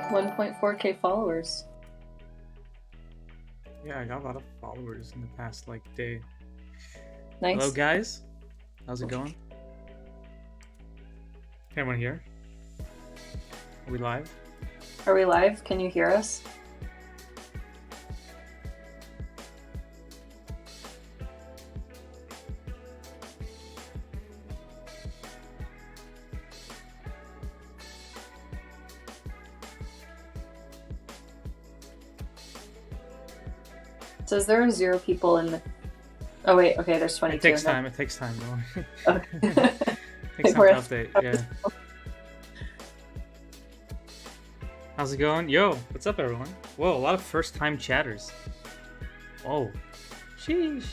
1.4K followers. Yeah, I got a lot of followers in the past day. Nice. Hello guys, how's it going? Can everyone hear? Are we live? Are we live? Can you hear us? It says there are 0 people in the... Oh wait, okay, there's 22. It takes time, it takes time, though. Okay. Takes time to update, yeah. How's it going? Yo, what's up everyone? Whoa, a lot of first time chatters. Whoa. Sheesh.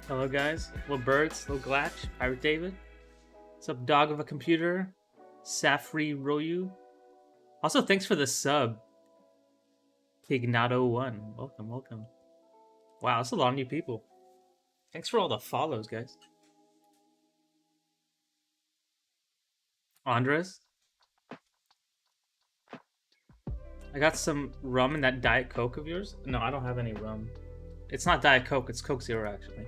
Hello guys, little birds, little Glatch, Pirate David. What's up, dog of a computer? Safri Royu. Also, thanks for the sub. Pignato1. Welcome, welcome. Wow, that's a lot of new people. Thanks for all the follows, guys. Andres? I got some rum in that Diet Coke of yours. No, I don't have any rum. It's not Diet Coke, it's Coke Zero, actually.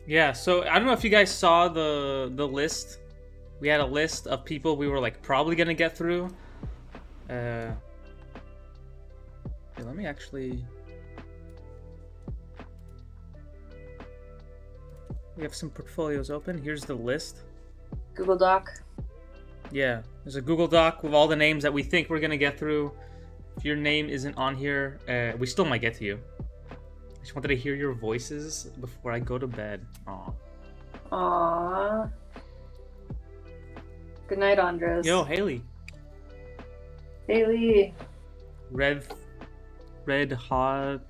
Yeah, so I don't know if you guys saw the list. We had a list of people we were probably gonna get through. Here, let me actually... We have some portfolios open. Here's the list. Google Doc. Yeah, there's a Google Doc with all the names that we think we're gonna get through. If your name isn't on here, we still might get to you. I just wanted to hear your voices before I go to bed. Aw. Aww. Good night, Andres. Yo, Haley. Haley. Red Hothead?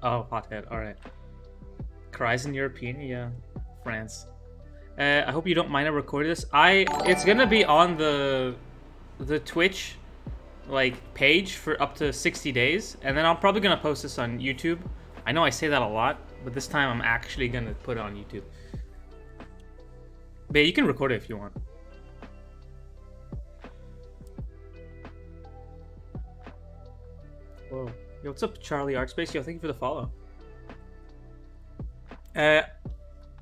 Oh, Hothead. All right. Horizon European, yeah, France. I hope you don't mind I recorded this. It's gonna be on the Twitch page for up to 60 days, and then I'm probably gonna post this on YouTube. I know I say that a lot, but this time I'm actually gonna put it on YouTube. But you can record it if you want. Whoa. Yo, what's up, Charlie Artspace? Yo, thank you for the follow.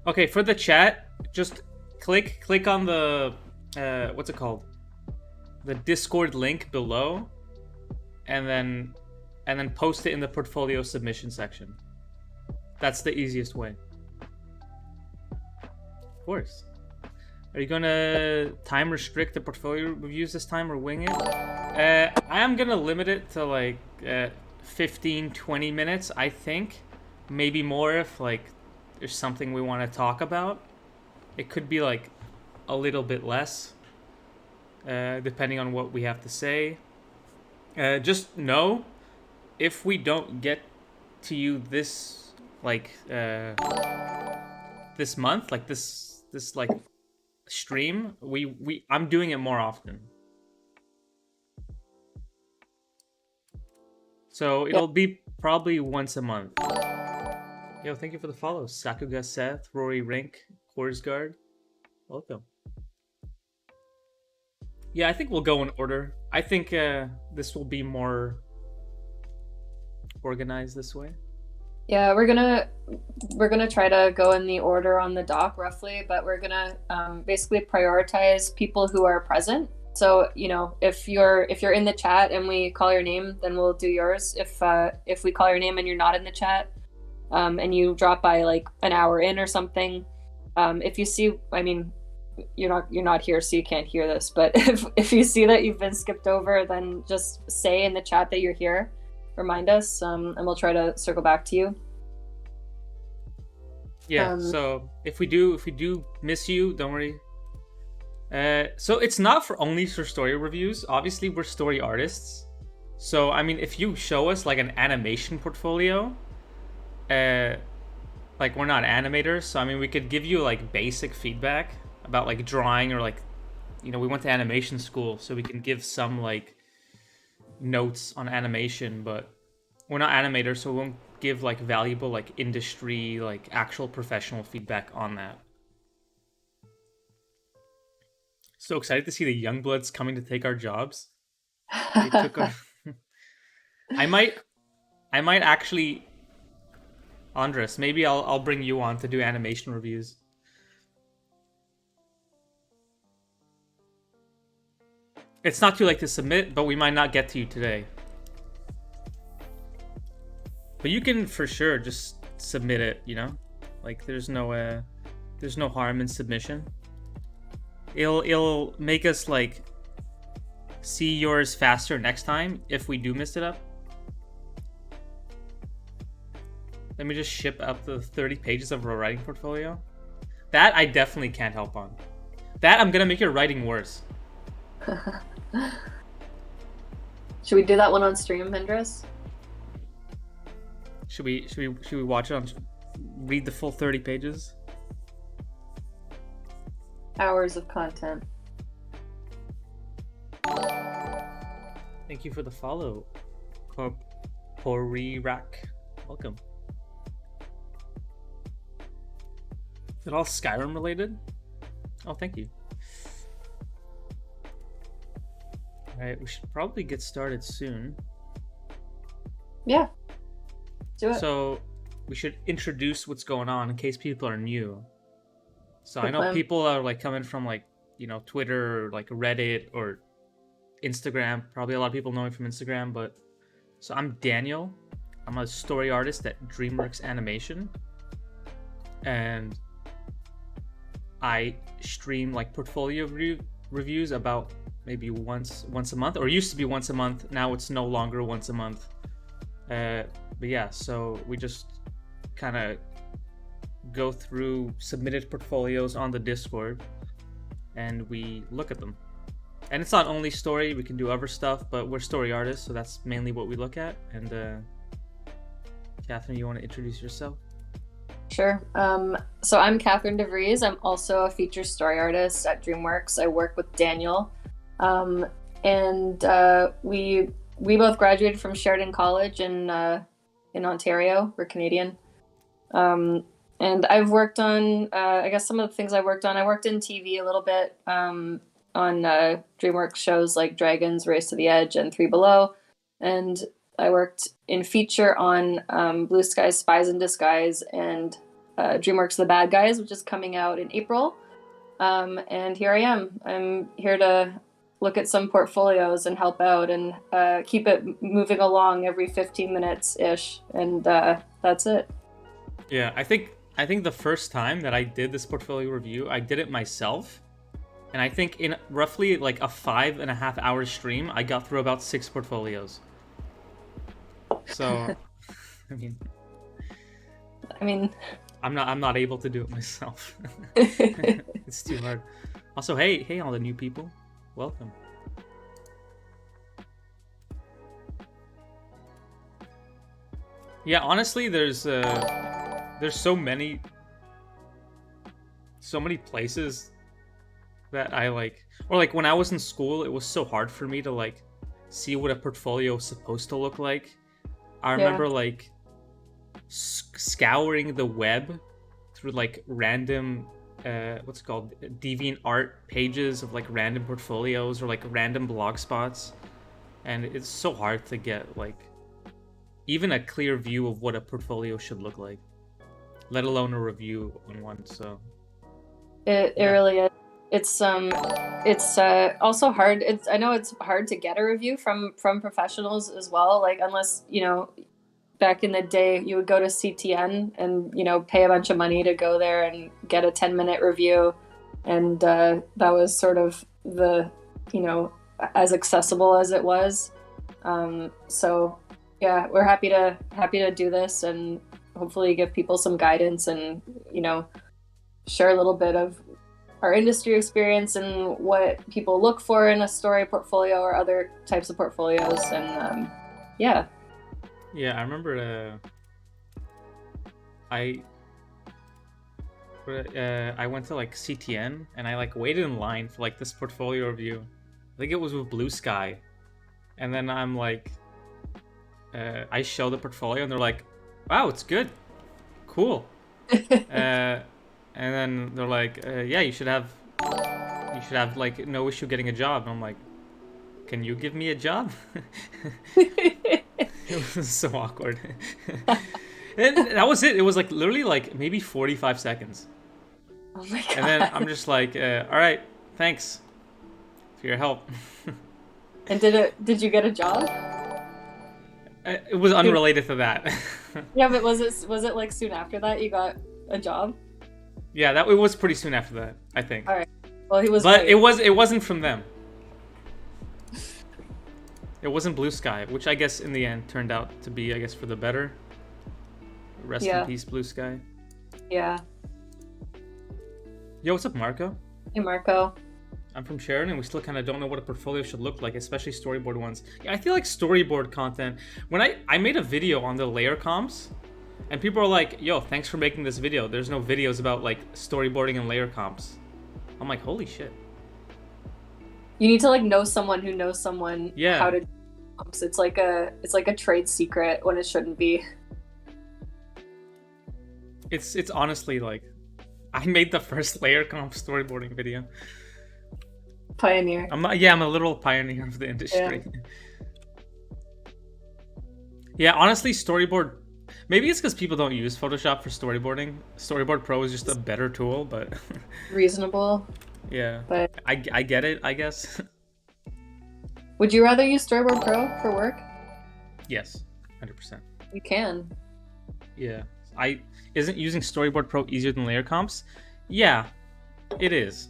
Okay, for the chat, just click on the what's it called? The Discord link below, and then post it in the portfolio submission section. That's the easiest way. Of course. Are you gonna time restrict the portfolio reviews this time or wing it? I am gonna limit it to 15-20 minutes, I think. Maybe more if there's something we want to talk about. It could be a little bit less, depending on what we have to say. Just know, if we don't get to you this this month, this stream, I'm doing it more often. So it'll be probably once a month. Yo, thank you for the follow. Sakuga Seth, Rory Rink, Korsgaard. Welcome. Yeah, I think we'll go in order. I think this will be more organized this way. Yeah, we're gonna try to go in the order on the doc roughly, but we're gonna basically prioritize people who are present. So, you know, if you're in the chat and we call your name, then we'll do yours. If we call your name and you're not in the chat, and you drop by an hour in or something, if you see, I mean, you're not here, so you can't hear this, but if you see that you've been skipped over, then just say in the chat that you're here, remind us, and we'll try to circle back to you. Yeah, so if we do miss you, don't worry. So it's not only for story reviews. Obviously, we're story artists. So I mean, if you show us an animation portfolio, we're not animators, so I mean, we could give you basic feedback about drawing, or we went to animation school, so we can give some notes on animation, but we're not animators, so we won't give like valuable like industry, like actual professional feedback on that. So excited to see the young bloods coming to take our jobs. They took our. I might actually, Andres. Maybe I'll bring you on to do animation reviews. It's not too late to submit, but we might not get to you today. But you can for sure just submit it. You know, like there's no harm in submission. It'll make us like see yours faster next time if we do mess it up. Let me just ship up the 30 pages of a writing portfolio. That I definitely can't help on. That I'm gonna make your writing worse. Should we do that one on stream, Hendris? Should we watch it on? Read the full 30 pages. Hours of content. Thank you for the follow, Porirak. Welcome. Is it all Skyrim related? Oh, thank you. Alright, we should probably get started soon. Yeah. Do it. So, we should introduce what's going on in case people are new. So, Good I know plan. people are like coming from like, you know, Twitter or like Reddit or Instagram. Probably a lot of people know me from Instagram, but so I'm Daniel. I'm a story artist at Dreamworks Animation. And I stream like portfolio reviews about maybe once a month, or it used to be once a month. Now it's no longer once a month. But yeah, so we just kind of go through submitted portfolios on the Discord and we look at them. And it's not only story, we can do other stuff, but we're story artists, so that's mainly what we look at. And Katherine, you want to introduce yourself? Sure. So I'm Katherine Devries. I'm also a feature story artist at Dreamworks. I work with Daniel. We both graduated from Sheridan College in Ontario. We're Canadian. And I've worked on, I guess some of the things I worked on. I worked in TV a little bit on DreamWorks shows like Dragons, Race to the Edge, and Three Below. And I worked in feature on Blue Sky's Spies in Disguise and DreamWorks The Bad Guys, which is coming out in April. And here I am. I'm here to look at some portfolios and help out and keep it moving along every 15 minutes-ish. And that's it. Yeah, I think the first time that I did this portfolio review, I did it myself. And I think in roughly like a 5.5 hour stream, I got through about 6 portfolios. So, I mean, I'm not able to do it myself. It's too hard. Also, hey, all the new people, welcome. Yeah, honestly, there's so many places that I like, or like when I was in school, it was so hard for me to like see what a portfolio is supposed to look like. I remember like scouring the web through like random what's it called, deviant art pages of like random portfolios or like random blog spots, and it's so hard to get like even a clear view of what a portfolio should look like, let alone a review on one. So it really is. It's also hard. I know it's hard to get a review from professionals as well. Like unless, you know, back in the day you would go to CTN and, you know, pay a bunch of money to go there and get a 10-minute review, and that was sort of the, you know, as accessible as it was. So yeah, we're happy to do this and hopefully give people some guidance and, you know, share a little bit of our industry experience and what people look for in a story portfolio or other types of portfolios. And yeah, I remember I went to like CTN and I like waited in line for like this portfolio review. I think it was with Blue Sky, And then I'm like, I show the portfolio, and they're like, "Wow, it's good, cool." And then they're like, "Yeah, you should have like no issue getting a job." And I'm like, "Can you give me a job?" It was so awkward. And that was it. It was like literally like maybe 45 seconds. Oh my god. And then I'm just like, all right, thanks for your help. And did you get a job? It was unrelated to that. Yeah, but was it like soon after that you got a job? Yeah, it was pretty soon after that, I think. All right. Well, he was. But right. it wasn't from them. It wasn't Blue Sky, which I guess in the end turned out to be, I guess, for the better. Rest in peace, Blue Sky. Yeah. Yo, what's up, Marco? Hey, Marco. I'm from Sheridan, and we still kind of don't know what a portfolio should look like, especially storyboard ones. Yeah, I feel like storyboard content. When I made a video on the layer comps, and people are like, "Yo, thanks for making this video. There's no videos about like storyboarding and layer comps." I'm like, "Holy shit!" You need to like know someone who knows someone Yeah. how to do comps. It's like a trade secret when it shouldn't be. It's honestly like, I made the first layer comp storyboarding video. Pioneer. I'm a literal pioneer of the industry. Yeah, honestly, storyboard. Maybe it's because people don't use Photoshop for storyboarding. Storyboard Pro is just a better tool, but Reasonable. yeah, But I get it, I guess. would you rather use Storyboard Pro for work? Yes, 100%. You can. Yeah, isn't using Storyboard Pro easier than layer comps? Yeah, it is.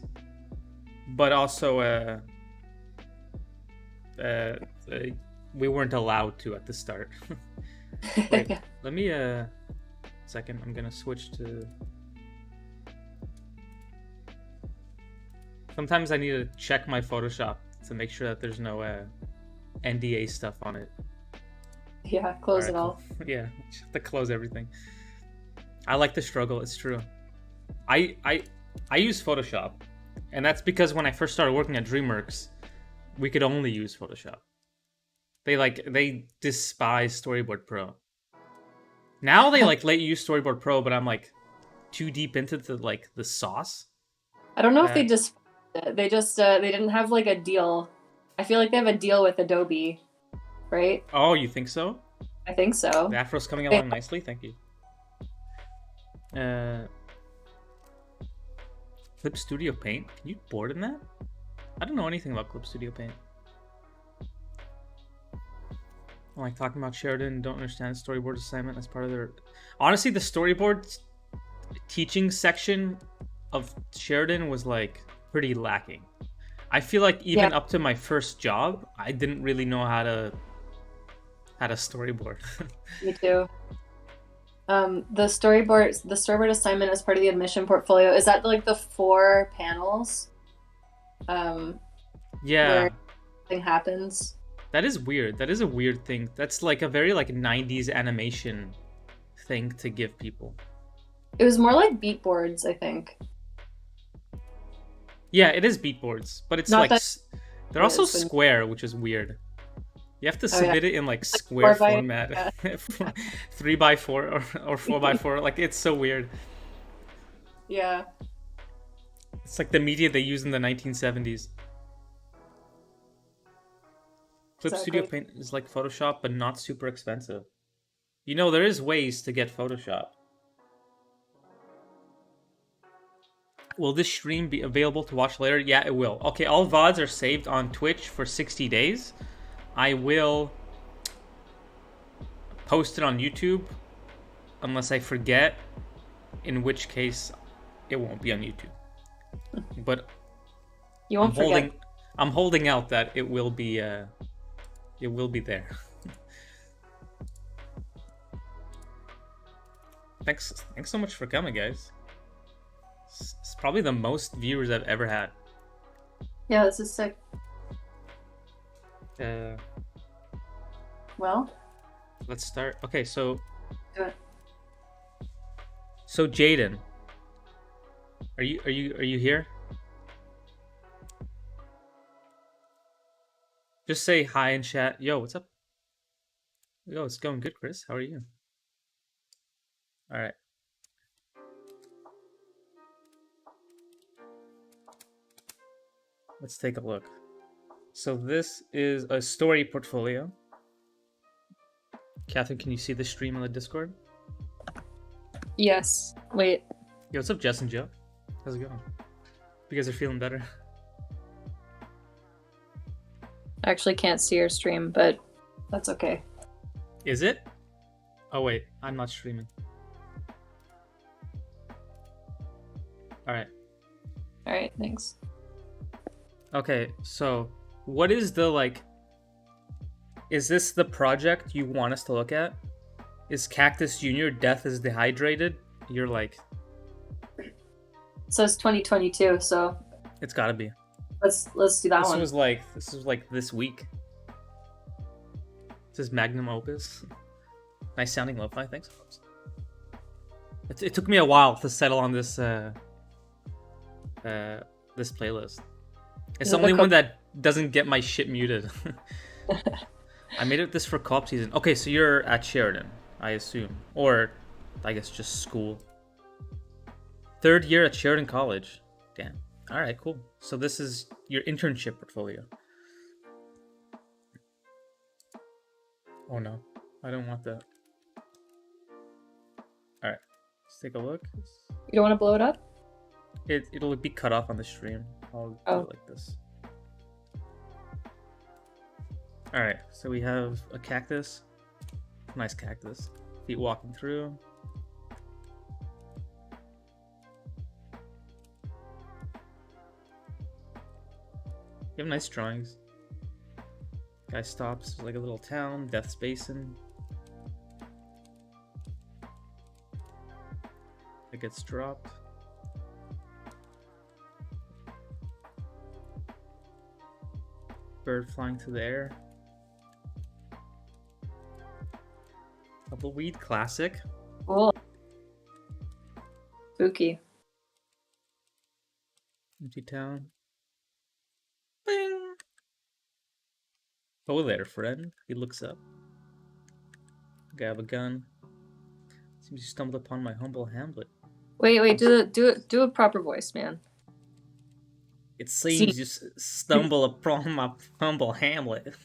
But also, we weren't allowed to at the start. Wait, let me second. I'm gonna switch to. Sometimes I need to check my Photoshop to make sure that there's no NDA stuff on it. Yeah, close it all. Cool. Yeah, just have to close everything. I like the struggle. It's true. I use Photoshop, and that's because when I first started working at Dreamworks, we could only use Photoshop. They despise Storyboard Pro. Now they like let you use Storyboard Pro, but I'm like too deep into the sauce. I don't know if they just they didn't have like a deal. I feel like they have a deal with Adobe, right? Oh, you think so? I think so. The afro's coming along nicely. Thank you. Clip Studio Paint. Can you board in that? I don't know anything about Clip Studio Paint. I like talking about Sheridan. Don't understand storyboard assignment as part of their. Honestly, the storyboard teaching section of Sheridan was like pretty lacking. I feel like even up to my first job, I didn't really know how to storyboard. Me too. The storyboard assignment as part of the admission portfolio, is that like the 4 panels? Yeah. Where something happens. That is weird. That is a weird thing. That's like a very like 90s animation thing to give people. It was more like beat boards, I think. Yeah, it is beat boards, but it's Not like they're also square, which is weird. You have to submit it in like square format, 3x4 or 4x4. Like it's so weird. Yeah. It's like the media they used in the 1970s. Clip Studio Paint is like Photoshop, but not super expensive. You know, there is ways to get Photoshop. Will this stream be available to watch later? Yeah, it will. Okay, all VODs are saved on Twitch for 60 days. I will post it on YouTube unless I forget, in which case it won't be on YouTube. But you won't forget. I'm holding out that it will be there. Thanks so much for coming, guys. It's probably the most viewers I've ever had. Yeah, this is sick. Well, let's start. Okay, so do it. So Jaden, are you here? Just say hi in chat. Yo, what's up? Yo, it's going good, Chris. How are you? All right. Let's take a look. So this is a story portfolio. Catherine, can you see the stream on the Discord? Yes. Wait. Yo, what's up, Jess and Joe? How's it going? You guys are feeling better? I actually can't see your stream, but that's okay. Is it? Oh wait, I'm not streaming. All right. All right, thanks. Okay, so what is the like? Is this the project you want us to look at? Is Cactus Junior Death is Dehydrated? You're like, It says 2022, so it's gotta be. let's do that This one. was like this week. This is magnum opus. Nice sounding lo-fi, thanks. It took me a while to settle on this this playlist. It's the only one that doesn't get my shit muted. I made it this for co-op season. Okay, so you're at Sheridan, I assume. Or I guess just school. 3rd year at Sheridan College. Damn. Alright, cool. So this is your internship portfolio. Oh no. I don't want that. Alright. Let's take a look. You don't want to blow it up? It'll be cut off on the stream. I'll do it like this. Alright, so we have a cactus. Nice cactus. Feet walking through. You have nice drawings. Guy stops like a little town, Death's Basin. It gets dropped. Bird flying through the air. Tumbleweed classic. Cool. Spooky. Empty town. Bing. Oh there, friend. He looks up. Guy have a gun. Seems you stumbled upon my humble hamlet. Wait, do a proper voice, man. It seems you stumble upon my humble hamlet.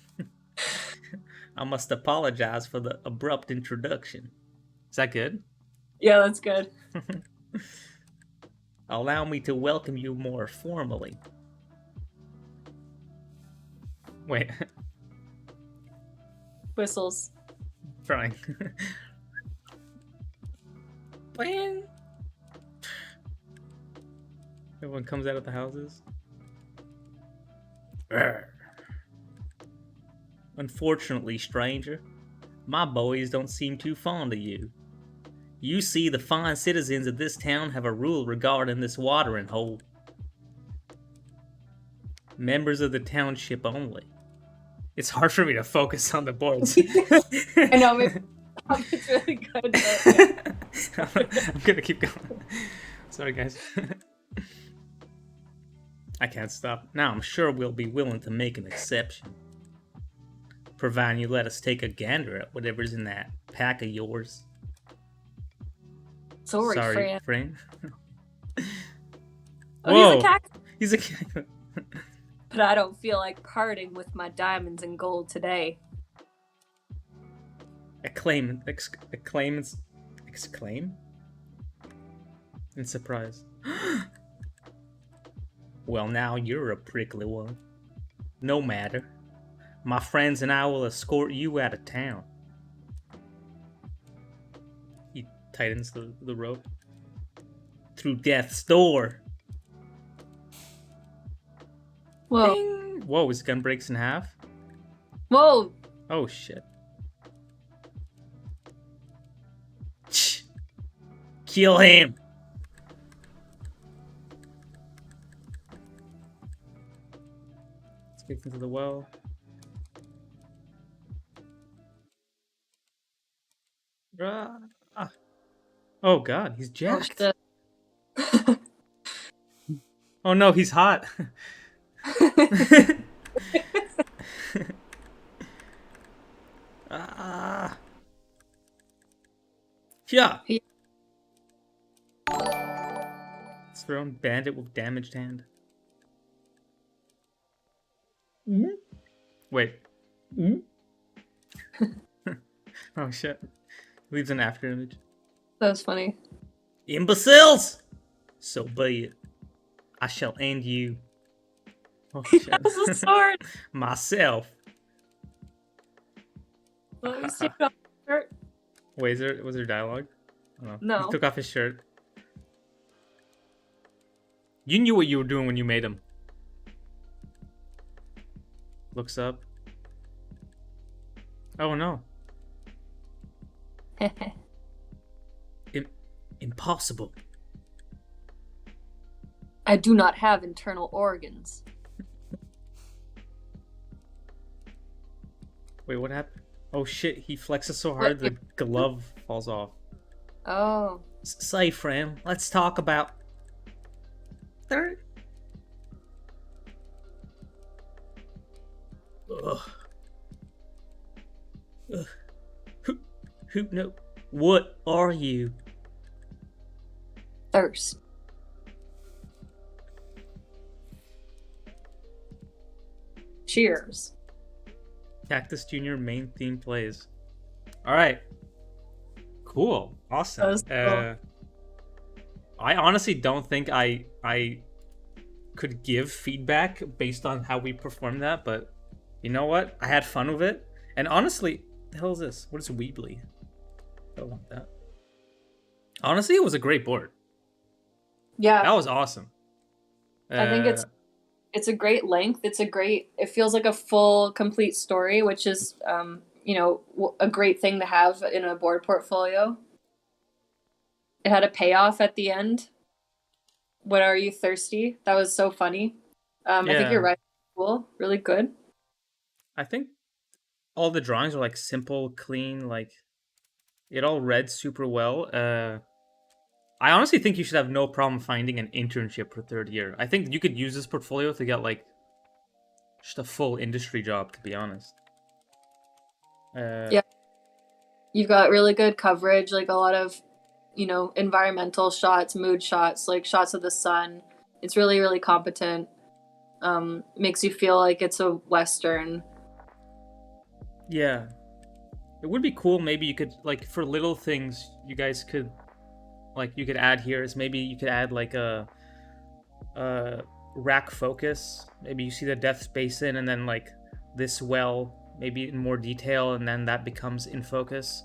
I must apologize for the abrupt introduction. Is that good? Yeah, that's good. Allow me to welcome you more formally. Wait. Whistles. Trying. Bing. Everyone comes out of the houses. Arrgh. Unfortunately, stranger, my boys don't seem too fond of you. You see, the fine citizens of this town have a rule regarding this watering hole. Members of the township only. It's hard for me to focus on the boards. I know, it's really good. But yeah. I'm gonna keep going. Sorry, guys. I can't stop. Now, I'm sure we'll be willing to make an exception. Providing you let us take a gander at whatever's in that pack of yours. Sorry, Fran. Oh, Whoa. he's a cactus. He's a cactus. But I don't feel like parting with my diamonds and gold today. Exclaim in surprise. Well, now you're a prickly one. No matter. My friends and I will escort you out of town. He tightens the rope. Through death's door. Whoa. Ding! Whoa, his gun breaks in half? Whoa! Oh, shit. Kill him! Let's get into the well. Oh god, he's jacked. Oh no, he's hot. Ah. Yeah. He- It's thrown bandit with damaged hand. Wait. Oh shit. Leaves an after image. That was funny. Imbeciles! So be it. I shall end you. Oh He shit. has a sword. Myself. Well, he's taking off his shirt. Wait, was there dialogue? Oh, No. He took off his shirt. You knew what you were doing when you made him. Looks up. Oh no. Impossible. I do not have internal organs. Wait, what happened? Oh shit, he flexes so hard the glove falls off. Oh. Say, friend, let's talk about... Ugh. Ugh. Who no? What are you? Thirst. Cheers. Cactus Jr. main theme plays. Alright. Cool. Awesome. That was cool. I honestly don't think I could give feedback based on how we performed that, but you know what? I had fun with it. And honestly, the hell is this? What is Weebly? I don't want that. Honestly, it was a great board. Yeah. That was awesome. I think it's a great length. It feels like a full, complete story, which is, a great thing to have in a board portfolio. It had a payoff at the end. What are you thirsty? That was so funny. I think you're right. Cool. Really good. I think all the drawings are like simple, clean, like it all read super well. I honestly think you should have no problem finding an internship for third year. I think you could use this portfolio to get like just a full industry job, to be honest. Yeah. You've got really good coverage, like a lot of, environmental shots, mood shots, like shots of the sun. It's really, really competent. Makes you feel like it's a Western. Yeah. It would be cool, maybe you could, like, for little things, you guys could, like, you could add here is maybe you could add, like, a rack focus. Maybe you see the depth space in, and then, like, this well, maybe in more detail, and then that becomes in focus.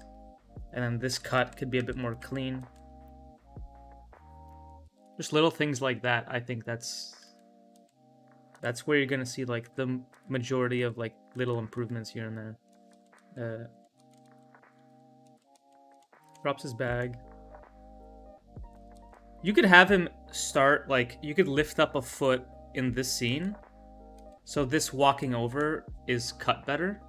And then this cut could be a bit more clean. Just little things like that. I think that's where you're gonna see like the majority of like little improvements here and there. Drops his bag. You could have him start like you could lift up a foot in this scene, so this walking over is cut better.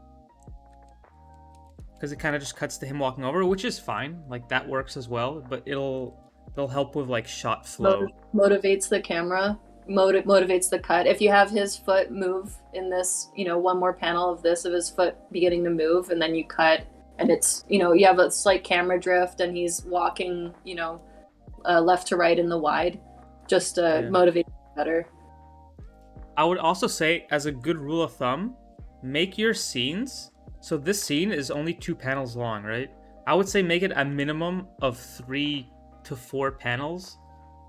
Because it kind of just cuts to him walking over, which is fine. Like, that works as well, but it'll help with, like, shot flow. Motivates the camera, motivates the cut. If you have his foot move in this, one more panel of his foot beginning to move, and then you cut, and it's, you have a slight camera drift, and he's walking, left to right in the wide, just to motivate better. I would also say, as a good rule of thumb, make your scenes... So this scene is only 2 panels long, right? I would say make it a minimum of 3 to 4 panels,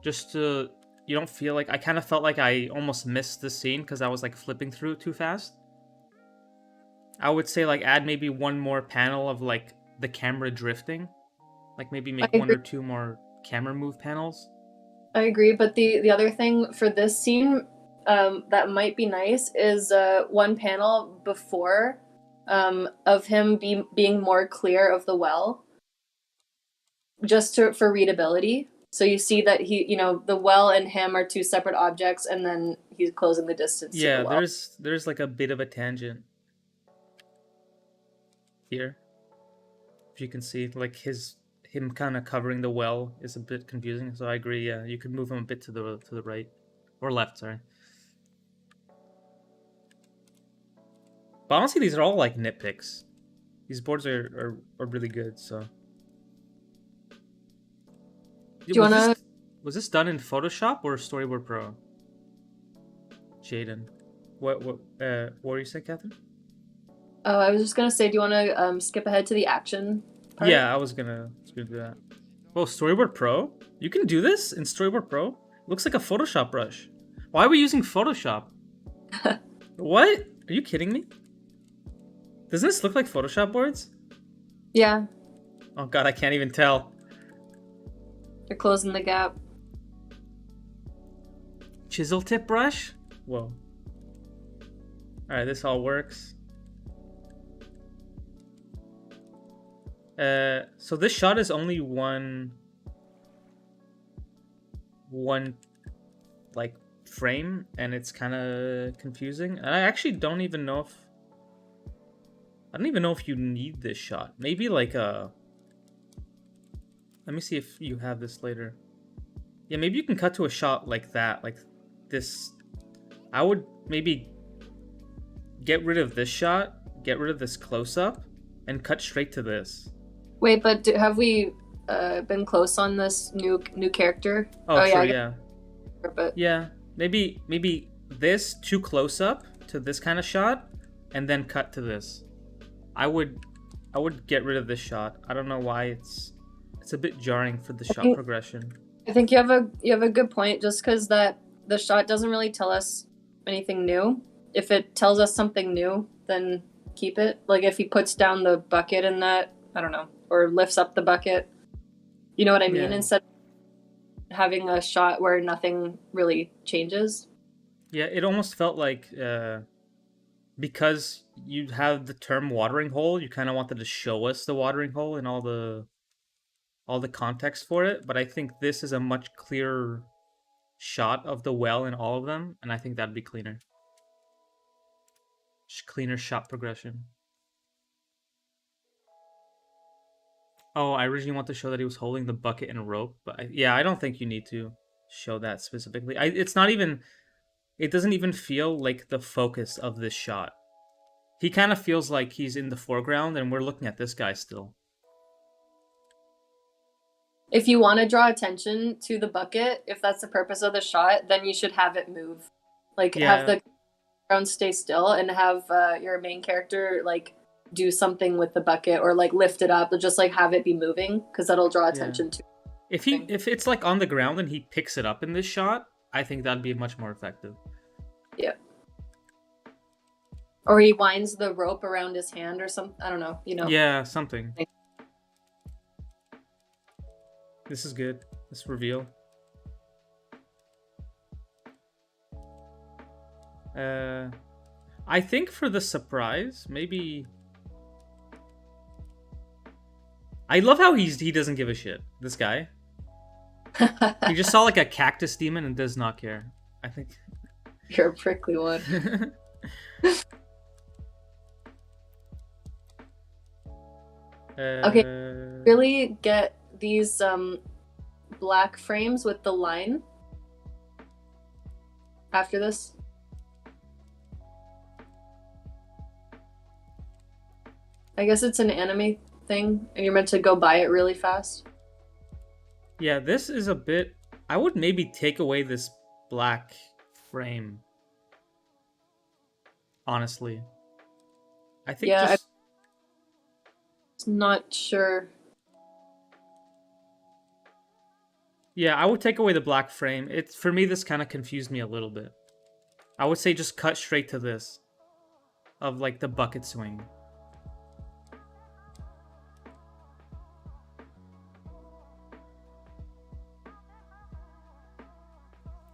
just to you don't feel like I kind of felt like I almost missed the scene because I was like flipping through it too fast. I would say like add maybe 1 more panel of like the camera drifting, like maybe make 1 or 2 more camera move panels. I agree, but the other thing for this scene that might be nice is 1 panel before. Of him being more clear of the well, just for readability. So you see that the well and him are 2 separate objects, and then he's closing the distance. Yeah, to the well. there's like a bit of a tangent here. If you can see, like him kind of covering the well is a bit confusing. So I agree. Yeah, you could move him a bit to the right or left. Sorry. But honestly, these are all like nitpicks. These boards are really good. So Do you wanna? was this done in Photoshop or Storyboard Pro? Jaden, what were you saying, Catherine? Oh, I was just gonna say, do you wanna skip ahead to the action part? Yeah, I was gonna do that. Well, Storyboard Pro? You can do this in Storyboard Pro? It looks like a Photoshop brush. Why are we using Photoshop? What? Are you kidding me? Doesn't this look like Photoshop boards? Yeah, Oh god, I can't even tell. you're closing the gap. Chisel tip brush? Whoa. Alright, this all works. So this shot is only one like frame, and it's kind of confusing. And I actually don't even know if you need this shot. Maybe like a. Let me see if you have this later. Yeah, maybe you can cut to a shot like that, like this. I would maybe get rid of this shot, get rid of this close up, and cut straight to this. Wait, but have we been close on this new character? Oh, sure, yeah. But yeah, maybe this too close up to this kind of shot, and then cut to this. I would get rid of this shot. I don't know why it's a bit jarring for the shot progression. I think you have a good point. Just because that the shot doesn't really tell us anything new. If it tells us something new, then keep it. Like if he puts down the bucket in that, I don't know, or lifts up the bucket. You know what I mean? Yeah. Instead of having a shot where nothing really changes. Yeah, it almost felt like because you have the term watering hole, you kind of wanted to show us the watering hole and all the context for it. But I think this is a much clearer shot of the well in all of them, and I think that'd be cleaner. Just cleaner shot progression. Oh, I originally want to show that he was holding the bucket and a rope, but I don't think you need to show that specifically. It's not even. It doesn't even feel like the focus of this shot. He kind of feels like he's in the foreground, and we're looking at this guy still. If you want to draw attention to the bucket, if that's the purpose of the shot, then you should have it move. Like have the ground stay still and have your main character like do something with the bucket or like lift it up, or just like have it be moving because that'll draw attention to. If it's like on the ground and he picks it up in this shot, I think that'd be much more effective. Yeah. Or he winds the rope around his hand or something. I don't know. Yeah, something. This is good. This reveal. I think for the surprise, maybe. I love how he doesn't give a shit. This guy. He just saw like a cactus demon and does not care. I think. You're a prickly one. Okay, really get these black frames with the line after this. I guess it's an anime thing, and you're meant to go by it really fast. Yeah, this is a bit. I would maybe take away this black frame. Honestly, I think. Yeah, I'm not sure. Yeah, I would take away the black frame. It's for me. This kind of confused me a little bit. I would say just cut straight to this, of like the bucket swing.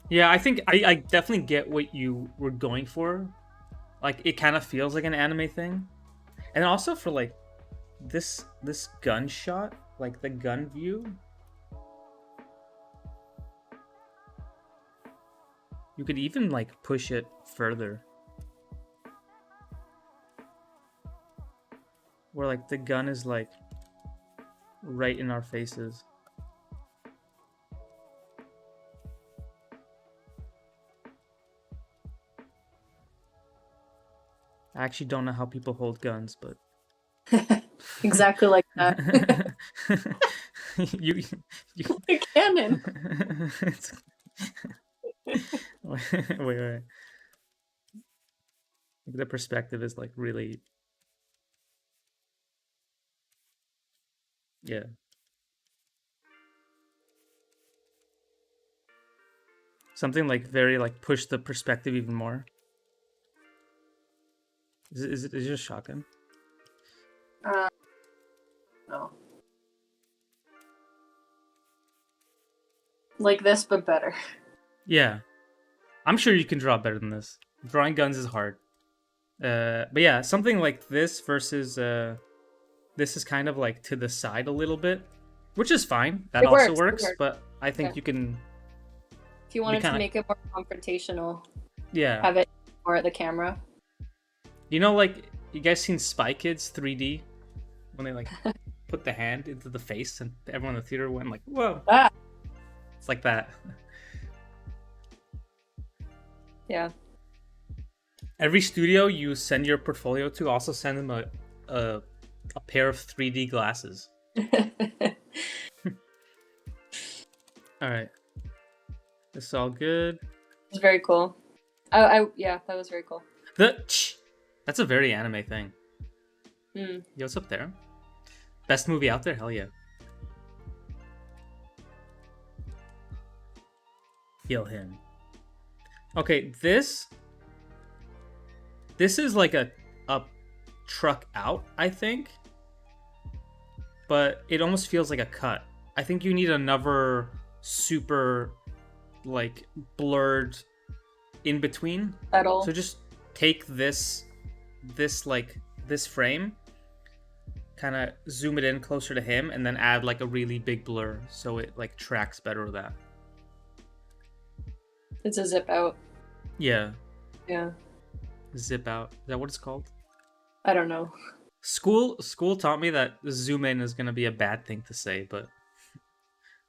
Yeah, I think I definitely get what you were going for. Like, it kind of feels like an anime thing. And also for, like, this gun shot, like, the gun view. You could even, like, push it further. Where, like, the gun is, like, right in our faces. I actually don't know how people hold guns, but Exactly like that. you, you The cannon. it's, wait. The perspective is like really, yeah. Something like very like push the perspective even more. Is it just shotgun? No. Like this, but better. Yeah, I'm sure you can draw better than this. Drawing guns is hard. But yeah, something like this versus this is kind of like to the side a little bit, which is fine. That It also works. It works, works. but I think Yeah. you can If you be wanted to kind of, make it more confrontational, yeah. have it more at the camera. You know, like you guys seen Spy Kids 3D when they like put the hand into the face and everyone in the theater went like, "Whoa!" Ah, It's like that. yeah. Every studio you send your portfolio to also send them a, a pair of 3D glasses. All right, this is all good. It's very cool. Yeah, that was very cool. That's a very anime thing. Mm. Yo, what's up there? Best movie out there? Hell yeah. Kill him. Okay, this is like a truck out, I think. But it almost feels like a cut. I think you need another super like blurred in between. Settle. So just take this frame, kind of zoom it in closer to him, and then add like a really big blur so it like tracks better with that. It's a zip out. Yeah. Yeah. Zip out. Is that what it's called? I don't know. School taught me that zoom in is gonna be a bad thing to say, but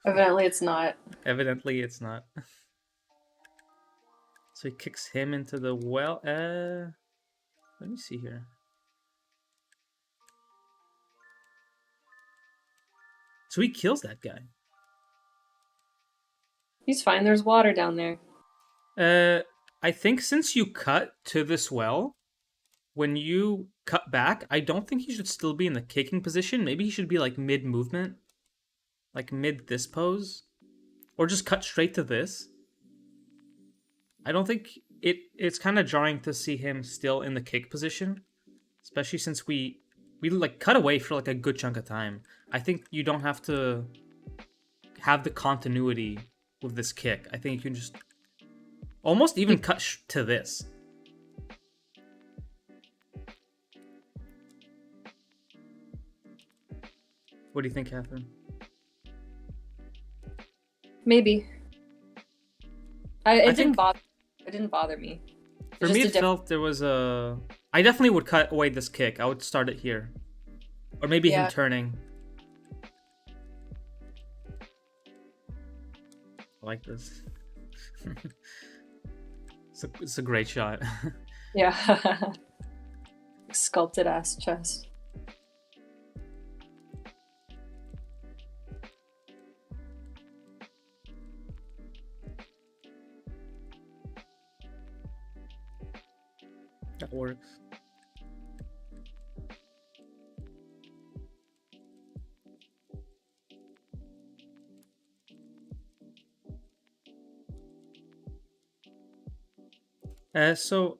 Evidently, it's not. evidently it's not. So he kicks him into the well. Let me see here. So he kills that guy. He's fine. There's water down there. I think since you cut to this well, when you cut back, I don't think he should still be in the kicking position. Maybe he should be like mid movement, like mid this pose, or just cut straight to this. I don't think it's kind of jarring to see him still in the kick position, especially since we like cut away for like a good chunk of time. I think you don't have to have the continuity with this kick. I think you can just almost even cut to this. What do you think, Catherine? Maybe. It didn't bother me. For me, it felt there was a. I definitely would cut away this kick. I would start it here, or maybe him turning. I like this. It's a great shot. Yeah. Sculpted ass chest. That works. So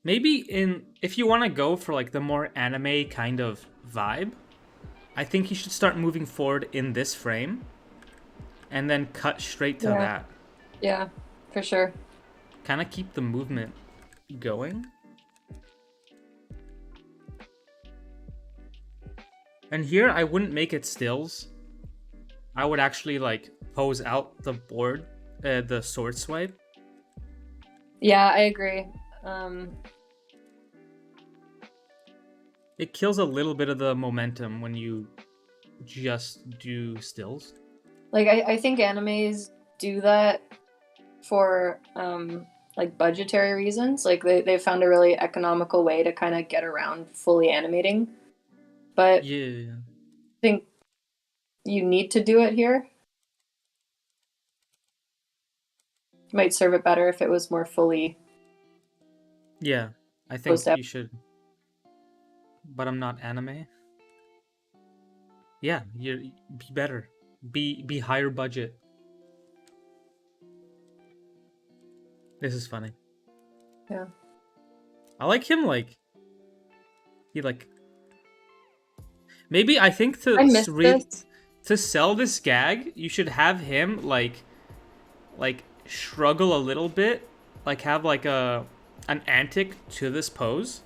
maybe if you want to go for like the more anime kind of vibe, I think you should start moving forward in this frame, and then cut straight to that. Yeah, for sure. Kind of keep the movement going. And here I wouldn't make it stills. I would actually like pose out the board, the sword swipe. Yeah, I agree. It kills a little bit of the momentum when you just do stills. Like I think animes do that for like budgetary reasons. Like they found a really economical way to kind of get around fully animating. but Yeah. I think you need to do it here. Might serve it better if it was more fully Yeah. I think closed out. you should. But I'm not anime. Yeah, you be better. Be higher budget. This is funny. Yeah. I like him like he like maybe I think I missed this. to sell this gag, you should have him like struggle a little bit, like have like an antic to this pose.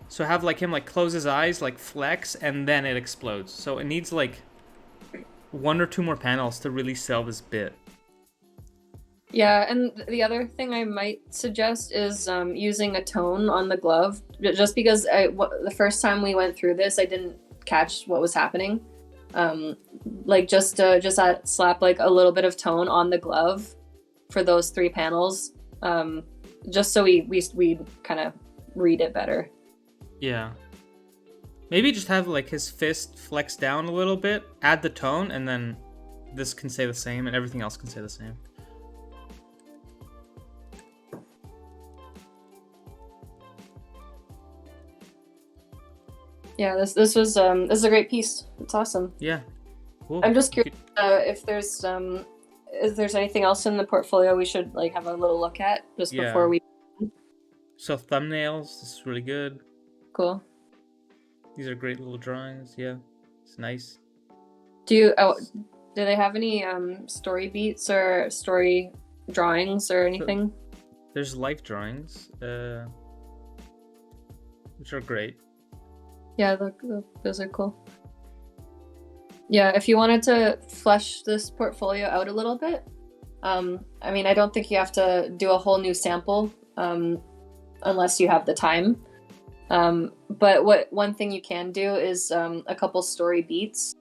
So have like him like close his eyes, like flex, and then it explodes. So it needs like one or two more panels to really sell this bit. Yeah, and the other thing I might suggest is using a tone on the glove. Just because the first time we went through this, I didn't catch what was happening. Like just slap like a little bit of tone on the glove for those 3 panels, just so we kind of read it better. Yeah. Maybe just have like his fist flex down a little bit, add the tone, and then this can say the same, and everything else can say the same. Yeah, this was this is a great piece. It's awesome. Yeah. Cool. I'm just curious if there's anything else in the portfolio we should like have a little look at just before we. So thumbnails, this is really good. Cool. These are great little drawings. Yeah, it's nice. Do they have any story beats or story drawings or anything? There's life drawings, which are great. Yeah, those are cool. Yeah, if you wanted to flesh this portfolio out a little bit, I mean, I don't think you have to do a whole new sample unless you have the time. But one thing you can do is a couple story beats,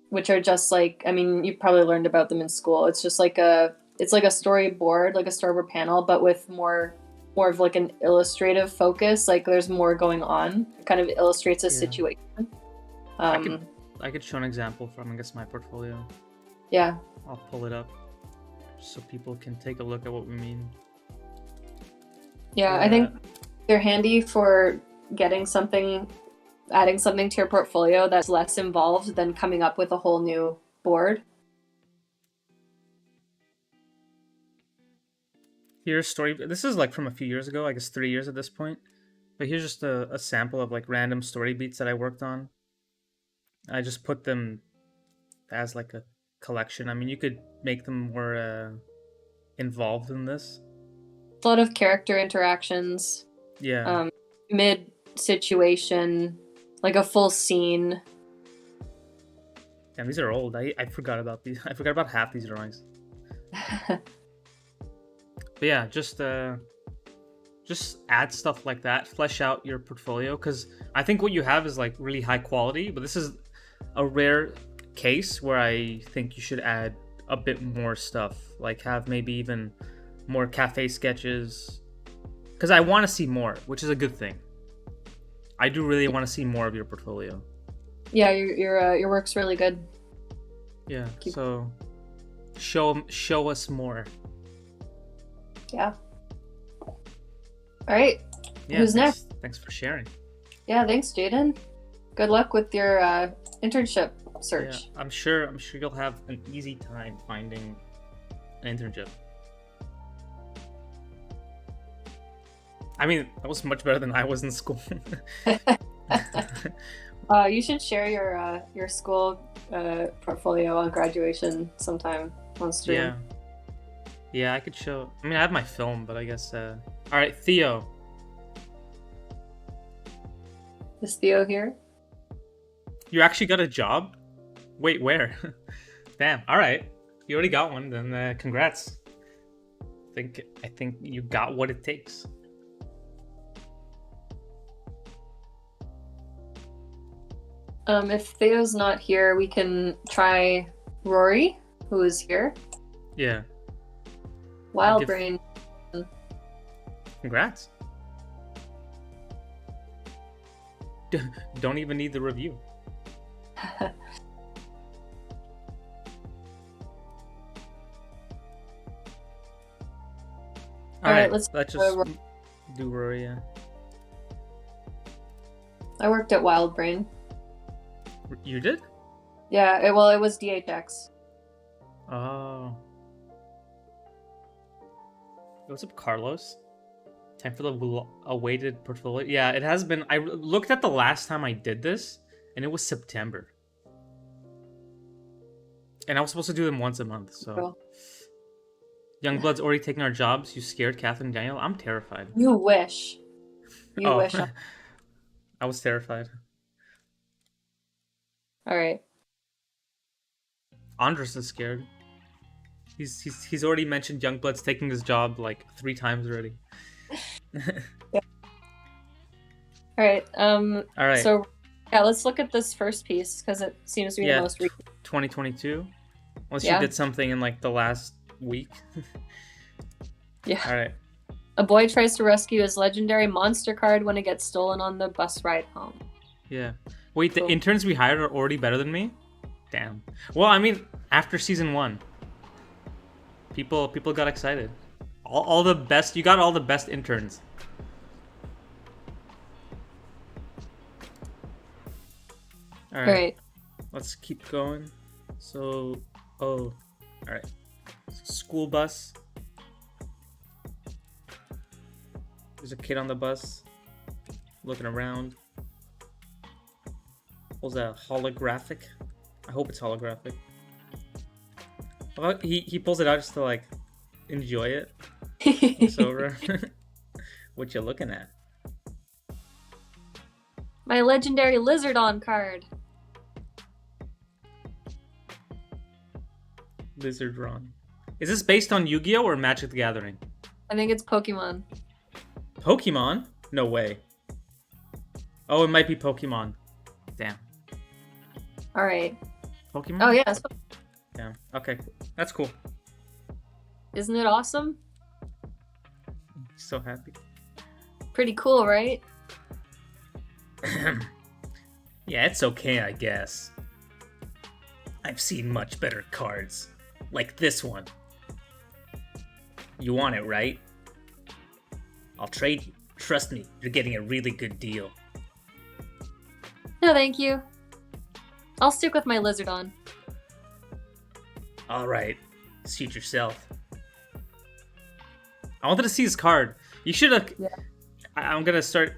which are just like, I mean, you probably learned about them in school. It's just like a storyboard, like a storyboard panel, but with more of like an illustrative focus. Like there's more going on. It kind of illustrates a situation. I could show an example from, I guess, my portfolio. Yeah. I'll pull it up so people can take a look at what we mean. Yeah, I think they're handy for adding something to your portfolio that's less involved than coming up with a whole new board. Here's story. This is like from a few years ago, I guess 3 years at this point. But here's just a sample of like random story beats that I worked on. I just put them as like a collection. I mean, you could make them more involved in this. A lot of character interactions. Yeah. Mid situation, like a full scene. And these are old. I forgot about these. I forgot about half these drawings. But yeah, just add stuff like that. Flesh out your portfolio, because I think what you have is like really high quality. But this is a rare case where I think you should add a bit more stuff. Like have maybe even more cafe sketches, because I want to see more, which is a good thing. I do really want to see more of your portfolio. Yeah, your work's really good. Yeah. So show us more. Yeah. All right. Yeah, Who's next? Thanks for sharing. Yeah, thanks, Jaden. Good luck with your internship search. Yeah, I'm sure you'll have an easy time finding an internship. I mean, that was much better than I was in school. You should share your school portfolio on graduation sometime on stream. Yeah. Yeah, I could show. I mean, I have my film, but I guess. All right, Theo. Is Theo here? You actually got a job? Wait, where? Damn. All right, you already got one. Then congrats. I think you got what it takes. If Theo's not here, we can try Rory, who is here. Yeah. Wild Brain. Congrats. Don't even need the review. All right, let's just do Rory. Yeah. I worked at Wild Brain. You did? Yeah. It was DHX. Oh. What's up, Carlos? Time for the awaited portfolio. Yeah, it has been. I looked at the last time I did this, and it was September. And I was supposed to do them once a month, so. Cool. Youngblood's already taking our jobs. You scared Katherine Daniel? I'm terrified. You wish. You wish. I was terrified. All right. Andres is scared. He's already mentioned Youngblood's taking his job like 3 times already. Yeah. All right. All right. So, yeah, let's look at this first piece because it seems to be the most recent. 2022. Unless you did something in like the last week. Yeah. All right. A boy tries to rescue his legendary monster card when it gets stolen on the bus ride home. Yeah. Wait, the interns we hired are already better than me? Damn. Well, I mean, after season 1, people got excited. All the best. You got all the best interns. All right. Let's keep going. So, all right. School bus. There's a kid on the bus, looking around. Was that holographic? I hope it's holographic. Well, he pulls it out just to like enjoy it. It's over. What you looking at? My legendary Lizardon card. Lizardron. Is this based on Yu-Gi-Oh or Magic the Gathering? I think it's Pokemon. Pokemon? No way. Oh, it might be Pokemon. Damn. All right. Pokemon? Oh, yeah. Yeah. Okay. That's cool. Isn't it awesome? So happy. Pretty cool, right? Yeah, it's okay, I guess. I've seen much better cards. Like this one. You want it, right? I'll trade you. Trust me, you're getting a really good deal. No, thank you. I'll stick with my Lizardon. Alright, suit yourself. I wanted to see his card. You should have... Yeah. I'm gonna start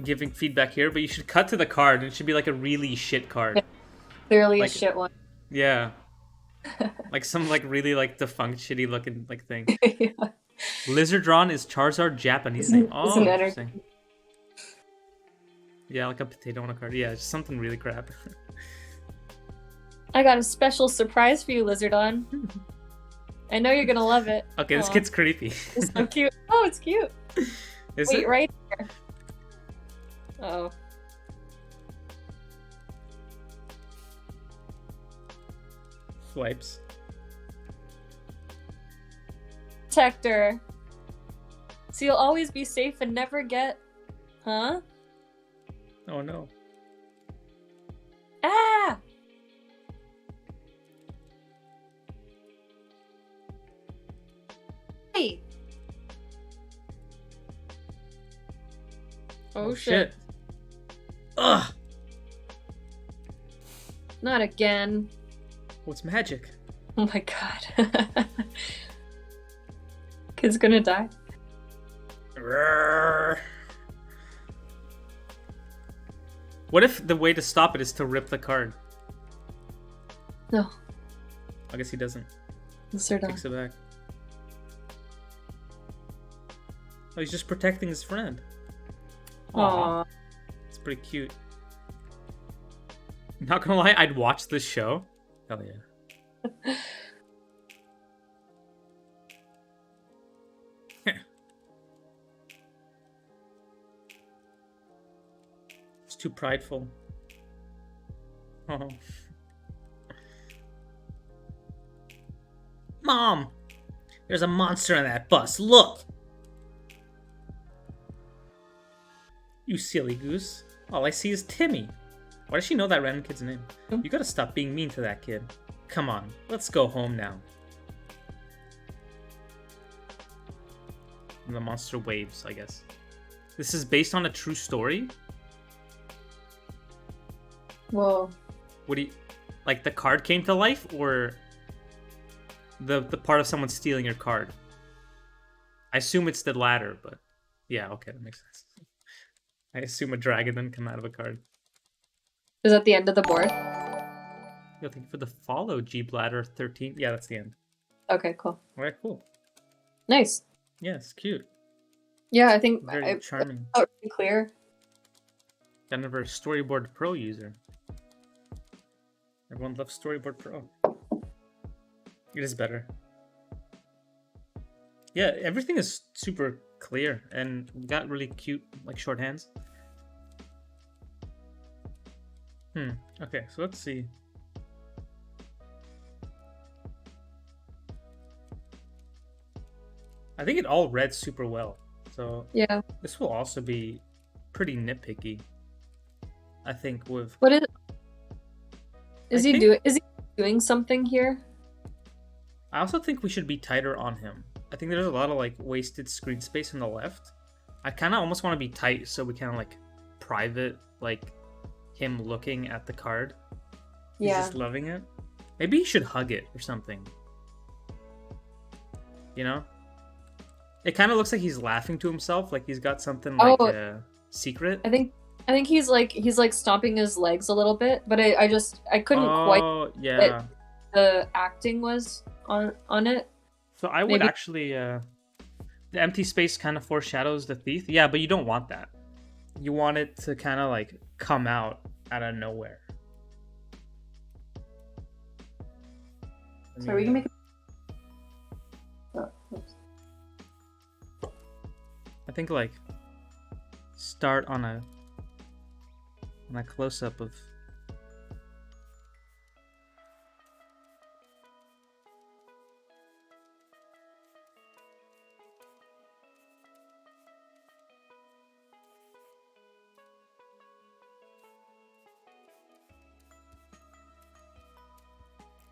giving feedback here, but you should cut to the card. It should be like a really shit card. Yeah, clearly like, a shit one. Yeah. Like some like really like defunct shitty looking like thing. Yeah. Lizardron is Charizard Japanese name. Oh, interesting. Yeah, like a potato on a card. Yeah, just something really crap. I got a special surprise for you, Lizardon. I know you're gonna love it. Okay, this kid's creepy. It's so cute. Oh, it's cute. Is Wait, it? right here. Oh. Swipes. Protector. So you'll always be safe and never get... Huh? Oh no. Ah! Hey! Oh shit. Ugh! Not again. What's magic? Oh my god. Kid's gonna die. What if the way to stop it is to rip the card? No. I guess he doesn't. Takes it back. Oh, he's just protecting his friend. Aww. It's pretty cute. Not gonna lie, I'd watch this show. Hell yeah. It's too prideful. Oh. Mom! There's a monster on that bus, look! You silly goose. All I see is Timmy. Why does she know that random kid's name? You gotta stop being mean to that kid. Come on, let's go home now. And the monster waves, I guess. This is based on a true story? Whoa. What do you... Like, the card came to life, or... The part of someone stealing your card? I assume it's the latter, but... Yeah, okay, that makes sense. I assume a dragon didn't come out of a card. Is that the end of the board? Yeah, thank you for the follow, G-Bladder 13. Yeah, that's the end. Okay, cool. Alright, cool. Nice. Yeah, it's cute. Yeah, I think Very charming. Really clear. Kind of a Storyboard Pro user. Everyone loves Storyboard Pro. It is better. Yeah, everything is super clear and got really cute, like, shorthands. Okay, so let's see. I think it all read super well. So yeah, this will also be pretty nitpicky. I think with what is he doing something here? I also think we should be tighter on him. I think there's a lot of like wasted screen space on the left. I kind of almost want to be tight so we kind of like private like him looking at the card. He's just loving it. Maybe he should hug it or something. You know? It kind of looks like he's laughing to himself, like he's got something like a secret. I think he's like stomping his legs a little bit, but I couldn't quite. Yeah. The acting was on it. So I would actually the empty space kind of foreshadows the thief. Yeah, but you don't want that. You want it to kind of like come out of nowhere. So we can make it. I think like start on a close up of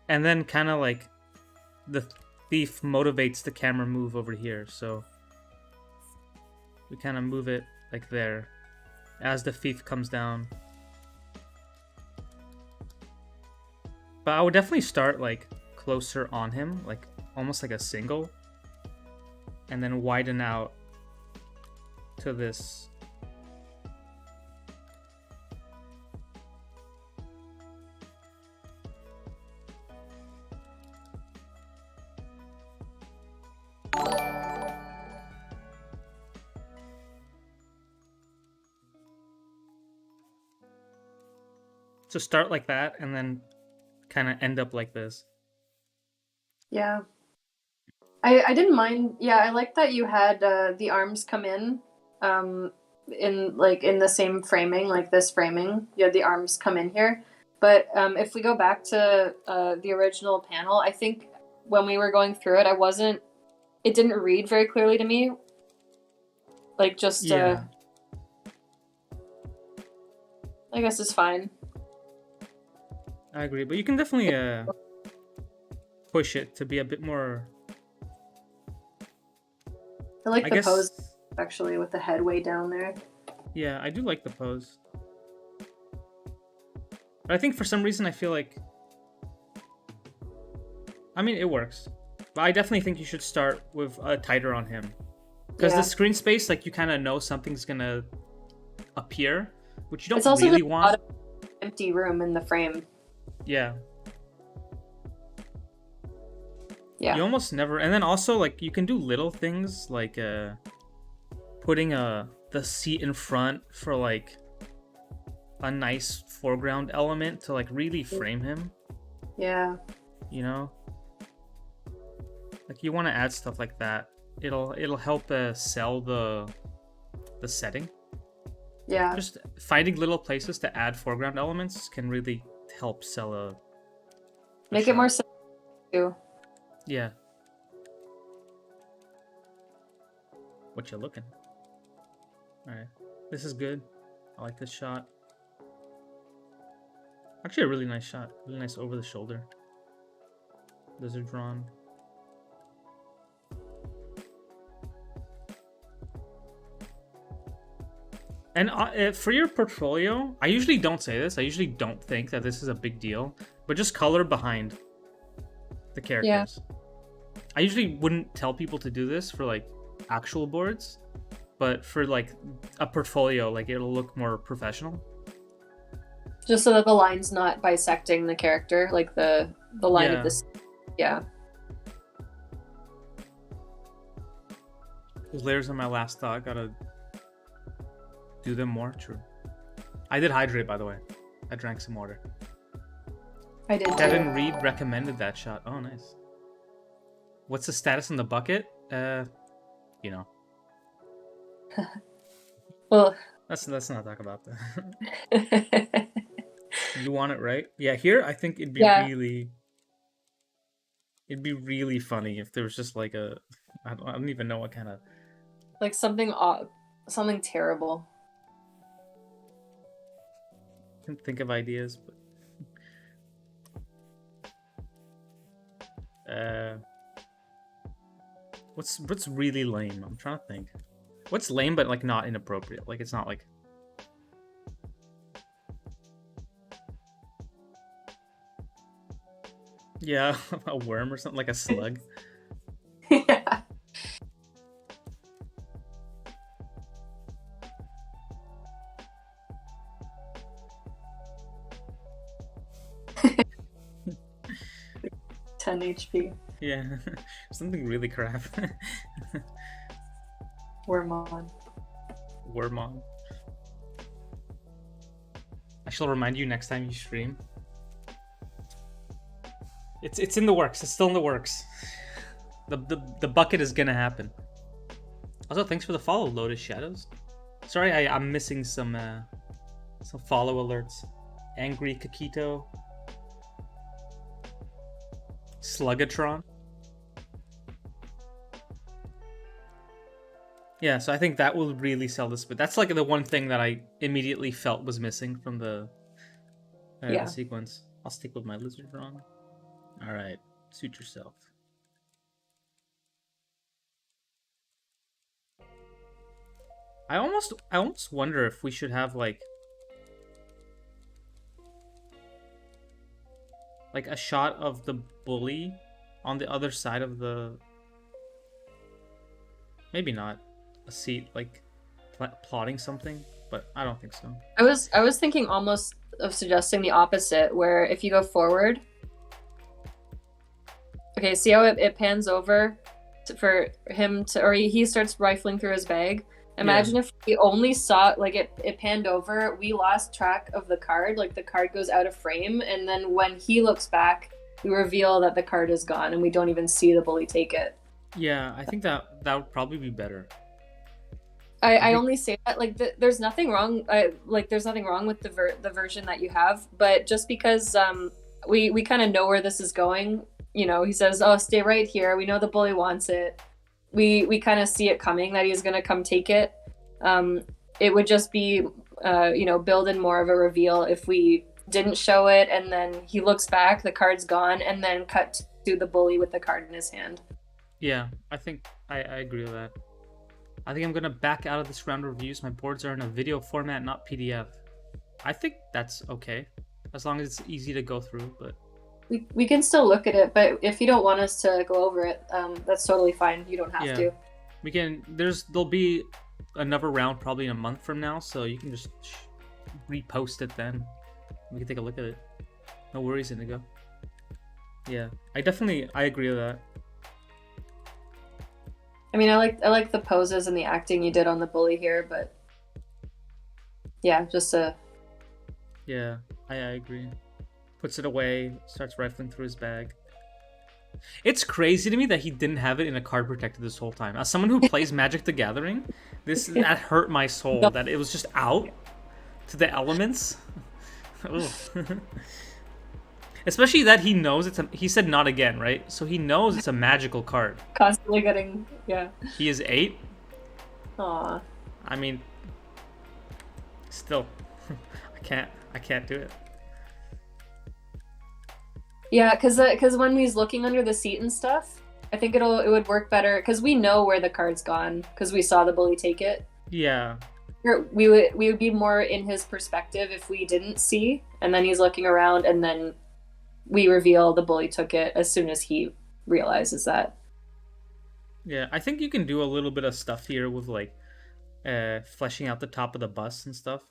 and then kind of like the thief motivates the camera move over here, so we kind of move it like there as the thief comes down. But I would definitely start like closer on him, like almost like a single, and then widen out to this. So start like that and then kind of end up like this. Yeah. I didn't mind. Yeah, I like that you had the arms come in the same framing, like this framing. You had the arms come in here. But if we go back to the original panel, I think when we were going through it, it didn't read very clearly to me. Like just yeah. I guess it's fine. I agree, but you can definitely push it to be a bit more. I like the pose actually with the head way down there. Yeah, I do like the pose. But I think for some reason I feel like, I mean, it works. But I definitely think you should start with tighter on him. Because the screen space, like you kind of know something's gonna appear, which you don't really want. A lot of empty room in the frame. Yeah. Yeah. You almost never, and then also like you can do little things like putting the seat in front for like a nice foreground element to like really frame him. Yeah. You know? Like you want to add stuff like that. It'll help sell the setting. Yeah. Just finding little places to add foreground elements can really help sell a make shot. It more simple too. Yeah. What you looking? Alright. This is good. I like this shot. Actually, a really nice shot. Really nice over the shoulder. Those are drawn. And for your portfolio, I usually don't say this. I usually don't think that this is a big deal. But just color behind the characters. Yeah. I usually wouldn't tell people to do this for like actual boards. But for like a portfolio, like it'll look more professional. Just so that the line's not bisecting the character, like the line of this. Yeah. Those layers on my last thought. Gotta do them more. True. I did hydrate, by the way. I drank some water. I did. Kevin Reed recommended that shot. Oh, nice. What's the status in the bucket? You know. Well, let's not talk about that. You want it right? Yeah, here I think it'd be really funny if there was just like I don't even know what kind of like something terrible. I can think of ideas, but what's really lame? I'm trying to think. What's lame but like not inappropriate? Like it's not like yeah, a worm or something, like a slug. Yeah. $10 HP. Yeah, something really crap. Wormon. I shall remind you next time you stream. It's in the works. It's still in the works. The bucket is gonna happen. Also, thanks for the follow, Lotus Shadows. Sorry, I'm missing some follow alerts. Angry Kakito. Sluggatron. Yeah, so I think that will really sell this, but that's like the one thing that I immediately felt was missing from the sequence. I'll stick with my lizard drawn. All right, suit yourself. I almost wonder if we should have like a shot of the bully on the other side of the. Maybe not a seat, like plotting something, but I don't think so. I was thinking almost of suggesting the opposite, where if you go forward. Okay, see how it pans over for him to, or he starts rifling through his bag. Imagine if we only saw, like, it panned over, we lost track of the card, like the card goes out of frame, and then when he looks back, we reveal that the card is gone, and we don't even see the bully take it. Yeah, I think that would probably be better. I only say that, like, there's nothing wrong, there's nothing wrong with the version that you have, but just because we kind of know where this is going. You know, he says, "Oh, stay right here. We know the bully wants it." We kind of see it coming that he's gonna come take it. It would just be, build in more of a reveal if we didn't show it, and then he looks back, the card's gone, and then cut to the bully with the card in his hand. Yeah, I think I agree with that. I think I'm gonna back out of this round of reviews. My boards are in a video format, not PDF. I think that's okay, as long as it's easy to go through, but. We can still look at it, but if you don't want us to go over it, that's totally fine. You don't have to. We can. There'll be another round probably in a month from now, so you can just repost it then. We can take a look at it. No worries, Indigo. Yeah, I agree with that. I mean, I like the poses and the acting you did on the bully here, but yeah, just a. Yeah, I agree. Puts it away, starts rifling through his bag. It's crazy to me that he didn't have it in a card protector this whole time. As someone who plays Magic the Gathering, that hurt my soul, that it was just out to the elements. Especially that he knows he said not again, right? So he knows it's a magical card. Constantly getting, yeah. He is 8. Aww. I mean, Still, I can't do it. Yeah, because when he's looking under the seat and stuff, I think it would work better because we know where the card's gone because we saw the bully take it. Yeah. We would be more in his perspective if we didn't see, and then he's looking around, and then we reveal the bully took it as soon as he realizes that. Yeah, I think you can do a little bit of stuff here with like fleshing out the top of the bus and stuff.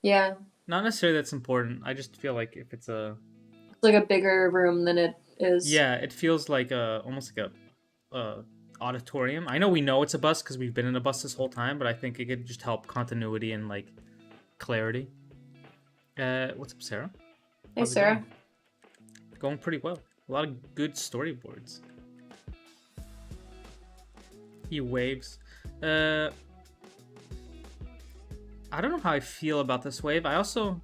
Yeah. Not necessarily that's important. I just feel like if it's like a bigger room than it is. Yeah, it feels like almost like a auditorium. I know it's a bus because we've been in a bus this whole time, but I think it could just help continuity and like clarity. What's up, Sarah? Hey, Sarah. Going pretty well. A lot of good storyboards. He waves. I don't know how I feel about this wave. I don't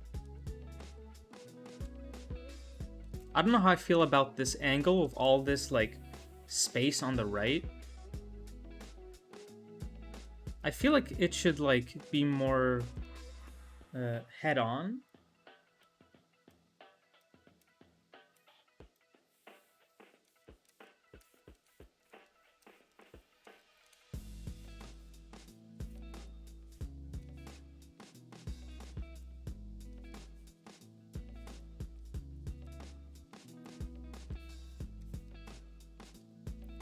know how I feel about this angle of all this like space on the right. I feel like it should like be more head on.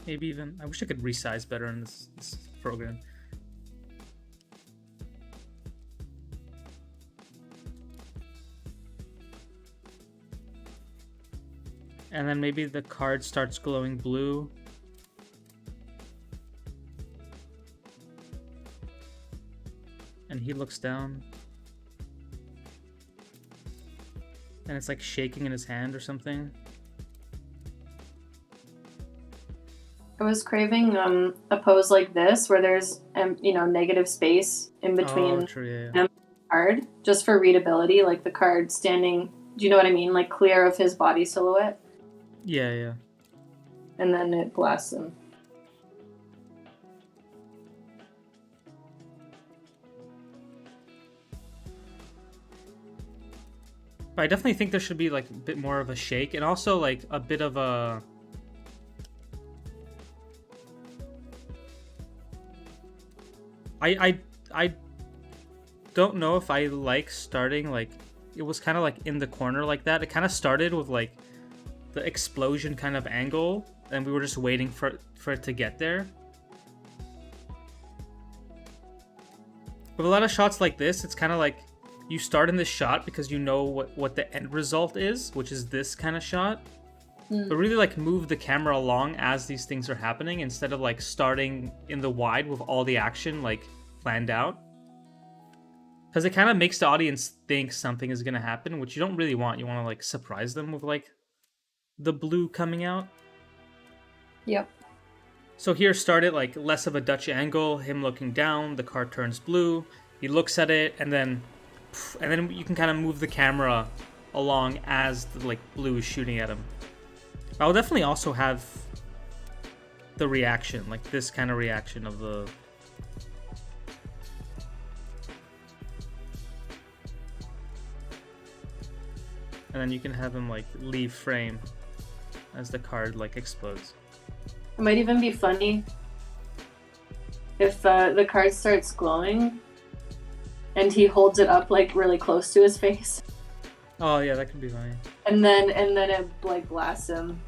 Maybe even, I wish I could resize better in this program. And then maybe the card starts glowing blue. And he looks down. And it's like shaking in his hand or something. I was craving a pose like this where there's negative space in between the card, just for readability, like the card standing, do you know what I mean, like clear of his body silhouette. Yeah. And then it blasts him. But I definitely think there should be like a bit more of a shake, and also like a bit of a I don't know if I like starting like it was kind of like in the corner like that. It kind of started with like the explosion kind of angle, and we were just waiting for it to get there. With a lot of shots like this, it's kind of like you start in this shot because you know what the end result is, which is this kind of shot. But really like move the camera along as these things are happening instead of like starting in the wide with all the action like planned out. Because it kind of makes the audience think something is going to happen, which you don't really want. You want to like surprise them with like the blue coming out. Yep. So here started like less of a Dutch angle, him looking down, the car turns blue, he looks at it, and then you can kind of move the camera along as the like blue is shooting at him. I'll definitely also have the reaction, like this kind of reaction of the... And then you can have him like leave frame as the card like explodes. It might even be funny if the card starts glowing and he holds it up like really close to his face. Oh yeah, that could be funny. And then it like blasts him.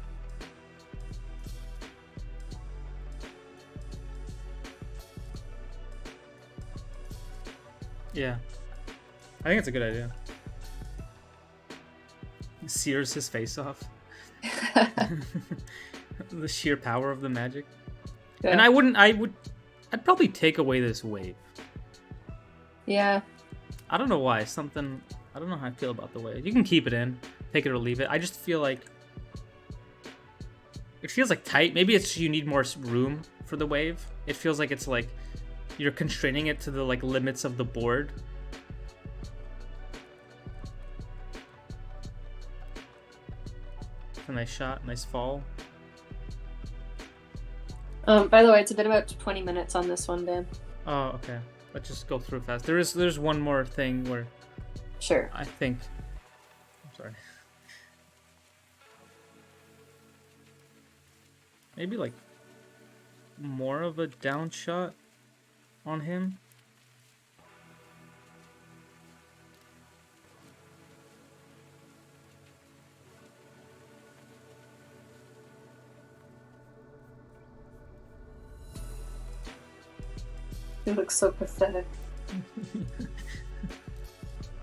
Yeah. I think it's a good idea. He sears his face off. The sheer power of the magic. Yeah. And I'd probably take away this wave. Yeah. I don't know why. I don't know how I feel about the wave. You can keep it in, take it or leave it. I just feel like it feels like tight. Maybe it's you need more room for the wave. It feels like it's like you're constraining it to the like limits of the board. A nice shot, nice fall. By the way, it's a bit about 20 minutes on this one, Dan. Oh, okay. let's just go through fast. There's one more thing where Sure. I think. I'm sorry. Maybe like more of a down shot on him. He looks so pathetic.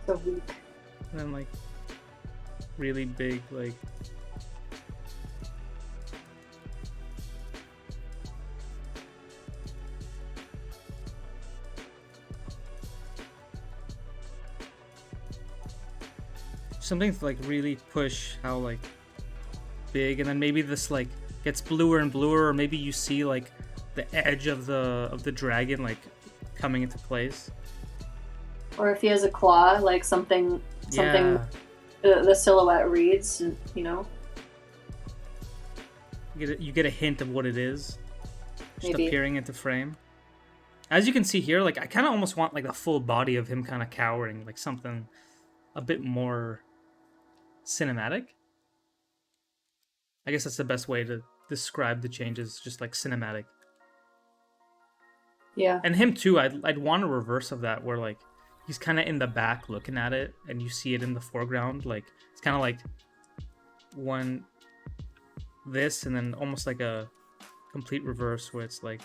So weak. And then like really big like something to like really push how like big, and then maybe this like gets bluer and bluer, or maybe you see like the edge of the dragon like coming into place. Or if he has a claw, like something Yeah. the silhouette reads, you know. You get a hint of what it is just Maybe. appearing into frame. As you can see here, like I kind of almost want like the full body of him kind of cowering, like something a bit more cinematic. I guess that's the best way to describe the changes, just like cinematic. Yeah. And him too, I'd want a reverse of that where like he's kind of in the back looking at it and you see it in the foreground. Like it's kind of like one this and then almost like a complete reverse where it's like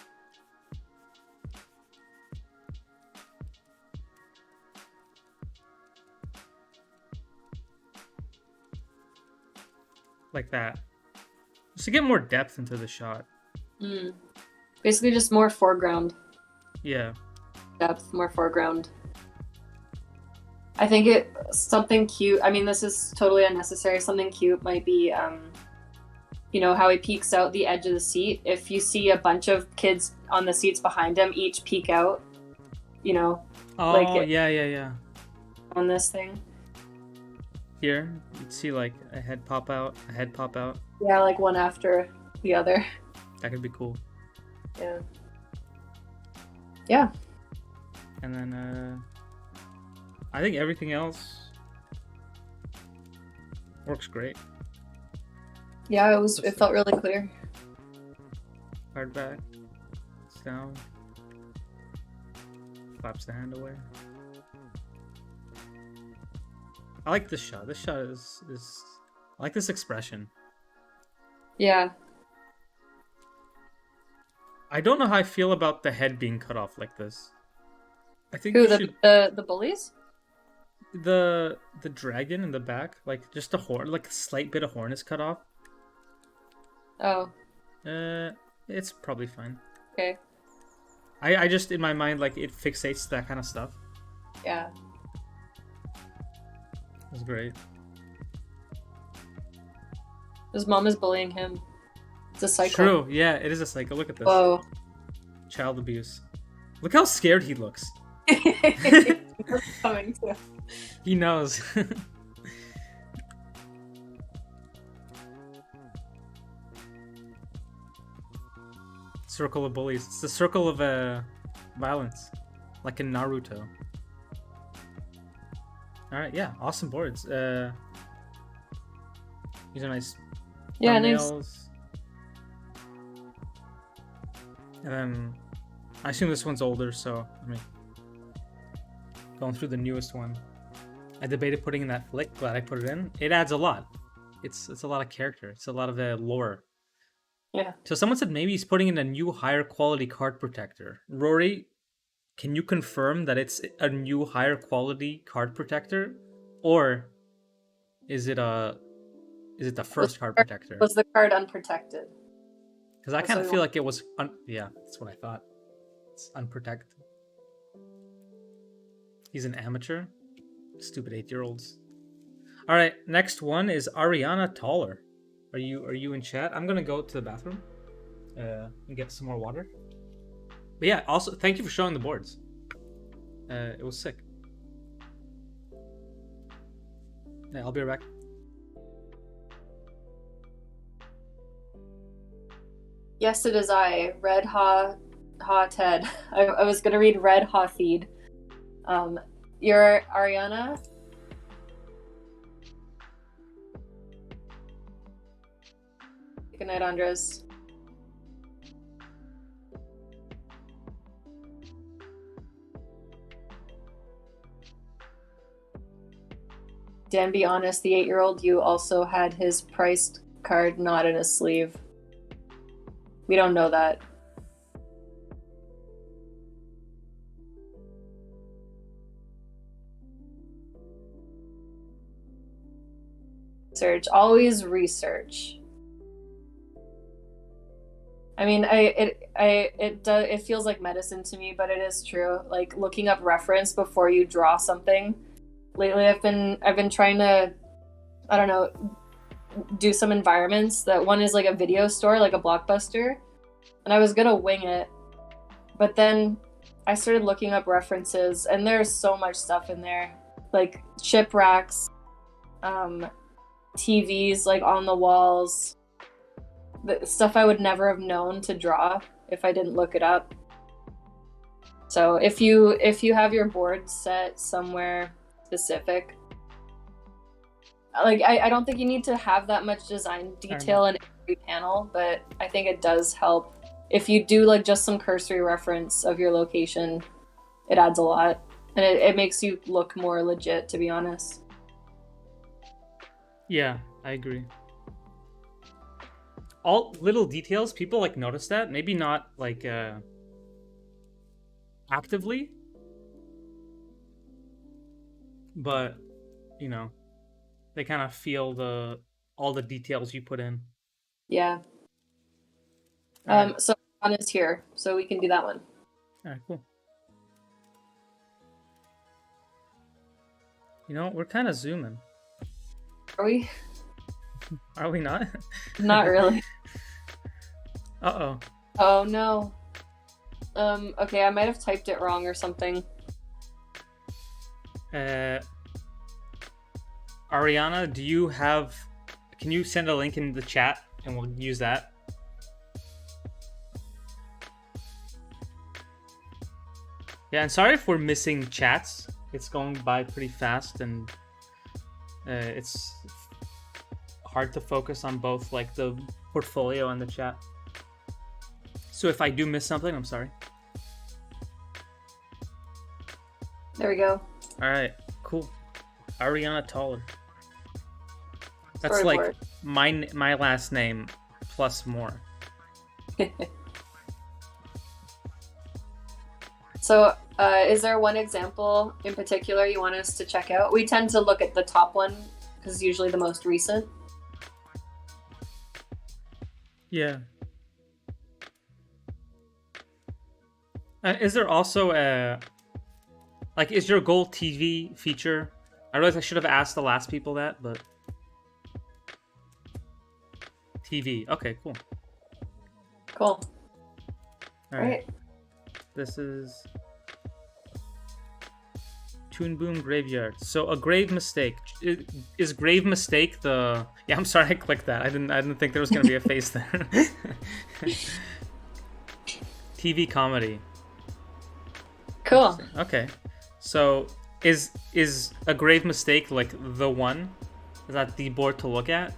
that. Just to get more depth into the shot. Basically just more foreground. Yeah. Depth, more foreground. I think something cute. I mean, this is totally unnecessary. Something cute might be, you know, how he peeks out the edge of the seat. If you see a bunch of kids on the seats behind him, each peek out, you know. Oh, like yeah. On this thing. Here, you'd see like a head pop out. Yeah, like one after the other. That could be cool. Yeah. Yeah. And then, I think everything else works great. Yeah, it felt really clear. Hard back, sound, claps the hand away. I like this shot. This shot is I like this expression. Yeah. I don't know how I feel about the head being cut off like this. I think the bullies? The dragon in the back, like just the horn, like a slight bit of horn is cut off. Oh. It's probably fine. Okay. I just in my mind like it fixates that kind of stuff. Yeah. It's great. His mom is bullying him. It's a cycle. True, yeah, it is a cycle. Look at this. Whoa. Child abuse. Look how scared he looks. Coming too. He knows. Circle of bullies. It's the circle of violence, like in Naruto. All right, yeah, awesome boards. These are nice. Yeah, thumbnails. nice. And then I assume this one's older, so I mean, going through the newest one. I debated putting in that flick. Glad I put it in. It adds a lot. It's a lot of character. It's a lot of lore. Yeah. So someone said maybe he's putting in a new higher quality card protector. Rory, can you confirm that it's a new higher quality card protector, or is it the first card protector? Was the card unprotected? Because I kind of feel like it was. Yeah, that's what I thought. It's unprotected. He's an amateur. Stupid 8-year-olds. All right, next one is Ariana Taller. Are you in chat? I'm gonna go to the bathroom and get some more water. But yeah, also thank you for showing the boards. It was sick. Yeah, I'll be right back. Yes, it is I, Red Ha Hothead. I was gonna read Red Hotheed. You're Ariana. Good night, Andres. Dan, be honest, the 8-year-old you also had his priced card not in his sleeve. We don't know that. Research. Always research. I mean, it feels like medicine to me, but it is true. Like looking up reference before you draw something. Lately, I've been trying to, I don't know, do some environments. That one is like a video store, like a Blockbuster, and I was gonna wing it, but then I started looking up references, and there's so much stuff in there, like shipwrecks, TVs like on the walls, the stuff I would never have known to draw if I didn't look it up. So if you have your board set somewhere specific, like I don't think you need to have that much design detail in every panel, but I think it does help if you do like just some cursory reference of your location. It adds a lot, and it makes you look more legit, to be honest. Yeah, I agree. All little details, people like notice that. Maybe not like actively, but you know, they kind of feel all the details you put in. Yeah. Right. So one is here, so we can do that one. All right, cool. You know, we're kind of zooming. Are we? Are we not? Not really. Uh-oh. Oh no. Okay, I might have typed it wrong or something. Ariana, can you send a link in the chat and we'll use that? Yeah, and sorry if we're missing chats. It's going by pretty fast, and it's hard to focus on both like the portfolio and the chat. So if I do miss something, I'm sorry. There we go. All right, cool. Ariana Toller. That's Storyboard. like my last name plus more. So, is there one example in particular you want us to check out? We tend to look at the top one because it's usually the most recent. Yeah. Is there also is your goal TV feature? I realize I should have asked the last people that, but TV. Okay, cool. Cool. All right. This is Toon Boom Graveyard. So a grave mistake. Is grave mistake the? Yeah, I'm sorry I clicked that. I didn't think there was gonna be a face there. TV comedy. Cool. Okay. So is a grave mistake like the one? Is that the board to look at?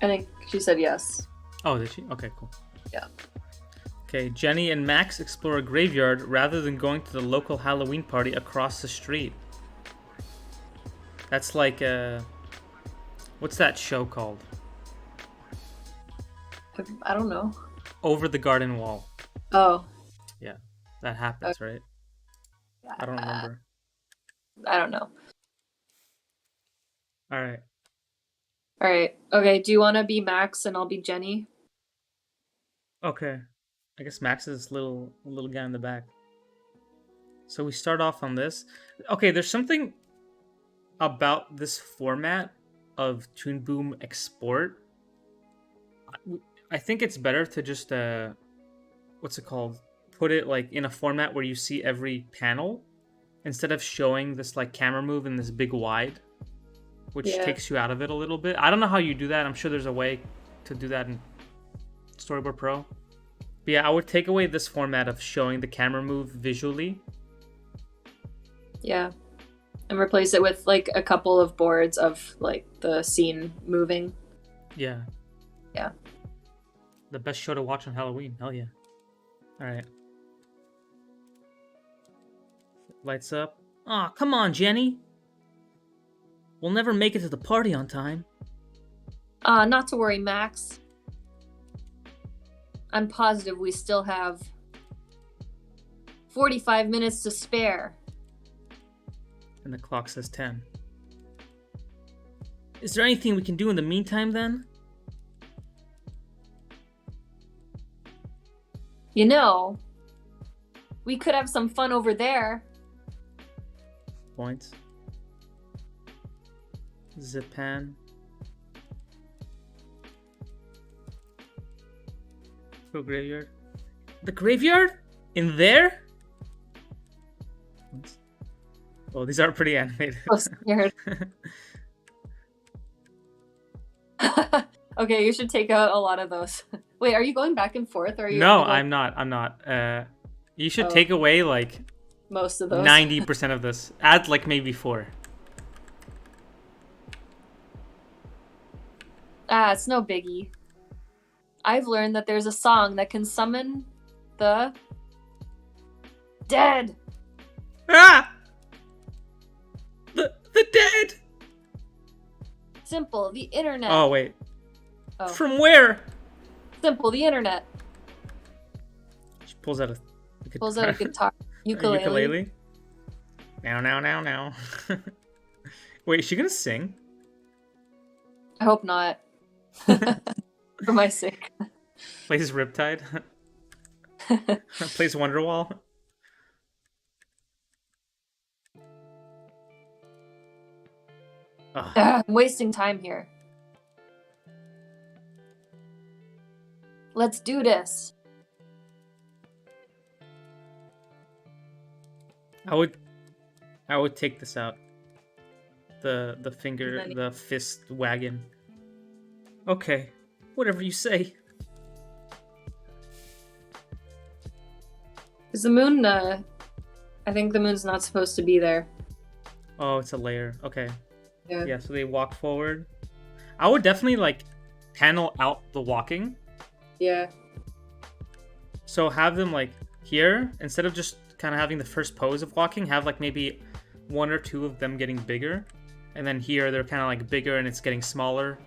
I think she said yes. Oh, did she? Okay, cool. Yeah. Okay, Jenny and Max explore a graveyard rather than going to the local Halloween party across the street. That's like what's that show called? I don't know. Over the Garden Wall. Oh. Yeah, that happens, right? I don't remember. I don't know. All right. All right. Okay. Do you want to be Max and I'll be Jenny? Okay. I guess Max is little guy in the back. So we start off on this. Okay, there's something about this format of Toon Boom Export. I think it's better to just what's it called? Put it like in a format where you see every panel instead of showing this like camera move in this big wide, which takes you out of it a little bit. I don't know how you do that. I'm sure there's a way to do that in Storyboard Pro. But yeah, I would take away this format of showing the camera move visually. Yeah. And replace it with like a couple of boards of like the scene moving. Yeah. Yeah. The best show to watch on Halloween. Hell yeah. Alright. Lights up. Aw, come on, Jenny. We'll never make it to the party on time. Not to worry, Max. I'm positive we still have 45 minutes to spare. And the clock says 10. Is there anything we can do in the meantime, then? You know, we could have some fun over there. Points. Zip pan. Go graveyard. The graveyard? In there? Oh, these are pretty animated. I'm scared. Okay, you should take out a lot of those. Wait, are you going back and forth? Or are you? No, I'm not. You should take away like most of those. 90% of this. Add like maybe 4. It's no biggie. I've learned that there's a song that can summon the dead. Ah! The dead. Simple, the internet. Oh wait. Oh. From where? Simple, the internet. She pulls out a guitar. Ukulele. Ukulele. Now. Wait, is she gonna sing? I hope not. For my sake. Plays Riptide. Plays Wonderwall. I'm wasting time here. Let's do this. I would take this out. The finger, the fist wagon. Okay, whatever you say. Is the moon, I think the moon's not supposed to be there. Oh, it's a layer. Okay. Yeah, so they walk forward. I would definitely, like, panel out the walking. Yeah. So have them, like, here, instead of just kind of having the first pose of walking, have, like, maybe 1 or 2 of them getting bigger. And then here, they're kind of, like, bigger and it's getting smaller.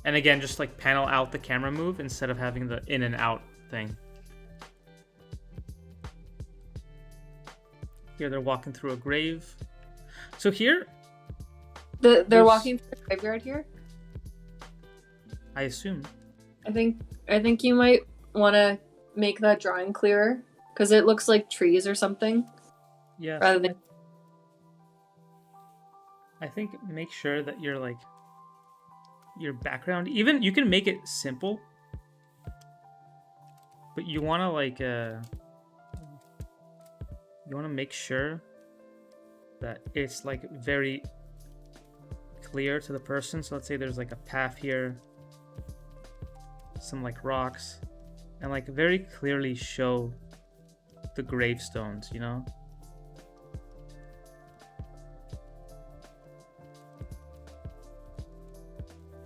And again, just, like, panel out the camera move instead of having the in and out thing. Here, they're walking through a grave. So here... They're walking through the graveyard here? I assume. I think you might want to make that drawing clearer, because it looks like trees or something. Yeah. Rather than... I think make sure that you're, like... your background, even you can make it simple, but you want to like you want to make sure that it's like very clear to the person. So let's say there's like a path here, some like rocks, and like very clearly show the gravestones, you know.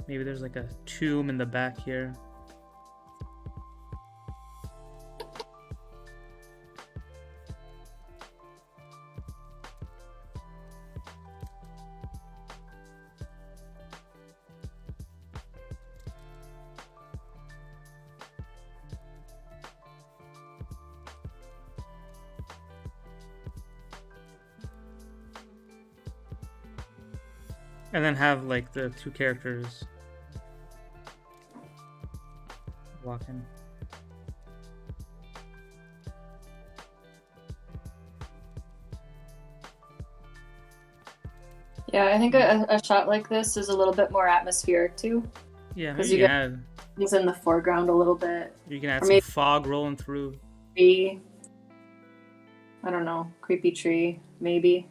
Maybe there's like a tomb in the back here. And then have like the 2 characters walking. Yeah, I think a shot like this is a little bit more atmospheric too. Yeah, maybe you can add things in the foreground a little bit. You can add some fog rolling through. Tree. I don't know, creepy tree, maybe.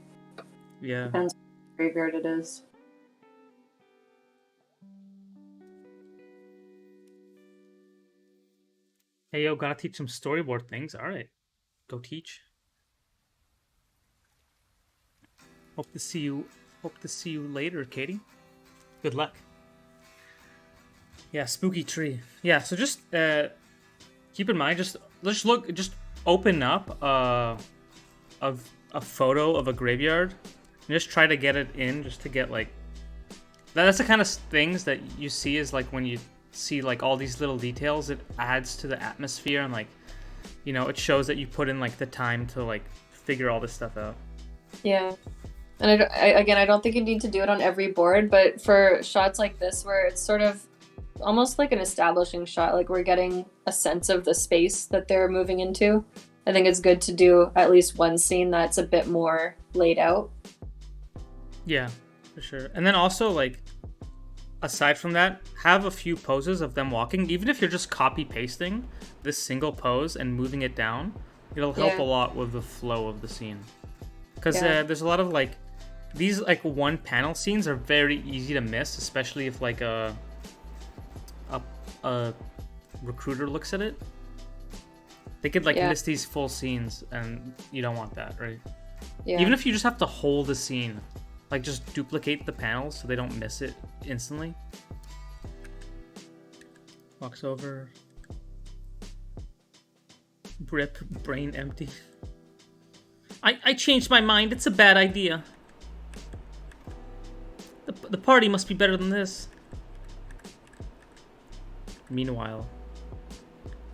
Yeah. Depends what graveyard it is. Hey yo, gotta teach some storyboard things. All right, go teach. Hope to see you. Hope to see you later, Katie. Good luck. Yeah, spooky tree. Yeah, so just keep in mind, just open up a photo of a graveyard, and just try to get it in, just to get like that's the kind of things that you see is like when you see like all these little details, it adds to the atmosphere and like it shows that you put in like the time to like figure all this stuff out. Yeah. And I don't think you need to do it on every board, but for shots like this where it's sort of almost like an establishing shot, like we're getting a sense of the space that they're moving into, I think it's good to do at least one scene that's a bit more laid out. Yeah, for sure. And then also, like, aside from that, have a few poses of them walking. Even if you're just copy pasting this single pose and moving it down, it'll help a lot with the flow of the scene. Because there's a lot of like these like one panel scenes are very easy to miss, especially if like a recruiter looks at it. They could like miss these full scenes, and you don't want that, right? Yeah. Even if you just have to hold the scene, like just duplicate the panels so they don't miss it instantly. Walks over. Rip, brain empty. I changed my mind. It's a bad idea. The party must be better than this. Meanwhile,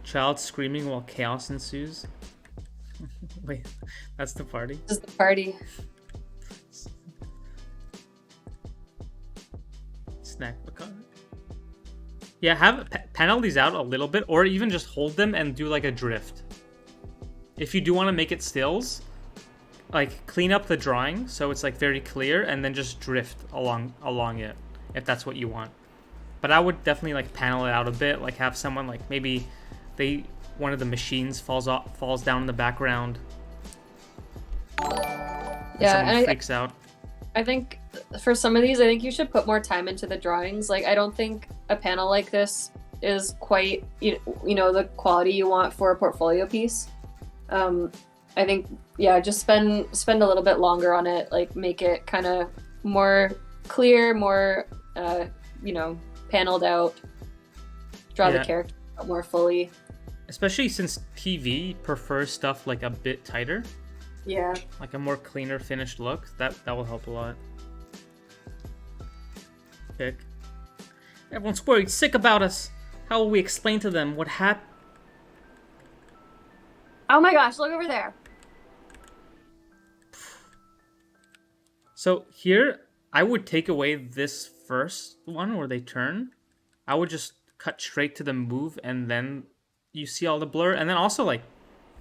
child screaming while chaos ensues. Wait, that's the party? This is the party. Snack macaron. Yeah, have panel these out a little bit, or even just hold them and do like a drift. If you do want to make it stills, like clean up the drawing so it's like very clear, and then just drift along it if that's what you want. But I would definitely like panel it out a bit, like have someone like maybe one of the machines falls down in the background. Yeah, and freaks out. I think for some of these, I think you should put more time into the drawings. Like I don't think a panel like this is quite the quality you want for a portfolio piece. I think just spend a little bit longer on it, like make it kind of more clear, more paneled out, draw the character out more fully. Especially since TV prefers stuff like a bit tighter. Yeah. Like a more cleaner finished look. That will help a lot. Pick. Everyone's worried sick about us. How will we explain to them what happened? Oh my gosh, look over there. So here, I would take away this first one where they turn. I would just cut straight to the move, and then you see all the blur. And then also, like,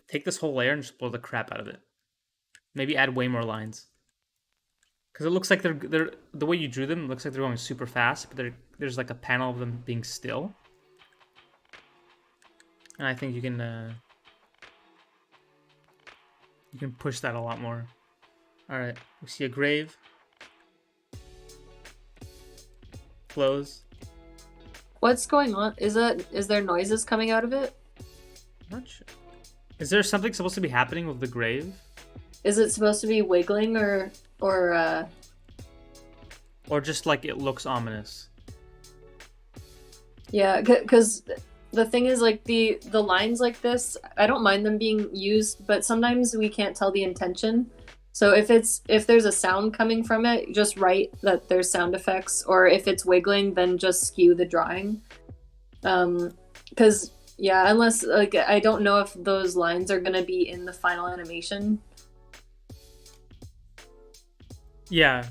take this whole layer and just blow the crap out of it. Maybe add way more lines. Because it looks like they're the way you drew them, it looks like they're going super fast, but there's like a panel of them being still. And I think you can push that a lot more. Alright, we see a grave. Close. What's going on? Is there noises coming out of it? I'm not sure. Is there something supposed to be happening with the grave? Is it supposed to be wiggling or just like it looks ominous? Yeah, because the thing is, like the lines like this, I don't mind them being used, but sometimes we can't tell the intention. So if there's a sound coming from it, just write that there's sound effects, or if it's wiggling, then just skew the drawing. Because unless like I don't know if those lines are gonna be in the final animation. Yeah,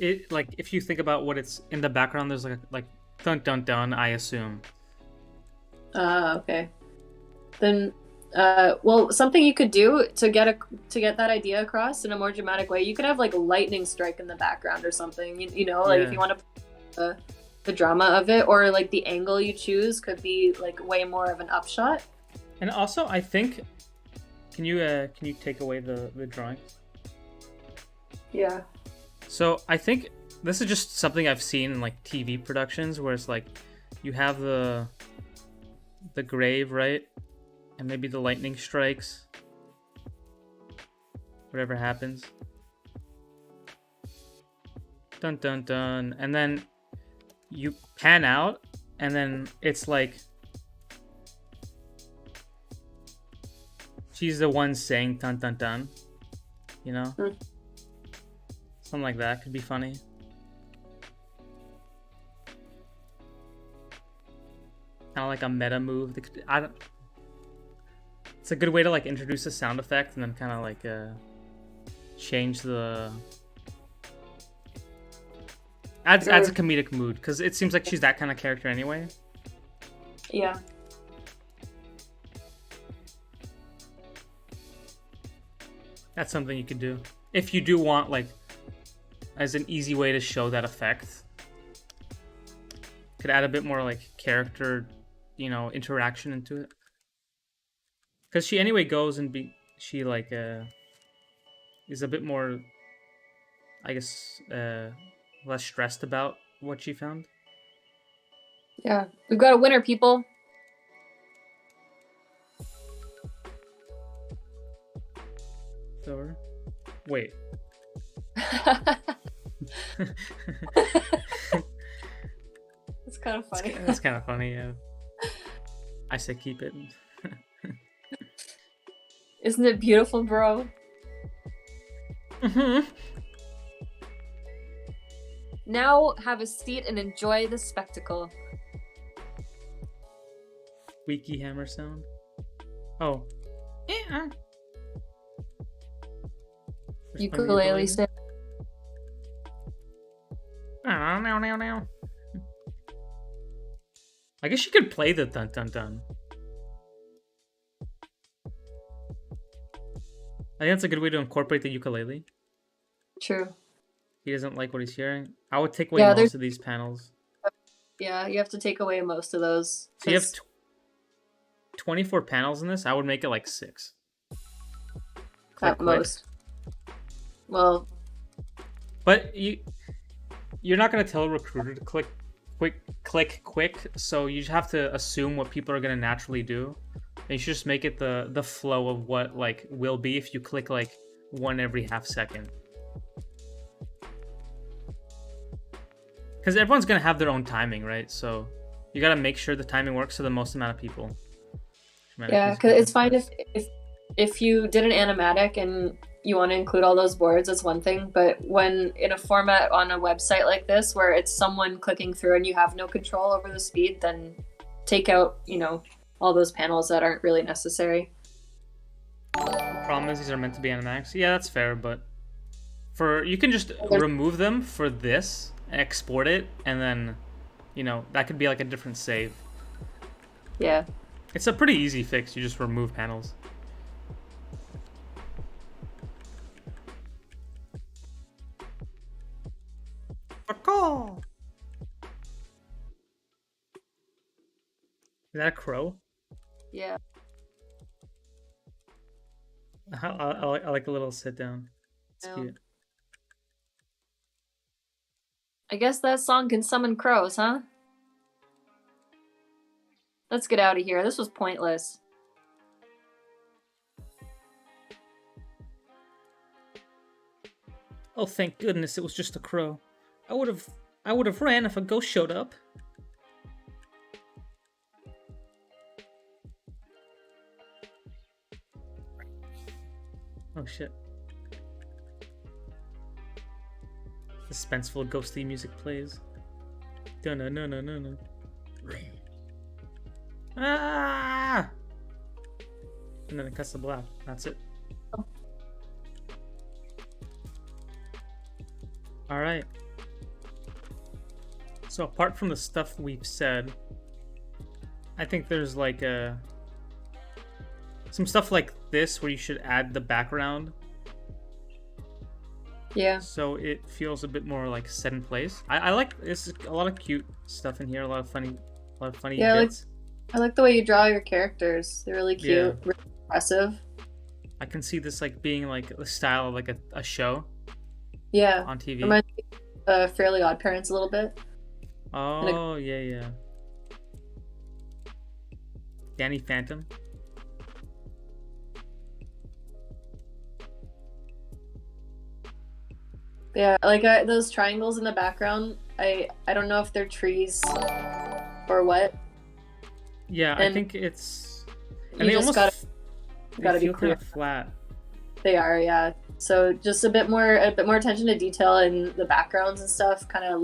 it like if you think about what it's in the background, there's like dun dun dun. I assume. Okay. Then, something you could do to get that idea across in a more dramatic way, you could have like lightning strike in the background or something. If you want to put the drama of it, or like the angle you choose could be like way more of an upshot. And also, I think, can you take away the drawing? Yeah. So I think this is just something I've seen in like TV productions where it's like you have the the grave, right? And maybe the lightning strikes. Whatever happens. Dun dun dun. And then you pan out, and then it's like she's the one saying dun dun dun. You know? Something like that could be funny. Kind of like a meta move. It's a good way to like introduce a sound effect and then kind of like change the adds a comedic mood, because it seems like she's that kind of character anyway. Yeah. That's something you could do if you do want, like, as an easy way to show that effect. Could add a bit more like character, interaction into it. Because she anyway goes and she like is a bit more, I guess, less stressed about what she found. Yeah, we've got a winner, people. So, wait. It's kind of funny. That's kind of funny, yeah. I say keep it. Isn't it beautiful, bro? Mm-hmm. Now have a seat and enjoy the spectacle. Squeaky hammer sound. Oh. Yeah. Ukulele sound. Now. I guess you could play the dun dun dun. I think that's a good way to incorporate the ukulele. True. He doesn't like what he's hearing. I would take away most of these panels. Yeah, you have to take away most of those. So you have 24 panels in this. I would make it like 6. At most. Well. But you're not gonna tell a recruiter to click quick, so you have to assume what people are gonna naturally do. And you should just make it the flow of what like will be if you click like one every half second. Because everyone's gonna have their own timing, right? So you gotta make sure the timing works for the most amount of people. Yeah, because it's fine if you did an animatic and you want to include all those boards, it's one thing. But when in a format on a website like this, where it's someone clicking through and you have no control over the speed, then take out, all those panels that aren't really necessary. The problem is these are meant to be animatics. Yeah, that's fair, but you can just remove them for this, export it, and then, that could be like a different save. Yeah. It's a pretty easy fix. You just remove panels. Is that a crow? Yeah. I like a little sit down. It's cute. I guess that song can summon crows, huh? Let's get out of here. This was pointless. Oh, thank goodness it was just a crow. I would have ran if a ghost showed up. Oh shit. Suspenseful ghostly music plays. Dun-dun-dun-dun-dun. Ah! And then it cuts the black. That's it. Alright. So apart from the stuff we've said, I think there's like some stuff like this where you should add the background. Yeah. So it feels a bit more like set in place. I like it's a lot of cute stuff in here, a lot of funny bits. I like the way you draw your characters. They're really cute, really impressive. I can see this like being like the style of like a show. Yeah. On TV. Reminds me of Fairly Odd Parents a little bit. Oh, yeah. Danny Phantom. Yeah, like those triangles in the background. I don't know if they're trees or what. Yeah, I And think it's. And you they just almost. They gotta be feel kind clear. of flat. They are, yeah. So just a bit more attention to detail in the backgrounds and stuff. Kind of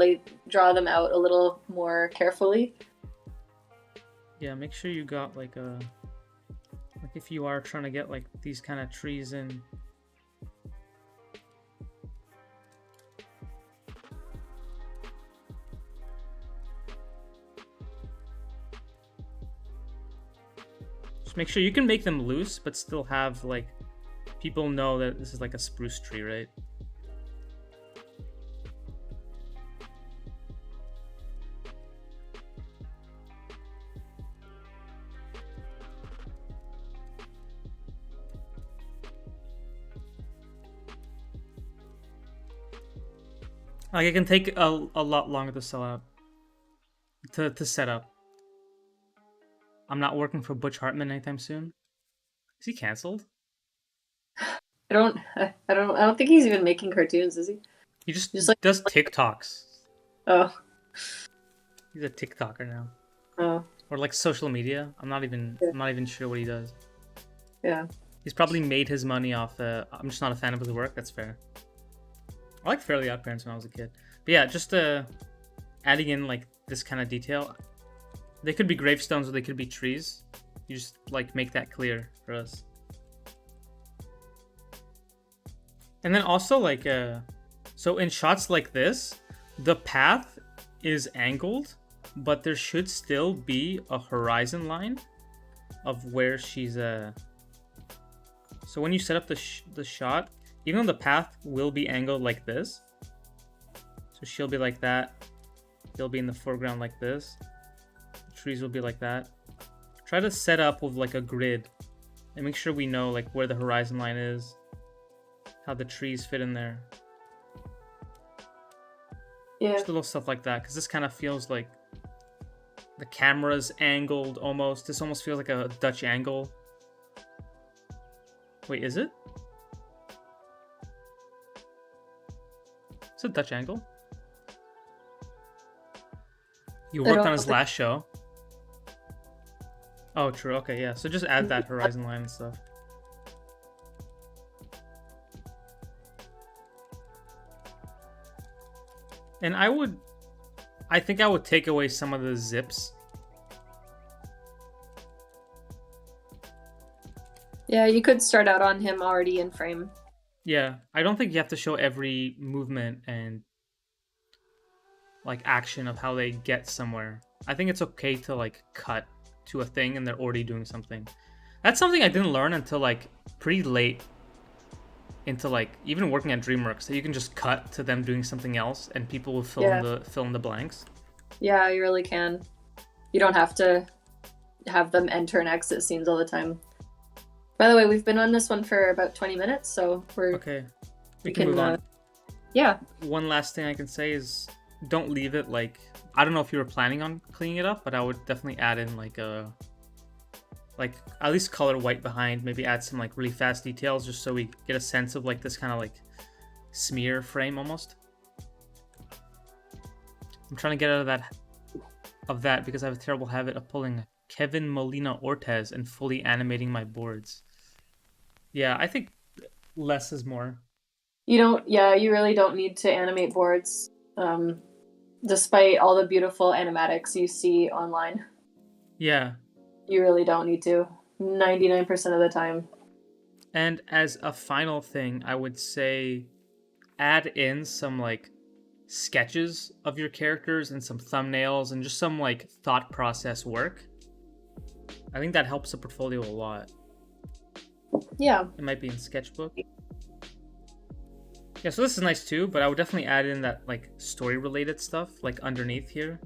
draw them out a little more carefully. Yeah, make sure you got like a. Like if you are trying to get like these kind of trees in. Just make sure you can make them loose, but still have like people know that this is like a spruce tree, right? Like it can take a lot longer to sell out. To set up. I'm not working for Butch Hartman anytime soon. Is he canceled? I don't think he's even making cartoons, is he? He just like does TikToks. Oh. He's a TikToker now. Oh. Or like social media. I'm not even sure what he does. Yeah. He's probably made his money off I'm just not a fan of his work, that's fair. I liked Fairly Odd Parents when I was a kid. But yeah, just adding in like this kind of detail. They could be gravestones or they could be trees. You just like make that clear for us. And then also like so in shots like this, the path is angled, but there should still be a horizon line of where she's So when you set up the shot, even though the path will be angled like this, so she'll be like that, they'll be in the foreground like this, the trees will be like that. Try to set up with like a grid and make sure we know like where the horizon line is, how the trees fit in there. Yeah. Just little stuff like that, because this kind of feels like the camera's angled almost. This almost feels like a Dutch angle. Wait, is it? It's a Dutch angle. You worked on his last show. Oh, true. Okay, yeah. So just add that horizon line and stuff. And I think I would take away some of the zips. Yeah, you could start out on him already in frame. Yeah, I don't think you have to show every movement and like action of how they get somewhere. I think it's okay to like cut to a thing and they're already doing something. That's something I didn't learn until like pretty late into like even working at Dreamworks, that you can just cut to them doing something else and people will fill in the blanks. Yeah, you really can. You don't have to have them enter and exit scenes all the time. By the way, we've been on this one for about 20 minutes, so we're okay. We can move on. Yeah. One last thing I can say is don't leave it like, I don't know if you were planning on cleaning it up, but I would definitely add in like at least color white behind, maybe add some like really fast details just so we get a sense of like this kind of like smear frame almost. I'm trying to get out of that because I have a terrible habit of pulling Kevin Molina Ortez and fully animating my boards. Yeah, I think less is more. You really don't need to animate boards, despite all the beautiful animatics you see online. Yeah. You really don't need to, 99% of the time. And as a final thing, I would say add in some like sketches of your characters and some thumbnails and just some like thought process work. I think that helps the portfolio a lot. Yeah. It might be in Sketchbook. Yeah, so this is nice too, but I would definitely add in that like story related stuff like underneath here.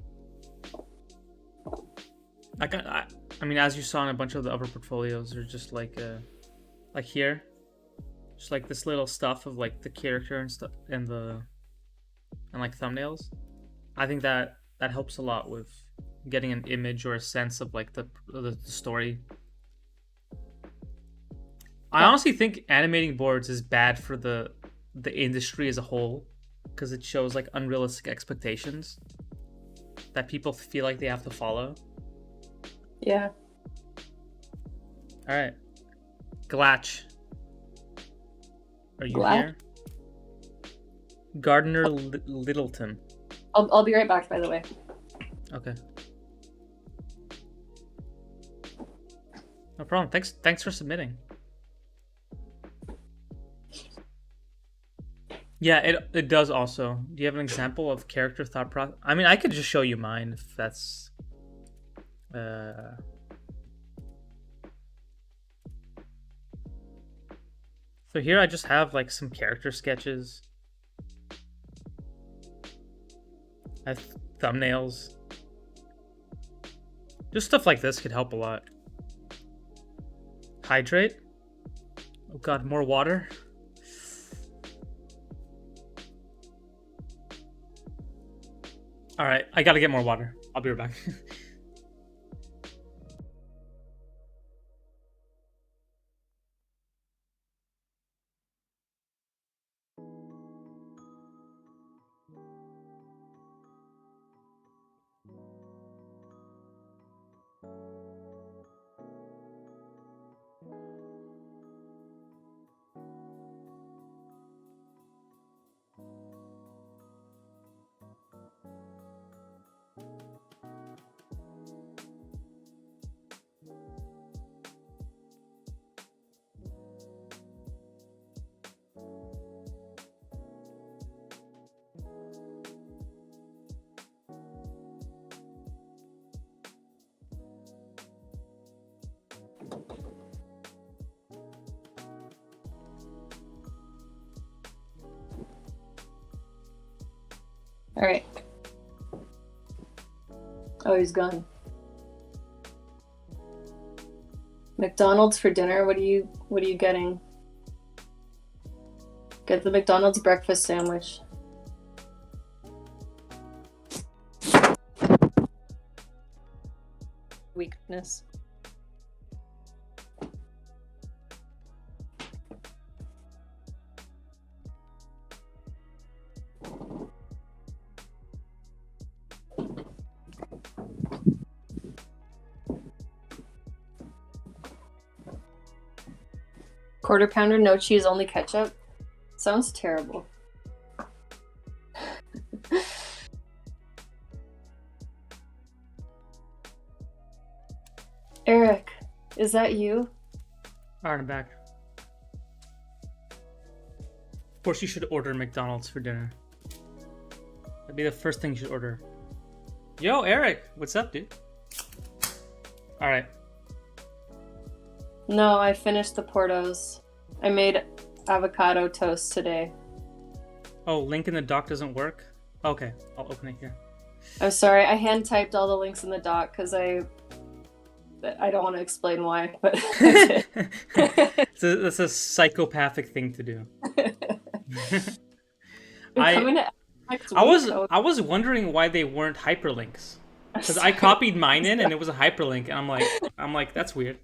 Like I mean, as you saw in a bunch of the other portfolios, they're just like here, just like this little stuff of like the character and stuff and like thumbnails. I think that helps a lot with getting an image or a sense of like the story. I honestly think animating boards is bad for the industry as a whole, because it shows like unrealistic expectations that people feel like they have to follow. Yeah. All right, Glatch, are you Glatch? here? Gardner Littleton. I'll be right back, by the way. Okay. No problem. Thanks for submitting. Yeah, it does also. Do you have an example of character thought process? I mean, I could just show you mine if that's... So here I just have like some character sketches. I have thumbnails. Just stuff like this could help a lot. Hydrate. Oh god, more water. Alright, I gotta get more water. I'll be right back. All right. Oh, he's gone. McDonald's for dinner. What are you getting? Get the McDonald's breakfast sandwich. Weakness. Quarter pounder, no cheese, only ketchup. Sounds terrible. Eric, is that you? Alright, I'm back. Of course, you should order McDonald's for dinner. That'd be the first thing you should order. Yo, Eric, what's up, dude? Alright. No, I finished the Portos. I made avocado toast today. Oh, link in the doc doesn't work? Okay, I'll open it here. I'm sorry, I hand typed all the links in the doc because I don't want to explain why, but That's a psychopathic thing to do. I was wondering why they weren't hyperlinks, because I copied mine in and it was a hyperlink, and I'm like that's weird.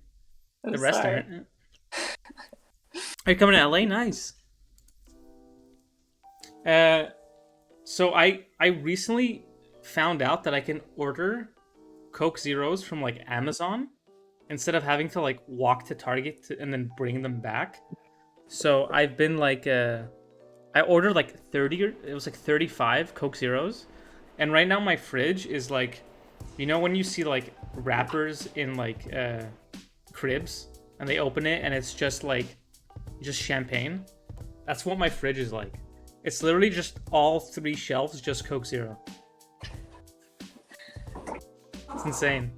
The rest aren't. Are you coming to LA? Nice. So I recently found out that I can order Coke Zeros from like Amazon instead of having to like walk to Target and then bring them back. So I've been like I ordered like 30 or it was like 35 Coke Zeros, and right now my fridge is like, you know when you see like wrappers in like cribs and they open it and it's just champagne? That's what my fridge is like. It's literally just all 3 shelves just Coke Zero. It's insane.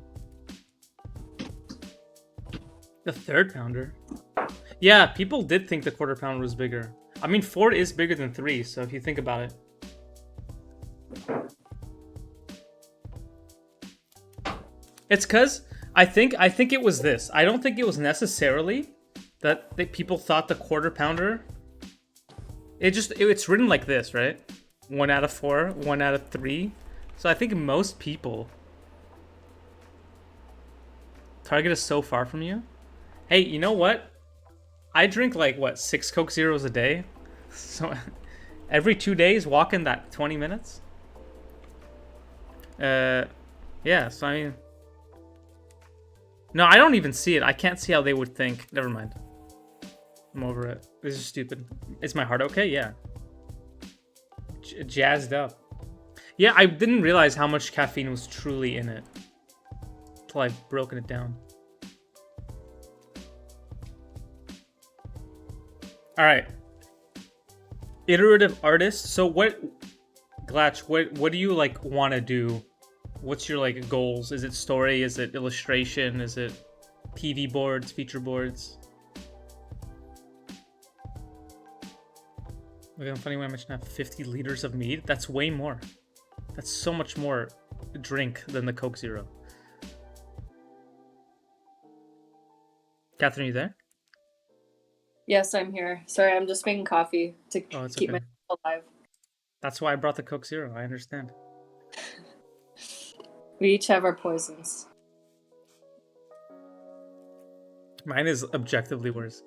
The 3rd pounder? Yeah, people did think the quarter pounder was bigger. I mean, 4 is bigger than 3, so if you think about it. It's because I think it was this. I don't think it was necessarily that people thought the quarter pounder. It's written like this, right? 1 out of 4, 1 out of 3. So I think most people Target is so far from you. Hey, you know what? I drink like, what, 6 Coke Zeros a day? So every 2 days, walking that 20 minutes? Yeah, so I mean... No, I don't even see it. I can't see how they would think. Never mind. I'm over it. This is stupid. Is my heart okay? Yeah. Jazzed up. Yeah, I didn't realize how much caffeine was truly in it. Until I've broken it down. Alright. Iterative artist. So what... Glatch, what do you, like, want to do? What's your, like, goals? Is it story? Is it illustration? Is it PV boards, feature boards? Look, I'm funny when I mentioned I have 50 liters of mead. That's way more. That's so much more drink than the Coke Zero. Catherine, you there? Yes, I'm here. Sorry, I'm just making coffee to keep okay. myself alive. That's why I brought the Coke Zero. I understand. We each have our poisons. Mine is objectively worse.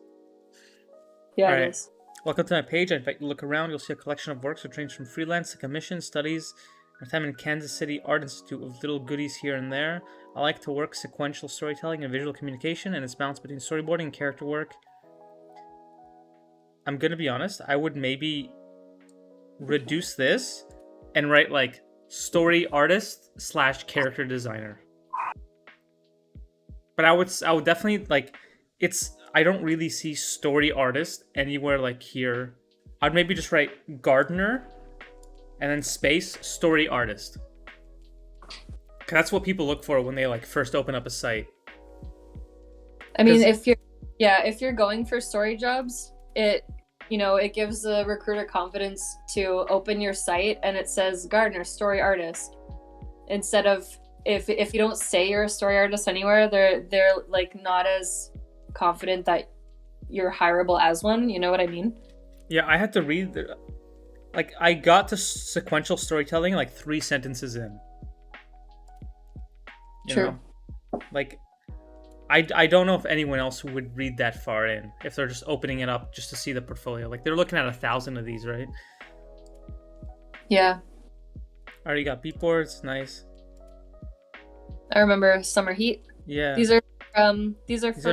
Yeah, All it right. is. Welcome to my page. I invite you to look around. You'll see a collection of works which range from freelance to commission, studies, my time in Kansas City Art Institute with little goodies here and there. I like to work sequential storytelling and visual communication, and it's balanced between storyboarding and character work. I'm gonna be honest, I would maybe reduce this and write like story artist / character designer. But I would definitely like, I don't really see story artist anywhere like here. I'd maybe just write gardener and then space story artist. 'Cause that's what people look for when they like first open up a site. I mean, if you're going for story jobs, it gives the recruiter confidence to open your site and it says gardener, story artist. Instead of if you don't say you're a story artist anywhere, they're like not as confident that you're hireable as one. You know what I mean? Yeah, I had to read like I got to sequential storytelling like 3 sentences in. You True. know? Like I don't know if anyone else would read that far in if they're just opening it up just to see the portfolio. Like they're looking at 1,000 of these, right? Yeah. Already got beat boards, nice. I remember Summer Heat. Yeah. These are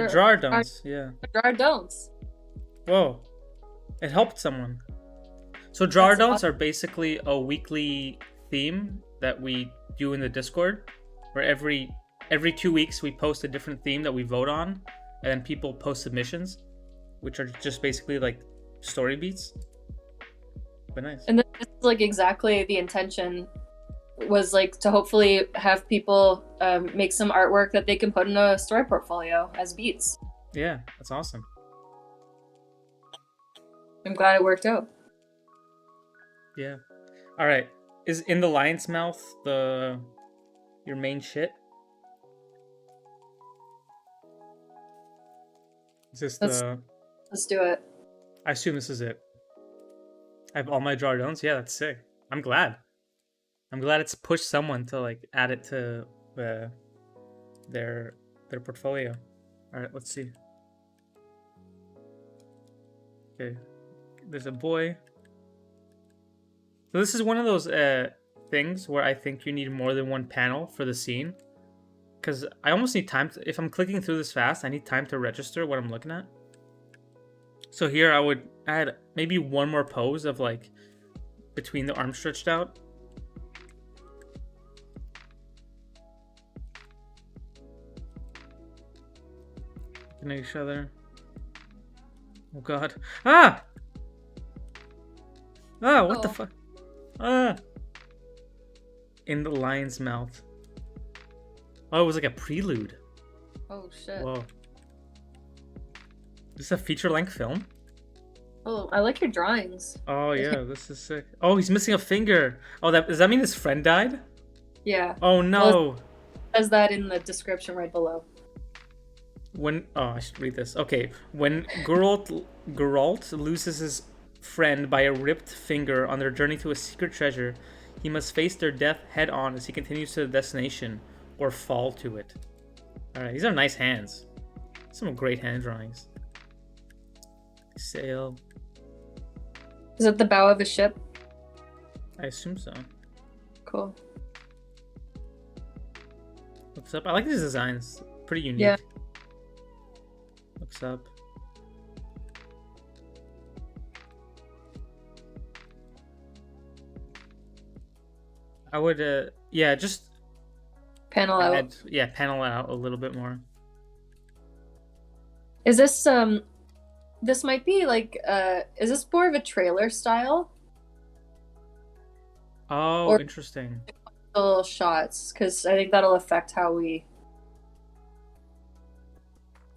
drawer don'ts. Yeah. Drawer don'ts. Whoa. It helped someone. So drawer That's don'ts awesome. are basically a weekly theme that we do in the Discord, where every 2 weeks we post a different theme that we vote on, and then people post submissions, which are just basically like story beats. But nice. And this is like exactly the intention was like to hopefully have people make some artwork that they can put in a story portfolio as beats. Yeah, that's awesome. I'm glad it worked out. Yeah. All right. Is In the Lion's Mouth your main shit? Is this Let's do it. I assume this is it. I have all my drawer don'ts. Yeah, that's sick. I'm glad it's pushed someone to like add it to their portfolio. All right, let's see. Okay, there's a boy. So this is one of those things where I think you need more than one panel for the scene, because I almost need time to, if I'm clicking through this fast, I need time to register what I'm looking at. So here I would add maybe one more pose of like between the arms stretched out. Looking at each other. Oh god. Ah! Ah, what the fuck? Ah! In the Lion's Mouth. Oh, it was like a prelude. Oh shit. Whoa. Is this a feature-length film? Oh, I like your drawings. Oh yeah, this is sick. Oh, he's missing a finger. Oh, does that mean his friend died? Yeah. Oh no. Well, it says that in the description right below. I should read this. Okay, when Geralt loses his friend by a ripped finger on their journey to a secret treasure, he must face their death head on as he continues to the destination, or fall to it. All right, these are nice hands. Some great hand drawings. Sail. Is it the bow of a ship? I assume so. Cool. Looks up. I like these designs. Pretty unique. Yeah. Looks up. I would, yeah, just Panel out. Yeah, panel out a little bit more. Is this this might be like is this more of a trailer style? Oh, Or interesting. little shots, because I think that'll affect how we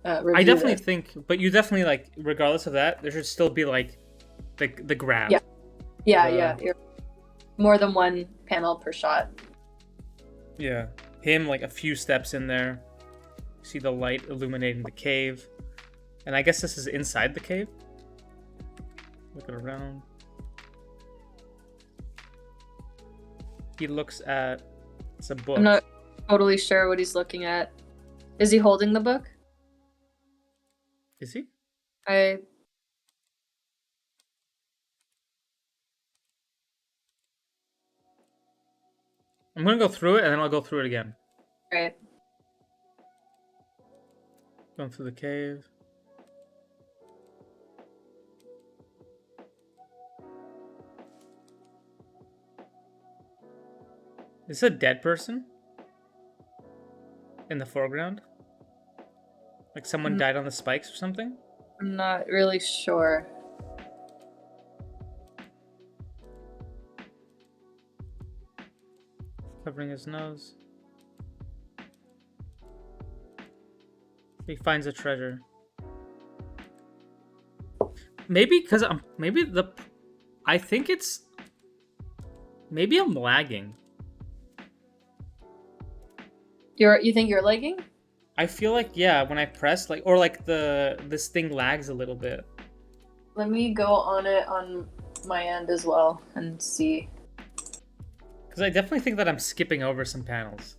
review I definitely this. think, but you definitely like, regardless of that, there should still be like the grab. Yeah. Yeah. More than one panel per shot. Yeah. Him like a few steps in there. See the light illuminating the cave. And I guess this is inside the cave. Looking around. He looks at... It's a book. I'm not totally sure what he's looking at. Is he holding the book? Is he? I'm gonna go through it and then I'll go through it again. right. Going through the cave. Is this a dead person? In the foreground? Like someone died on the spikes or something? I'm not really sure. Covering his nose. He finds a treasure. Maybe because I think it's... Maybe I'm lagging. You think you're lagging? I feel like, yeah, when I press, like, or like this thing lags a little bit. Let me go on it on my end as well and see. Because I definitely think that I'm skipping over some panels.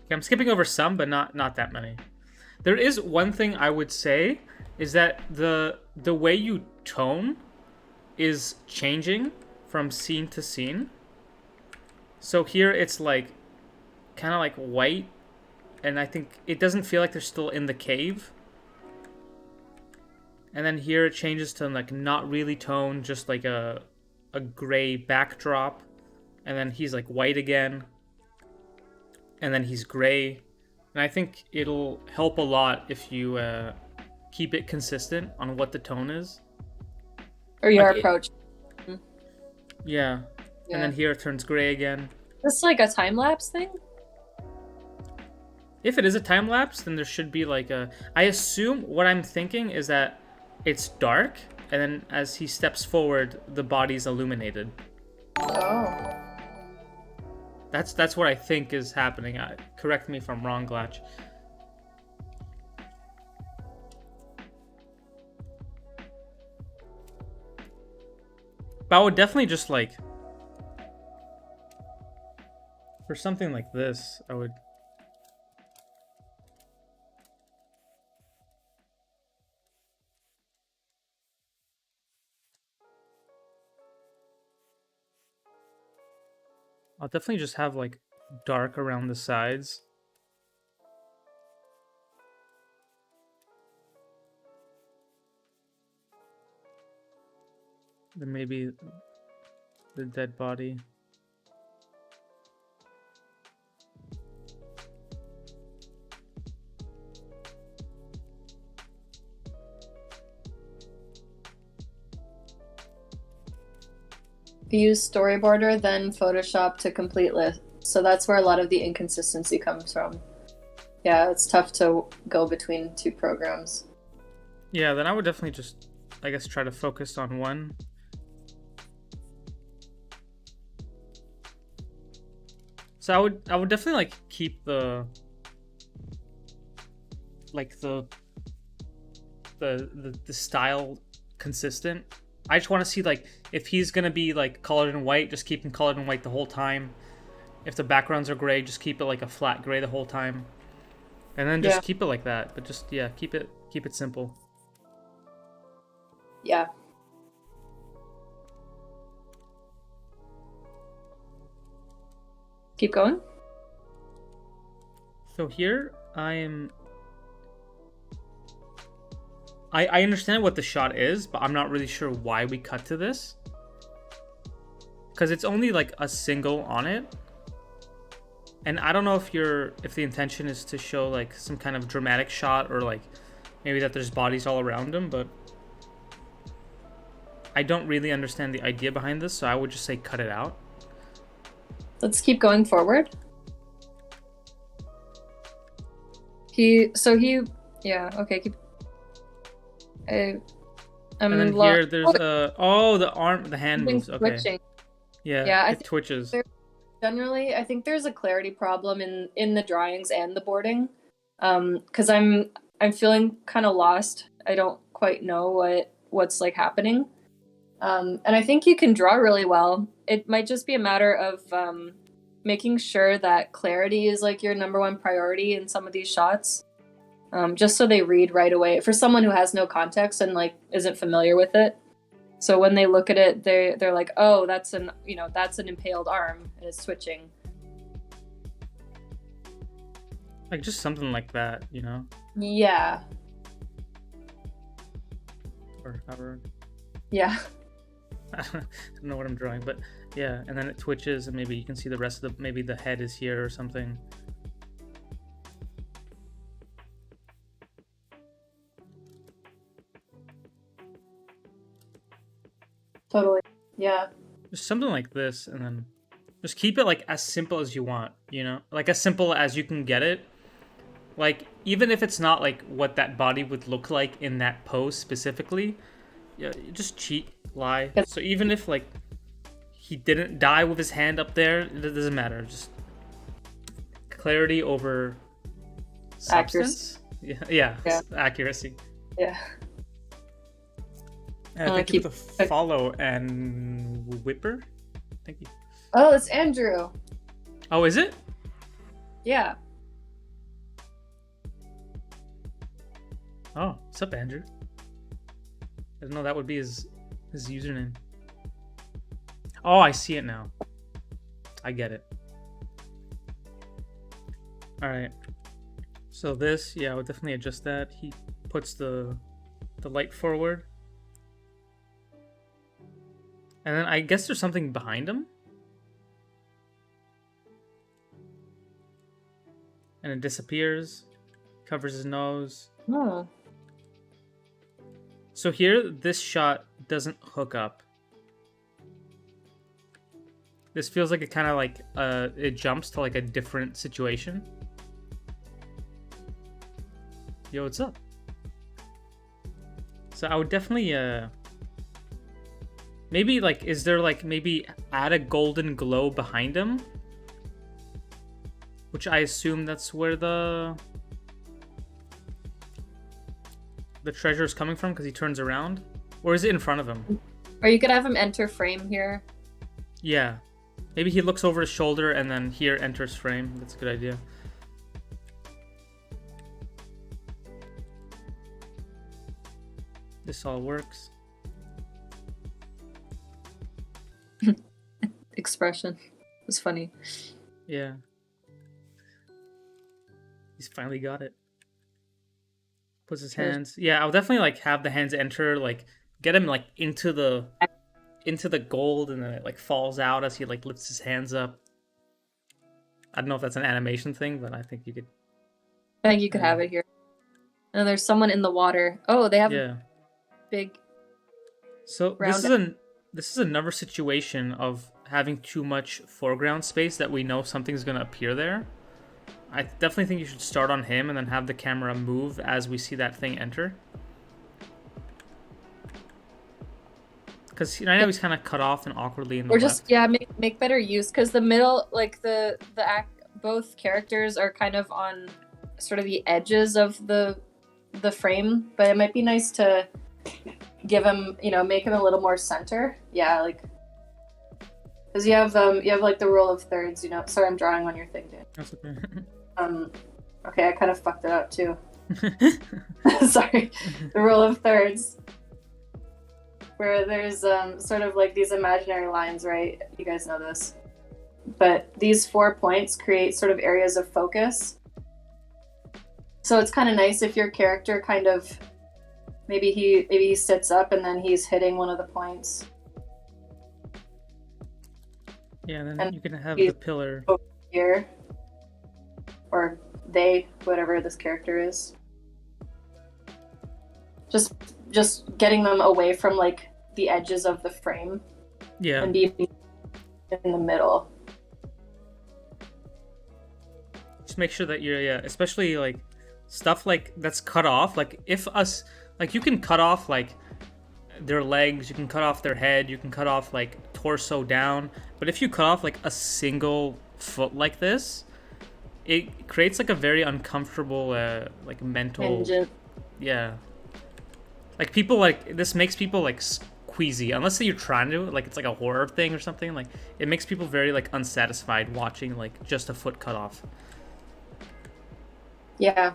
Okay, I'm skipping over some, but not that many. There is one thing I would say, is that the way you tone is changing from scene to scene. So here it's like kind of like white, and I think it doesn't feel like they're still in the cave. And then here it changes to like not really toned, just like a gray backdrop. And then he's like white again. And then he's gray. And I think it'll help a lot if you keep it consistent on what the tone is. Or your Like approach. Yeah. And then here it turns gray again. This is like a time lapse thing? If it is a time lapse, then there should be like a... I assume what I'm thinking is that it's dark, and then as he steps forward, the body's illuminated. Oh. That's what I think is happening. Correct me if I'm wrong, Glatch. But I would definitely just like... For something like this, I would... I'll definitely just have like dark around the sides. Then maybe the dead body. Use Storyboarder, then Photoshop to complete list. So that's where a lot of the inconsistency comes from. Yeah, it's tough to go between two programs. Yeah, then I would definitely just, I guess, try to focus on one. So I would definitely like keep the style consistent I just want to see like if he's gonna be like colored in white, just keep him colored in white the whole time. If the backgrounds are gray, just keep it like a flat gray the whole time, and then just keep it like that. But just keep it simple. Yeah. Keep going. So here I understand what the shot is, but I'm not really sure why we cut to this. Because it's only like a single on it. And I don't know if the intention is to show like some kind of dramatic shot or like maybe that there's bodies all around him, but I don't really understand the idea behind this, so I would just say cut it out. Let's keep going forward. Okay, keep. And then here there's the hand moves. Okay. Twitching. Yeah, it twitches. Generally, I think there's a clarity problem in the drawings and the boarding, because I'm feeling kind of lost. I don't quite know what's like happening, and I think you can draw really well. It might just be a matter of making sure that clarity is like your number one priority in some of these shots, just so they read right away for someone who has no context and like isn't familiar with it. So when they look at it, they're like, oh, that's an impaled arm and it's switching. Like just something like that, you know? Yeah. Or however. Yeah. I don't know what I'm drawing, but yeah, and then it twitches and maybe you can see the rest of maybe the head is here or something. Totally. Yeah. Just something like this, and then just keep it like as simple as you want, you know? Like as simple as you can get it. Like even if it's not like what that body would look like in that pose specifically, yeah, just cheat, lie. So even if like he didn't die with his hand up there, it doesn't matter. Just clarity over substance. Accuracy. Yeah. Accuracy. Yeah. Thank you for the follow and Whipper. Thank you. Oh, it's Andrew. Oh, is it? Yeah. Oh, what's up, Andrew? I didn't know that would be his username. Oh, I see it now. I get it. All right. So this, I would definitely adjust that. He puts the light forward. And then I guess there's something behind him. And it disappears. Covers his nose. Oh. So here, this shot doesn't hook up. This feels like it kind of like, it jumps to like a different situation. Yo, what's up? So I would definitely, maybe like, is there like, maybe add a golden glow behind him? Which I assume that's where the treasure is coming from because he turns around? Or is it in front of him? Or you could have him enter frame here. Yeah. Maybe he looks over his shoulder and then here enters frame. That's a good idea. This all works. Expression. It was funny. Yeah. He's finally got it. Puts his hands. Yeah, I'll definitely like have the hands enter, like get him like into the gold, and then it like falls out as he like lifts his hands up. I don't know if that's an animation thing, but I think you could. I think you could have it here. And there's someone in the water. Oh, they have a big. So this is another situation of having too much foreground space that we know something's gonna appear there. I definitely think you should start on him and then have the camera move as we see that thing enter. Because I know he's kind of cut off and awkwardly in the left. Make better use, because the middle, like the both characters are kind of on sort of the edges of the frame, but it might be nice to give him, make him a little more center. Yeah, like, because you have like the rule of thirds. Sorry, I'm drawing on your thing, Dan. That's okay. Okay, I kind of fucked it up too. Sorry, the rule of thirds, where there's sort of like these imaginary lines, right? You guys know this, but these 4 points create sort of areas of focus. So it's kind of nice if your character kind of maybe he sits up and then he's hitting one of the points. Yeah, then you can have the pillar here, or they, whatever this character is. Just getting them away from like the edges of the frame. Yeah. And being in the middle. Just make sure that you're especially like stuff like that's cut off. Like you can cut off like their legs, you can cut off their head, you can cut off like torso down. But if you cut off like a single foot like this, it creates like a very uncomfortable like mental Tangent. Yeah. Like people like this makes people like queasy unless you're trying to like it's like a horror thing or something. Like it makes people very like unsatisfied watching like just a foot cut off. Yeah.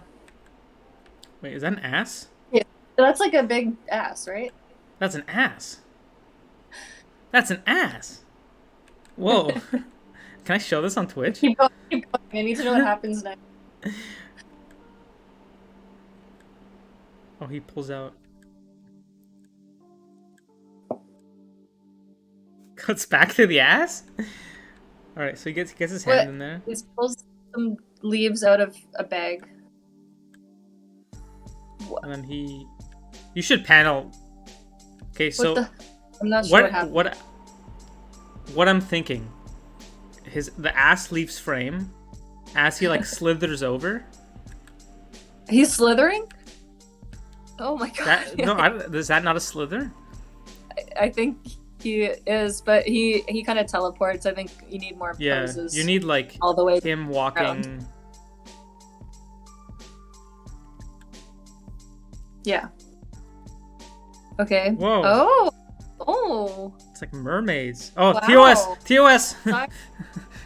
Wait, is that an ass? Yeah, that's like a big ass, right? That's an ass. That's an ass. Whoa. Can I show this on Twitch? Keep going. I need to know what happens next. Oh, he pulls out. Cuts back to the ass? Alright, so he gets his hand in there. He pulls some leaves out of a bag. And then you should panel. Okay, so I'm not sure what happened. What I'm thinking, the ass leaves frame as he like slithers over. He's slithering? Oh my god! Is that not a slither? I think he is, but he kind of teleports. I think you need more poses. You need like all the way him walking. Around. Yeah. Okay. Whoa. Oh. It's like mermaids. Oh, wow. TOS.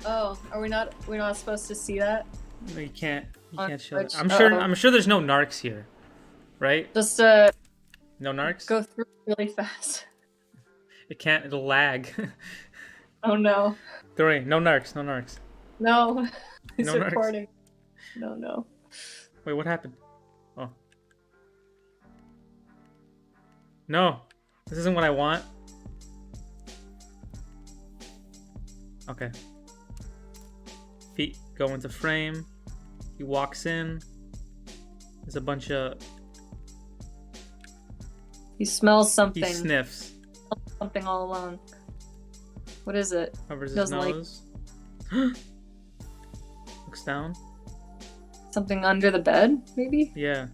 Oh, we're not supposed to see that? No, you can't show that. Uh-oh. I'm sure there's no narcs here, right? Just no narcs. Go through really fast. It'll lag. Oh no. Don't worry, no narcs. No. He's no recording. Narcs. No. Wait, what happened? Oh. No. This isn't what I want. Okay. Feet go into frame. He walks in. There's a bunch of... He smells something. He sniffs. Something all along. What is it? Covers his nose. Like... Looks down. Something under the bed, maybe? Yeah.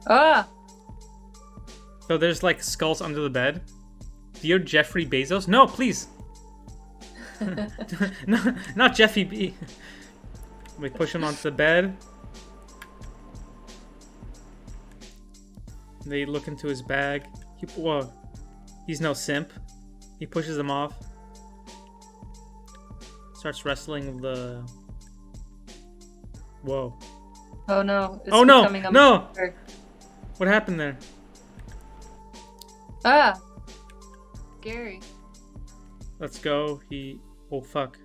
Ah! So there's like skulls under the bed. Dear Jeffrey Bezos? No, please! No, not Jeffy B. We push him onto the bed. They look into his bag. Whoa. He's no simp. He pushes them off. Starts wrestling with the... Whoa. Oh no. Oh no! No! What happened there? Ah! Scary. Let's go. Oh fuck.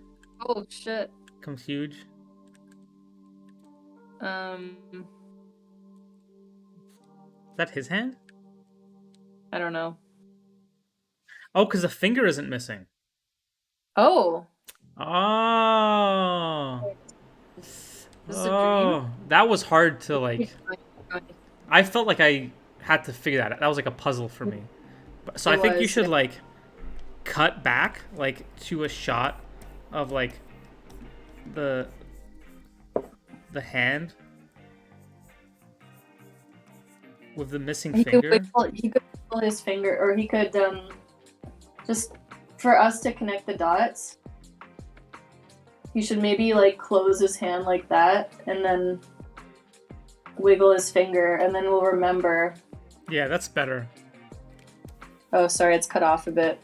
Oh shit. Becomes huge. Is that his hand? I don't know. Oh, because the finger isn't missing. Oh. Oh. Is this a dream? That was hard to like. I felt like I had to figure that out. That was like a puzzle for me. So I think you should like cut back like to a shot of like the hand with the missing finger. He could pull his finger, or he could just for us to connect the dots. He should maybe like close his hand like that, and then wiggle his finger, and then we'll remember. Yeah, that's better. Oh, sorry, it's cut off a bit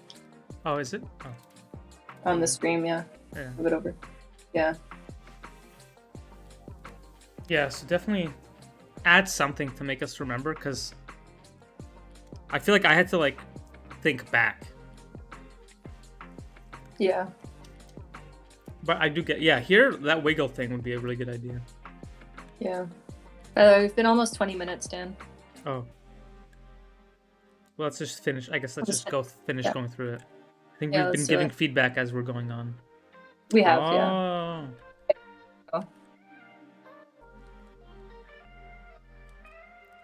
Oh, is it? Oh, on the screen. Yeah, yeah. move it over. Yeah. Yeah, so definitely add something to make us remember, because I feel like I had to like think back. Yeah. But I do get, here that wiggle thing would be a really good idea. Yeah. We've been almost 20 minutes, Dan. Oh. Well, let's just finish. I guess let's just go finish going through it. I think we've been giving feedback as we're going on. We have, yeah. Oh.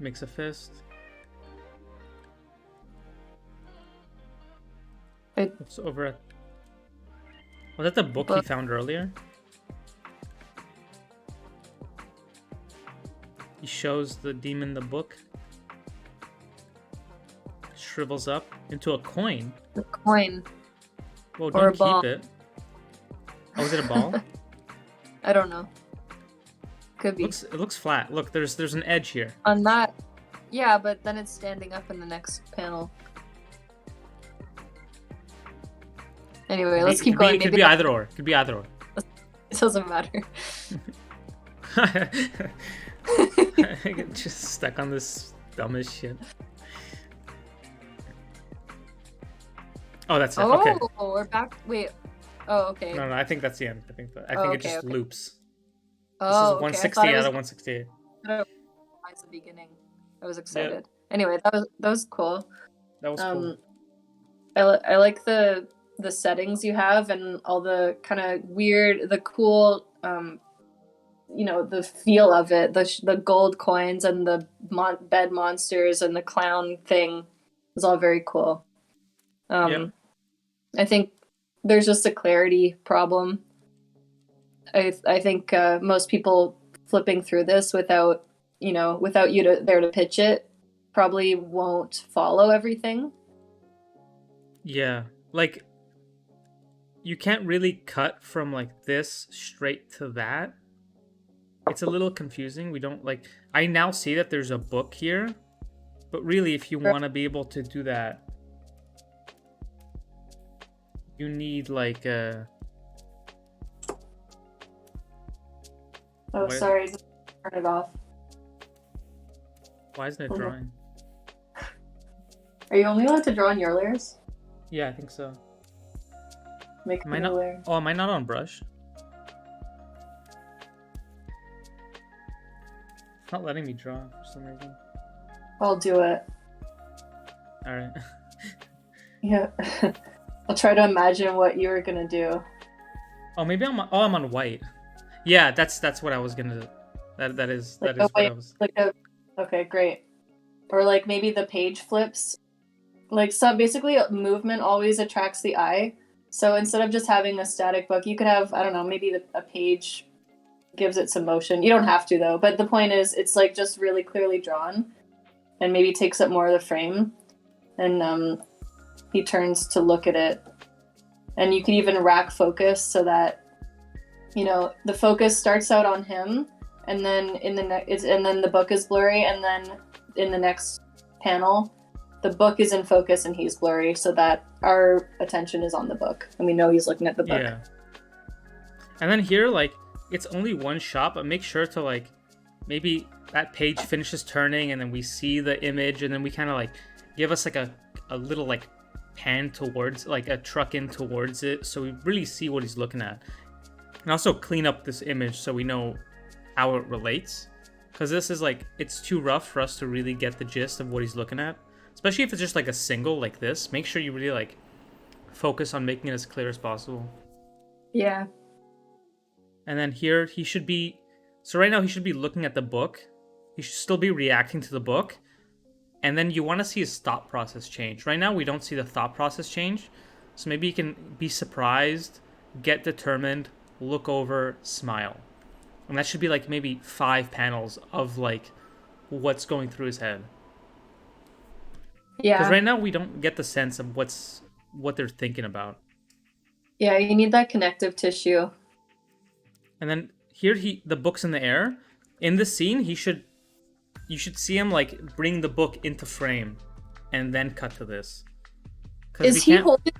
Makes a fist. It's over at... Was that the book he found earlier? He shows the demon the book. Shrivels up into a coin. The coin. Well, don't keep it. Oh, is it a ball? I don't know. Could be. It looks flat. Look, there's an edge here. On that, yeah, but then it's standing up in the next panel. Anyway, let's keep going. It could be either or. It could be either or. It doesn't matter. I get just stuck on this dumbest shit. Oh, that's it. Okay. Oh, we're back. Wait. Oh, okay. No, I think that's the end. I think it just loops. Oh, this is 160 out of 168. That's the beginning. I was excited. Yeah. Anyway, that was cool. That was cool. I like the settings you have and all the kind of weird, the cool, the feel of it. The gold coins and the bed monsters and the clown thing was all very cool. I think there's just a clarity problem. I think most people flipping through this without you there to pitch it probably won't follow everything. Yeah, like you can't really cut from like this straight to that. It's a little confusing. We don't like. I now see that there's a book here, but really, if you want to be able to do that, you need like a. Oh, sorry. Turn it off. Why isn't it drawing? Are you only allowed to draw in your layers? Yeah, I think so. Make a new layer. Oh, am I not on brush? It's not letting me draw for some reason. I'll do it. Alright. Yeah. I'll try to imagine what you were gonna do. Oh, maybe I'm on white. Yeah, that's what I was gonna do. That is what I was. Okay, great. Or like maybe the page flips. Like basically movement always attracts the eye. So instead of just having a static book, you could have, I don't know, maybe a page gives it some motion. You don't have to though, but the point is it's like just really clearly drawn and maybe takes up more of the frame. And he turns to look at it. And you can even rack focus so that, the focus starts out on him and then and then the book is blurry, and then in the next panel the book is in focus and he's blurry, so that our attention is on the book and we know he's looking at the book. Yeah. And then here, like, it's only one shot, but make sure to like maybe that page finishes turning and then we see the image and then we kind of like give us like a little like pan towards, like a truck in towards it, so we really see what he's looking at. And also clean up this image so we know how it relates, because this is like, it's too rough for us to really get the gist of what he's looking at, especially if it's just like a single like this. Make sure you really like focus on making it as clear as possible. Yeah. And then here he should be, so right now he should be looking at the book. He should still be reacting to the book. And then you want to see his thought process change. Right now we don't see the thought process change. So maybe you can be surprised, get determined, look over, smile. And that should be like maybe 5 panels of like what's going through his head. Yeah. Because right now we don't get the sense of what they're thinking about. Yeah, you need that connective tissue. And then here the book's in the air. In this scene, you should see him like bring the book into frame and then cut to this. because we can't.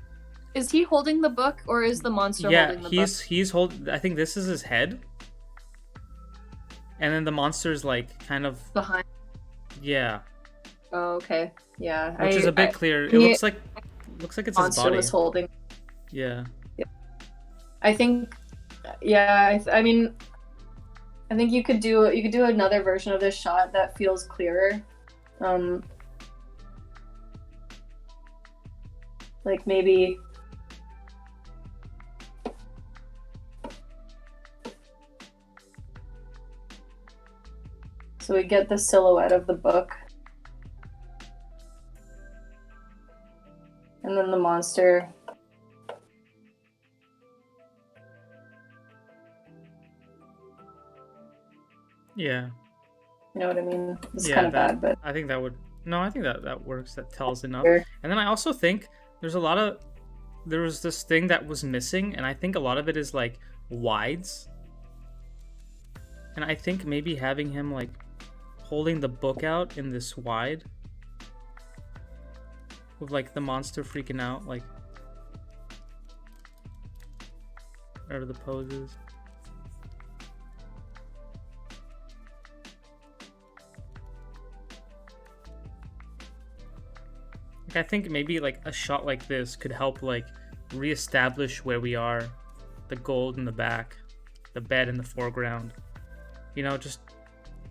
Is he holding the book, or is the monster holding the book? Yeah, he's holding. I think this is his head, and then the monster's like kind of behind. Yeah. Oh, okay. Yeah. Which is a bit clear. It looks like it's his body. Was holding. Yeah. I think. Yeah. I mean, I think you could do another version of this shot that feels clearer. Like maybe. So we get the silhouette of the book. And then the monster. Yeah. You know what I mean? It's kind of bad, but I think that would. No, I think that works. That tells enough. Sure. And then I also think there was this thing that was missing, and I think a lot of it is like wides. And I think maybe having him like holding the book out in this wide with like the monster freaking out, like whatever the pose is. Like, I think maybe like a shot like this could help like reestablish where we are, the gold in the back, the bed in the foreground. You know, just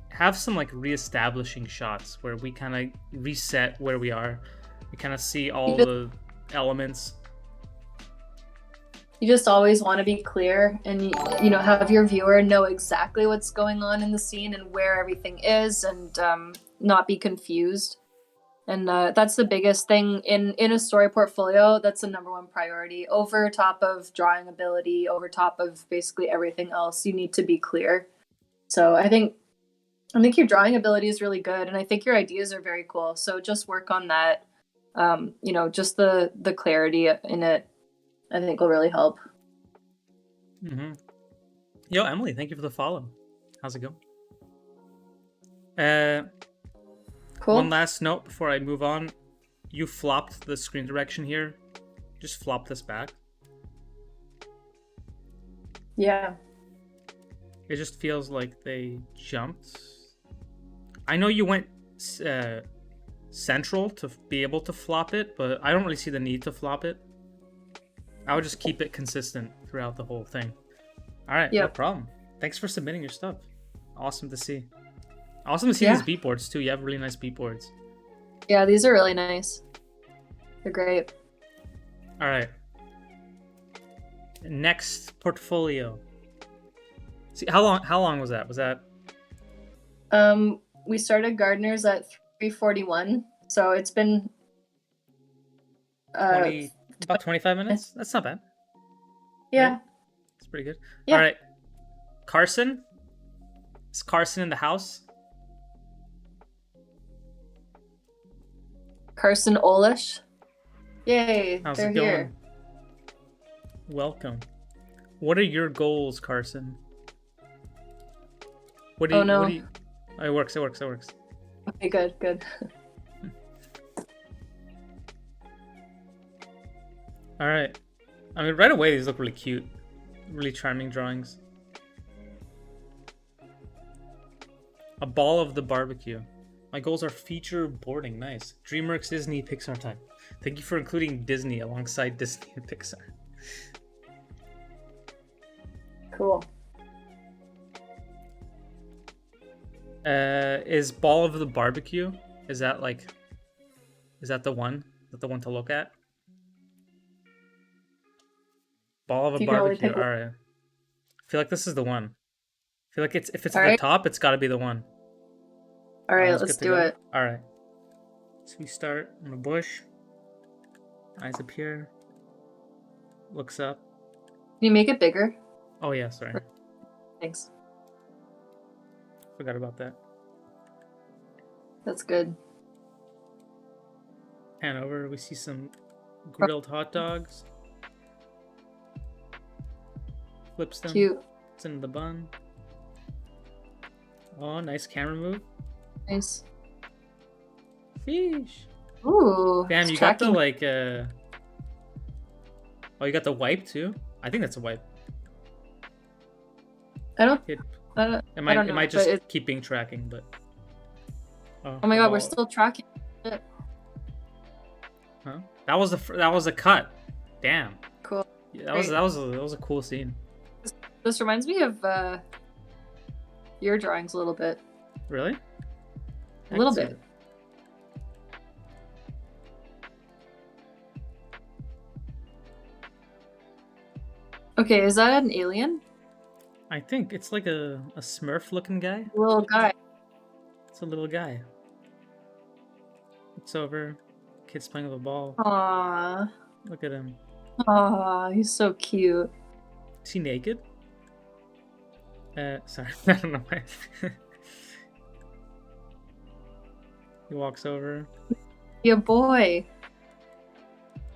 have some like reestablishing shots where we kind of reset where we are. We kind of see all the elements. You just always want to be clear and you know, have your viewer know exactly what's going on in the scene and where everything is, and not be confused. And that's the biggest thing in a story portfolio. That's the number one priority, over top of drawing ability, over top of basically everything else. You need to be clear. So I think your drawing ability is really good, and I think your ideas are very cool. So just work on that. You know, just the clarity in it, I think will really help. Mm-hmm. Yo, Emily, thank you for the follow. How's it going? Cool. One last note before I move on. You flopped the screen direction here. Just flop this back. Yeah. It just feels like they jumped. I know you went central to be able to flop it, but I don't really see the need to flop it. I would just keep it consistent throughout the whole thing. All right, No problem. Thanks for submitting your stuff. Awesome to see. Awesome to see these beat boards too. You have really nice beat boards. Yeah, these are really nice. They're great. All right. Next portfolio. See, how long was that? Was that? We started Gardeners at 3:41, so it's been about 25 minutes. That's not bad. Yeah. Right? It's pretty good. Yeah. All right. Carson. Is Carson in the house? Carson Olish. Yay, How's they're it going? here. Welcome. What are your goals, Carson? What do you? No. What do you... Oh, it works. Okay, good. All right. I mean, right away these look really cute, really charming drawings. A ball of the barbecue. My goals are feature boarding. Nice. Dreamworks, Disney, Pixar time. Thank you for including Disney alongside Disney and Pixar. Cool. Is ball of the barbecue? Is that the one? Is that the one to look at? Ball of a barbecue. All right. I feel like this is the one. I feel like if it's at the top, it's got to be the one. All right, let's do it. All right. So we start in the bush. Eyes up here. Looks up. Can you make it bigger? Oh yeah, sorry. Thanks. Forgot about that. That's good. Pan over, we see some grilled hot dogs. Flips them. Cute. It's in the bun. Oh, nice camera move. Nice. Fish. Ooh. Damn, you got the like Oh, you got the wipe too? I think that's a wipe. I don't It know, might just but keeping tracking, but oh my god, we're still tracking. Shit. Huh? That was a cut. Damn. Cool. Yeah, that was a cool scene. This reminds me of your drawings a little bit. Really? A little bit. Okay, is that an alien? I think it's like a Smurf looking guy. Little guy. It's a little guy. It's over. Kid's playing with a ball. Aww. Look at him. Aww, he's so cute. Is he naked? Sorry, I don't know why. He walks over. Yeah, boy.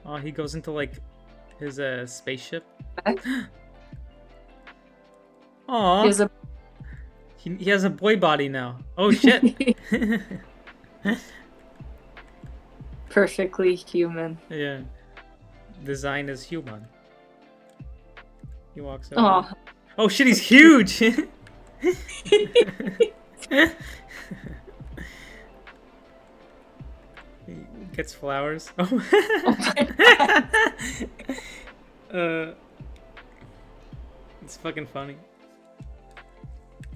Oh, he goes into like his spaceship. Aw. He has a boy body now. Oh shit. Perfectly human. Yeah. Design is human. He walks over. Aw. Oh shit, he's huge! He gets flowers. Oh. It's fucking funny.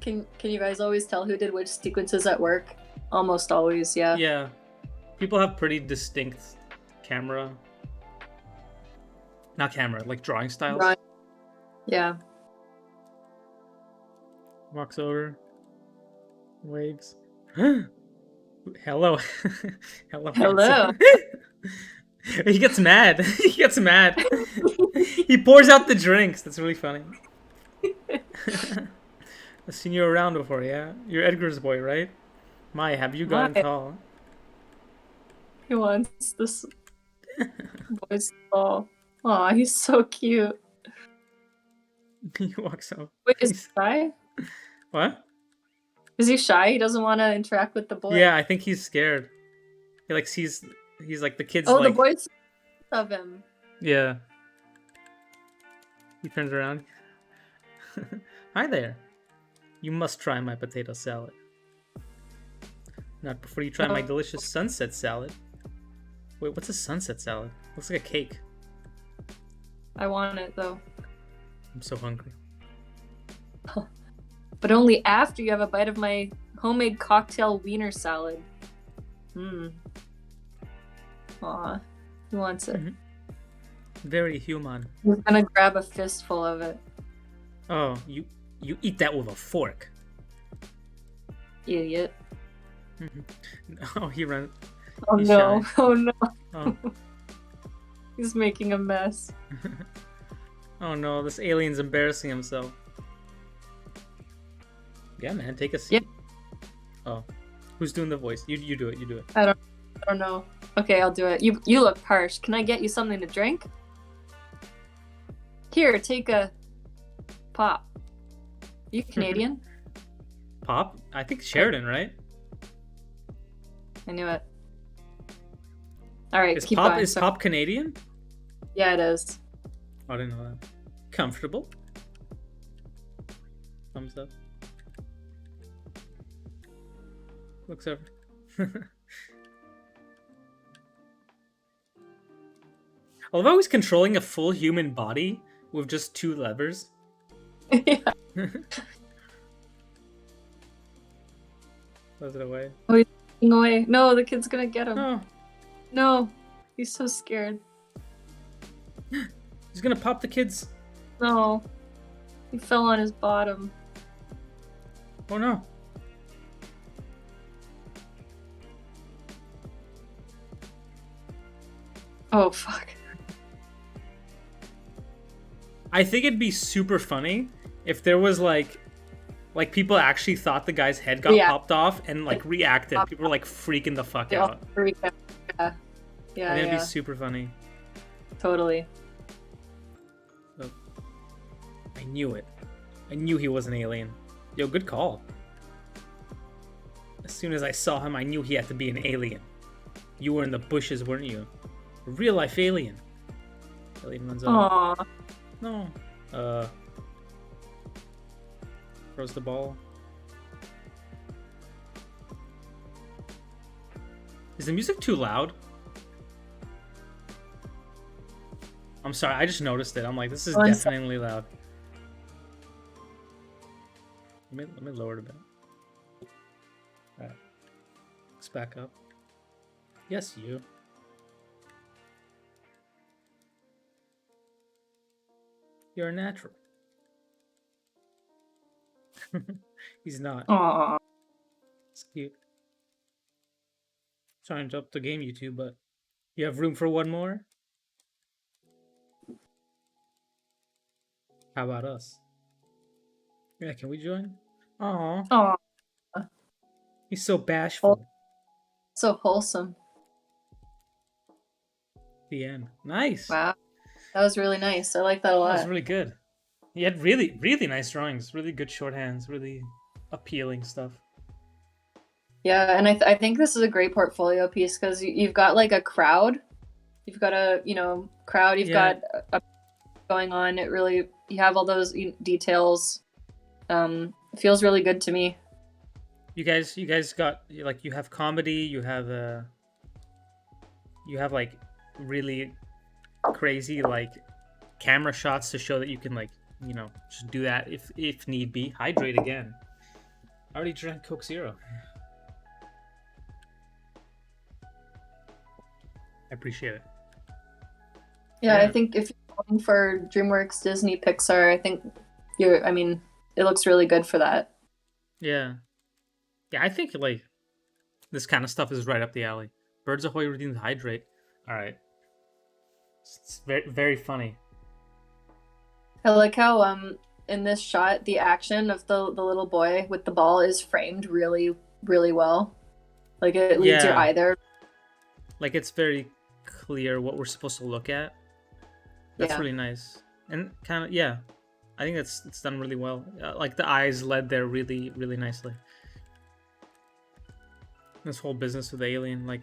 Can you guys always tell who did which sequences at work? Almost always, yeah. Yeah. People have pretty distinct camera. Not camera, like drawing styles. Right. Yeah. Walks over. Waves. Hello. Hello. Hello. He gets mad. He gets mad. He pours out the drinks. That's really funny. I've seen you around before, yeah? You're Edgar's boy, right? My, have you gotten tall? He wants this boy's tall. Aw, he's so cute. He walks up. Wait, is he shy? What? Is he shy? He doesn't want to interact with the boy? Yeah, I think he's scared. He like sees, he's like the kid's the boy's of him. Yeah. He turns around. Hi there. You must try my potato salad. Not before you try my delicious sunset salad. Wait, what's a sunset salad? Looks like a cake. I want it, though. I'm so hungry. But only after you have a bite of my homemade cocktail wiener salad. Aw, he wants it. Very human. He's gonna grab a fistful of it. Oh, you eat that with a fork. Idiot. Oh, he runs. Oh no, shy. oh no. Oh. He's making a mess. Oh no, this alien's embarrassing himself. Yeah, man, take a seat. Yeah. Oh, who's doing the voice? You do it. You do it. I don't know. Okay, I'll do it. You look harsh. Can I get you something to drink? Here, take a pop. You Canadian? Pop? I think Sheridan, right? I knew it. All right, Is keep Pop going. is Pop Canadian? Yeah, it is. I didn't know that. Comfortable. Thumbs up. Looks over. Although he's controlling a full human body with just 2 levers. Yeah. Throws it away. Oh, he's taking away. No, the kid's gonna get him. Oh, No, he's so scared. he's gonna pop the kids. No, he fell on his bottom. Oh no. Oh fuck. I think it'd be super funny if there was like people actually thought the guy's head got popped off and like reacted. People were like freaking the fuck out. Yeah. Yeah, It'd be super funny. Totally. So, I knew it. I knew he was an alien. Yo, good call. As soon as I saw him, I knew he had to be an alien. You were in the bushes, weren't you? A real life alien. until he runs out. Aww. No. Throws the ball. Is the music too loud? I'm sorry, I just noticed it. I'm like, this is definitely loud. Let me lower it a bit. Alright. Let's back up. Yes, you. You're a natural. He's not. Aww. It's cute. Trying to up the game, you two, but you have room for one more? How about us? Yeah, can we join? Aww. Aww. He's so bashful. So wholesome. The end. Nice. Wow. That was really nice. I like that a lot. That was really good. He had really, really nice drawings. Really good shorthands. Really appealing stuff. Yeah, and I think this is a great portfolio piece because you've got like a crowd. You've got a, crowd. You've got a going on. It really, you have all those details. It feels really good to me. You guys got, like, you have comedy. You have like really crazy like camera shots to show that you can, like, just do that if need be. Hydrate again. I already drank Coke Zero. I appreciate it. Yeah, I think if you're going for DreamWorks, Disney, Pixar, I think it looks really good for that. Yeah. Yeah, I think, like, this kind of stuff is right up the alley. Birds Ahoy routines hydrate. All right. It's very, very funny. I like how in this shot the action of the little boy with the ball is framed really, really well. Like, it leads your eye there. Like, it's very clear what we're supposed to look at. That's really nice. And kind of, I think it's done really well. Like, the eyes led there really, really nicely. This whole business with Alien, like,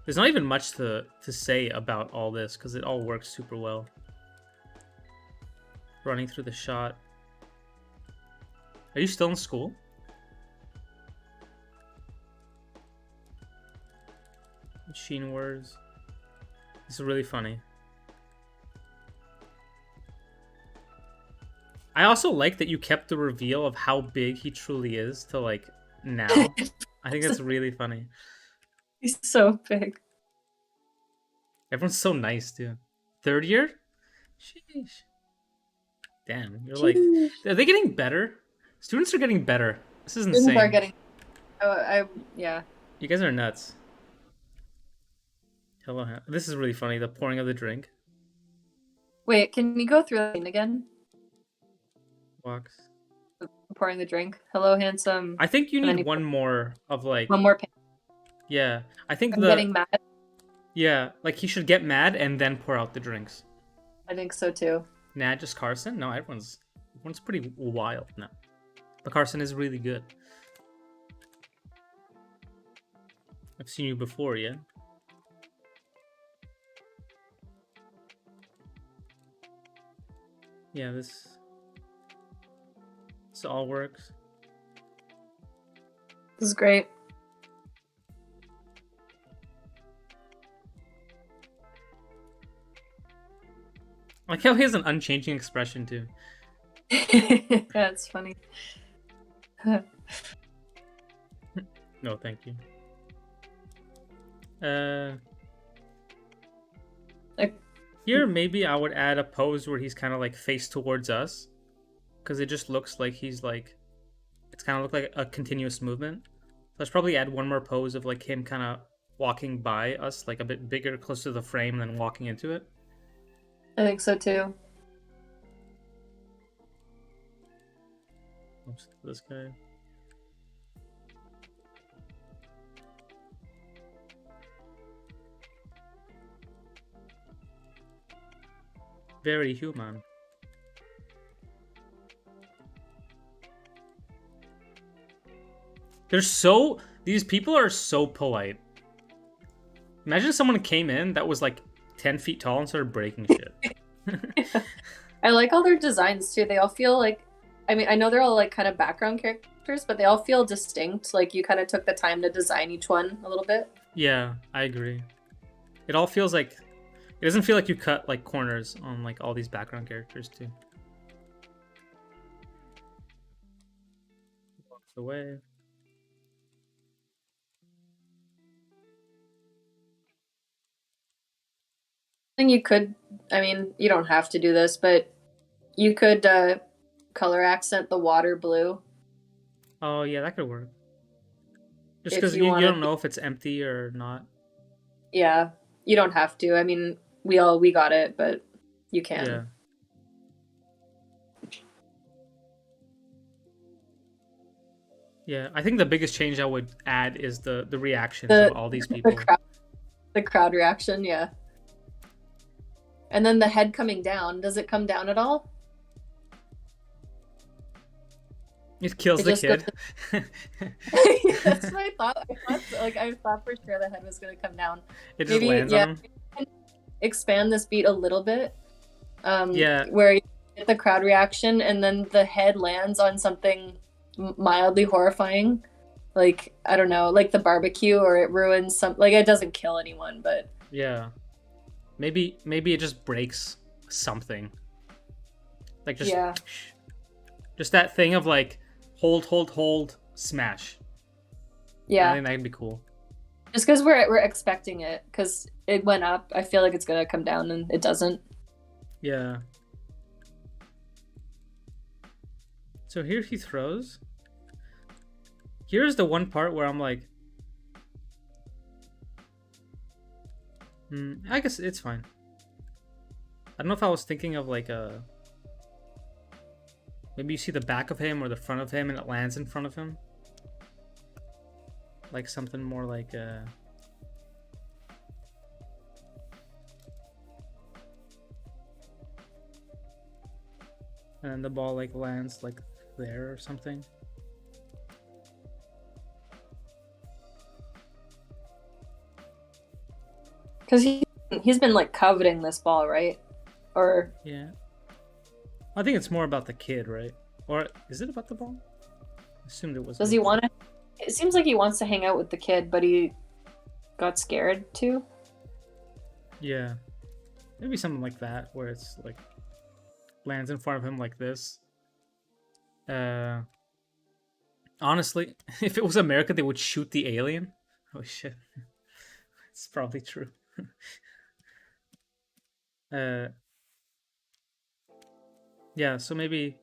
there's not even much to say about all this because it all works super well. Running through the shot. Are you still in school? Machine words. This is really funny. I also like that you kept the reveal of how big he truly is to, like, now. I think that's really funny. He's so big. Everyone's so nice, too. Third year? Sheesh. Damn, you're like... Are they getting better? Students are getting better. This is insane. Students are getting... yeah. You guys are nuts. Hello. This is really funny, the pouring of the drink. Wait, can you go through that scene again? Walks. Pouring the drink. Hello, handsome. I think you need one more of, like... One more... Yeah. I think I'm getting mad. Yeah, like, he should get mad and then pour out the drinks. I think so, too. Nah, just Carson? No, everyone's pretty wild now. But Carson is really good. I've seen you before, yeah? Yeah, this all works. This is great. I like how he has an unchanging expression, too. That's funny. No, thank you. Here, maybe I would add a pose where he's kind of, like, face towards us. Because it just looks like he's, like... It's kind of look like a continuous movement. So let's probably add one more pose of, like, him kind of walking by us, like, a bit bigger, close to the frame, and then walking into it. I think so, too. Oops, this guy. Very human. These people are so polite. Imagine if someone came in that was like 10 feet tall and started breaking shit. I like all their designs too. They all feel like, I mean, I know they're all like kind of background characters, but they all feel distinct. Like you kind of took the time to design each one a little bit. Yeah, I agree. It all feels like it doesn't feel like you cut like corners on like all these background characters too. Walks away. I think you could, I mean, you don't have to do this, but you could color accent the water blue Oh yeah, that could work. Just if because you you wanted. don't know if it's empty or not. Yeah, you don't have to. I mean, we got it, but you Yeah. can. Yeah, I think the biggest change I would add is the reactions of The all these the people. crowd, the crowd reaction, yeah. And then the head coming down. Does it come down at all? It kills It the just goes. kid. That's what I thought. I thought for sure the head was gonna come down. It just Maybe, lands on yeah. him. Expand this beat a little bit, Yeah, where you get the crowd reaction, and then the head lands on something mildly horrifying, like I don't know, like the barbecue, or it ruins some. Like it doesn't kill anyone, but yeah. Maybe it just breaks something. Like yeah, just that thing of like hold, smash. I yeah. think that'd be cool. Just because we're expecting it, because it went up, I feel like it's gonna come down, and it doesn't. Yeah. So here he throws. Here's the one part where I'm like, I guess it's fine. I don't know if I was thinking of like a. Maybe you see the back of him or the front of him and it lands in front of him. Like something more like and then the ball like lands like there or something. Because he's been like coveting this ball, right? Or Yeah. I think it's more about the kid, right? Or is it about the ball? I assumed it was. does he want to? It seems like he wants to hang out with the kid, but he got scared too. Yeah. Maybe something like that, where it's like lands in front of him like this. Honestly, if it was America, they would shoot the alien. Oh shit. It's probably true. uh yeah, so maybe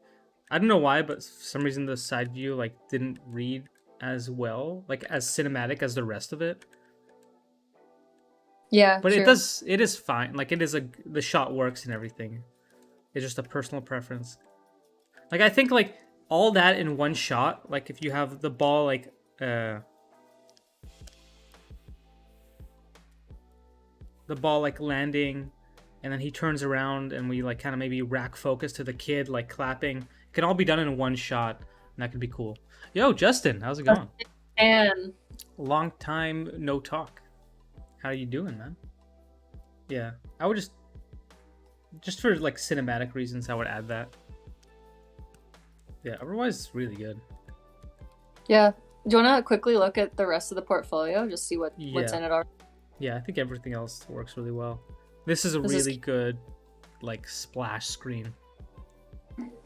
I don't know why, but for some reason the side view like didn't read as well, like as cinematic as the rest of it. Yeah, But true. it is fine. Like it is the shot works and everything. It's just a personal preference. Like I think like all that in one shot, like if you have the ball like the ball like landing and then he turns around and we like kind of maybe rack focus to the kid like clapping. It can all be done in one shot and that could be cool. Yo, Justin, how's it going? And Long time no talk. How you doing, man? Yeah, I would just for like cinematic reasons I would add that. Yeah, otherwise it's really good. yeah, do you want to quickly look at the rest of the portfolio, just see what's Yeah. in it already? Yeah, I think everything else works really well. This is a really good like splash screen.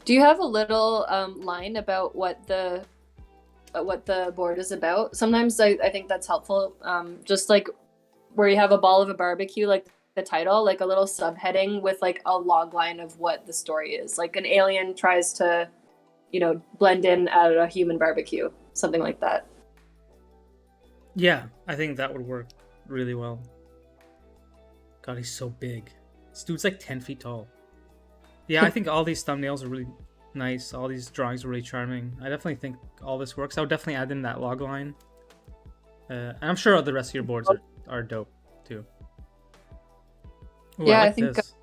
Do you have a little line about what the board is about? Sometimes I think that's helpful. Just like where you have a ball of a barbecue, like the title, like a little subheading with like a log line of what the story is. Like an alien tries to, blend in at a human barbecue, something like that. Yeah, I think that would work really well. God, he's so big. This dude's like 10 feet tall. Yeah, I think all these thumbnails are really nice. All these drawings are really charming. I definitely think all this works. I would definitely add in that log line. And I'm sure the rest of your boards are dope too. Ooh, Yeah, I I think this.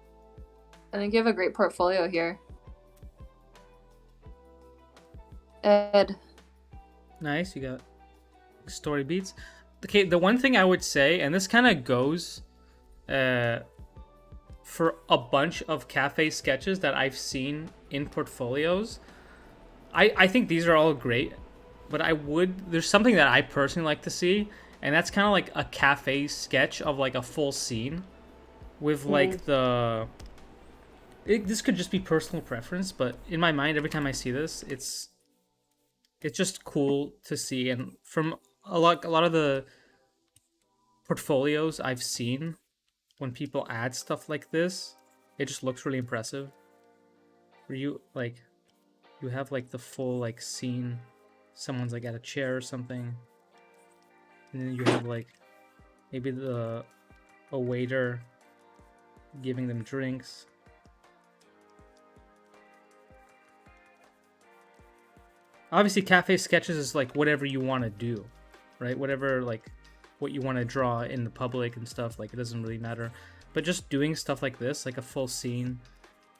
you have a great portfolio here. Ed. Nice, you got story beats. Okay, the one thing I would say, and this kind of goes for a bunch of cafe sketches that I've seen in portfolios, I think these are all great, but there's something that I personally like to see, and that's kind of like a cafe sketch of like a full scene with like this could just be personal preference, but in my mind, every time I see this, it's just cool to see. And from a lot of the portfolios I've seen, when people add stuff like this, it just looks really impressive. Where you have like the full like scene, someone's like at a chair or something, and then you have like maybe a waiter giving them drinks. Obviously, cafe sketches is like whatever you want to do, right? Whatever, like, what you want to draw in the public and stuff. Like, it doesn't really matter. But just doing stuff like this, like a full scene,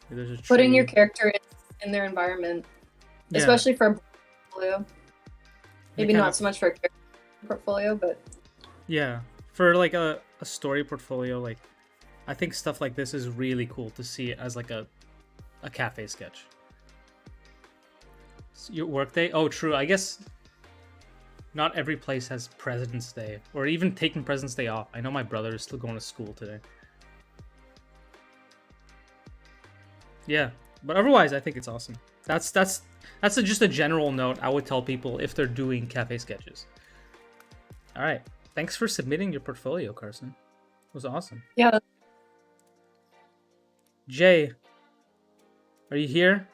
there's a tree. Putting your character in their environment, especially for a portfolio. Maybe not so much for a character portfolio, but yeah, for like a story portfolio, like I think stuff like this is really cool to see as like a cafe sketch. Your workday? Oh, true. I guess not every place has President's Day, or even taking President's Day off. I know my brother is still going to school today. Yeah, but otherwise, I think it's awesome. That's just a general note I would tell people if they're doing cafe sketches. All right, thanks for submitting your portfolio, Carson. It was awesome. Yeah. Jay, are you here?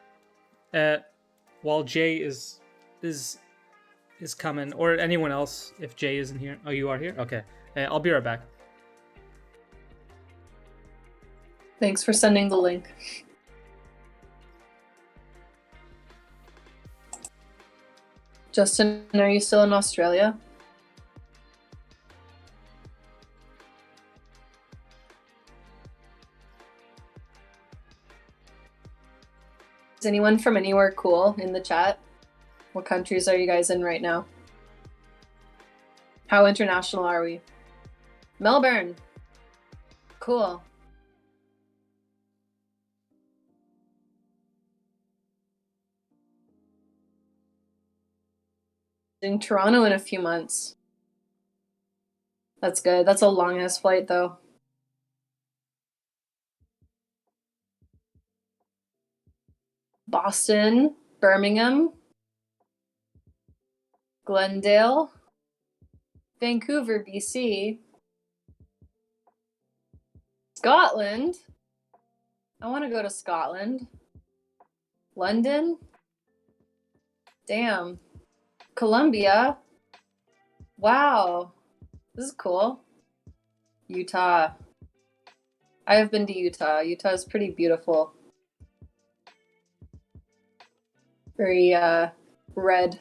While Jay is coming, or anyone else, if Jay isn't here. Oh, you are here? Okay. I'll be right back. Thanks for sending the link. Justin, are you still in Australia? Is anyone from anywhere cool in the chat? What countries are you guys in right now? How international are we? Melbourne. Cool. In Toronto in a few months. That's good. That's a long ass flight though. Boston, Birmingham, Glendale, Vancouver, BC, Scotland. I want to go to Scotland. London. Damn. Colombia. Wow. This is cool. Utah. I have been to Utah. Utah is pretty beautiful. Very red,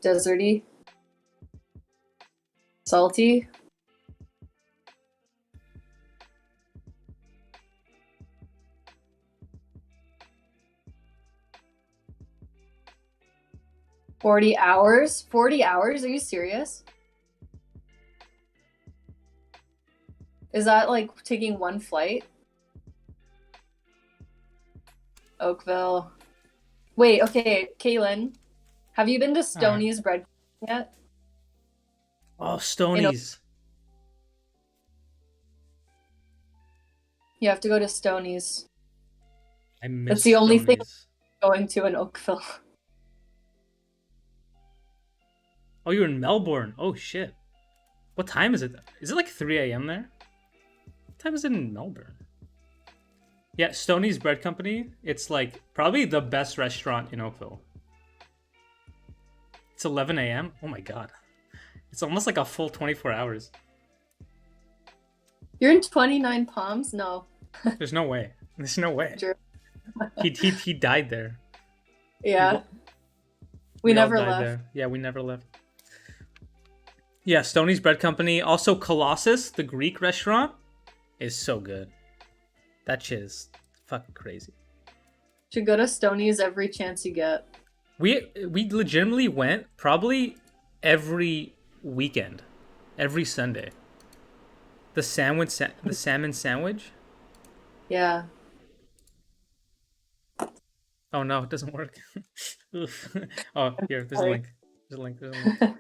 deserty, salty. $40 hours? 40 hours? Are you serious? Is that like taking one flight? Oakville. Wait, okay, Kaylin, have you been to Stoney's Bread yet? Oh, Stoney's. You have to go to Stoney's. I miss That's the only thing Stoney's. going to in Oakville. Oh, you're in Melbourne. Oh, shit. What time is it? Is it like 3 a.m. there? What time is it in Melbourne? Yeah, Stoney's Bread Company. It's like probably the best restaurant in Oakville. It's 11 a.m. Oh my god. It's almost like a full 24 hours. You're in 29 Palms? No. There's no way. There's no way. True. He died there. Yeah. We never left. There. Yeah, we never left. Yeah, Stoney's Bread Company. Also, Colossus, the Greek restaurant, is so good. That shit is fucking crazy. Should go to Stoney's every chance you get. We legitimately went probably every weekend, every Sunday. The salmon sandwich. Yeah. Oh no, it doesn't work. Oof. Oh, here, there's a Sorry. link. There's a link. There's a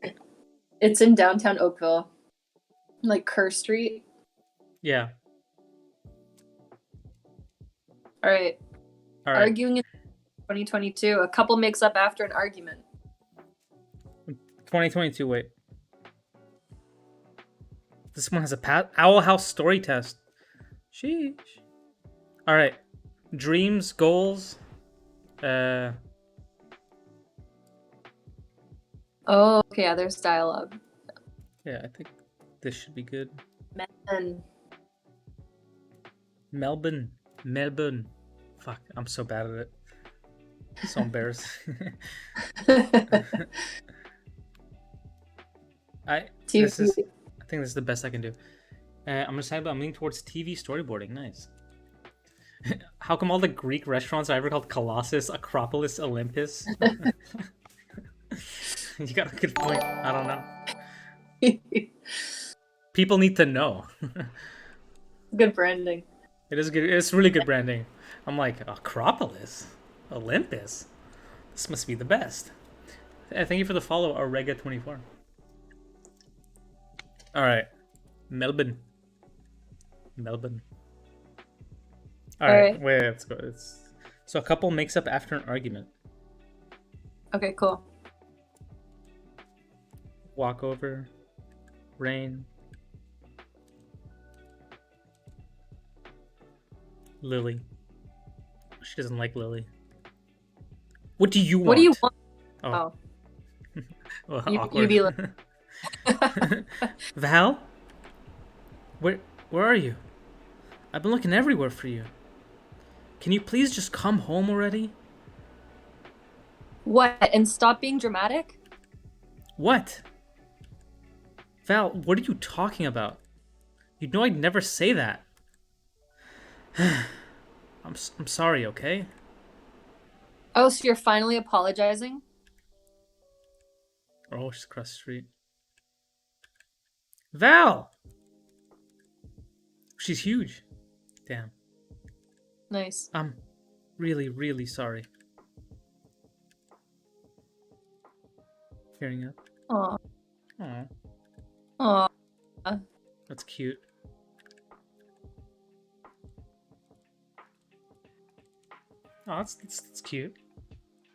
link. It's in downtown Oakville, like Kerr Street. Yeah. All right. All right. Arguing in 2022. A couple makes up after an argument. 2022. Wait. This one has a Owl House story test. Sheesh. All right. Dreams, goals. Uh. Oh, okay. Yeah, there's dialogue. Yeah, I think this should be good. Men. Melbourne. Melbourne. Fuck, I'm so bad at it. So embarrassing. I think this is the best I can do. I'm decided, but I'm leaning towards TV storyboarding. Nice. How come all the Greek restaurants are ever called Colossus, Acropolis, Olympus? You got a good point. I don't know. People need to know. Good branding. It is good. It's really good branding. I'm like, Acropolis, Olympus. This must be the best. Thank you for the follow, Arega24. All right, Melbourne. All right, wait, let's go. So a couple makes up after an argument. Okay, cool. Walkover, rain, Lily. She doesn't like Lily. What do you want? What do you want? Oh. Well, you be like... Val? Where are you? I've been looking everywhere for you. Can you please just come home already? What? And stop being dramatic? What? Val, what are you talking about? You know I'd never say that. I'm sorry, okay? Oh, so you're finally apologizing? Oh, she's across the street. Val! She's huge. Damn. Nice. I'm really, really sorry. Hearing up. Aw. Aw. Aw. That's cute. Oh, that's cute.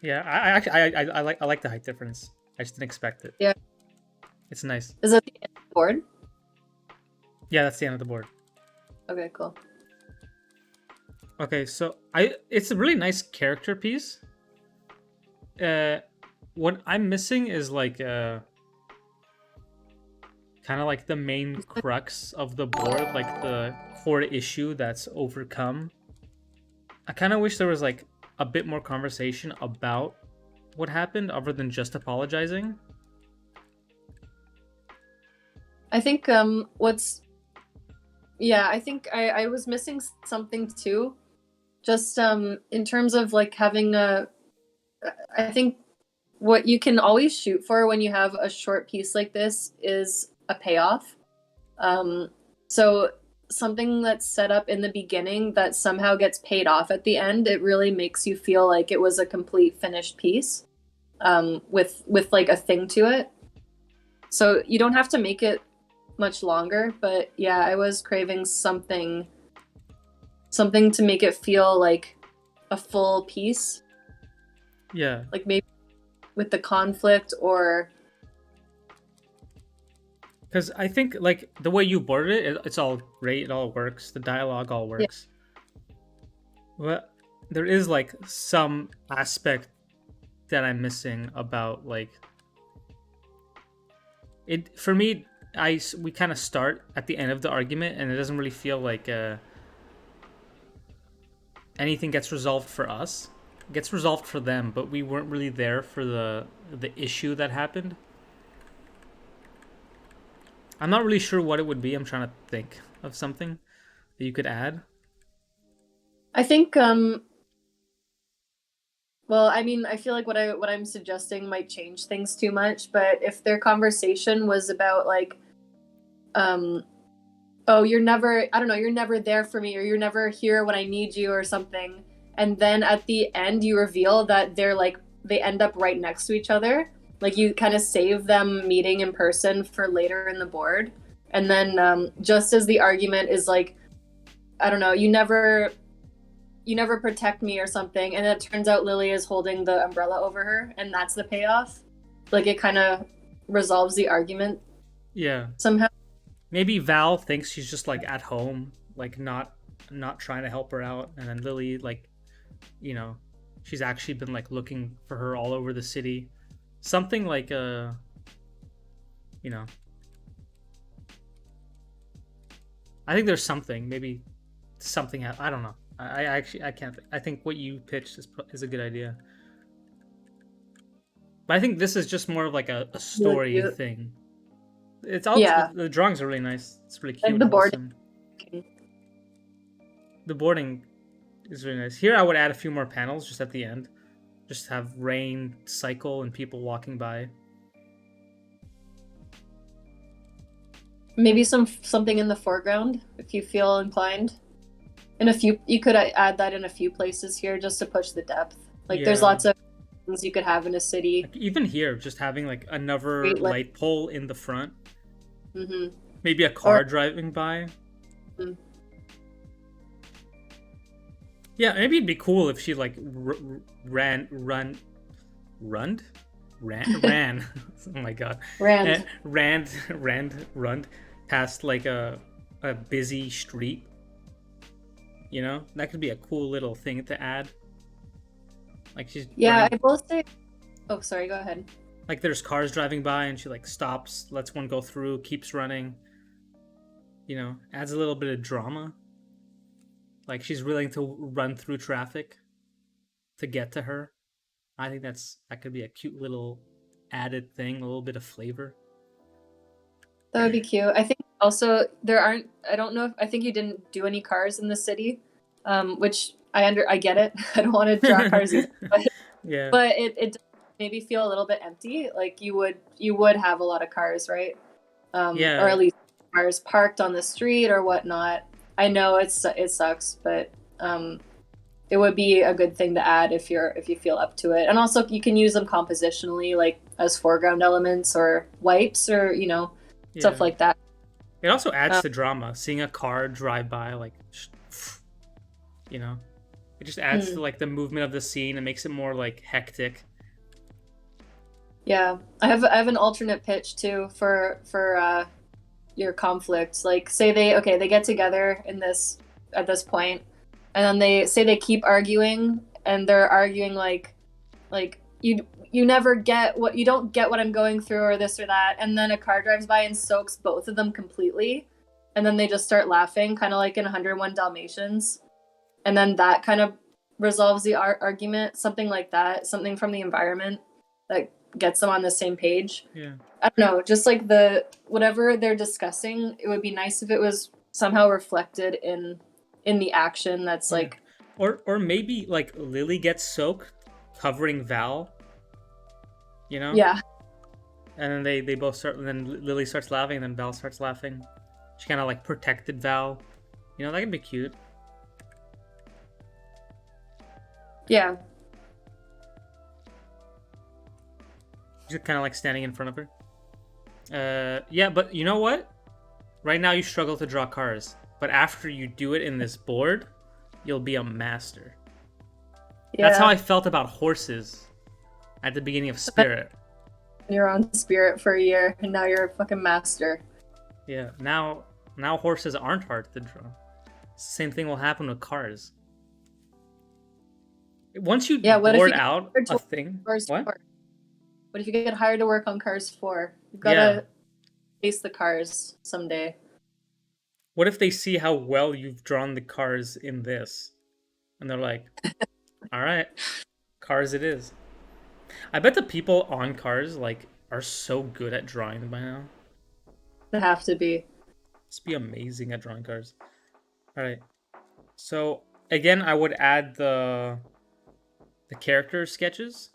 Yeah, I like the height difference. I just didn't expect it. Yeah. It's nice. Is that the end of the board? Yeah, that's the end of the board. Okay, cool. Okay, so it's a really nice character piece. What I'm missing is like kind of like the main crux of the board, like the core issue that's overcome. I kind of wish there was like a bit more conversation about what happened other than just apologizing. I think I think I was missing something too. Just in terms of like having I think what you can always shoot for when you have a short piece like this is a payoff. So something that's set up in the beginning that somehow gets paid off at the end, it really makes you feel like it was a complete finished piece, with like a thing to it. So you don't have to make it much longer, but yeah, I was craving something to make it feel like a full piece. Yeah. Like maybe with the conflict or... Because I think like the way you boarded it, it's all great. It all works. The dialogue all works. Yeah. But there is like some aspect that I'm missing about like it. For me, we kind of start at the end of the argument, and it doesn't really feel like anything gets resolved for us. It gets resolved for them, but we weren't really there for the issue that happened. I'm not really sure what it would be. I'm trying to think of something that you could add. I think well, I mean, I feel like what I'm suggesting might change things too much, but if their conversation was about like oh, you're never, I don't know, you're never there for me, or you're never here when I need you, or something. And then at the end, you reveal that they're like, they end up right next to each other. Like you kind of save them meeting in person for later in the board. And then just as the argument is like, I don't know, you never protect me or something. And it turns out Lily is holding the umbrella over her, and that's the payoff. Like it kind of resolves the argument Yeah. somehow. Maybe Val thinks she's just like at home, like not trying to help her out, and then Lily, like, you know, she's actually been like looking for her all over the city. Something like you know, I think there's something, maybe something. I don't know. I actually I can't. I think what you pitched is a good idea. But I think this is just more of like a Really story cute. thing. It's all Yeah, the drawings are really nice. It's really cute like the and board. wholesome. The boarding is really nice. Here I would add a few more panels just at the end. Just have rain, cycle, and people walking by. Maybe something in the foreground if you feel inclined. In a few, you could add that in a few places here just to push the depth. Like there's Yeah. lots of things you could have in a city. Like even here, just having like another Street light. light pole in the front. Mm-hmm. Maybe a Or car driving by. mm, Yeah, maybe it'd be cool if she like ran. Oh my god, Rand. run past like a busy street. You know, that could be a cool little thing to add. Like she's Yeah, running, I will say. Oh, sorry. Go ahead. like there's cars driving by and she like stops, lets one go through, keeps running. You know, adds a little bit of drama. Like she's willing to run through traffic to get to her. I think that could be a cute little added thing, a little bit of flavor. That would be cute. I think also there aren't. I don't know if I think you didn't do any cars in the city, which I get it. I don't want to draw cars either, Yeah. but it does maybe feel a little bit empty. Like you would have a lot of cars, right? Or Yeah. at least cars parked on the street or whatnot. I know it sucks, but it would be a good thing to add if you feel up to it. And also you can use them compositionally, like as foreground elements or wipes or stuff Yeah. like that. It also adds Um, to drama. Seeing a car drive by, like, you know, it just adds to hmm, like the movement of the scene and makes it more like hectic. yeah, I have an alternate pitch too for your conflict. Like say they get together in this at this point, and then they say they keep arguing, and they're arguing like you never get what you don't get what I'm going through or this or that, and then a car drives by and soaks both of them completely, and then they just start laughing, kind of like in 101 Dalmatians, and then that kind of resolves the argument, something like that, something from the environment that gets them on the same page. Yeah. I don't know, just like the whatever they're discussing, it would be nice if it was somehow reflected in the action that's Yeah. like Or maybe like Lily gets soaked, covering Val. You know. yeah. And then they both start. And then Lily starts laughing, and then Val starts laughing. She kind of like protected Val. You know, that could be cute. Yeah. Just kind of like standing in front of her. Yeah, but you know what? Right now you struggle to draw cars, but after you do it in this board, you'll be a master. Yeah. That's how I felt about horses at the beginning of Spirit. You're on Spirit for a year and now you're a fucking master. Yeah, now horses aren't hard to draw. Same thing will happen with cars. Once you What if board you get out hired to a work thing, on Cars what? 4? What if you get hired to work on Cars 4? You've got Yeah. to face the cars someday. What if they see how well you've drawn the cars in this, and they're like, "All right, cars it is." I bet the people on cars like are so good at drawing by now. They have to be. Must be amazing at drawing cars. All right. So again, I would add the character sketches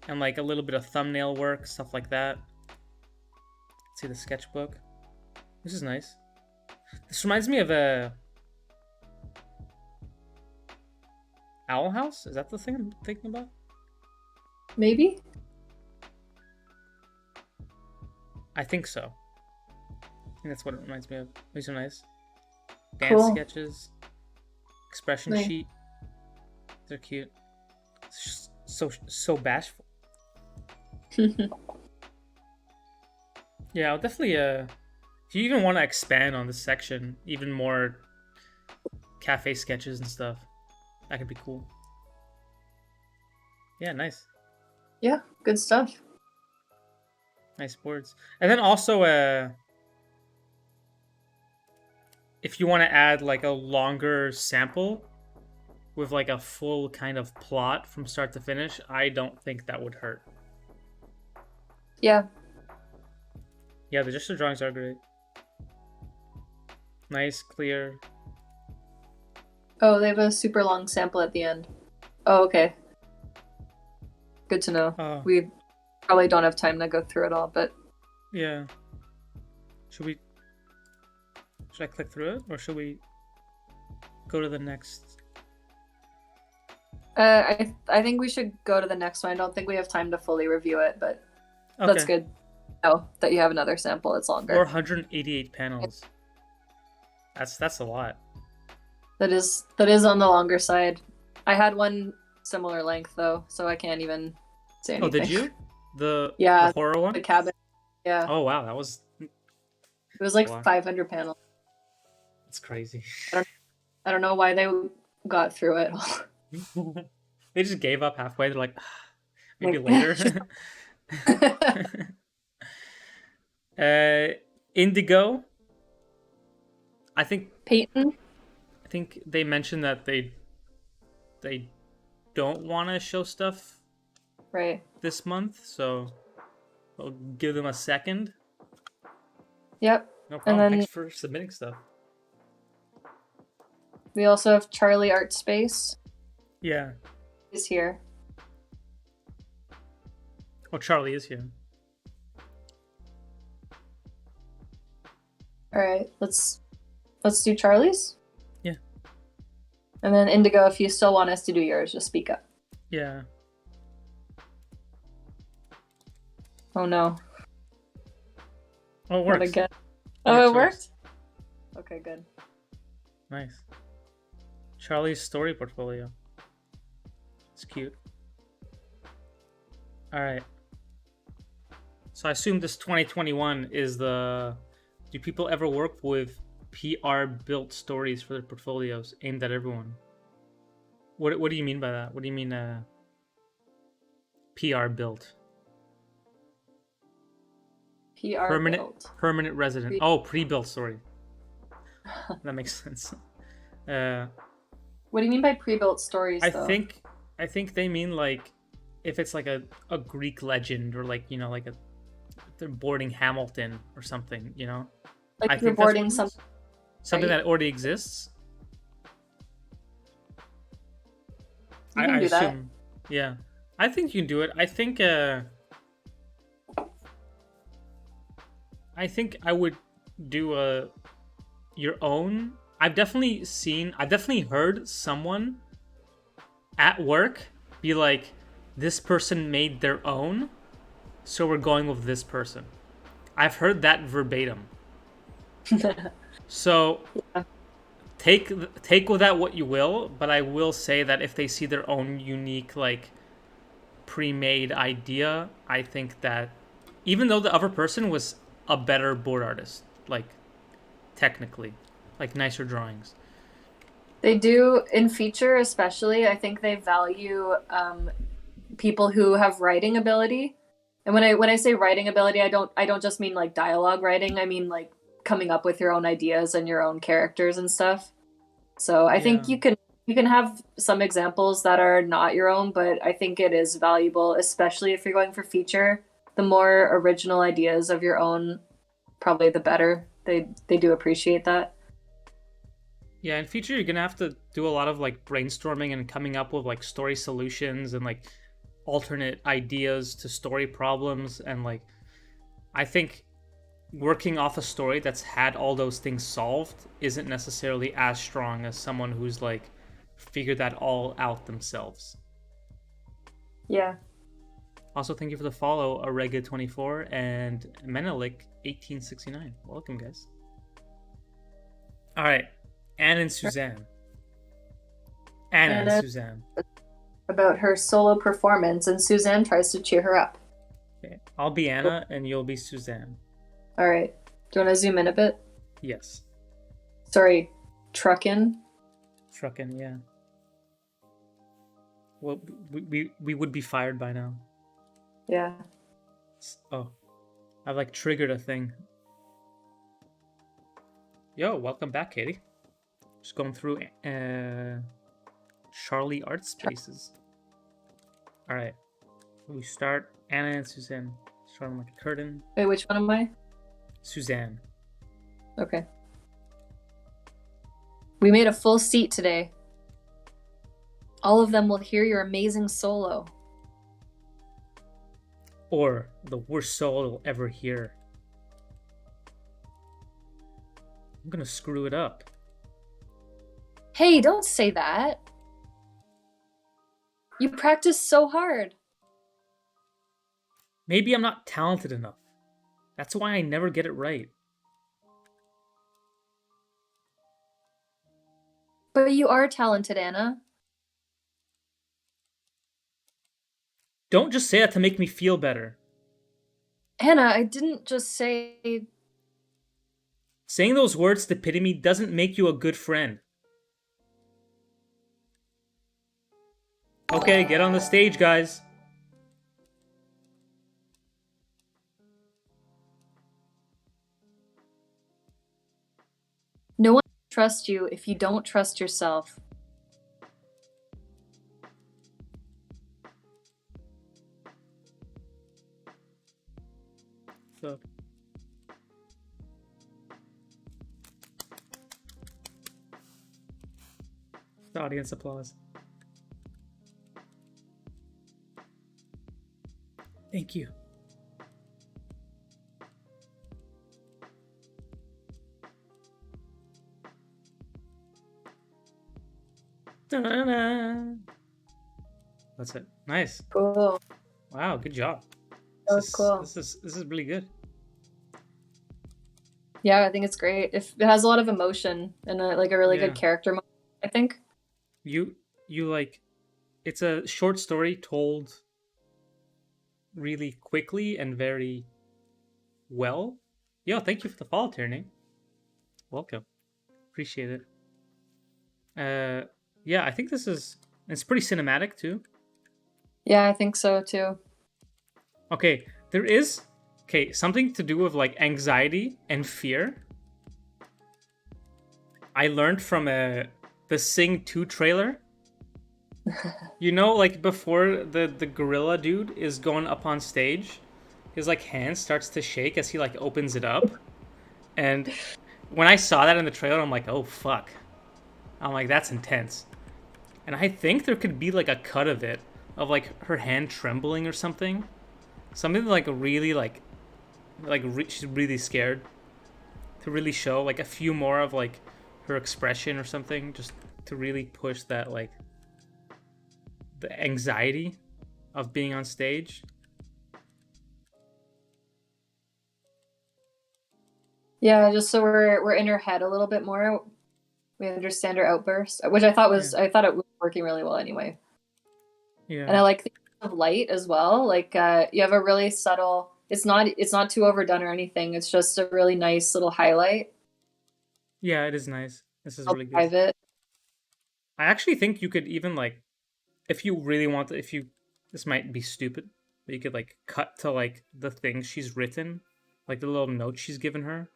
and like a little bit of thumbnail work, stuff like that. Let's see the sketchbook. This is nice. This reminds me of a Owl House. Is that the thing I'm thinking about? Maybe. I think so. I think that's what it reminds me of. These are nice. Dance Cool. sketches. Expression Nice. sheet. They're cute. So bashful. Yeah, I'll definitely if you even want to expand on this section, even more cafe sketches and stuff, that could be cool. Yeah, nice. Yeah, good stuff. Nice boards. And then also if you want to add like a longer sample with like a full kind of plot from start to finish, I don't think that would hurt. Yeah. Yeah, the drawings are great. Nice, clear. Oh, they have a super long sample at the end. Oh, okay. Good to know. We probably don't have time to go through it all, but yeah. Should I click through it, or should we go to the next? I think we should go to the next one. I don't think we have time to fully review it, but Okay. that's good. Oh, that you have another sample. It's longer. 488 panels. That's a lot. That is on the longer side. I had one similar length though, so I can't even say anything. Oh, did you? The horror one? The cabin. Yeah. Oh wow, that was. It was like Wow. 500 panels. It's crazy. I don't know why they got through it. They just gave up halfway. They're like, maybe later. Indigo. I think Peyton. I think they mentioned that they don't want to show stuff Right. this month, so I'll give them a second. Yep. No problem. And then Thanks for submitting stuff. we also have Charlie Art Space. Yeah. Is here. Oh, Charlie is here. All right. Let's do Charlie's. Yeah. And then Indigo, if you still want us to do yours, just speak up. Yeah. Oh no. Oh, it Not works. again. It Oh, it works. worked? Okay, good. Nice. Charlie's story portfolio. It's cute. Alright. So I assume this 2021 is the... Do people ever work with PR-built stories for their portfolios aimed at everyone? What do you mean by that? What do you mean PR-built? PR built. Permanent resident. Oh, pre-built, sorry. That makes sense. What do you mean by pre-built stories, though? I think they mean like if it's like a Greek legend, or like, you know, like they're boarding Hamilton or something, you know? Like you're boarding something that already exists. You can do that. Yeah. I think you can do it. I think I would do your own. I've definitely heard someone at work be like, this person made their own, so we're going with this person. I've heard that verbatim. So take with that what you will, but I will say that if they see their own unique, like, pre-made idea, I think that even though the other person was a better board artist, like, technically, like, nicer drawings. They do in feature, especially. I think they value people who have writing ability. And when I say writing ability, I don't just mean like dialogue writing. I mean like coming up with your own ideas and your own characters and stuff. So I think you can have some examples that are not your own, but I think it is valuable, especially if you're going for feature. The more original ideas of your own, probably the better. They do appreciate that. Yeah, in feature you're gonna have to do a lot of like brainstorming and coming up with like story solutions and like alternate ideas to story problems, and like I think working off a story that's had all those things solved isn't necessarily as strong as someone who's like figured that all out themselves. Yeah. Also, thank you for the follow, Arega24 and Menelik 1869. Welcome, guys. All right, Anne and Suzanne. Anna and Suzanne. About her solo performance, and Suzanne tries to cheer her up. Okay, I'll be Anna, and you'll be Suzanne. All right. Do you want to zoom in a bit? Yes. Sorry, Truckin. Truckin, yeah. Well, we would be fired by now. Yeah. Oh, I've like triggered a thing. Yo, welcome back, Katie. Just going through Charlie Art Spaces. All right, we start Anna and Suzanne. Starting like a curtain. Wait, which one am I? Suzanne. Okay. We made a full seat today. All of them will hear your amazing solo. Or the worst solo you'll ever hear. I'm gonna screw it up. Hey, don't say that. You practice so hard. Maybe I'm not talented enough. That's why I never get it right. But you are talented, Anna. Don't just say that to make me feel better. Anna, I didn't just say... Saying those words to pity me doesn't make you a good friend. Okay, get on the stage, guys. No one can trust you if you don't trust yourself. So. The audience applause. Thank you. Da-da-da. That's it. Nice. Cool. Wow, good job. That was cool. This is really good. Yeah, I think it's great. It has a lot of emotion and a really good character moment, I think. You like, it's a short story told really quickly and very well. Yo, thank you for the follow, Tierney. Welcome. Appreciate it. Yeah, I think it's pretty cinematic too. Yeah, I think so too. Okay, there is something to do with like anxiety and fear. I learned from the Sing 2 trailer. You know, like before the gorilla dude is going up on stage, his like hand starts to shake as he like opens it up. And when I saw that in the trailer, I'm like, oh fuck. I'm like, that's intense. And I think there could be like a cut of it, of like her hand trembling or something. Something like really she's really scared. To really show like a few more of like her expression or something, just to really push that like the anxiety of being on stage. Yeah, just so we're in her head a little bit more. We understand her outburst, which I thought it was working really well anyway. Yeah. And I like the use of light as well. Like you have a really subtle. It's not too overdone or anything. It's just a really nice little highlight. Yeah, it is nice. This is really good. Private. I actually think you could even like, if you really want to, this might be stupid, but you could like cut to like the things she's written, like the little notes she's given her.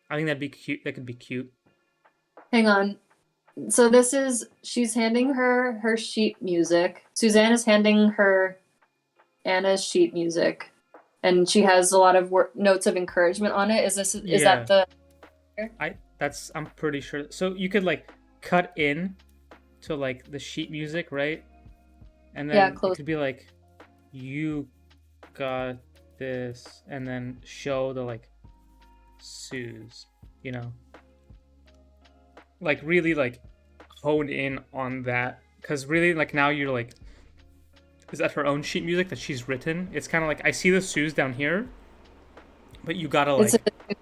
I think that'd be cute. That could be cute. Hang on. So she's handing her sheet music. Suzanne is handing her Anna's sheet music, and she has a lot of notes of encouragement on it. Is that the? I'm pretty sure. So you could like cut in to like the sheet music, right? And then it could be like, you got this and then show the like Suze, you know, like really like hone in on that, because really like now you're like, is that her own sheet music that she's written? It's kind of like I see the Suze down here, but you gotta It's like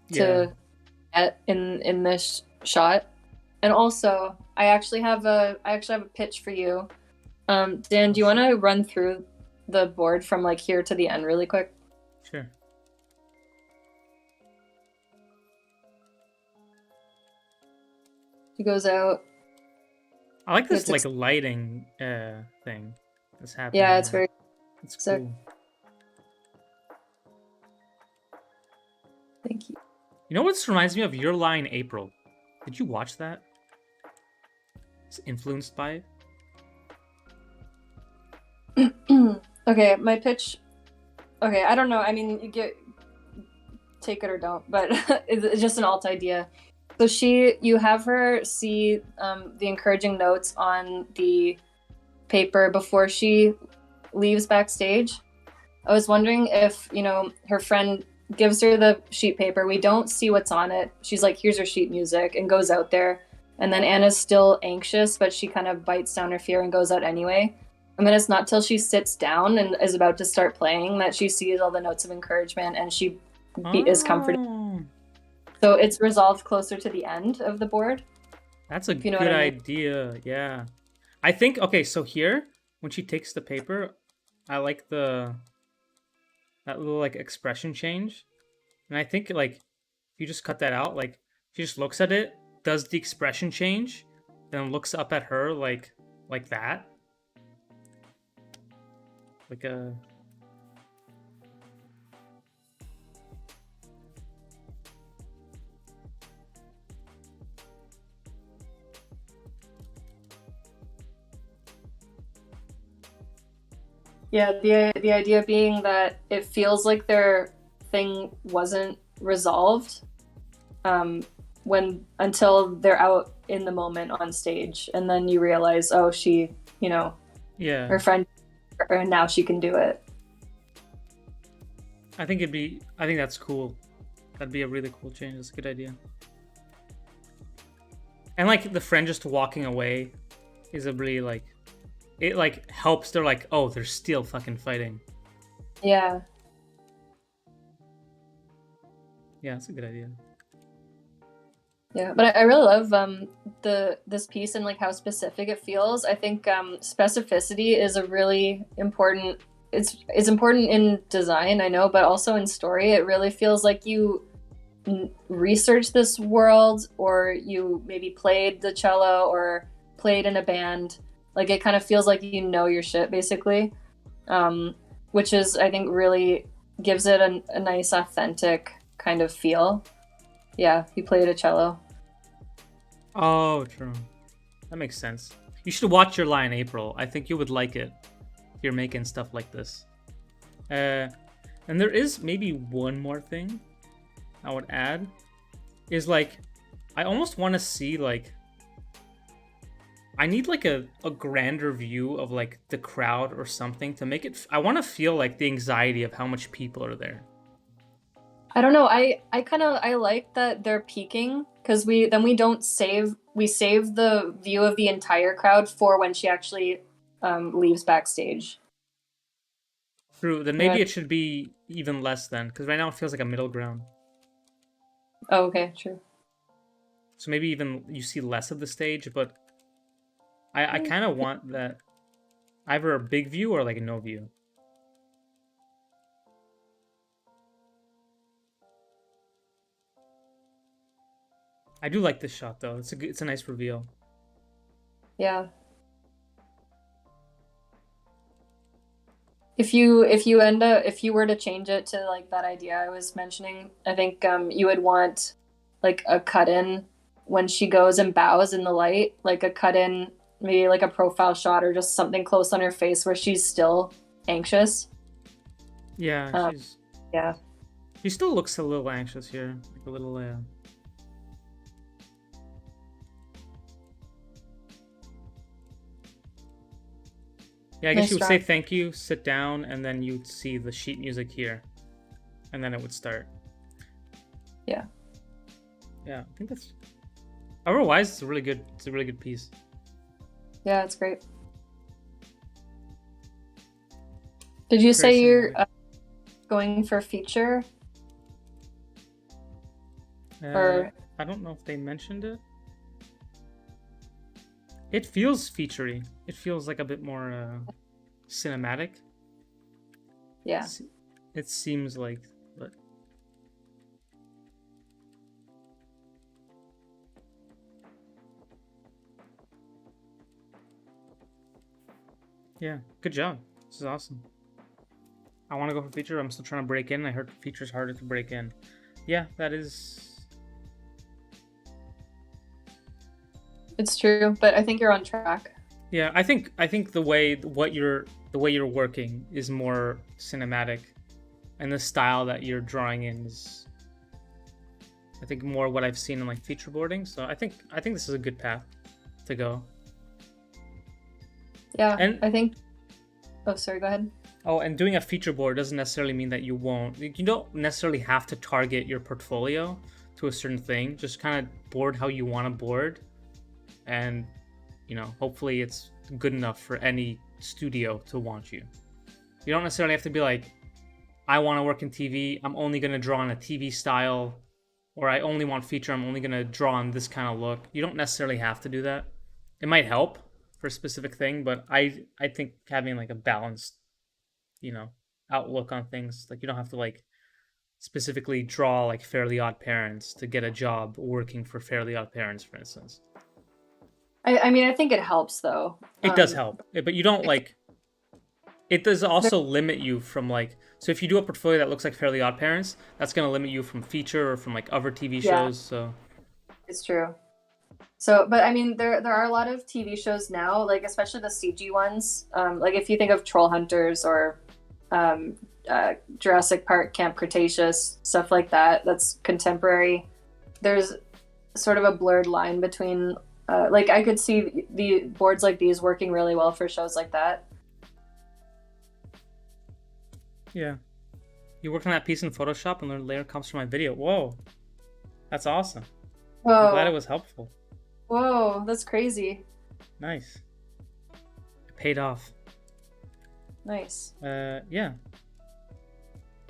yeah. to get in this shot. And also, I actually have a pitch for you. Dan, do you want to run through the board from like here to the end really quick? Sure. He goes out. I like this It's like lighting thing that's happening. Yeah, it's very it's sick. cool. Thank you. You know what this reminds me of? Your Lie in April. Did you watch that? It's influenced by it. Okay, my pitch. Okay, I don't know. I mean, take it or don't, but it's just an alt idea. So you have her see the encouraging notes on the paper before she leaves backstage. I was wondering if, her friend gives her the sheet paper. We don't see what's on it. She's like, here's her sheet music, and goes out there. And then Anna's still anxious, but she kind of bites down her fear and goes out anyway. And then it's not till she sits down and is about to start playing that she sees all the notes of encouragement and she is comforted. So it's resolved closer to the end of the board. That's a good idea. Yeah. I think, okay, so here, when she takes the paper, I like that little like expression change. And I think like if you just cut that out, like she just looks at it, does the expression change, then looks up at her like that. Like a Yeah, the idea being that it feels like their thing wasn't resolved until they're out in the moment on stage, and then you realize, oh, she, her friend, and now she can do it. I think that's cool. That'd be a really cool change. That's a good idea. And like the friend just walking away is a really like, it like helps. They're like, oh, they're still fucking fighting. Yeah. Yeah, that's a good idea. Yeah, but I really love this piece and like how specific it feels. I think specificity is a really important. It's important in design, I know, but also in story. It really feels like you researched this world, or you maybe played the cello or played in a band. Like it kind of feels like you know your shit, basically, which is, I think, really gives it a nice, authentic kind of feel. Yeah, he played a cello. Oh, true. That makes sense. You should watch Your Lie in April. I think you would like it if you're making stuff like this. And there is maybe one more thing I would add. Is like, I almost want to see like, I need like a grander view of like the crowd or something to make it. I want to feel like the anxiety of how much people are there. I don't know. I like that they're peeking, because we save the view of the entire crowd for when she actually leaves backstage. True. Then maybe it should be even less then, because right now it feels like a middle ground. Oh, okay, true. So maybe even you see less of the stage, but I kind of want that either a big view or like a no view. I do like this shot though. It's a nice reveal. Yeah. If you were to change it to like that idea I was mentioning, I think you would want like a cut in when she goes and bows in the light, like a cut in, maybe like a profile shot or just something close on her face where she's still anxious. Yeah, yeah. She still looks a little anxious here, like a little. Yeah, I guess Nice you would say drawing. thank you, sit down, and then you'd see the sheet music here, and then it would start. Yeah. Yeah, I think that's. Otherwise, it's a really good. It's a really good piece. Yeah, it's great. Did you Very say you're cinematic. going for feature? Or I don't know if they mentioned it. It feels featurey. It feels like a bit more cinematic. yeah. It seems like, but yeah, good job. This is awesome. I want to go for feature. I'm still trying to break in. I heard feature's harder to break in. Yeah, that is. It's true, but I think you're on track. Yeah, I think the way you're working is more cinematic, and the style that you're drawing in is, I think, more what I've seen in like feature boarding. So I think this is a good path to go. Yeah, And I think. Oh, sorry. Go ahead. oh, and doing a feature board doesn't necessarily mean that you won't. You don't necessarily have to target your portfolio to a certain thing. Just kind of board how you want to board, and hopefully it's good enough for any studio to want you. You don't necessarily have to be like, I want to work in TV. I'm only going to draw on a TV style, or I only want feature. I'm only going to draw on this kind of look. You don't necessarily have to do that. It might help for a specific thing, but I think having like a balanced, outlook on things, like you don't have to like specifically draw like Fairly Odd Parents to get a job working for Fairly Odd Parents, for instance. I mean, I think it helps though. It does help, but you don't like. It does also limit you from like. So if you do a portfolio that looks like Fairly Odd Parents, that's going to limit you from feature or from like other TV Yeah, shows. So it's true. So, but I mean, there are a lot of TV shows now, like especially the CG ones. Like if you think of Troll Hunters or um, Jurassic Park, Camp Cretaceous, stuff like that. That's contemporary. There's sort of a blurred line between. Like I could see the boards like these working really well for shows like that. yeah, you worked on that piece in Photoshop and the layer comes from my video. Whoa, that's awesome. I'm glad it Whoa, was helpful. whoa, that's crazy. Nice. It paid off. Nice. Yeah.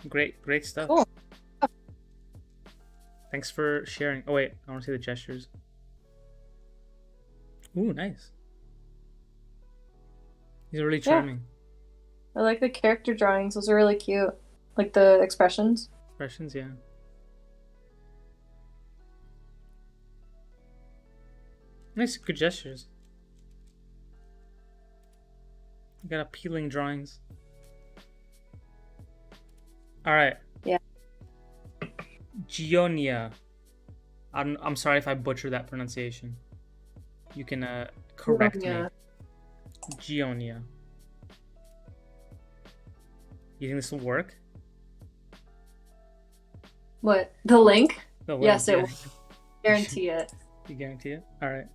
Great stuff. Cool. Thanks for sharing. Oh wait, I want to see the gestures. Ooh, nice. These are really charming. I like the character drawings. Those are really cute. Like the expressions. Expressions, yeah. Nice, good gestures. You got appealing drawings. All right. Yeah. Gionia. I'm sorry if I butchered that pronunciation. You can correct me. Gionia. You think this will work? What? The link? The link, Yes, it yeah. will. Guarantee it. You guarantee it? All right.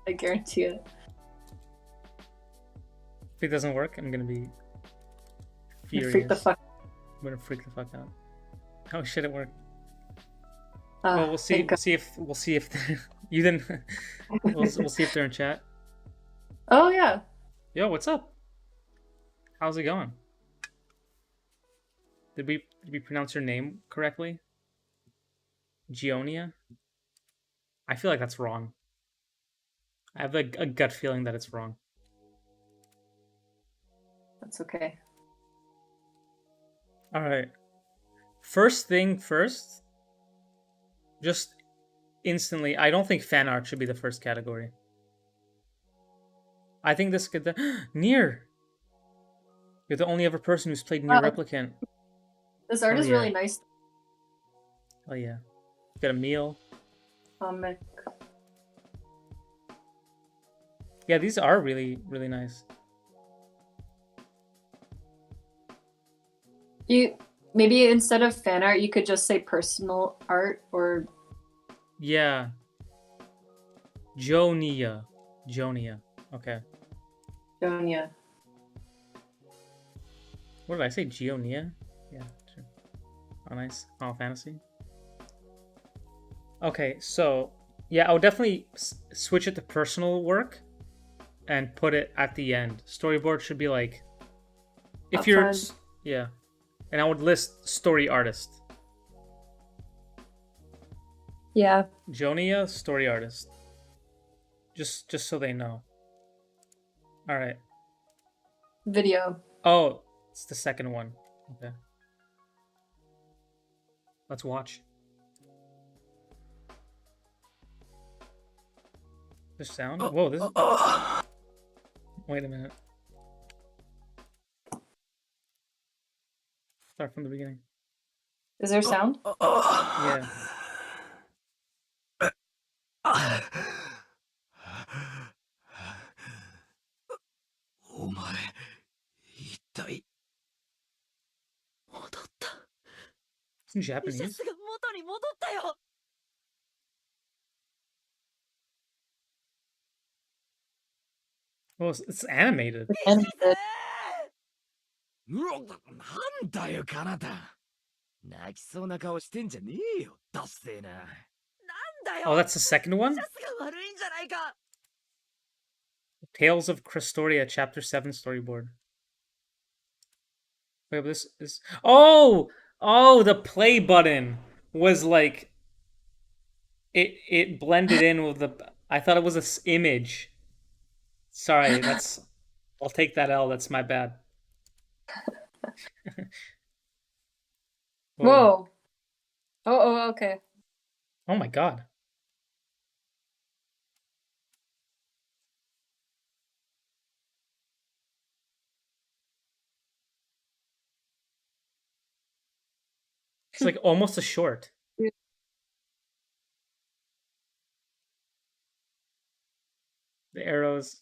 I guarantee it. If it doesn't work, I'm gonna be furious. Freak the fuck. I'm gonna freak the fuck out. Oh shit, it worked. Well, we'll see. We'll see if you then. we'll see if they're in chat. Oh yeah. Yo, what's up? How's it going? Did we pronounce your name correctly? Gionia? I feel like that's wrong. I have a gut feeling that it's wrong. That's okay. All right. First thing first. Just instantly, I don't think fan art should be the first category. I think this could. Nier. You're the only other person who's played Nier Replicant. This art is really nice. Oh yeah. You got a meal. Comic. Yeah, these are really, really nice. You maybe instead of fan art, you could just say personal art or. Yeah. Jonia. Okay. Jonia. What did I say? Geonia? Yeah, sure. Oh, nice. Final Fantasy. Okay, so yeah, I would definitely switch it to personal work and put it at the end. Storyboard should be like if Up you're front. yeah, and I would list story artist. Yeah. Jonia, story artist. Just so they know. All right. Video. Oh, it's the second one. Okay. Let's watch. This sound? Whoa, this is... Wait a minute. Start from the beginning. Is there sound? Yeah. お前、一体戻った。 It's in シャ Japanese. ツが元に戻ったよ。 Well, it's animated. It's animated. うわ、なんだよ、カナタ。泣きそうな顔してんじゃねえよ、ダッセーな。なんだよ。 Oh, that's the second one? シャツが悪いんじゃないか。 Tales of Crestoria, Chapter 7 storyboard. Wait, but this is... Oh! Oh, the play button was like... It blended in with the... I thought it was this image. Sorry, that's... I'll take that L, that's my bad. Whoa. Oh, okay. Oh my god. It's like almost a short. The arrows.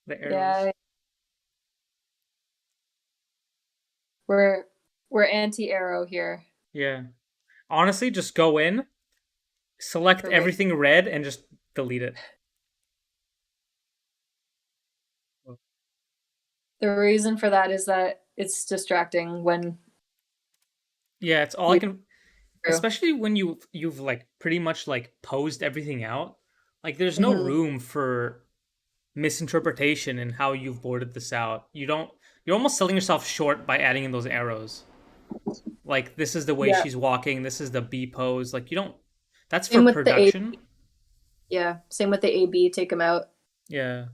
The arrows. Yeah. We're anti-arrow here. Yeah. Honestly, just go in, select Perfect. everything red, and just delete it. The reason for that is that it's distracting when... Yeah, it's all I can... True. Especially when you've like pretty much like posed everything out. Like there's no room for misinterpretation in how you've boarded this out. You're almost selling yourself short by adding in those arrows. Like this is the way she's walking, this is the B pose. Like you don't... That's for production. Yeah, same with the AB, take them out. Yeah.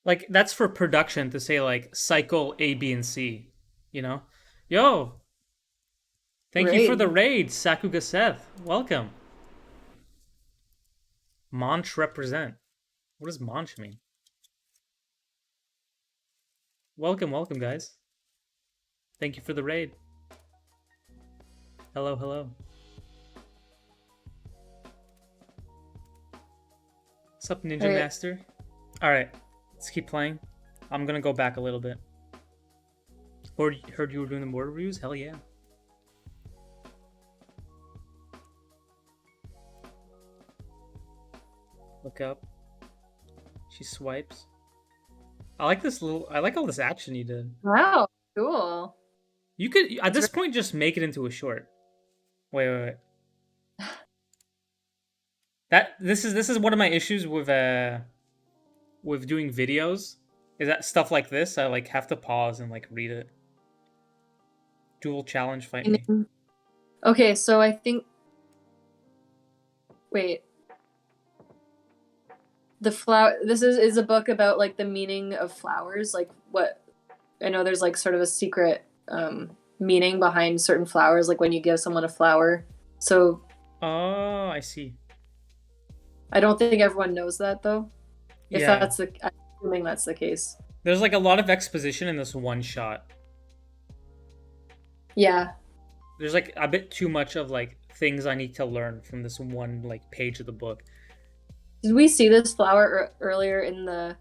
Like that's for production to say like cycle A, B, and C, you know? Yo. Thank you for the raid, Sakuga Seth. Welcome. Monch represent. What does Monch mean? Welcome, welcome, guys. Thank you for the raid. Hello, hello. What's up, Ninja Master? Alright, let's keep playing. I'm gonna go back a little bit. Heard you were doing the board reviews? Hell yeah. Look up. She swipes. I like all this action you did. Wow, cool. You could at this point just make it into a short. Wait. This is one of my issues with doing videos. Is that stuff like this? I like have to pause and like read it. Dual challenge fight me. Okay, so I think... Wait. The flower... This is a book about like the meaning of flowers. Like what... I know there's like sort of a secret meaning behind certain flowers, like when you give someone a flower. So... Oh, I see. I don't think everyone knows that though. If Yeah. I'm assuming that's the case. There's like a lot of exposition in this one shot. Yeah. There's like a bit too much of like things I need to learn from this one like page of the book. Did we see this flower earlier in the...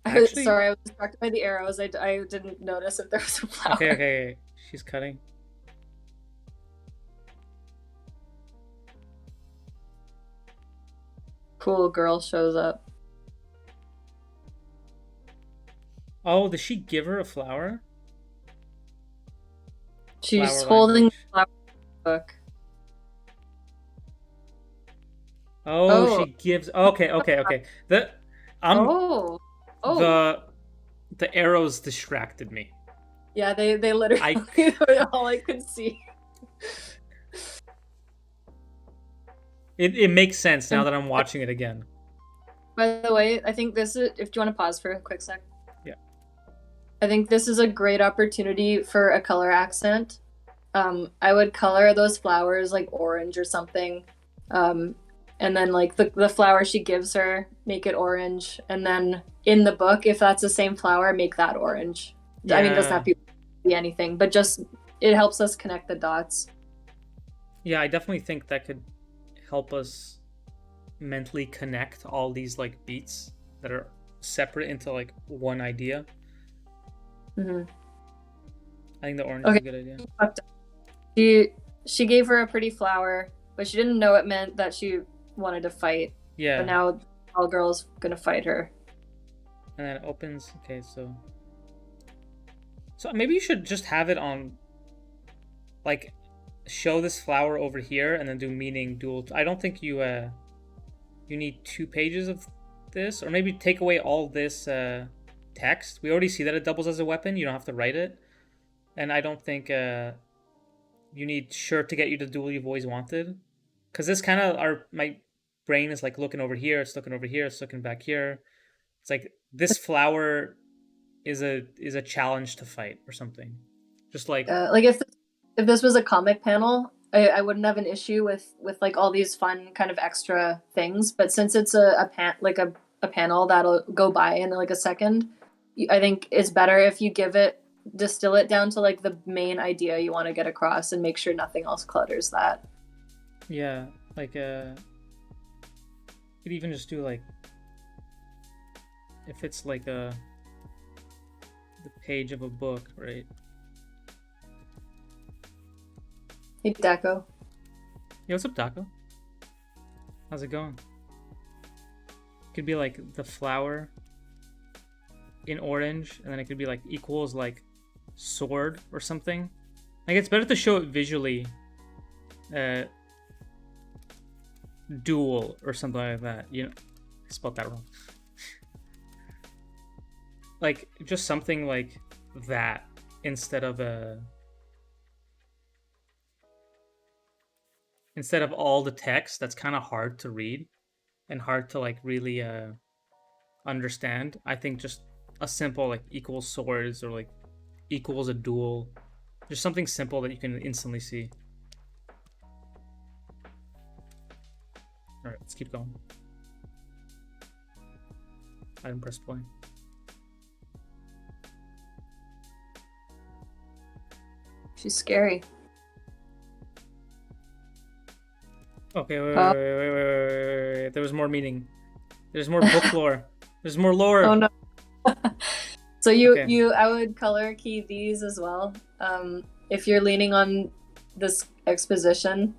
Actually- Sorry, I was distracted by the arrows. I didn't notice if there was a flower. Okay. She's cutting. Cool girl shows up. Oh, does she give her a flower? She's Flower holding the language. flower book. Oh, Oh, she gives. Okay. Um, oh, oh. the the arrows distracted me. Yeah, they literally I were all I could see. it makes sense now And that I'm watching it again. by the way, I think this is, if you want to pause for a quick sec, Yeah. I think this is a great opportunity for a color accent. I would color those flowers like orange or something. Um, and then like the flower she gives her, make it orange. And then in the book, if that's the same flower, make that orange. I mean, it doesn't Yeah. have to be anything, but just it helps us connect the dots. Yeah, I definitely think that could help us mentally connect all these like beats that are separate into like one idea. Hmm. I think the orange is Okay. a good idea. She gave her a pretty flower, but she didn't know it meant that she wanted to fight. But Yeah. now all girl's gonna fight her. And then it opens. Okay, so maybe you should just have it on like show this flower over here and then do meaning dual. I don't think you you need 2 pages of this, or maybe take away all this text. We already see that it doubles as a weapon. You don't have to write it, and I don't think you need sure to get you the duel you've always wanted, because this kind of my brain is like looking over here, it's looking over here, it's looking back here. It's like this flower is a challenge to fight or something. Just like Like if this was a comic panel, I wouldn't have an issue with like all these fun kind of extra things. But since it's a panel that'll go by in like a second, I think it's better if you distill it down to like the main idea you want to get across and make sure nothing else clutters that. yeah, like you could even just do like if it's like the page of a book, right? Hey, Deco. Yo, what's up, Taco? How's it going? Could be like the flower in orange, and then it could be like equals like sword or something. Like it's better to show it visually. Duel or something like that. You know, I spelled that wrong. Like just something like that instead of all the text that's kind of hard to read and hard to like really understand. I think just a simple like equals swords or like equals a duel, just something simple that you can instantly see. All right, let's keep going. I didn't press play. She's scary. Okay, wait. There was more meaning. There's more book lore. There's more lore. Oh no. So Okay. I would color key these as well. If you're leaning on this exposition,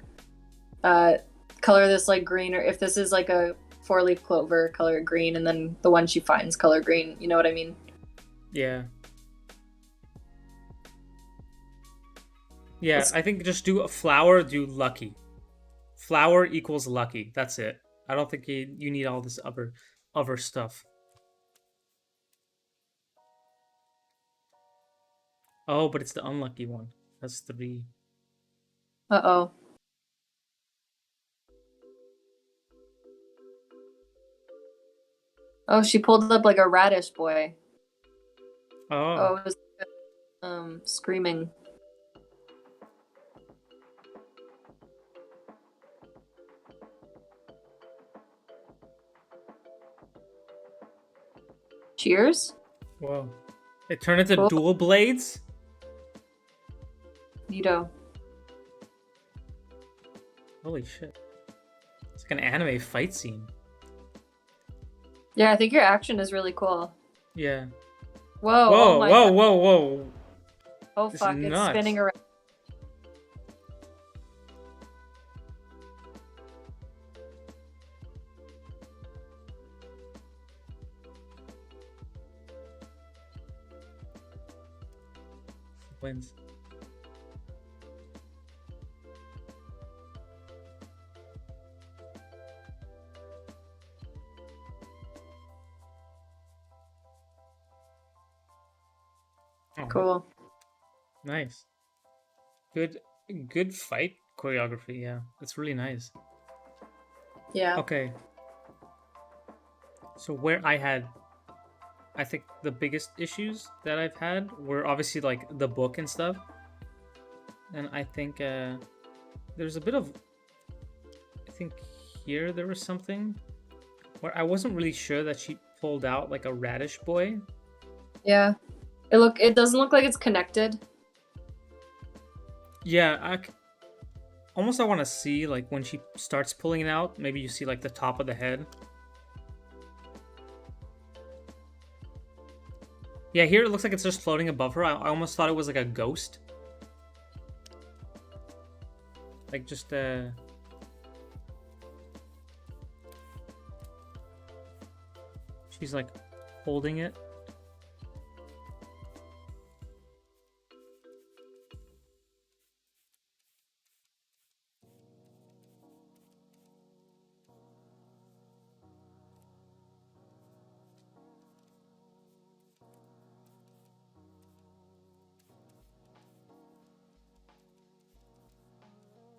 color this like green, or if this is like a 4-leaf clover, color it green, and then the one she finds, color green. You know what I mean? Yeah. Yeah, I think just do a flower, do lucky. Flower equals lucky. That's it. I don't think you need all this other stuff. Oh, but it's the unlucky one. That's 3. Uh-oh. Oh, she pulled up like a radish boy. Oh. Oh, it was screaming. Cheers. Whoa. They turn into Cool. dual blades? Neato. Holy shit. It's like an anime fight scene. Yeah, I think your action is really cool. Yeah. Whoa. Whoa, Oh my whoa, God. whoa. Oh This is fuck, it's nuts. spinning around. Wins. Oh, Cool. nice. Good fight choreography. Yeah, it's really nice. Yeah. Okay. So where I think the biggest issues that I've had were obviously like the book and stuff, and I think there's a bit of, I think here there was something where I wasn't really sure that she pulled out like a radish boy. Yeah. It doesn't look like it's connected. Yeah, almost I want to see like when she starts pulling it out, maybe you see like the top of the head. Yeah, here it looks like it's just floating above her. I almost thought it was like a ghost. Like just she's like holding it.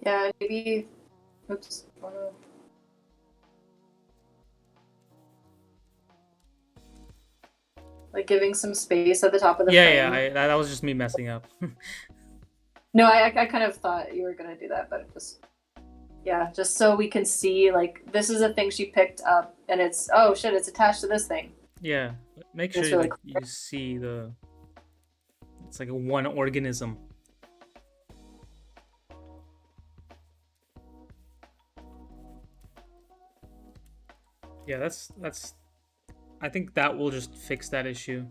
Yeah, maybe. Oops. Oh no. Like giving some space at the top of the frame. Yeah, that was just me messing up. No, I kind of thought you were gonna do that, but it just yeah, just so we can see like this is a thing she picked up, and it's oh shit, it's attached to this thing. Yeah, make It's sure really like you see it's like a one organism. Yeah, that's I think that will just fix that issue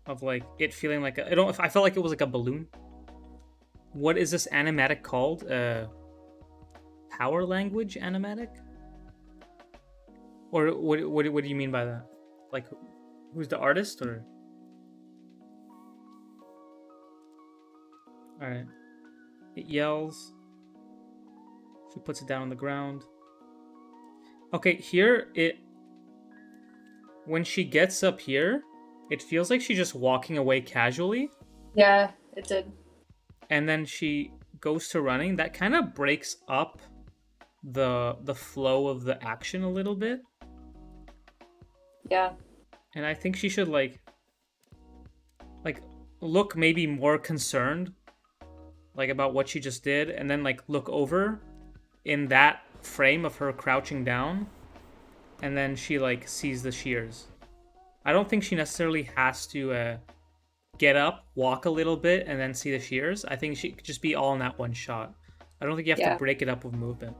of like it feeling like I felt like it was like a balloon. What is this animatic called? Power language animatic? Or what do you mean by that? Like who's the artist or? All right. It yells. She puts it down on the ground. Okay, here when she gets up here, it feels like she's just walking away casually. Yeah, it did. And then she goes to running. That kind of breaks up the flow of the action a little bit. Yeah. And I think she should like look maybe more concerned like about what she just did, and then like look over in that frame of her crouching down, and then she like sees the shears. I don't think she necessarily has to get up, walk a little bit, and then see the shears. I think she could just be all in that one shot. I don't think you have to break it up with movement.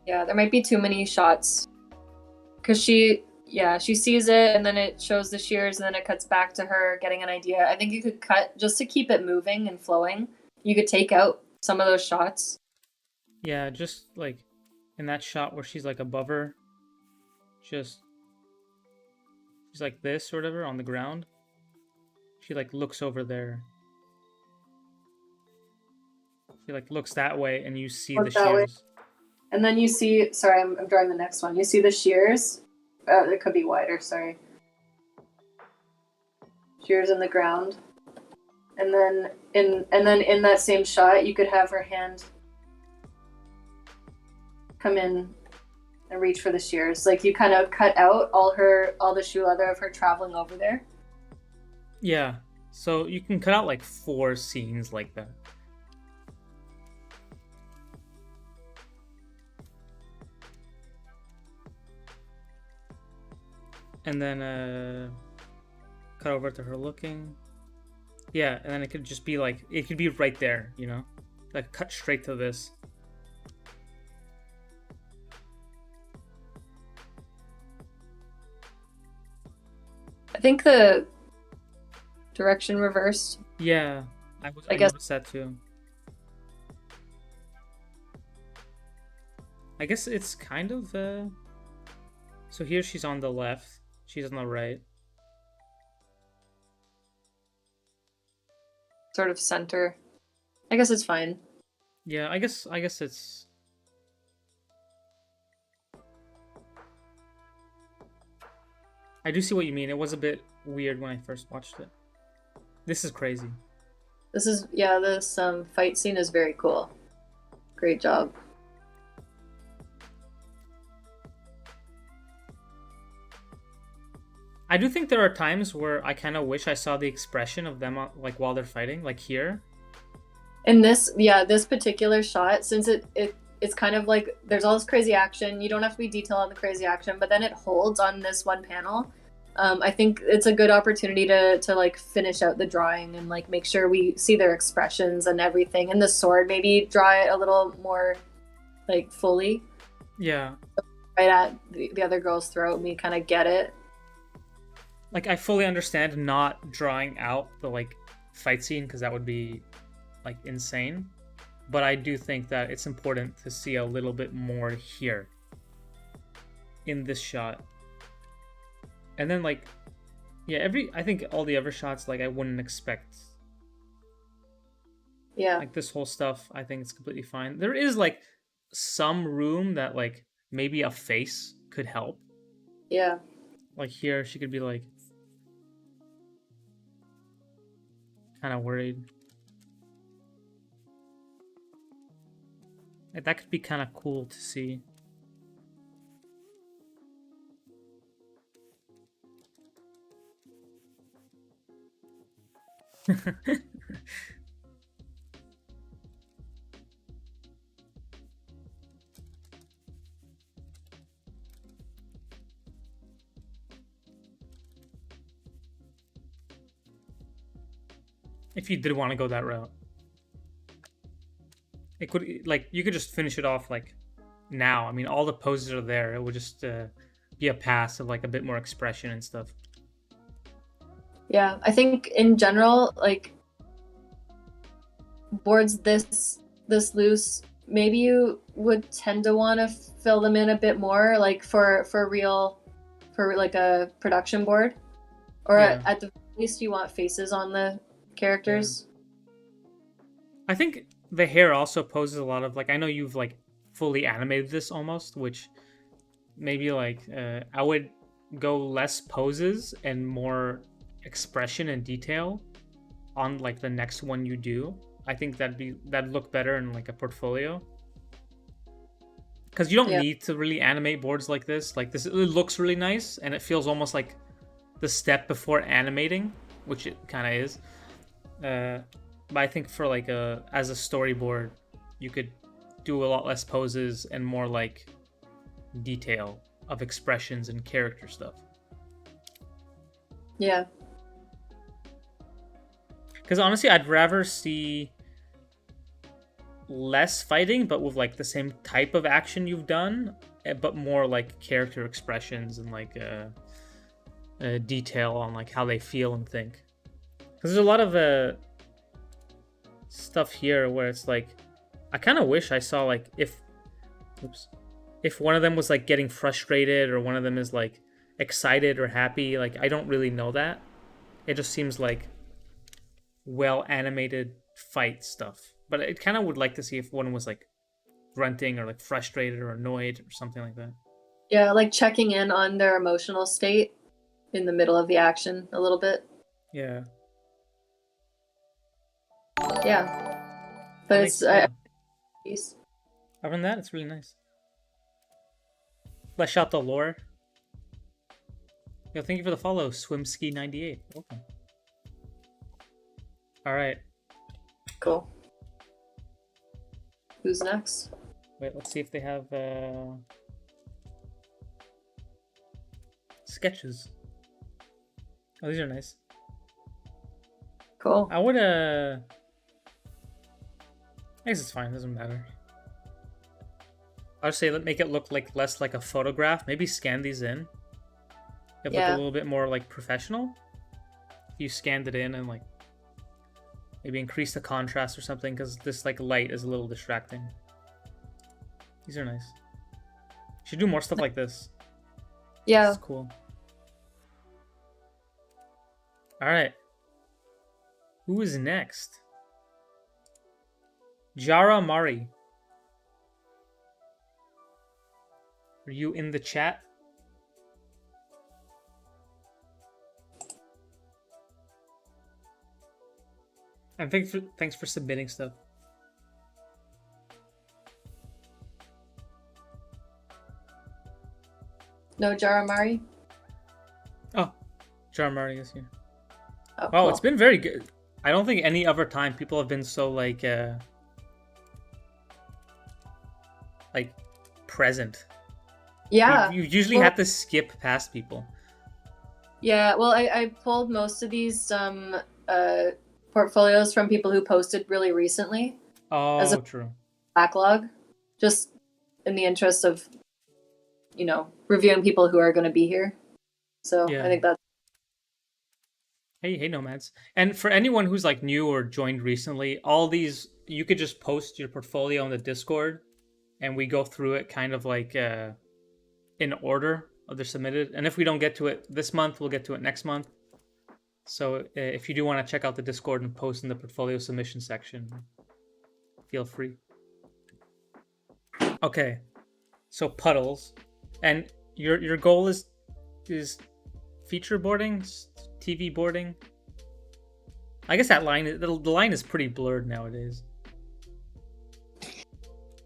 Yeah, there might be too many shots. Because she sees it, and then it shows the shears, and then it cuts back to her getting an idea. I think you could cut, just to keep it moving and flowing, you could take out some of those shots. Yeah, just like in that shot where she's like above her, she's like this or whatever on the ground. She like looks over there. She like looks that way, and you see the shears. And then you see, sorry, I'm drawing the next one. You see the shears. It could be wider. Sorry. Shears in the ground, and then in that same shot, you could have her hand come in and reach for the shears. Like you kind of cut out all the shoe leather of her traveling over there. Yeah, so you can cut out like 4 scenes like that. And then cut over to her looking. Yeah, and then it could just be like, it could be right there, you know? Like cut straight to this. I think the direction reversed. Yeah, I guess noticed that too. I guess it's kind of so here she's on the left, she's on the right. Sort of center. I guess it's fine. Yeah, I guess it's I do see what you mean. It was a bit weird when I first watched it. This is crazy. This fight scene is very cool. Great job. I do think there are times where I kind of wish I saw the expression of them like while they're fighting, like here. In this particular shot, since it's kind of like there's all this crazy action. You don't have to be detailed on the crazy action, but then it holds on this one panel. I think it's a good opportunity to like finish out the drawing and like make sure we see their expressions and everything. And the sword, maybe draw it a little more like fully. Yeah. Right at the other girl's throat, and we kind of get it. Like, I fully understand not drawing out the like fight scene because that would be like insane. But I do think that it's important to see a little bit more here in this shot. And then like, yeah, I think all the other shots, like I wouldn't expect. Yeah. Like this whole stuff, I think it's completely fine. There is like some room that like maybe a face could help. Yeah. Like here, she could be like kind of worried. Like, that could be kind of cool to see. If you did want to go that route, it could, like, you could just finish it off like now. I mean, all the poses are there. It would just be a pass of like a bit more expression and stuff. Yeah, I think in general, like boards this loose, maybe you would tend to want to fill them in a bit more, like for like a production board, or Yeah. at the least you want faces on the characters. I think the hair also poses a lot of like, I know you've like fully animated this almost, which maybe like I would go less poses and more expression and detail on like the next one you do. I think that'd look better in like a portfolio, because you don't need to really animate boards like this. Like this, it looks really nice and it feels almost like the step before animating, which it kind of is. But I think for like as a storyboard, you could do a lot less poses and more like detail of expressions and character stuff. Yeah. Because honestly, I'd rather see less fighting, but with like the same type of action you've done, but more like character expressions and like detail on like how they feel and think. Because there's a lot of stuff here where it's like, I kind of wish I saw like if one of them was like getting frustrated or one of them is like excited or happy. Like I don't really know that. It just seems like well animated fight stuff. But I kind of would like to see if one was like grunting or like frustrated or annoyed or something like that. Yeah, like checking in on their emotional state in the middle of the action a little bit. Yeah. Yeah. But it's other than that, it's really nice. Flesh out the lore. Yo, thank you for the follow, Swimski98. Welcome. All right. Cool. Who's next? Wait, let's see if they have sketches. Oh, these are nice. Cool. I would I guess it's fine, doesn't matter. I'll just say make it look like less like a photograph. Maybe scan these in. It look a little bit more like professional. If you scanned it in and like maybe increase the contrast or something, because this like light is a little distracting. These are nice. You should do more stuff like this. Yeah. This is cool. Alright. Who is next? Jara Mari. Are you in the chat? And thanks for submitting stuff. No Jaramari? Oh, Jaramari is here. Oh, Wow, cool. it's been very good. I don't think any other time people have been so like present. Yeah. You usually have to skip past people. Yeah, well, I pulled most of these portfolios from people who posted really recently as Oh, a true. backlog, just in the interest of, reviewing people who are going to be here. So Yeah. I think that's... Hey, nomads. And for anyone who's like new or joined recently, all these you could just post your portfolio on the Discord, and we go through it kind of like in order of they're submitted. And if we don't get to it this month, we'll get to it next month. So if you do want to check out the Discord and post in the portfolio submission section, feel free. Okay, so puddles, and your goal is feature boarding, TV boarding. I guess that line the line is pretty blurred nowadays.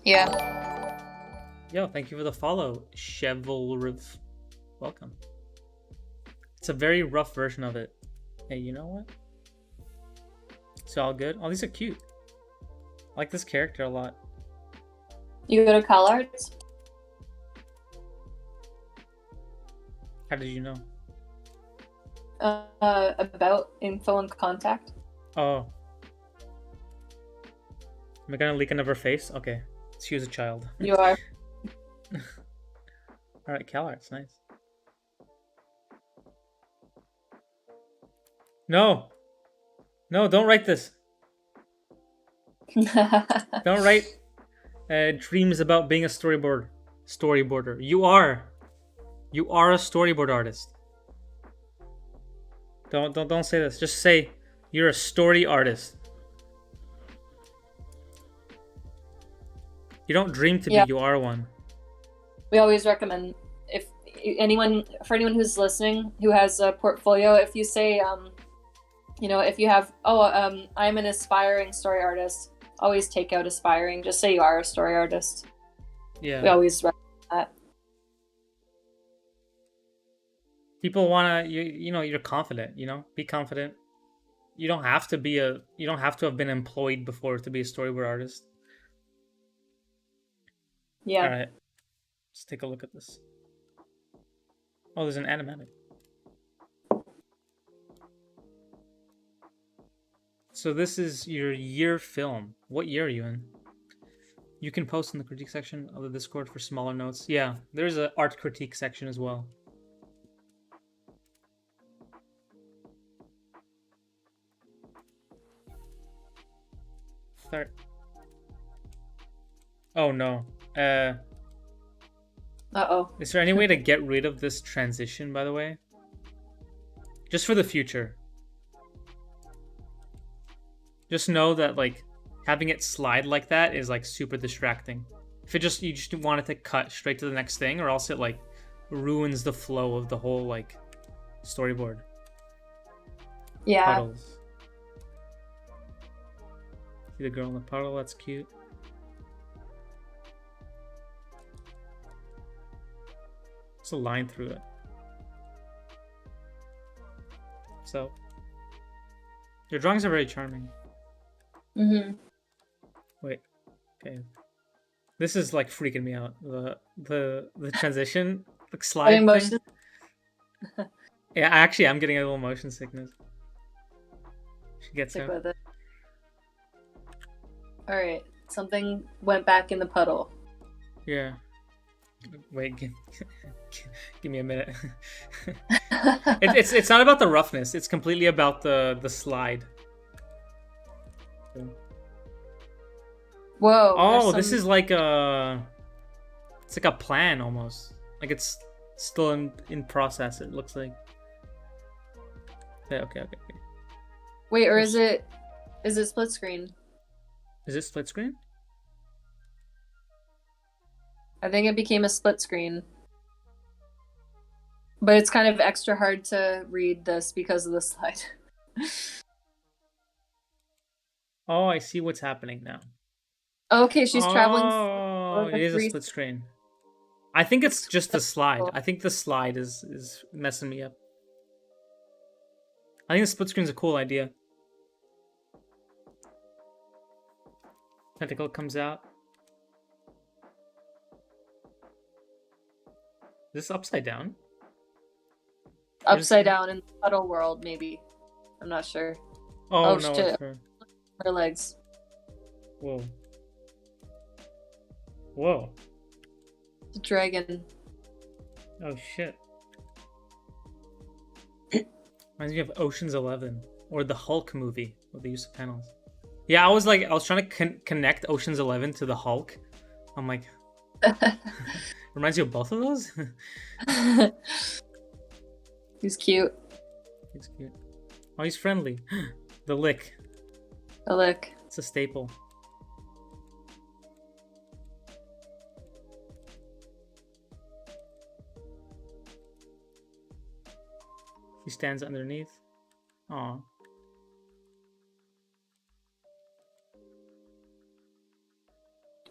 Yeah. Yo, thank you for the follow, Chevalriv. Welcome. It's a very rough version of it. Hey, you know what? It's all good. Oh, these are cute. I like this character a lot. You go to CalArts? How did you know? About info and contact. Oh. Am I gonna leak another face? Okay. She was a child. You are. Alright, CalArts, nice. No! No, don't write this. Don't write dreams about being a storyboarder. You are a storyboard artist. Don't say this. Just say you're a story artist. You don't dream to be, you are one. We always recommend for anyone who's listening who has a portfolio, if you say if you have I'm an aspiring story artist, always take out aspiring. Just say you are a story artist. Yeah. We always recommend that. People wanna you're confident, be confident. You don't have to have been employed before to be a storyboard artist. Yeah. Alright. Let's take a look at this. Oh, there's an animatic. So this is your year film. What year are you in? You can post in the critique section of the Discord for smaller notes. Yeah, there's an art critique section as well. Start. Oh no. Uh-oh. Is there any way to get rid of this transition, by the way? Just for the future. Just know that, like, having it slide like that is, like, super distracting. If you just want it to cut straight to the next thing, or else it, like, ruins the flow of the whole, like, storyboard. Yeah. Puddles. See the girl in the puddle? That's cute. There's a line through it. So, your drawings are very charming. Mm-hmm. Wait, okay. This is like freaking me out. The transition, like slide thing. Yeah, actually, I'm getting a little motion sickness. She gets Stick her. with it. All right, something went back in the puddle. Yeah. Wait, give me a minute. It's not about the roughness. It's completely about the slide. Whoa. Oh, this is like it's like a plan almost. Like it's still in process. It looks like. Yeah. Okay. Wait, or is it split screen? Is it split screen? I think it became a split screen. But it's kind of extra hard to read this because of the slide. Oh, I see what's happening now. Okay, she's traveling Oh, for it the is a three. split screen. I think it's just the slide. Cool. I think the slide is messing me up. I think the split screen's a cool idea. Tentacle comes out. Is this upside down? Upside down in the puddle world, maybe. I'm not sure. Oh, Oh, no, shit. it's her. Her legs. Whoa. Whoa. The dragon. Oh shit. Reminds me of Ocean's 11 or the Hulk movie with the use of panels. Yeah, I was trying to connect Ocean's 11 to the Hulk. I'm like, reminds you of both of those? He's cute. He's cute. Oh, he's friendly. The lick. A lick. It's a staple. He stands underneath. Aw.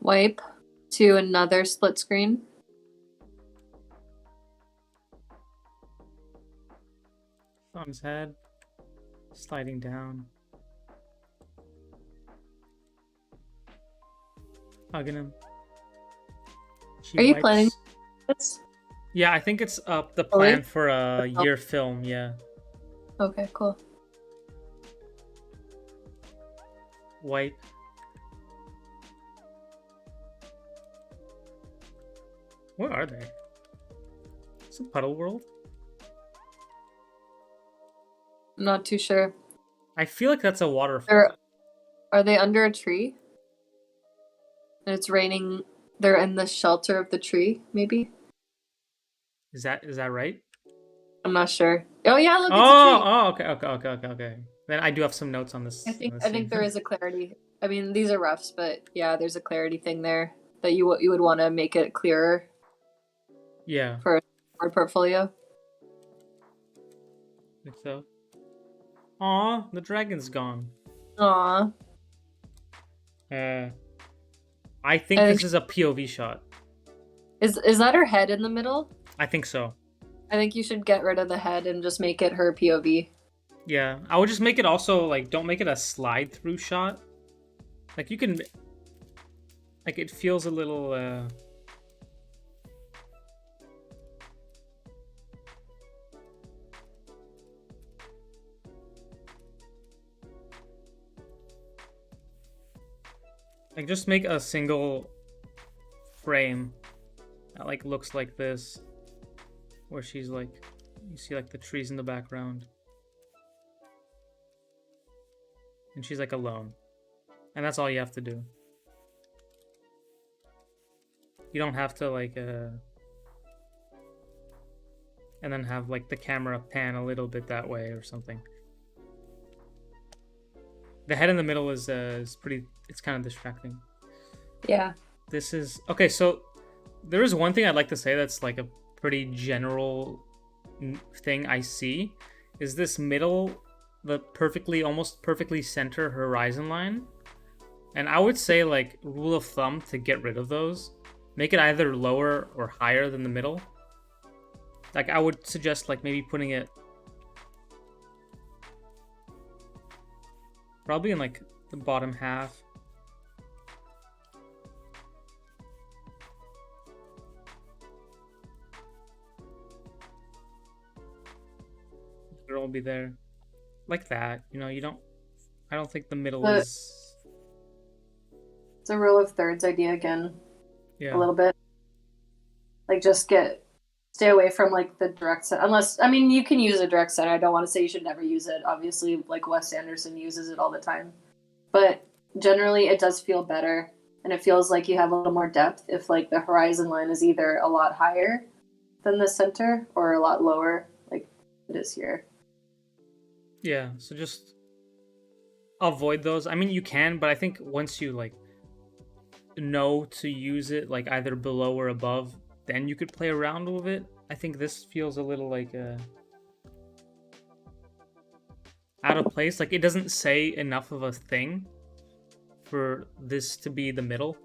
Wipe to another split screen. On his head. Sliding down. Hugging him. She Are you wipes. planning this? Yeah, I think it's the Really? plan for a year film, yeah. Okay, cool. Wipe. Where are they? It's a puddle world? I'm not too sure. I feel like that's a waterfall. Are they under a tree? And it's raining. They're in the shelter of the tree, maybe? Is that right? I'm not sure. Oh yeah, look, it's a Oh, tree. okay. Then I do have some notes on this. I think there is a clarity. I mean, these are roughs, but yeah, there's a clarity thing there that you would want to make it clearer Yeah, for our portfolio. I think so. Aw, the dragon's gone. Aw. I think this is a POV shot. Is that her head in the middle? I think so. I think you should get rid of the head and just make it her POV. Yeah, I would just make it also, like, don't make it a slide through shot. Like, you can, like, it feels a little, like, just make a single frame that, like, looks like this. Where she's, like, you see, like, the trees in the background. And she's, like, alone. And that's all you have to do. You don't have to, like, and then have, like, the camera pan a little bit that way or something. The head in the middle is pretty, it's kind of distracting. Yeah. This is, okay, so there is one thing I'd like to say that's, like, a pretty general thing I see, is this middle, the almost perfectly center horizon line. And I would say, like, rule of thumb to get rid of those, make it either lower or higher than the middle. Like, I would suggest, like, maybe putting it probably in, like, the bottom half. It'll all be there. Like that, you know, I don't think the middle is... It's a rule of thirds idea again. Yeah. A little bit. Like, just stay away from, like, the direct center. Unless, I mean, you can use a direct center. I don't want to say you should never use it. Obviously, like, Wes Anderson uses it all the time. But generally, it does feel better. And it feels like you have a little more depth if, like, the horizon line is either a lot higher than the center or a lot lower, like it is here. Yeah, so just avoid those. I mean, you can, but I think once you, like, know to use it, like, either below or above, then you could play around with it. I think this feels a little, like, out of place. Like, it doesn't say enough of a thing. for this to be the middle.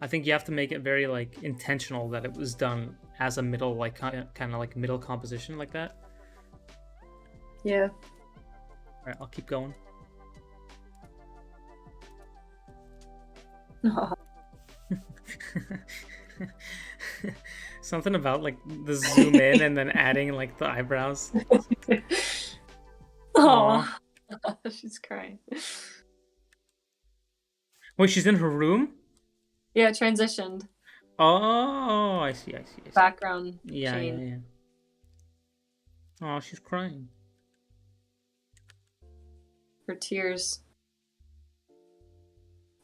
I think you have to make it very like intentional that it was done as a middle, like kind of like middle composition like that. Yeah. All right, I'll keep going. Something about like the zoom in and then adding like the eyebrows. Oh, she's crying. Wait, she's in her room? Yeah, transitioned. Oh, I see. Background Yeah. change. Oh, she's crying. Her tears.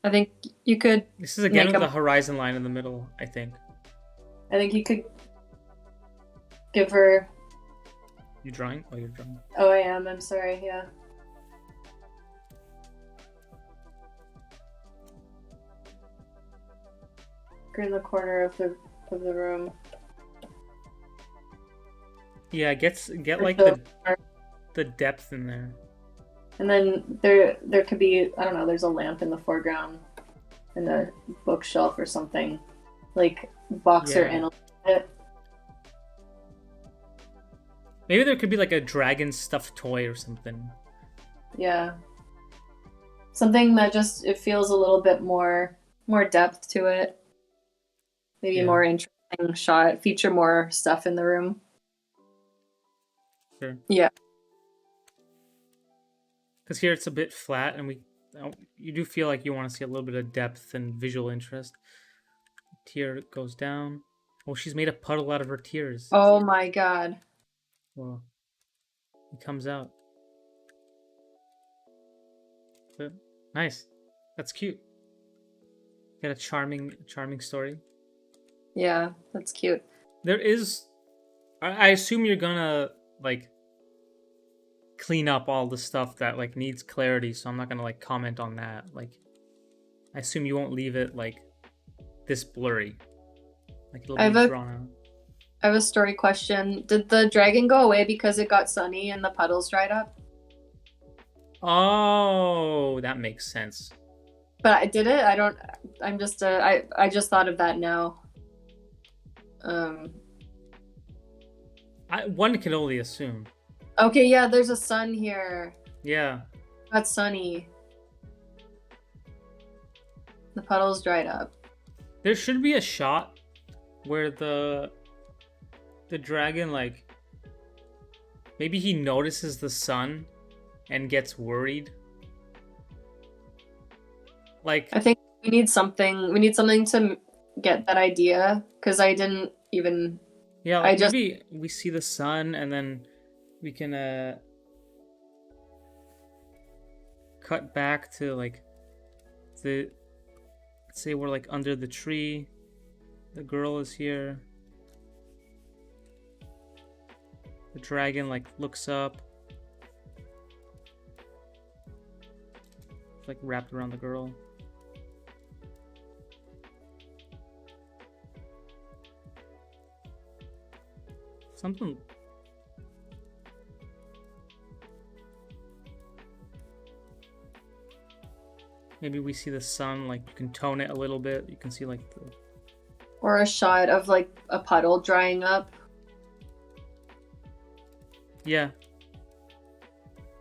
I think you could. This is again with the horizon line in the middle, I think. I think you could give her. You drawing? Oh, you're drawing. Oh, I am. I'm sorry. Yeah. In the corner of the room. Yeah, get like the depth in there. And then there could be, I don't know, there's a lamp in the foreground and a bookshelf or something. Like box her in a little bit. Maybe there could be like a dragon stuffed toy or something. Yeah. Something that just, it feels a little bit more depth to it. Maybe a more interesting shot. Feature more stuff in the room. Sure. Yeah. Because here it's a bit flat, and you do feel like you want to see a little bit of depth and visual interest. Tear goes down. Oh, she's made a puddle out of her tears. Oh my god. Well, it comes out. But, nice. That's cute. Got a charming story. Yeah, that's cute. There is... I assume you're gonna, like, clean up all the stuff that, like, needs clarity, so I'm not gonna, like, comment on that. Like, I assume you won't leave it, like, this blurry. Like, it'll be drawn out. I have a story question. Did the dragon go away because it got sunny and the puddles dried up? Oh, that makes sense. But I did it? I'm just, I just thought of that now. One can only assume. Okay, yeah, there's a sun here. Yeah. Got sunny. The puddles dried up. There should be a shot where the dragon, like, maybe he notices the sun and gets worried. Like, I think we need something to get that idea, because I didn't even... Yeah, like maybe we see the sun and then we can cut back to, like, let's say we're, like, under the tree. The girl is here. The dragon, like, looks up. It's, like, wrapped around the girl. Something. Maybe we see the sun, like, you can tone it a little bit. You can see, like, or a shot of, like, a puddle drying up. Yeah.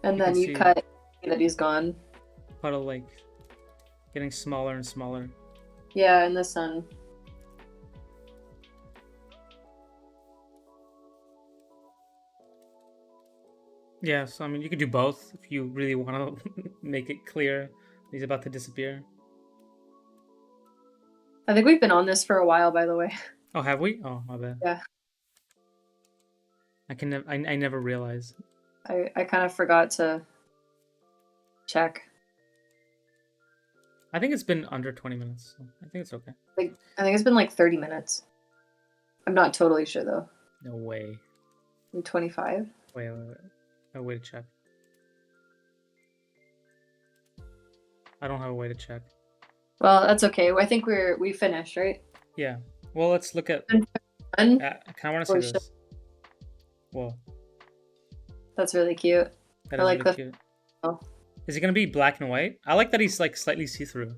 And then you cut that he's gone. Puddle, like, getting smaller and smaller. Yeah, in the sun. Yeah, so I mean, you could do both if you really want to make it clear he's about to disappear. I think we've been on this for a while, by the way. Oh, have we? Oh, my bad. Yeah. I never realized. I kind of forgot to check. I think it's been under 20 minutes, so I think it's okay. I think it's been like 30 minutes. I'm not totally sure, though. No way. 25? Wait. No way to check. I don't have a way to check. Well, that's okay. I think we finished, right? Yeah. Well, let's look at... I kind of want to see this. Whoa. That's really cute. That is really cute. Oh. Is it gonna be black and white? I like that he's like slightly see-through.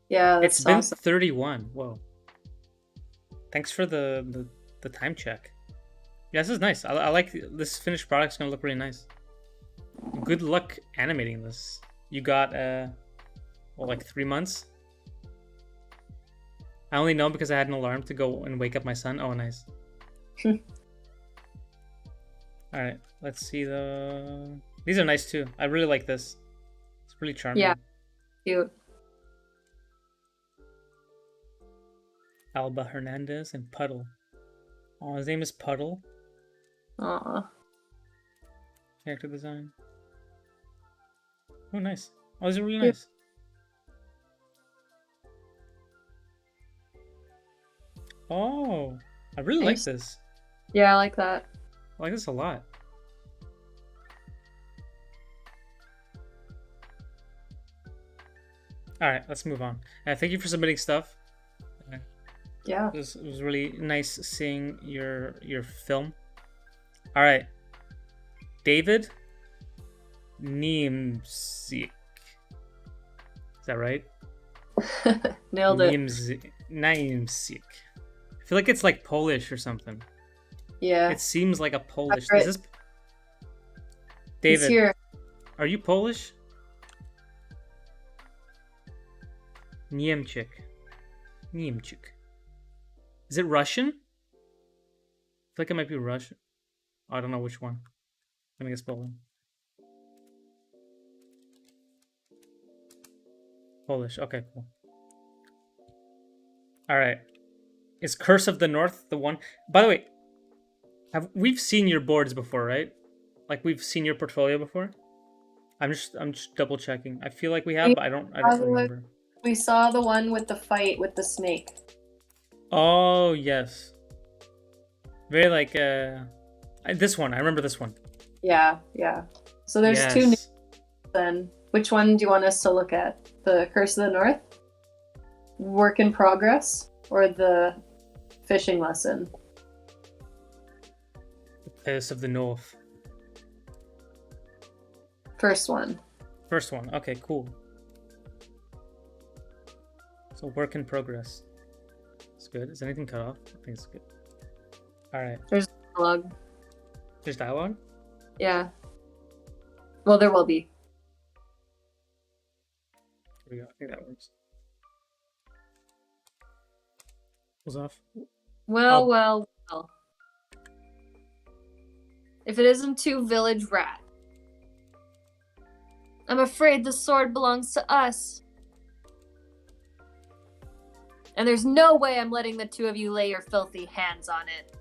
Yeah, It's that's been awesome. 31. Whoa. Thanks for the time check. Yeah, this is nice. I like this finished product's gonna look really nice. Good luck animating this. You got well, like 3 months. I only know because I had an alarm to go and wake up my son. Oh, nice. All right, let's see the. These are nice too. I really like this. It's really charming. Yeah, cute. Alba Hernandez and Puddle. Oh, his name is Puddle. Aw. Character design. Oh, nice. Oh, these are really Cute. nice. Oh, I really like Nice. this. Yeah, I like that. I like this a lot. All right, let's move on. Thank you for submitting stuff. Yeah. It was really nice seeing your film. All right, David Niemczyk. Is that right? Nailed it. Niemczyk. I feel like it's like Polish or something. Yeah. It seems like a Polish. Right. Is this He's David? here. Are you Polish? Niemczyk. Niemczyk. Is it Russian? I feel like it might be Russian. I don't know which one. I'm gonna guess Poland. Polish. Okay, cool. All right. Is Curse of the North the one? By the way, we've seen your boards before, right? Like we've seen your portfolio before. I'm just double checking. I feel like we have, but I don't remember. We saw the one with the fight with the snake. Oh yes. Very like this one. I remember this one. Yeah, yeah. So there's two new Yes. then. Which one do you want us to look at? The Curse of the North? Work in Progress? Or the fishing lesson? The Curse of the North. First one. First one. Okay, cool. So work in progress. It's good. Is anything cut off? I think it's good. All right. There's dialogue. There's dialogue? Yeah. Well, there will be. Here we go. I think that works. Was off. Well, Oh. well, well. If it isn't too village rat. I'm afraid the sword belongs to us. And there's no way I'm letting the two of you lay your filthy hands on it.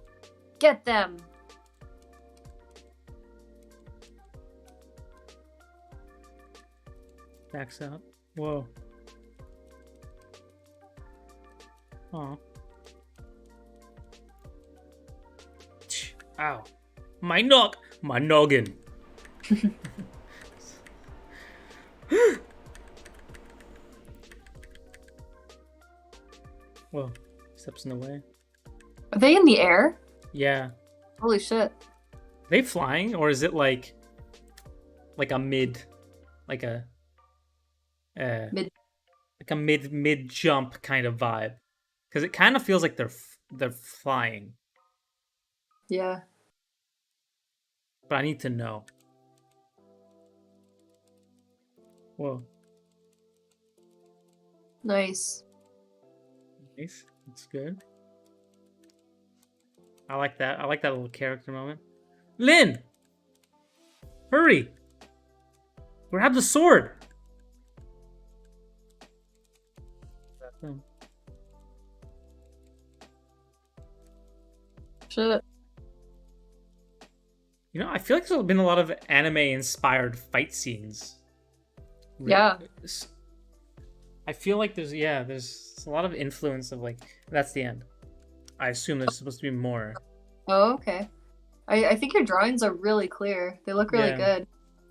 Get them. Backs out. Whoa. Aw. Ow. My noggin. Whoa. Steps in the way. Are they in the air? Yeah. Holy shit. Are they flying, or is it like a like a Mid. like a mid jump kind of vibe? Because it kind of feels like they're flying, Yeah. but I need to know. Whoa, Nice. nice. That's good. I like that. I like that little character moment. Lynn, hurry! Grab the sword. That thing. Shit. You know, I feel like there's been a lot of anime-inspired fight scenes. Yeah. I feel like there's a lot of influence of like that's the end. I assume there's supposed to be more. Oh, okay. I think your drawings are really clear. They look really Yeah. good.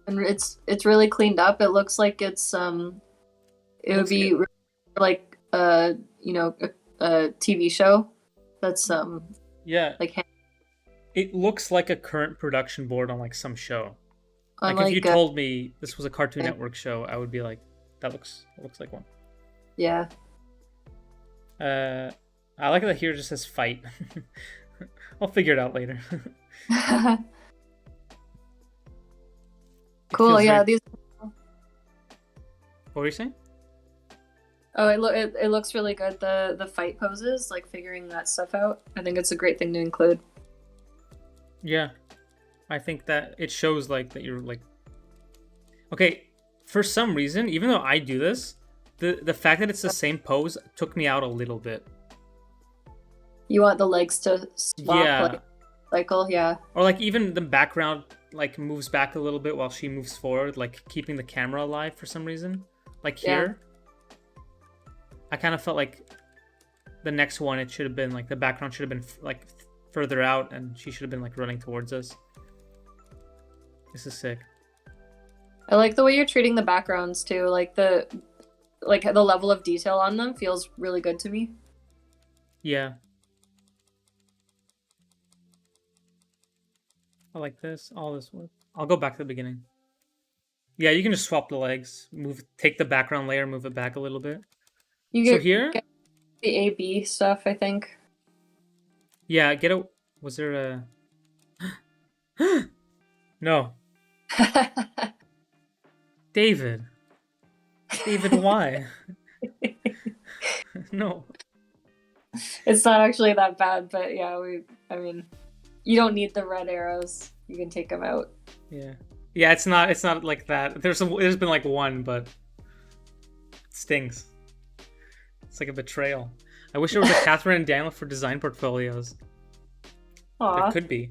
And it's really cleaned up. It looks like it's it would Looks be good. like a TV show that's Yeah, like it looks like a current production board on like some show. Like if you told me this was a Cartoon Network show, I would be like, that looks like one. Yeah. I like that here it just says fight. I'll figure it out later. Cool. Yeah. These. What were you saying? Oh, it looks really good. The fight poses, like figuring that stuff out. I think it's a great thing to include. Yeah, I think that it shows like that you're like. Okay, for some reason, even though I do this, the fact that it's the same pose took me out a little bit. You want the legs to swap, yeah, like cycle, yeah. Or like even the background like moves back a little bit while she moves forward, like keeping the camera alive for some reason. Like here, I kind of felt like the next one it should have been like the background should have been like further out, and she should have been like running towards us. This is sick. I like the way you're treating the backgrounds too. Like the level of detail on them feels really good to me. Yeah. I like this. All this work. I'll go back to the beginning. Yeah, you can just swap the legs. Take the background layer, move it back a little bit. You here, get the A/B stuff, I think. Yeah, was there a... No. David, why? No. It's not actually that bad, but yeah, I mean, you don't need the red arrows. You can take them out. Yeah. Yeah, it's not like that. There's been like one, but it stings. It's like a betrayal. I wish there was a Katherine and Daniel for design portfolios. Aw. There could be.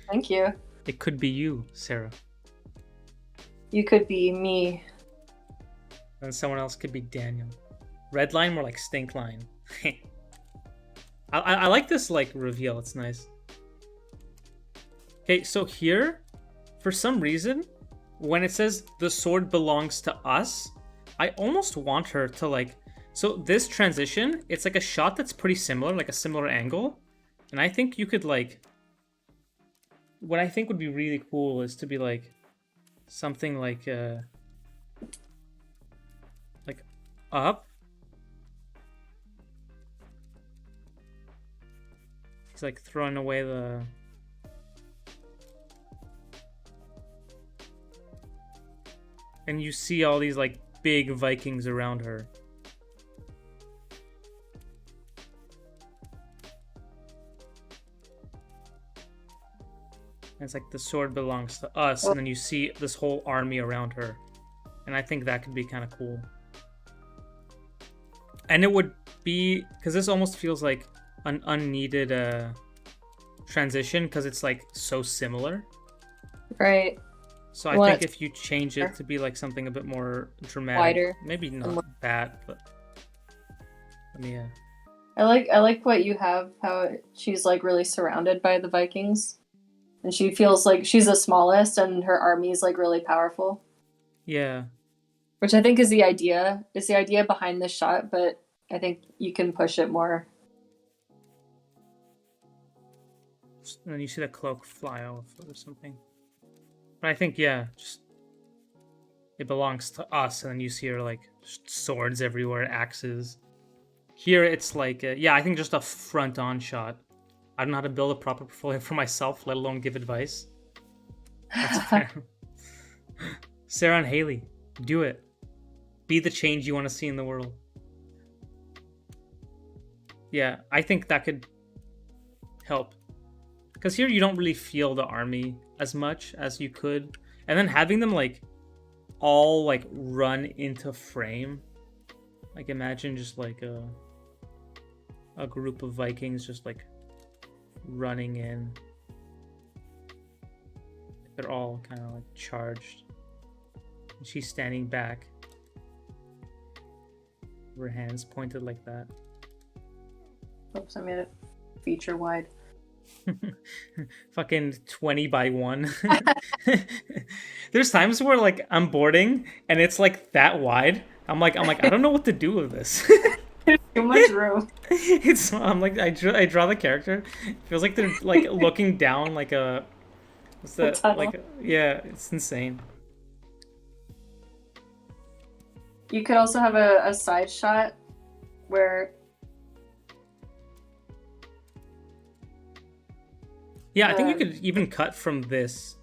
Thank you. It could be you, Sarah. You could be me. And someone else could be Daniel. Red line, more like stink line. I like this like reveal. It's nice. Okay, so here, for some reason, when it says the sword belongs to us, I almost want her to like... So this transition, it's like a shot that's pretty similar, like a similar angle. And I think you could like... What I think would be really cool is to be like something like up. He's like throwing away the... And you see all these like big Vikings around her. And it's like the sword belongs to us, and then you see this whole army around her. And I think that could be kind of cool. And it would be, because this almost feels like an unneeded transition, because it's like so similar. Right. So I think if you change it to be like something a bit more dramatic, wider, maybe not that, but yeah. I like what you have, how she's like really surrounded by the Vikings, and she feels like she's the smallest, and her army is like really powerful. Yeah. Which I think is the idea. Is the idea behind this shot, but I think you can push it more. And then you see the cloak fly off or something. But I think, yeah, just it belongs to us, and then you see her like just swords everywhere, axes. Here it's like, yeah, I think just a front-on shot. I don't know how to build a proper portfolio for myself, let alone give advice. That's fair. Sarah and Haley, do it. Be the change you want to see in the world. Yeah, I think that could help. Because here you don't really feel the army as much as you could. And then having them like all like run into frame. Like imagine just like a group of Vikings just like running in. They're all kind of like charged. And she's standing back. Her hands pointed like that. Oops, I made it feature wide. Fucking 20 by 1. There's times where like I'm boarding and it's like that wide. I'm like I don't know what to do with this. There's too much room. I'm like I draw the character. It feels like they're like looking down like a what's that? Like yeah, it's insane. You could also have a side shot where... Yeah, I think you could even cut from this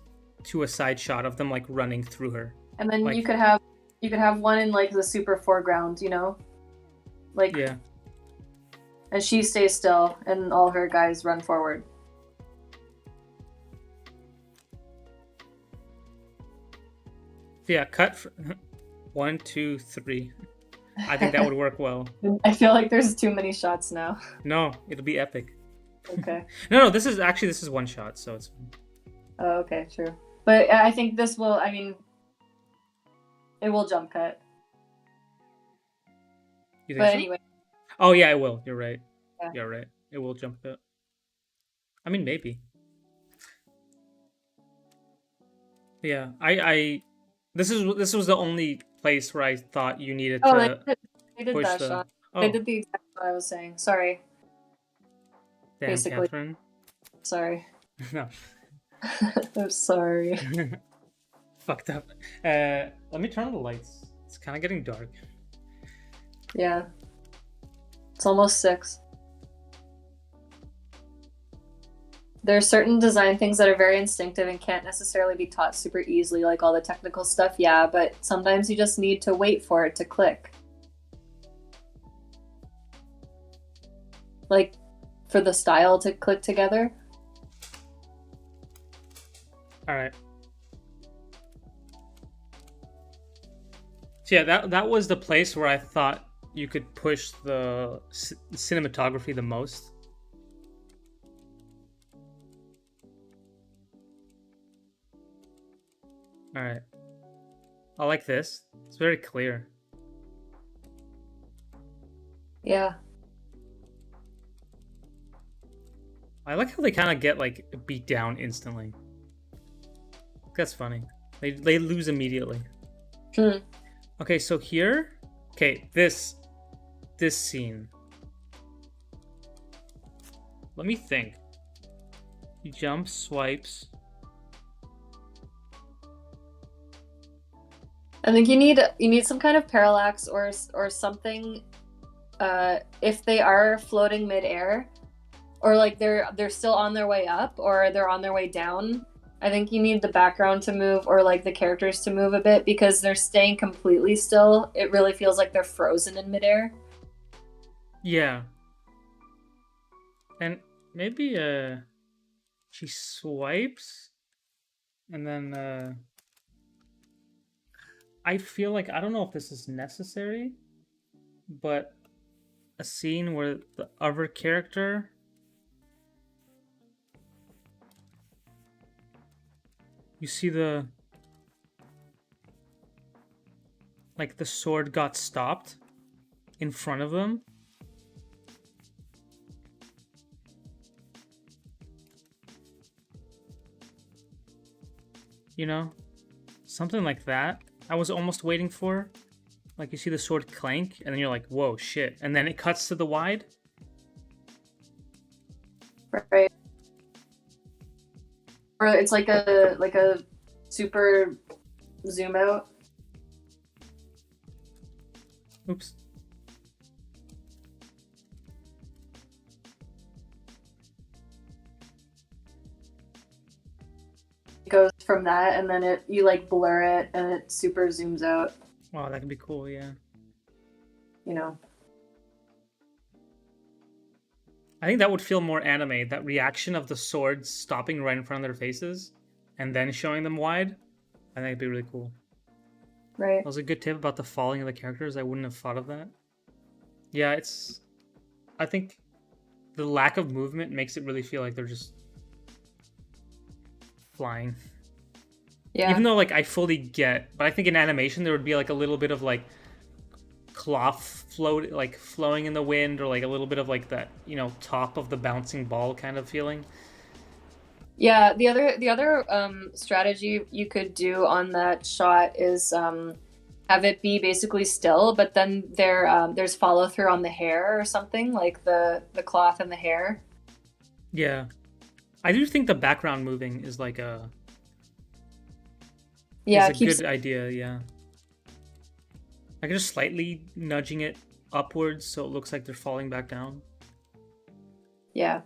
to a side shot of them like running through her. And then like, you could have one in like the super foreground, you know? Like, yeah. And she stays still and all her guys run forward. Yeah, cut 1, 2, 3. I think that would work well. I feel like there's too many shots now. No, it'll be epic. Okay. No, this is one shot, so it's fine. Oh, okay, true. But I think this will, I mean, it will jump cut. You think But so? anyway. Oh yeah, it will. You're right. Yeah. You're right. It will jump cut. I mean, maybe. Yeah, this was the only place where I thought you needed to they did push that the... shot. Oh, They did the exact what I was saying. Sorry. damn, basically. Katherine. Sorry. No. I'm sorry. Fucked up. Let me turn on the lights. It's kind of getting dark. Yeah. It's almost 6. There are certain design things that are very instinctive and can't necessarily be taught super easily, like all the technical stuff, yeah, but sometimes you just need to wait for it to click. Like, for the style to click together. Alright. So yeah, that was the place where I thought you could push the cinematography the most. Alright. I like this. It's very clear. Yeah. I like how they kind of get like beat down instantly. That's funny. They lose immediately. Okay, so here, this scene. Let me think. He jumps, swipes. I think you need some kind of parallax or something. If they are floating midair, or like they're still on their way up, or they're on their way down, I think you need the background to move, or like the characters to move a bit, because they're staying completely still. It really feels like they're frozen in midair. Yeah. And maybe she swipes, and then I feel like, I don't know if this is necessary, but a scene where the other character you see the sword got stopped in front of them. You know? Something like that. I was almost waiting for. Like, you see the sword clank, and then you're like, whoa, shit. And then it cuts to the wide. Right. Or it's like a super zoom out. Oops. It goes from that, and then you like blur it, and it super zooms out. Wow, that could be cool, yeah. You know. I think that would feel more anime, that reaction of the swords stopping right in front of their faces and then showing them wide. I think it'd be really cool. Right. That was a good tip about the falling of the characters. I wouldn't have thought of that. Yeah, I think the lack of movement makes it really feel like they're just flying. Yeah. Even though, like, I fully get, but I think in animation there would be like a little bit of like cloth flowing in the wind, or like a little bit of like that, you know, top of the bouncing ball kind of feeling. Yeah, the other strategy you could do on that shot is have it be basically still, but then there's follow through on the hair or something, like the cloth and the hair. Yeah, I do think the background moving is like a good idea. Yeah. Like just slightly nudging it upwards so it looks like they're falling back down. Yeah.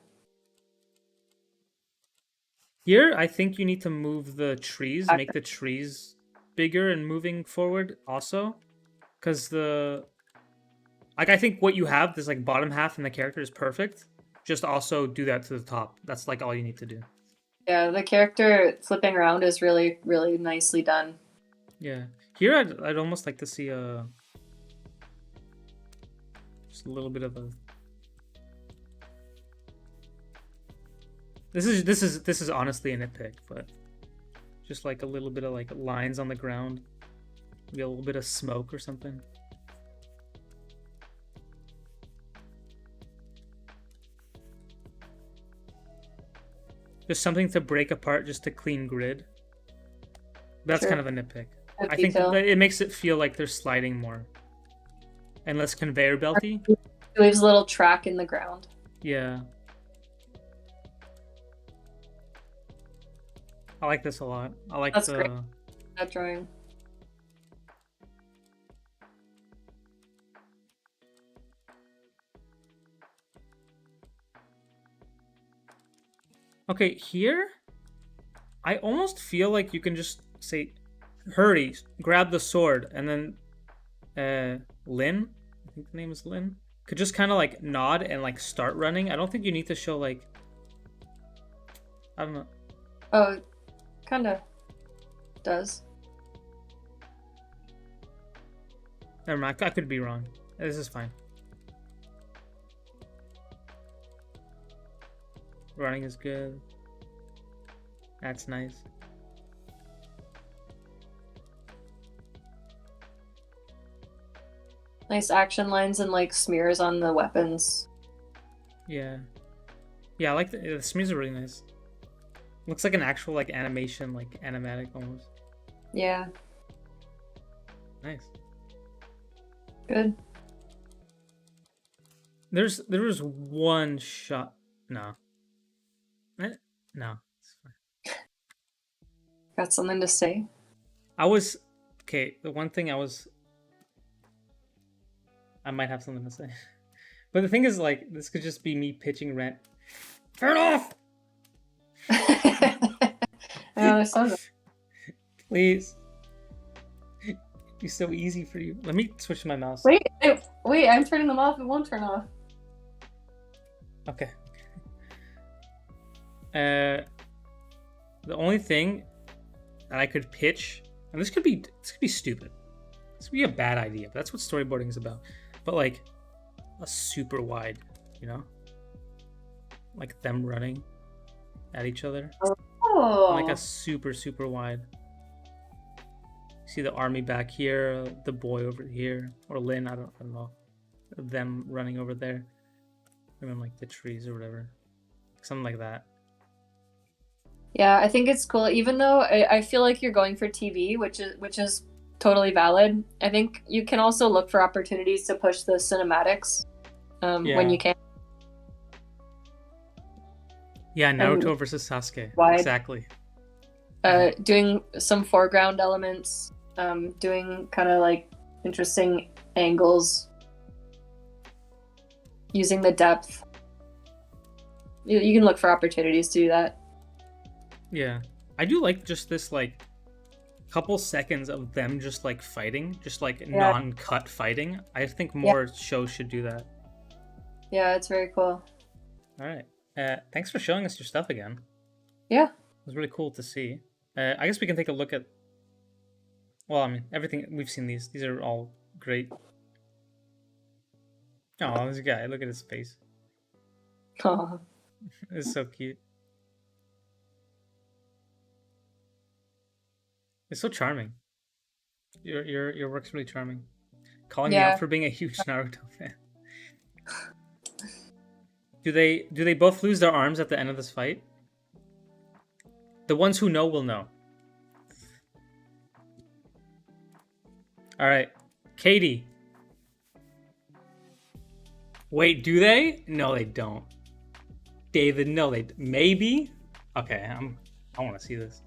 Here, I think you need to move the trees, make the trees bigger and moving forward also. Because I think what you have, this like bottom half and the character is perfect. Just also do that to the top. That's like all you need to do. Yeah, the character flipping around is really, really nicely done. Yeah. Here, I'd almost like to see just a little bit of a... This is honestly a nitpick, but just like a little bit of like lines on the ground, maybe a little bit of smoke or something. Just something to break apart, just a clean grid. That's Sure. kind of a nitpick. Good I think detail. it makes it feel like they're sliding more and less conveyor belty. It leaves a little track in the ground. Yeah. I like this a lot. I like That's great. That drawing. Okay, here, I almost feel like you can just say, hurry, grab the sword, and then Lynn, I think the name is Lynn, could just kind of like nod and like start running. I don't think you need to show like, I don't know. Oh, kind of does. Never mind, I could be wrong. This is fine. Running is good. That's nice. Nice action lines and like smears on the weapons. Yeah. Yeah, I like the smears are really nice. Looks like an actual like animation, like animatic almost. Yeah, Nice. good. There was one shot. No. No. It's fine. Got something to say? Okay, the one thing I might have something to say. But the thing is, like, this could just be me pitching rent. Turn off! There's some- Please. It'd be so easy for you. Let me switch to my mouse. Wait, I'm turning them off. It won't turn off. Okay. The only thing that I could pitch, and this could be stupid. This could be a bad idea, but that's what storyboarding is about. But like a super wide, you know? Like them running at each other. Oh. Like a super, super wide. See the army back here, the boy over here, or Lynn, I don't know. Them running over there. And then like the trees or whatever. Something like that. Yeah, I think it's cool. Even though I feel like you're going for TV, which is totally valid. I think you can also look for opportunities to push the cinematics when you can. Yeah, Naruto versus Sasuke. Wide. Exactly. Doing some foreground elements, doing kind of like interesting angles, using the depth. You can look for opportunities to do that. Yeah. I do like just this like couple seconds of them just like fighting, just like non-cut fighting. I think more shows should do that. Yeah, it's very cool. All right. Thanks for showing us your stuff again. Yeah. It was really cool to see. I guess we can take a look at... Well, I mean, everything... We've seen these. These are all great. Oh, this guy. Look at his face. Aw. It's so cute. It's so charming. Your work's really charming. Calling me out for being a huge Naruto fan. Do they both lose their arms at the end of this fight? The ones who know will know. All right, Katie. Wait, do they? No, they don't. David, no, they maybe. Okay, I want to see this.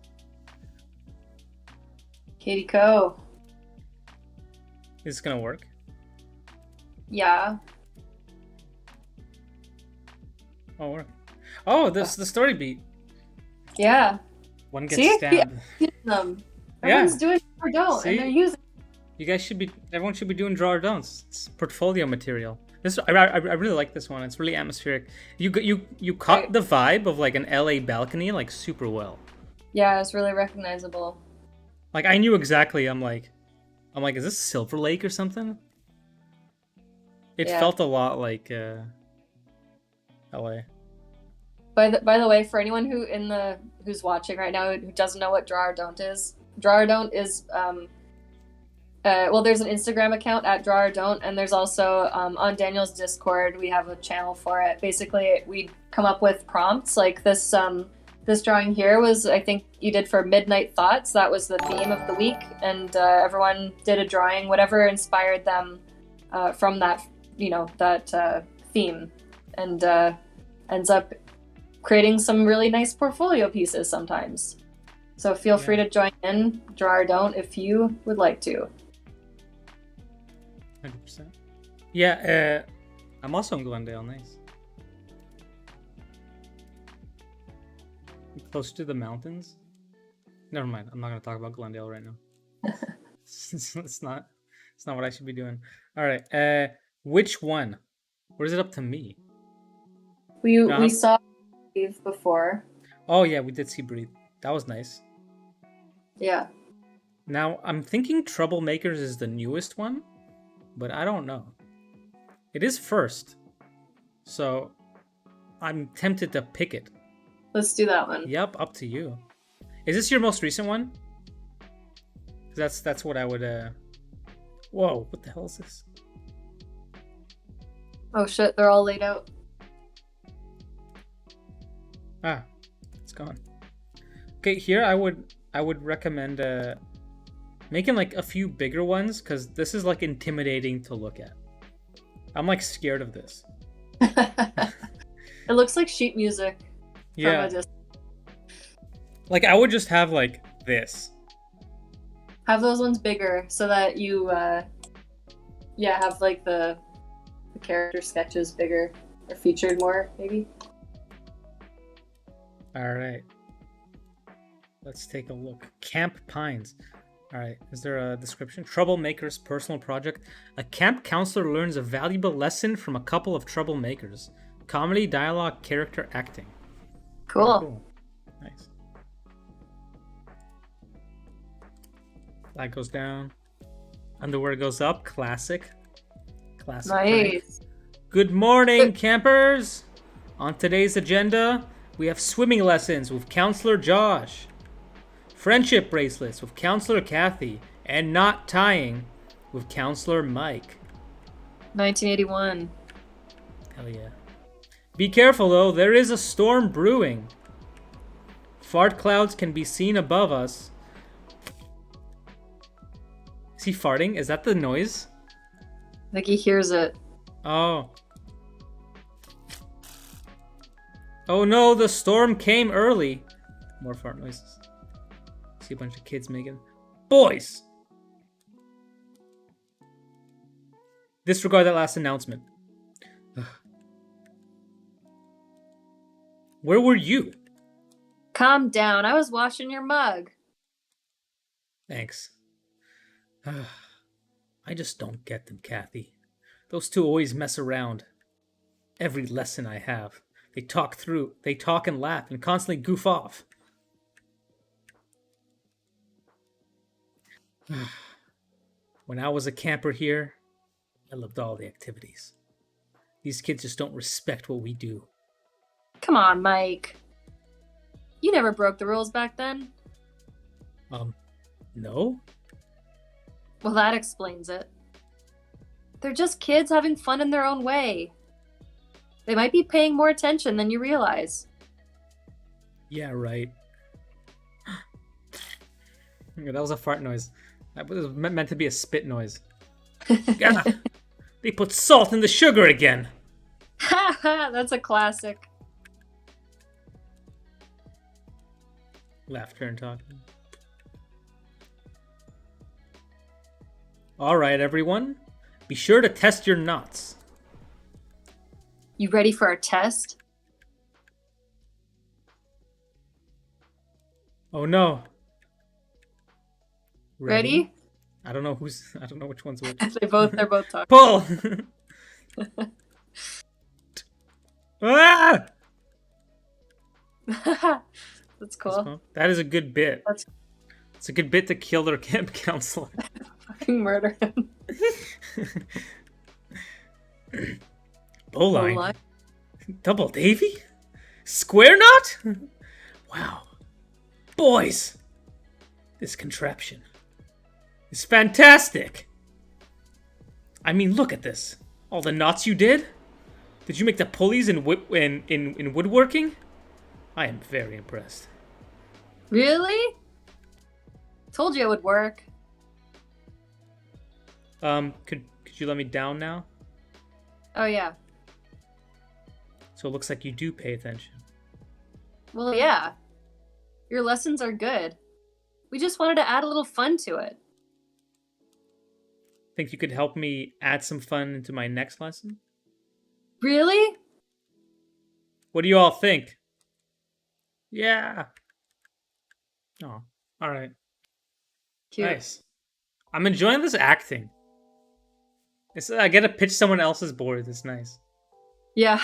Katie Ko. Is this gonna work? Yeah. Oh, work. Oh, this the story beat. Yeah. One gets See? stabbed. Them. Yeah. Everyone's doing or don't, See? and they're using. You guys should be. Everyone should be doing draw or don'ts. It's portfolio material. This I really like this one. It's really atmospheric. You caught Right. the vibe of like an LA balcony like super well. Yeah, it's really recognizable. Like I knew exactly. I'm like, is this Silver Lake or something? It Yeah. felt a lot like LA. By the way, for anyone who's watching right now who doesn't know what Draw or Don't is, Draw or Don't is well, there's an Instagram account at Draw or Don't, and there's also on Daniel's Discord we have a channel for it. Basically, we come up with prompts like this. This drawing here was, I think you did for Midnight Thoughts. That was the theme of the week, and everyone did a drawing, whatever inspired them from that, that theme, and ends up creating some really nice portfolio pieces sometimes. So feel free to join in, Draw or Don't, if you would like to. 100%. Yeah, I'm also in Glendale. Nice. Close to the mountains. Never mind. I'm not gonna talk about Glendale right now. it's not what I should be doing. All right. Which one? Or is it up to me? We saw Breathe before. Oh yeah, we did see Breathe. That was nice. Yeah. Now I'm thinking Troublemakers is the newest one, but I don't know. It is first, so I'm tempted to pick it. Let's do that one. Yep, up to you. Is this your most recent one? That's what I would. Whoa! What the hell is this? Oh shit! They're all laid out. Ah, it's gone. Okay, here I would recommend making like a few bigger ones because this is like intimidating to look at. I'm like scared of this. It looks like sheet music. Yeah. Like I would just have like this. Have those ones bigger so that you, have like the character sketches bigger or featured more, maybe. All right. Let's take a look. Camp Pines. All right. Is there a description? Troublemaker's personal project. A camp counselor learns a valuable lesson from a couple of troublemakers. Comedy, dialogue, character acting. Cool. Oh, cool. Nice. That goes down. Underwear goes up. Classic. Classic. Nice. Good morning, campers. On today's agenda, we have swimming lessons with Counselor Josh, friendship bracelets with Counselor Kathy, and knot tying with Counselor Mike. 1981. Hell yeah. Be careful though, there is a storm brewing. Fart clouds can be seen above us. Is he farting? Is that the noise? I think he hears it. Oh. Oh no, the storm came early. More fart noises. See a bunch of kids making. Boys! Disregard that last announcement. Where were you? Calm down. I was washing your mug. Thanks. I just don't get them, Kathy. Those two always mess around. Every lesson I have. They talk and laugh and constantly goof off. When I was a camper here, I loved all the activities. These kids just don't respect what we do. Come on, Mike. You never broke the rules back then. No? Well, that explains it. They're just kids having fun in their own way. They might be paying more attention than you realize. Yeah, right. That was a fart noise. That was meant to be a spit noise. They put salt in the sugar again. Ha ha, that's a classic. Laughter and talking. All right, everyone. Be sure to test your knots. You ready for our test? Oh no. Ready? I don't know which one's which. They're both talking. Pull! Ah! That's cool. That is a good bit. That's It's a good bit to kill their camp counselor. fucking murder him. Bowline? Double Davy? Square knot? Wow. Boys! This contraption is fantastic! I mean, look at this. All the knots you did? Did you make the pulleys in woodworking? I am very impressed. Really? Told you it would work. Could you let me down now? Oh yeah. So it looks like you do pay attention. Well, yeah. Your lessons are good. We just wanted to add a little fun to it. Think you could help me add some fun into my next lesson? Really? What do you all think? Yeah. Oh, all right. Cute. Nice. I'm enjoying this acting. I get to pitch someone else's boards. It's nice. Yeah.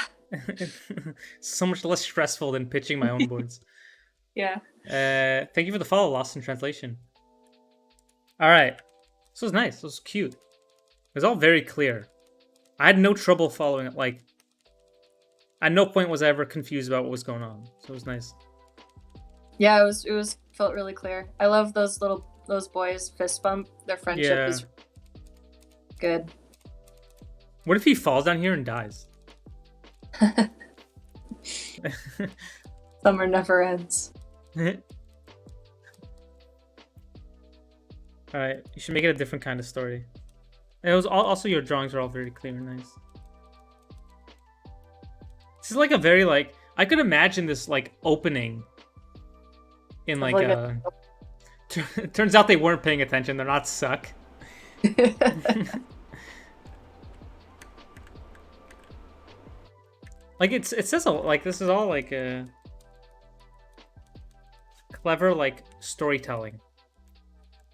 So much less stressful than pitching my own boards. Yeah. Thank you for the follow, Lost in Translation. All right. This was nice. This was cute. It was all very clear. I had no trouble following it. Like, at no point was I ever confused about what was going on. So it was nice. Yeah, it felt really clear. I love those boys fist bump. Their friendship is good. What if he falls down here and dies? Summer never ends. Alright, you should make it a different kind of story. And it was also your drawings are all very clear and nice. This is like a very like I could imagine this like opening in like turns out they weren't paying attention, they're not suck. Like it says like this is all like a clever like storytelling.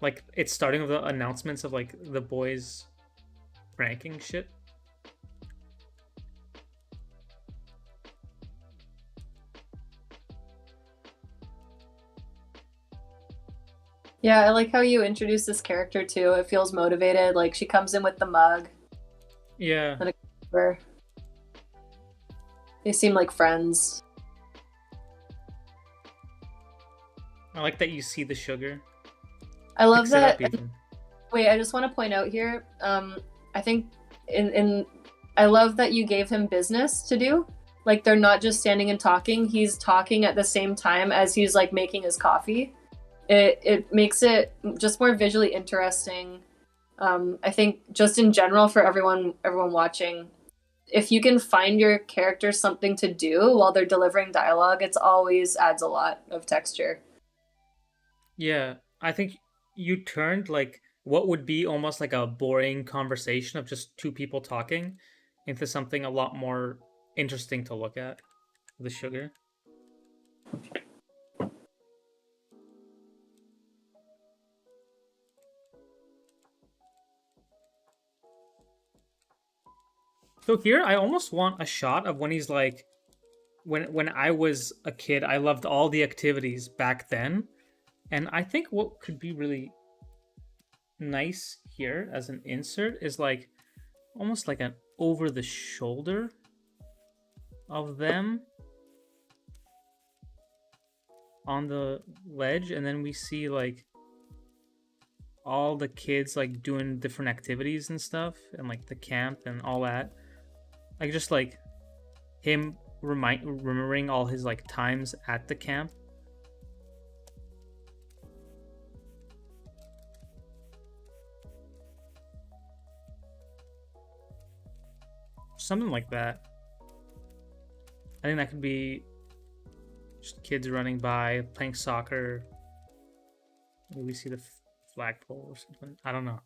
Like it's starting with the announcements of like the boys ranking shit. Yeah, I like how you introduce this character too. It feels motivated. Like she comes in with the mug. Yeah. And a cover. They seem like friends. I like that you see the sugar. I love Mix it up that. even. Wait, I just want to point out here. I think I love that you gave him business to do. Like they're not just standing and talking. He's talking at the same time as he's like making his coffee. It makes it just more visually interesting. I think just in general for everyone watching, if you can find your character something to do while they're delivering dialogue, it's always adds a lot of texture. Yeah, I think you turned like what would be almost like a boring conversation of just two people talking into something a lot more interesting to look at. The sugar. So here, I almost want a shot of when he's like, when I was a kid, I loved all the activities back then, and I think what could be really nice here as an insert is like almost like an over the shoulder of them on the ledge, and then we see like all the kids like doing different activities and stuff, and like the camp and all that. Like just like him remembering all his like times at the camp. Something like that. I think that could be just kids running by, playing soccer. Maybe we see the flagpole or something. I don't know.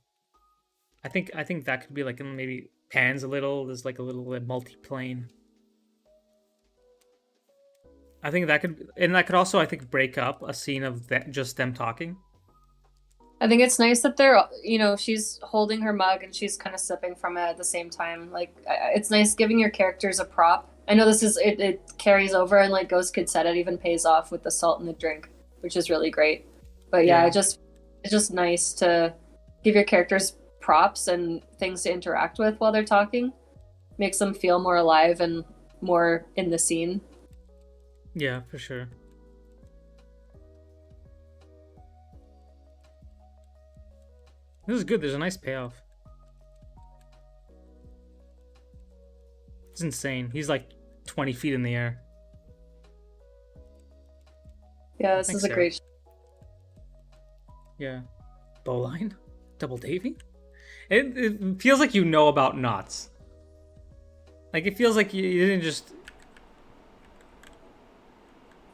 I think that could be like maybe pans a little. There's like a little multi-plane. I think that could also, I think, break up a scene of just them talking. I think it's nice that they're, she's holding her mug and she's kind of sipping from it at the same time. Like, it's nice giving your characters a prop. I know it carries over, and like Ghost Kid said, it even pays off with the salt in the drink, which is really great. But yeah, it's just nice to give your characters props and things to interact with while they're talking. Makes them feel more alive and more in the scene. Yeah, for sure. This is good. There's a nice payoff. It's insane. He's like 20 feet in the air. Yeah, this is a great show. Yeah. Bowline? Double Davy? It feels like you know about knots. Like, it feels like you didn't just...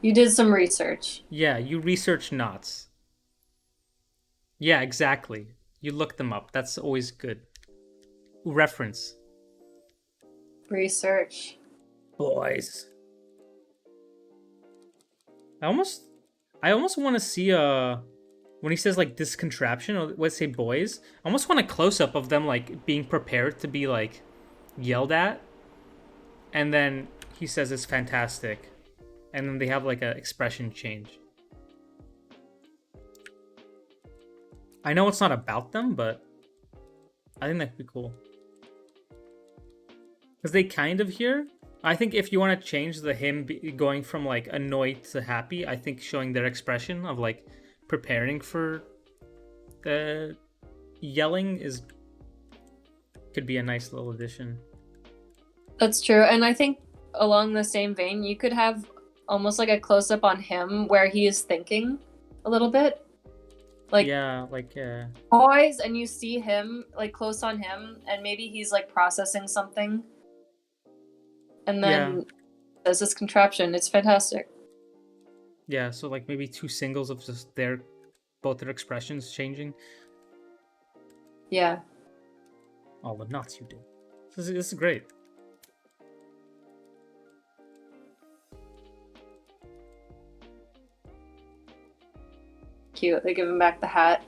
You did some research. Yeah, you researched knots. Yeah, exactly. You looked them up. That's always good. Reference. Research. Boys. I almost want to see when he says like this contraption, or let's say boys, I almost want a close up of them like being prepared to be like yelled at, and then he says it's fantastic, and then they have like an expression change. I know it's not about them, but I think that could be cool. Because they kind of hear. I think if you want to change the him going from like annoyed to happy, I think showing their expression of like preparing for the yelling could be a nice little addition. That's true. And I think along the same vein, you could have almost like a close up on him where he is thinking a little bit. Like, yeah, boys, and you see him like close on him, and maybe he's like processing something, and then there's this contraption. It's fantastic. Yeah, so like maybe two singles of just both their expressions changing. Yeah. All the knots you do. This is great. Cute. They give him back the hat.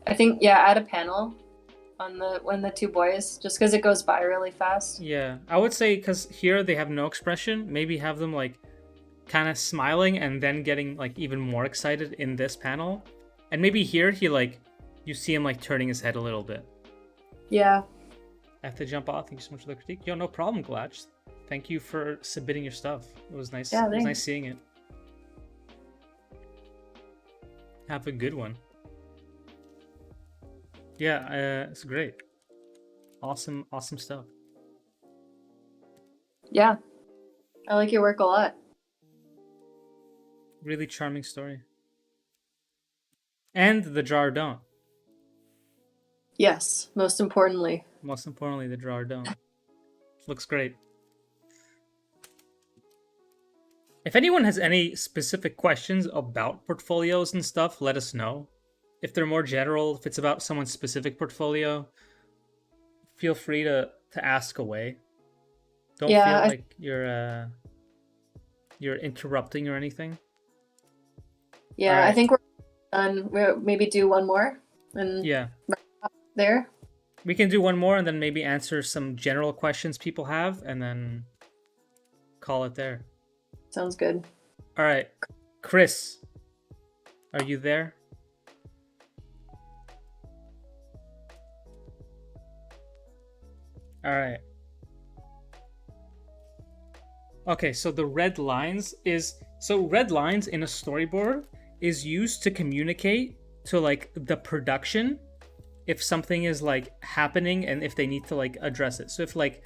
I think add a panel on when the two boys, just because it goes by really fast. Yeah, I would say because here they have no expression. Maybe have them like kind of smiling and then getting like even more excited in this panel, and maybe here he like you see him like turning his head a little bit. Yeah. I have to jump off. Thank you so much for the critique. Yo, no problem, Glatch. Thank you for submitting your stuff. It was nice. Yeah, it was nice seeing it. Have a good one. Yeah, it's great. Awesome stuff. Yeah. I like your work a lot. Really charming story. And the jar don't. Yes, most importantly. Most importantly, the jar don't. Looks great. If anyone has any specific questions about portfolios and stuff, let us know. If they're more general, if it's about someone's specific portfolio, feel free to ask away. Don't feel like you're interrupting or anything. Yeah, right. I think we're done. We'll maybe do one more. And there. We can do one more and then maybe answer some general questions people have and then call it there. Sounds good. All right. Chris, are you there? All right. Okay, so the red lines in a storyboard is used to communicate to like the production if something is like happening and if they need to like address it. So if like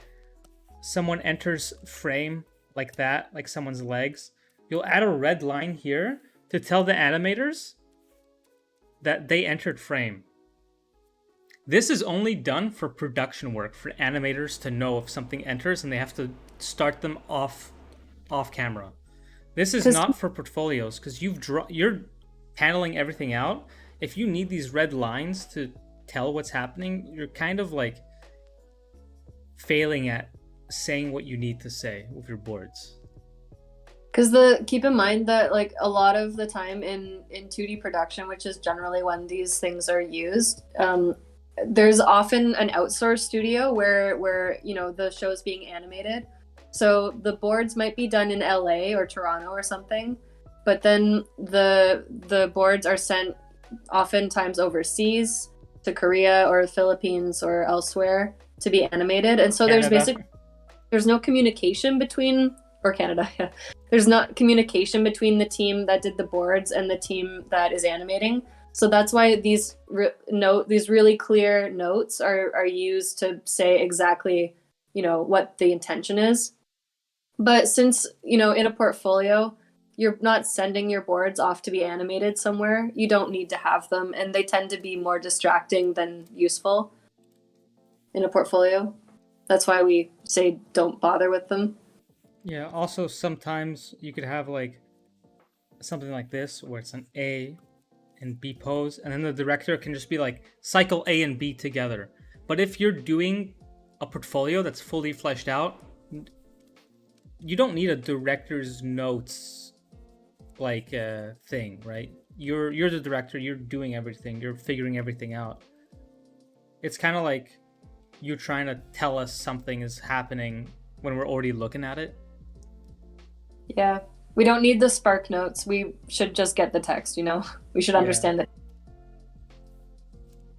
someone enters frame like that, like someone's legs, you'll add a red line here to tell the animators that they entered frame. This is only done for production work, for animators to know if something enters and they have to start them off camera. This is not for portfolios because you're paneling everything out. if you need these red lines to tell what's happening, you're kind of like failing at saying what you need to say with your boards. Because keep in mind that like a lot of the time in 2D production, which is generally when these things are used, there's often an outsourced studio where you know the show's being animated. So the boards might be done in LA or Toronto or something, but then the boards are sent oftentimes overseas to Korea or the Philippines or elsewhere to be animated. And so there's no communication between, or Canada, yeah. There's not communication between the team that did the boards and the team that is animating. So that's why these really clear notes are used to say exactly, you know, what the intention is. But since, you know, in a portfolio, you're not sending your boards off to be animated somewhere, you don't need to have them, and they tend to be more distracting than useful in a portfolio. That's why we say don't bother with them. Yeah, also sometimes you could have like something like this where it's an A and B pose, and then the director can just be like, cycle A and B together. But if you're doing a portfolio that's fully fleshed out, you don't need a director's notes like thing, right? You're the director, you're doing everything, you're figuring everything out. It's kind of like you're trying to tell us something is happening when we're already looking at it. Yeah. We don't need the spark notes. We should just get the text, you know? We should understand it.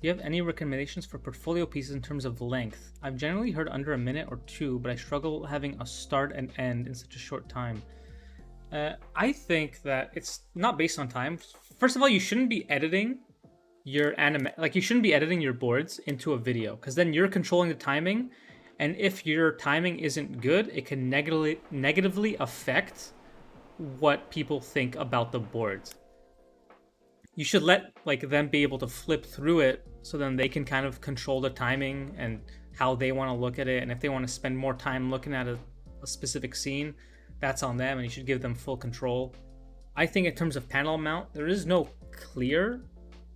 Do you have any recommendations for portfolio pieces in terms of length? I've generally heard under a minute or two, but I struggle having a start and end in such a short time. I think that it's not based on time. First of all, you shouldn't be editing your you shouldn't be editing your boards into a video, because then you're controlling the timing, and if your timing isn't good, it can negatively affect what people think about the boards. You should let like them be able to flip through it, so then they can kind of control the timing and how they want to look at it, and if they want to spend more time looking at a specific scene, that's on them, and you should give them full control. I think in terms of panel amount, there is no clear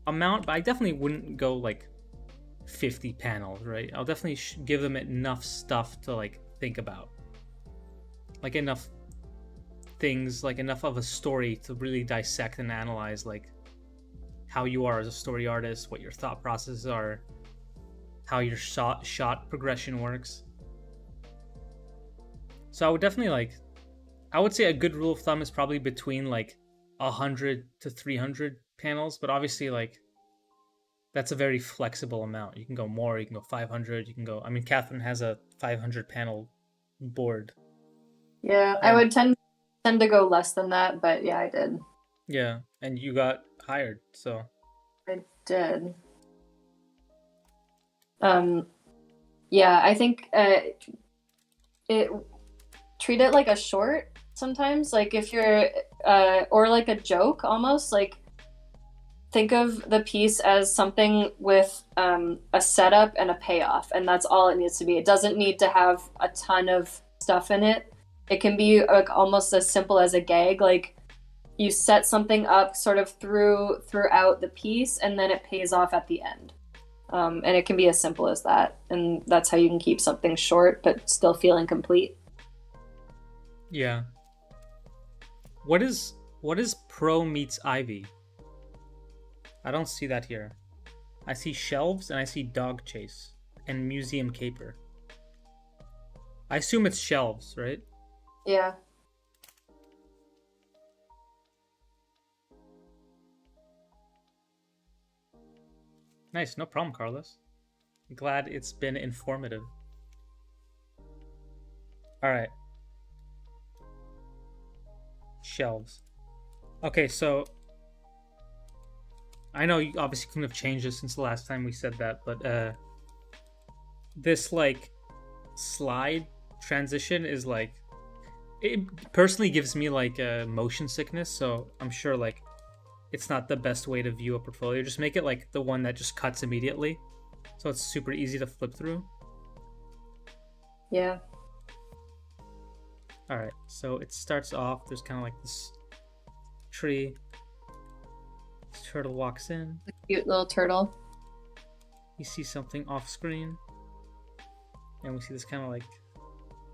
amount, but I definitely wouldn't go like 50 panels, right? I'll definitely give them enough stuff to like think about, like enough things, like enough of a story to really dissect and analyze, like how you are as a story artist, what your thought processes are, how your shot progression works. So I would definitely I would say a good rule of thumb is probably between like 100 to 300 panels, but obviously like that's a very flexible amount. You can go more, you can go 500, you can go, I mean, Katherine has a 500 panel board. Yeah, I would tend to go less than that, but yeah, I did. Yeah, and you got hired, so. I did. Yeah, I think treat it like a short sometimes, like if you're or like a joke almost, like think of the piece as something with a setup and a payoff, and that's all it needs to be. It doesn't need to have a ton of stuff in it. It can be like almost as simple as a gag, like you set something up sort of throughout the piece, and then it pays off at the end. And it can be as simple as that, and that's how you can keep something short but still feeling complete. Yeah. What is Pro meets Ivy? I don't see that here. I see shelves and I see dog chase and museum caper. I assume it's shelves, right? Yeah. Nice, no problem, Carlos. Glad it's been informative. All right. Shelves. Okay, so I know you obviously couldn't have changed this since the last time we said that, but this like slide transition is like, it personally gives me like motion sickness, so I'm sure like it's not the best way to view a portfolio. Just make it like the one that just cuts immediately, so it's super easy to flip through. Yeah. All right, so it starts off, there's kind of like this tree, The turtle walks in. The cute little turtle. You see something off screen. And we see this kind of like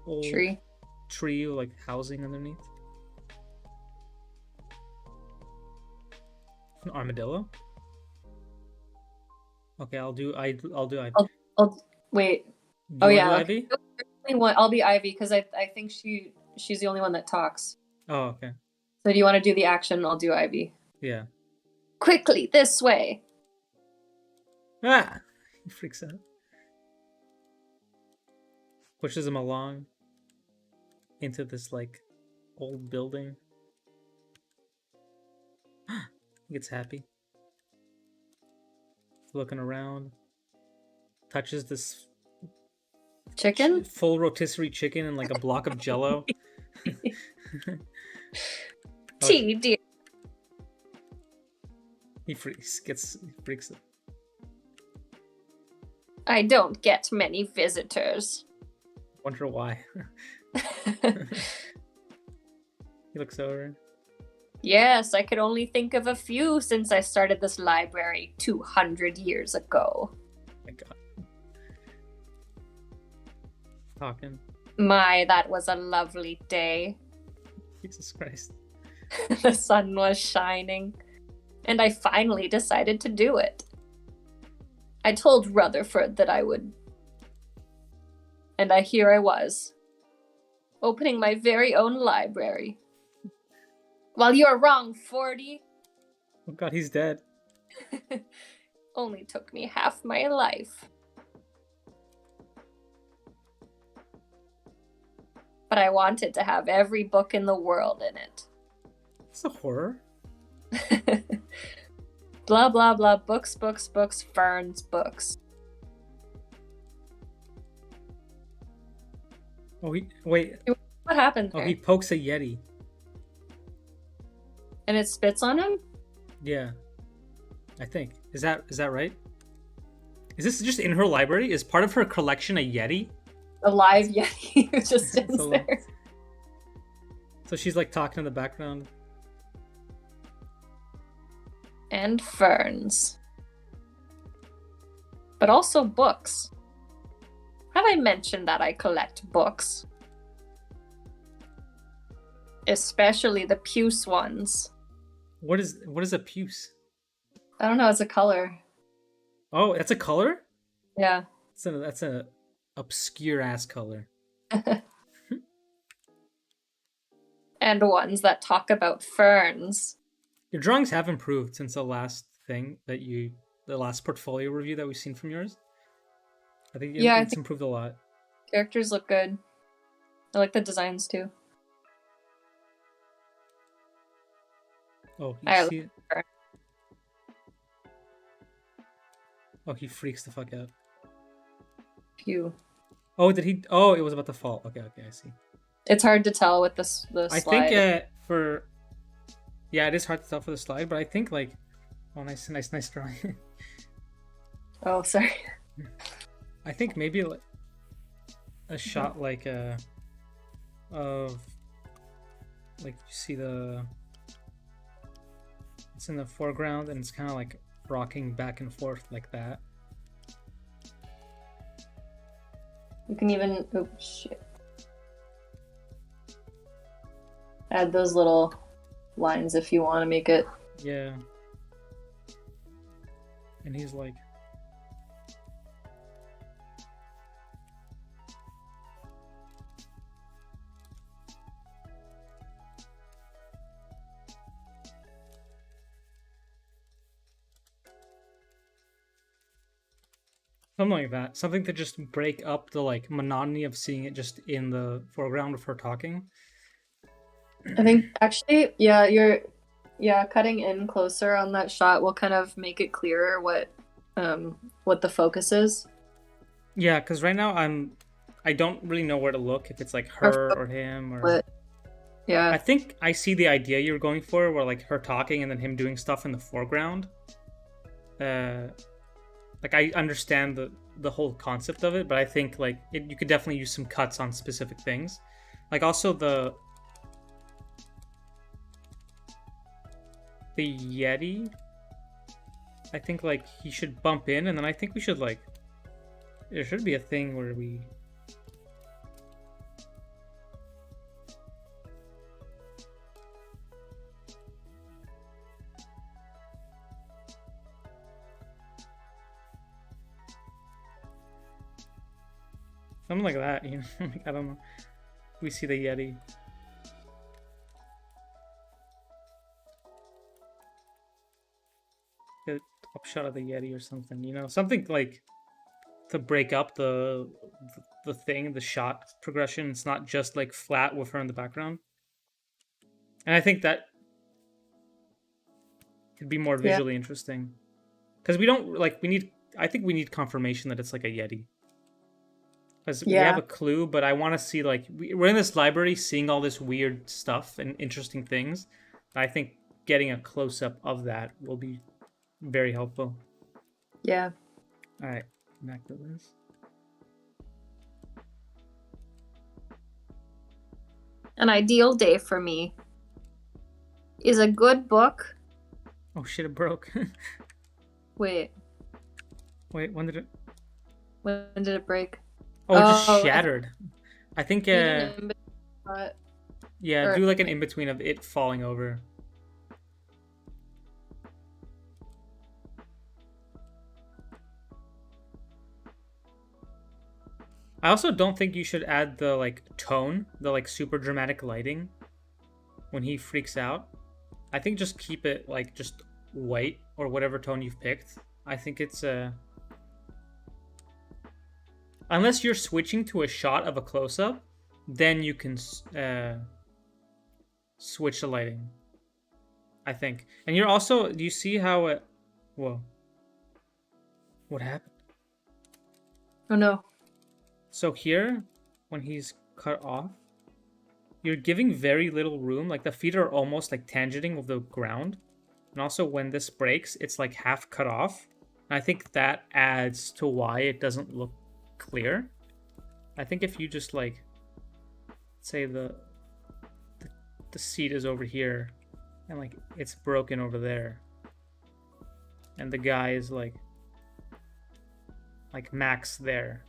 old tree with like housing underneath. An armadillo. Okay, I'll do Ivy. I'll wait. Do Oh you yeah. wanna do Ivy? I'll be Ivy because I think she's the only one that talks. Oh, okay. So do you want to do the action? I'll do Ivy. Yeah. Quickly, this way. Ah! He freaks out. Pushes him along into this like old building. He gets happy. Looking around. Touches this Chicken? full rotisserie chicken and like a block of jello. Tea, dear. He freaks out. I don't get many visitors. Wonder why. He looks over. Yes, I could only think of a few since I started this library 200 years ago. Oh my god. Talking. My, that was a lovely day. Jesus Christ. The sun was shining, and I finally decided to do it. I told Rutherford that I would. And here I was, opening my very own library. Well, you're wrong, 40. Oh god, he's dead. Only took me half my life. But I wanted to have every book in the world in it. It's a horror. Blah, blah, blah. Books, books, books. Ferns, books. Oh, wait. What happened there? Oh, he pokes a Yeti. And it spits on him? Yeah. I think. Is that right? Is this just in her library? Is part of her collection a Yeti? A live Yeti who just stands there. So she's like talking in the background. And ferns. But also books. Have I mentioned that I collect books? Especially the puce ones. What is a puce? I don't know, it's a color. Oh, that's a color? Yeah. That's a obscure ass color. And ones that talk about ferns. Your drawings have improved since the last the last portfolio review that we've seen from yours. I think it's improved a lot. Characters look good. I like the designs too. Oh, see it? Oh, he freaks the fuck out. Pew. Oh, did he? Oh, it was about to fall. Okay, I see. It's hard to tell with the slide. I think it is hard to tell for the slide, but I think like, oh, nice drawing. Oh, sorry. I think maybe like a shot like of like you see it's in the foreground and it's kind of like rocking back and forth like that. You can even add those little lines if you want to make it. Yeah. And he's like something like that. Something to just break up the like monotony of seeing it just in the foreground of her talking. I think actually, cutting in closer on that shot will kind of make it clearer what the focus is. Yeah, because right now I don't really know where to look, if it's like her or him or. Yeah. I think I see the idea you're going for, where like her talking and then him doing stuff in the foreground. Like I understand the whole concept of it, but I think like you could definitely use some cuts on specific things. Like also the Yeti I think like he should bump in, and then I think we should like. There should be a thing where we. Something like that, you know? Like, I don't know. We see the Yeti. Get a top shot of the Yeti or something, you know? Something like to break up the thing, the shot progression. It's not just like flat with her in the background. And I think that could be more visually interesting. Because we don't like I think we need confirmation that it's like a Yeti. Because we have a clue, but I want to see like we're in this library seeing all this weird stuff and interesting things. I think getting a close up of that will be very helpful. Yeah. All right, back to this. An ideal day for me is a good book. Oh shit! It broke. Wait, when did it? when did it break? Oh, it just shattered. I think. Yeah, or... do like an in between of it falling over. I also don't think you should add the like tone, the like super dramatic lighting when he freaks out. I think just keep it like just white or whatever tone you've picked. I think it's unless you're switching to a shot of a close-up, then you can switch the lighting. I think. And you're also, do you see how it... Whoa. What happened? Oh no. So here, when he's cut off, you're giving very little room. Like the feet are almost like tangenting with the ground. And also when this breaks, it's like half cut off. And I think that adds to why it doesn't look clear. I think if you just like say the seat is over here and like it's broken over there and the guy is like max there,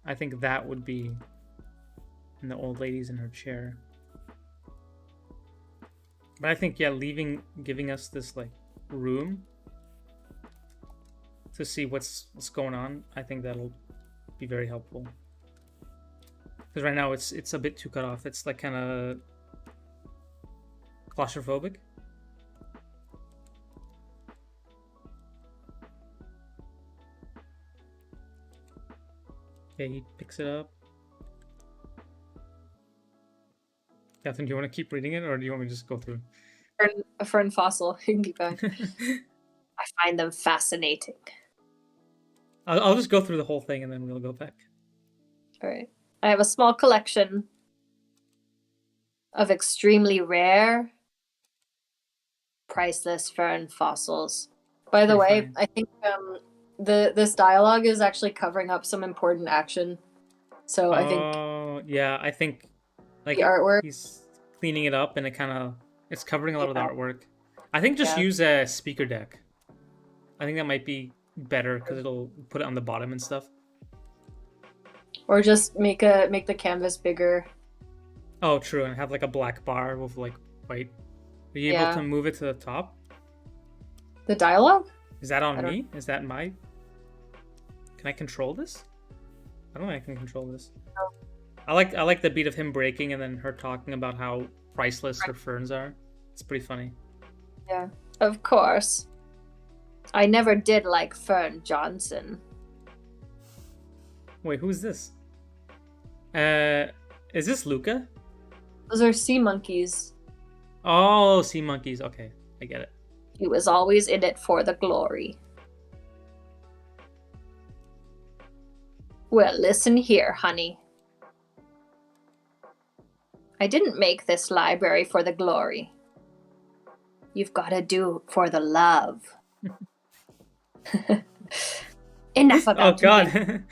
I think that would be, and the old lady's in her chair. But I think, yeah, giving us this like room to see what's going on, I think that'll be very helpful. Because right now it's a bit too cut off. It's like kind of claustrophobic. Okay, he picks it up. Catherine, do you want to keep reading it, or do you want me to just go through? A fern fossil. You can keep going. I find them fascinating. I'll just go through the whole thing and then we'll go back. All right. I have a small collection of extremely rare, priceless fern fossils. By the way, I think this dialogue is actually covering up some important action. So I think... Oh, yeah, I think like the artwork, he's cleaning it up and it's covering a lot of the artwork. I think just use a speaker deck. I think that might be better because it'll put it on the bottom and stuff. Or just make the canvas bigger. Oh, true, and have like a black bar with like white. Are you able to move it to the top? The dialogue? Is that on me? Is that my... Can I control this? I don't think I can control this. No. I like the beat of him breaking and then her talking about how priceless her ferns are. It's pretty funny. Yeah, of course. I never did like Fern Johnson. Wait, who's this? Is this Luca? Those are sea monkeys. Oh, sea monkeys. Okay, I get it. He was always in it for the glory. Well, listen here, honey. I didn't make this library for the glory. You've got to do for the love. Enough about God.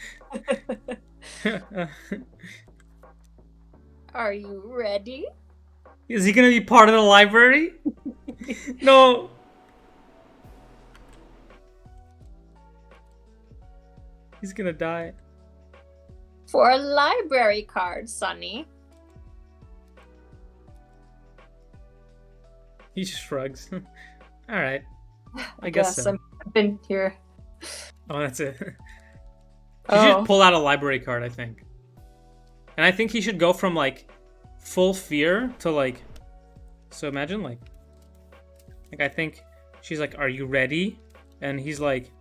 Are you ready? Is he gonna be part of the library? No. He's gonna die. For a library card, Sonny. He shrugs. All right. I guess so. I've been here. Oh, that's it. He should pull out a library card, I think. And I think he should go from, like, full fear to, like... So imagine, like... Like, I think she's like, are you ready? And he's like...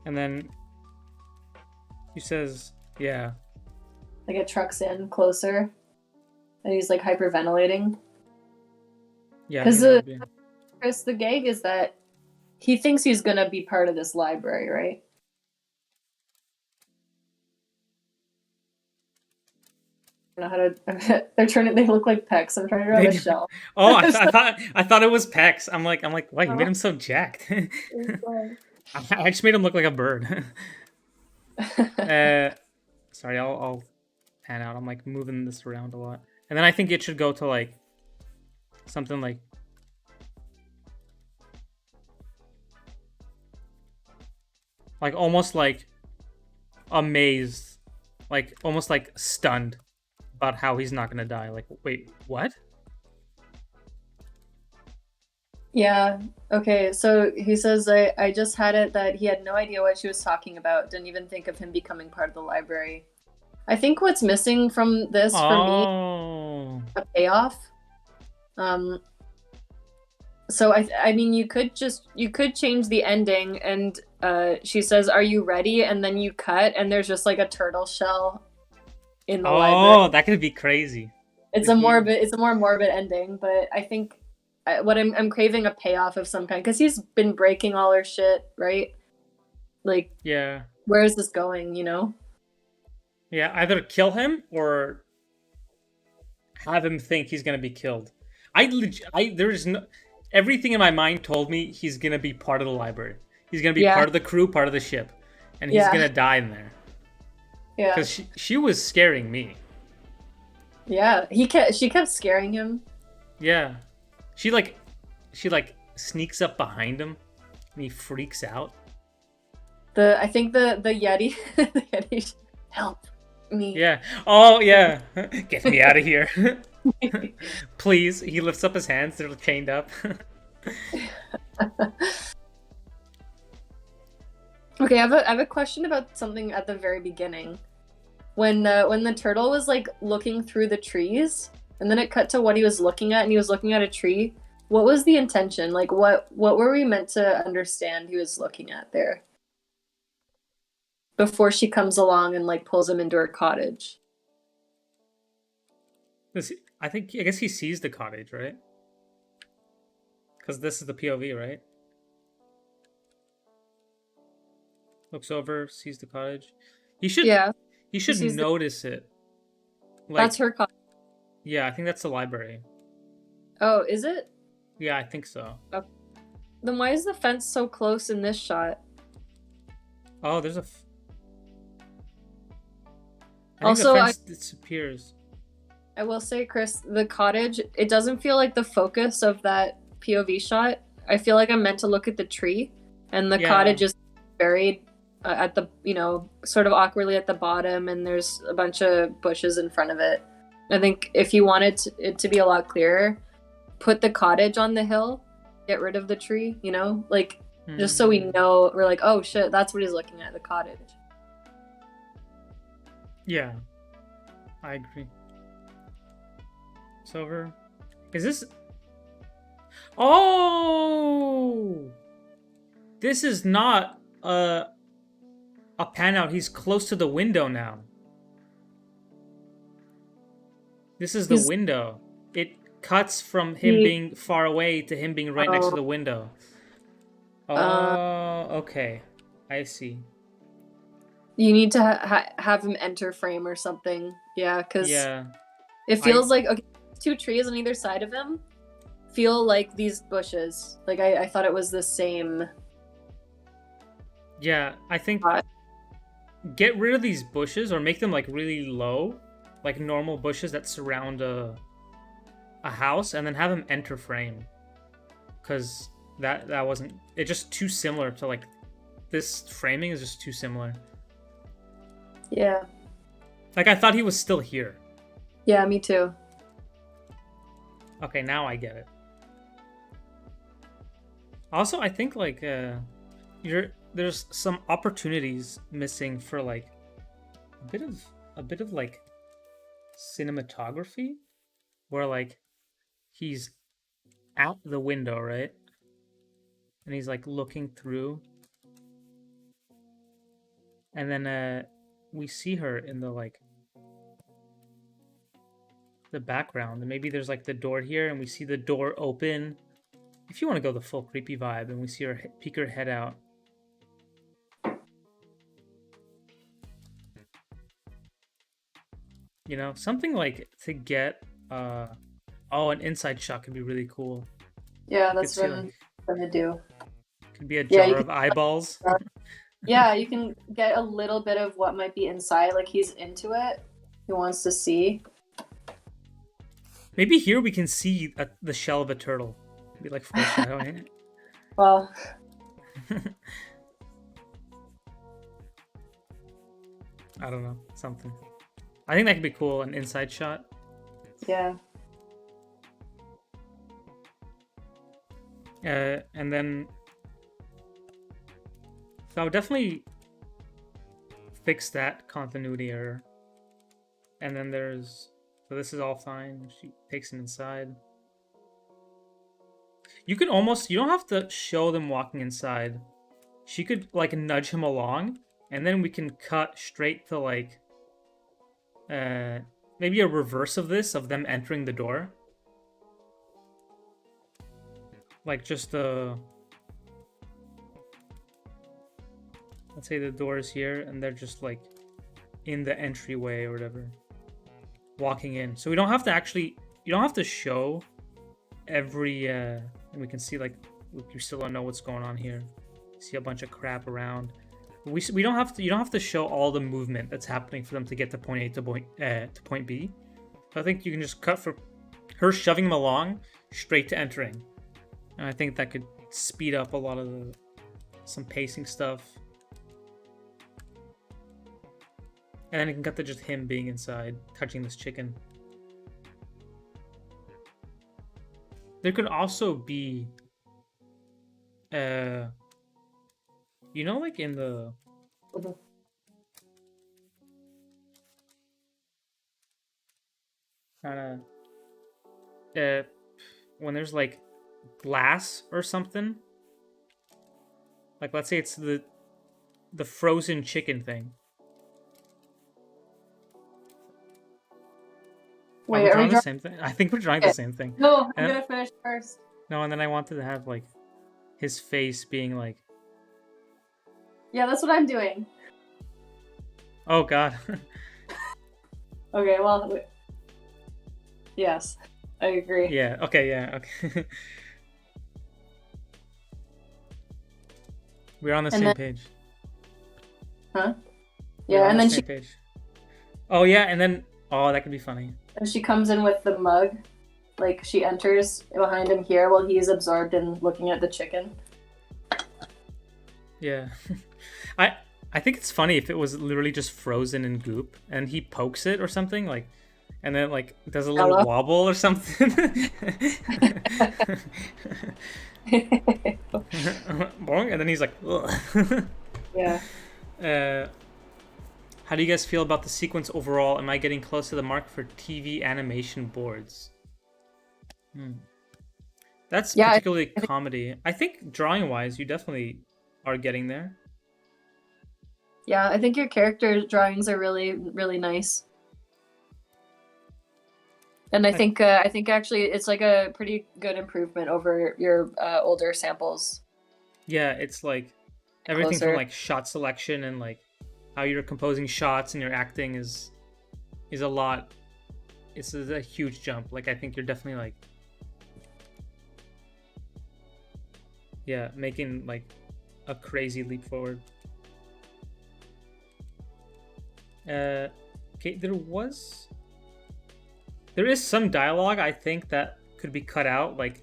And then... He says, yeah. Like, it trucks in closer. And he's, like, hyperventilating. Yeah. Because Chris, the gag is that he thinks he's gonna be part of this library, right? I don't know how to. They look like pecs. I'm trying to draw a shell. Oh, I thought it was pecs. I'm like, why you made him so jacked? I just made him look like a bird. Sorry, I'll pan out. I'm like moving this around a lot, and then I think it should go to like something like. Like almost like amazed, like almost like stunned about how he's not gonna die. Like, wait, what? Yeah. Okay. So he says, I just had it that he had no idea what she was talking about. Didn't even think of him becoming part of the library. I think what's missing from this for me a payoff. So I mean you could change the ending and she says, "Are you ready?" and then you cut and there's just like a turtle shell in the library. Oh, that could be crazy. It's a more morbid ending, but I think what I'm craving a payoff of some kind because he's been breaking all her shit, right? Like, yeah. Where is this going? You know? Yeah, either kill him or have him think he's gonna be killed. There is no. Everything in my mind told me he's gonna be part of the library. He's gonna be part of the crew, part of the ship, and he's gonna die in there. Yeah, because she was scaring me. Yeah, she kept scaring him. Yeah, she sneaks up behind him, and he freaks out. I think the Yeti, the Yeti, help me. Yeah. Oh yeah, get me out of here. Please. He lifts up his hands. They're chained up. Okay, I have a question about something at the very beginning. When the turtle was like looking through the trees, and then it cut to what he was looking at, and he was looking at a tree. What was the intention? Like, what were we meant to understand he was looking at there? Before she comes along and like pulls him into her cottage. I guess he sees the cottage, right? Because this is the POV, right? Looks over, sees the cottage. He should notice it. Like, that's her cottage. Yeah, I think that's the library. Oh, is it? Yeah, I think so. Okay. Then why is the fence so close in this shot? Oh, there's also, the fence disappears. I will say, Chris, the cottage, it doesn't feel like the focus of that POV shot. I feel like I'm meant to look at the tree, and the cottage is buried at the, sort of awkwardly at the bottom, and there's a bunch of bushes in front of it. I think if you wanted it to be a lot clearer, put the cottage on the hill, get rid of the tree, just so we know, we're like, oh shit, that's what he's looking at, the cottage. Yeah, I agree. It's over. Is this... Oh! This is not a pan out. He's close to the window now. This is the window. It cuts from him being far away to him being right next to the window. Oh, okay. I see. You need to have him enter frame or something. Yeah, because it feels like, okay, two trees on either side of him feel like these bushes. Like, I thought it was the same. Yeah, I think get rid of these bushes or make them like really low, like normal bushes that surround a house, and then have him enter frame. because that wasn't. It's just too similar to like this framing is just too similar. Yeah. Like I thought he was still here. Yeah, me too. Okay, now I get it. Also, I think like there's some opportunities missing for like a bit of like cinematography where like he's at the window, right? And he's like looking through. And then we see her in the like the background, and maybe there's like the door here and we see the door open. If you want to go the full creepy vibe, and we see her peek her head out. You know, something like to get an inside shot could be really cool. Yeah, that's what I'm gonna do. Could be a jar of eyeballs. Yeah, you can get a little bit of what might be inside, like he's into it. He wants to see. Maybe here we can see the shell of a turtle. Be like foreshadowing it. Well, I don't know, something. I think that could be cool, an inside shot. Yeah. And then so I would definitely fix that continuity error. And then so this is all fine. She takes him inside. You don't have to show them walking inside. She could like nudge him along, and then we can cut straight to like maybe a reverse of this, of them entering the door. Like just let's say the door is here and they're just like in the entryway or whatever, walking in. So you don't have to show every and we can see like you still don't know what's going on here. See a bunch of crap around. You don't have to show all the movement that's happening for them to get to point A to point B. So I think you can just cut for her shoving him along straight to entering. And I think that could speed up a lot of some pacing stuff. And then you can cut to just him being inside, touching this chicken. There could also be, like in the... when there's like glass or something, like let's say it's the frozen chicken thing. Wait, are we drawing the same thing? I think we're drawing the same thing. No, I'm gonna finish first. No, and then I wanted to have like his face being like... Yeah, that's what I'm doing. Oh god. Okay, well, yes, I agree. Yeah, okay. We're on the same page. Huh? Yeah, and then she... page. Oh yeah, and then... Oh, that could be funny. And she comes in with the mug. Like, she enters behind him here while he's absorbed in looking at the chicken. Yeah. I think it's funny if it was literally just frozen in goop and he pokes it or something, like, and then like does a little wobble or something. And then he's like, ugh. Yeah. How do you guys feel about the sequence overall? Am I getting close to the mark for TV animation boards? That's particularly comedy. I think drawing-wise, you definitely are getting there. Yeah, I think your character drawings are really, really nice. And I think actually it's like a pretty good improvement over your older samples. Yeah, it's like everything from like shot selection and like how you're composing shots and your acting is a lot. It's a huge jump. Like I think you're definitely like, yeah, making like a crazy leap forward. Okay, there is some dialogue I think that could be cut out. Like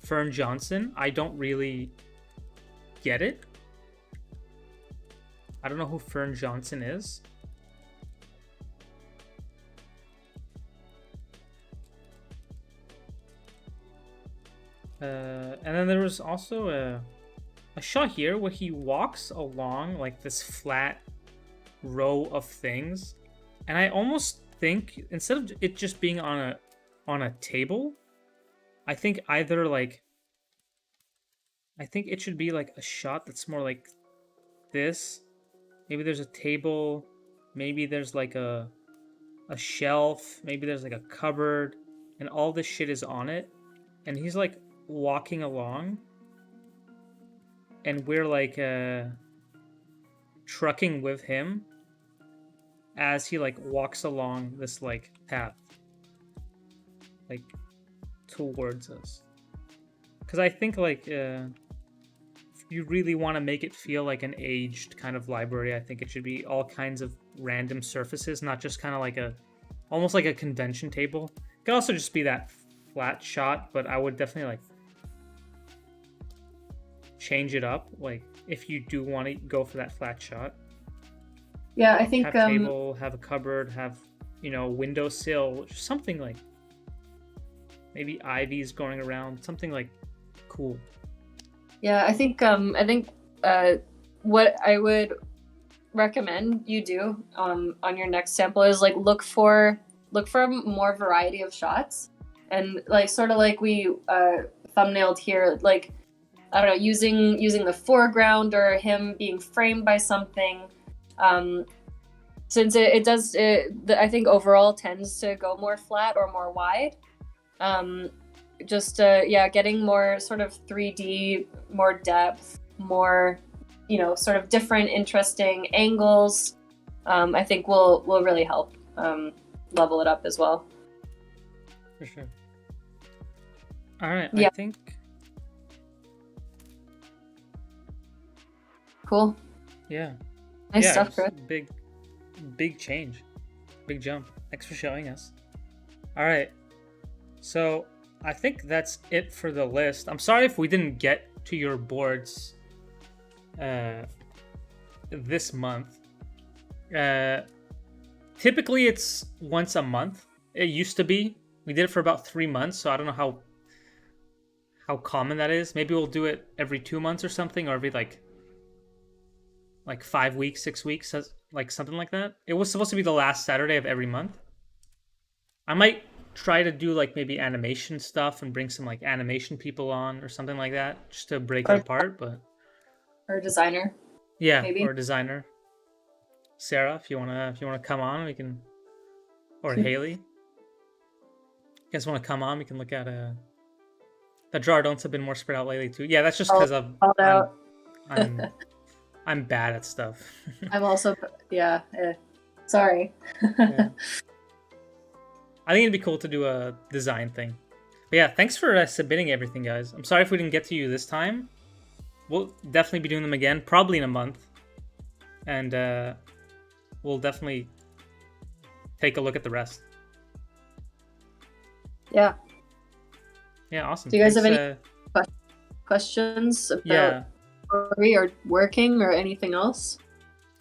Fern Johnson. I don't really get it. I don't know who Fern Johnson is. And then there was also a shot here where he walks along like this flat row of things, and I almost think instead of it just being on a table, I think it should be like a shot that's more like this. Maybe there's a table, maybe there's like a shelf, maybe there's like a cupboard, and all this shit is on it, and he's like walking along, and we're like trucking with him as he like walks along this like path like towards us. Because I think like if you really want to make it feel like an aged kind of library, I think it should be all kinds of random surfaces, not just kind of like almost like a convention table. It could also just be that flat shot, but I would definitely like change it up, like if you do want to go for that flat shot. Yeah, I think have a table, have a cupboard, have windowsill, something like maybe ivy's going around, something like cool. Yeah, I think what I would recommend you do on your next sample is like look for more variety of shots, and like sort of like we thumbnailed here, like I don't know, using the foreground or him being framed by something. Since I think overall tends to go more flat or more wide. Getting more sort of 3D, more depth, more, sort of different, interesting angles. I think will really help level it up as well. For sure. All right. Yeah. I think. Cool. Yeah. Nice stuff, Chris. Big change. Big jump. Thanks for showing us. All right. So I think that's it for the list. I'm sorry if we didn't get to your boards this month. Typically it's once a month. It used to be. We did it for about 3 months, so I don't know how common that is. Maybe we'll do it every 2 months or something, or every like 5 weeks, 6 weeks, like something like that. It was supposed to be the last Saturday of every month. I might try to do like maybe animation stuff and bring some like animation people on or something like that, just to break it apart. But or a designer. Yeah, maybe. Or a designer. Sarah, if you wanna come on, we can. Or Haley. You guys want to come on? We can look at the drawer don'ts have been more spread out lately too. Yeah, that's just because I'm bad at stuff. I'm also sorry. Yeah. I think it'd be cool to do a design thing. But yeah, thanks for submitting everything, guys. I'm sorry if we didn't get to you this time. We'll definitely be doing them again, probably in a month. And we'll definitely take a look at the rest. Yeah. Yeah, awesome. Do you guys have any questions about story or working or anything else?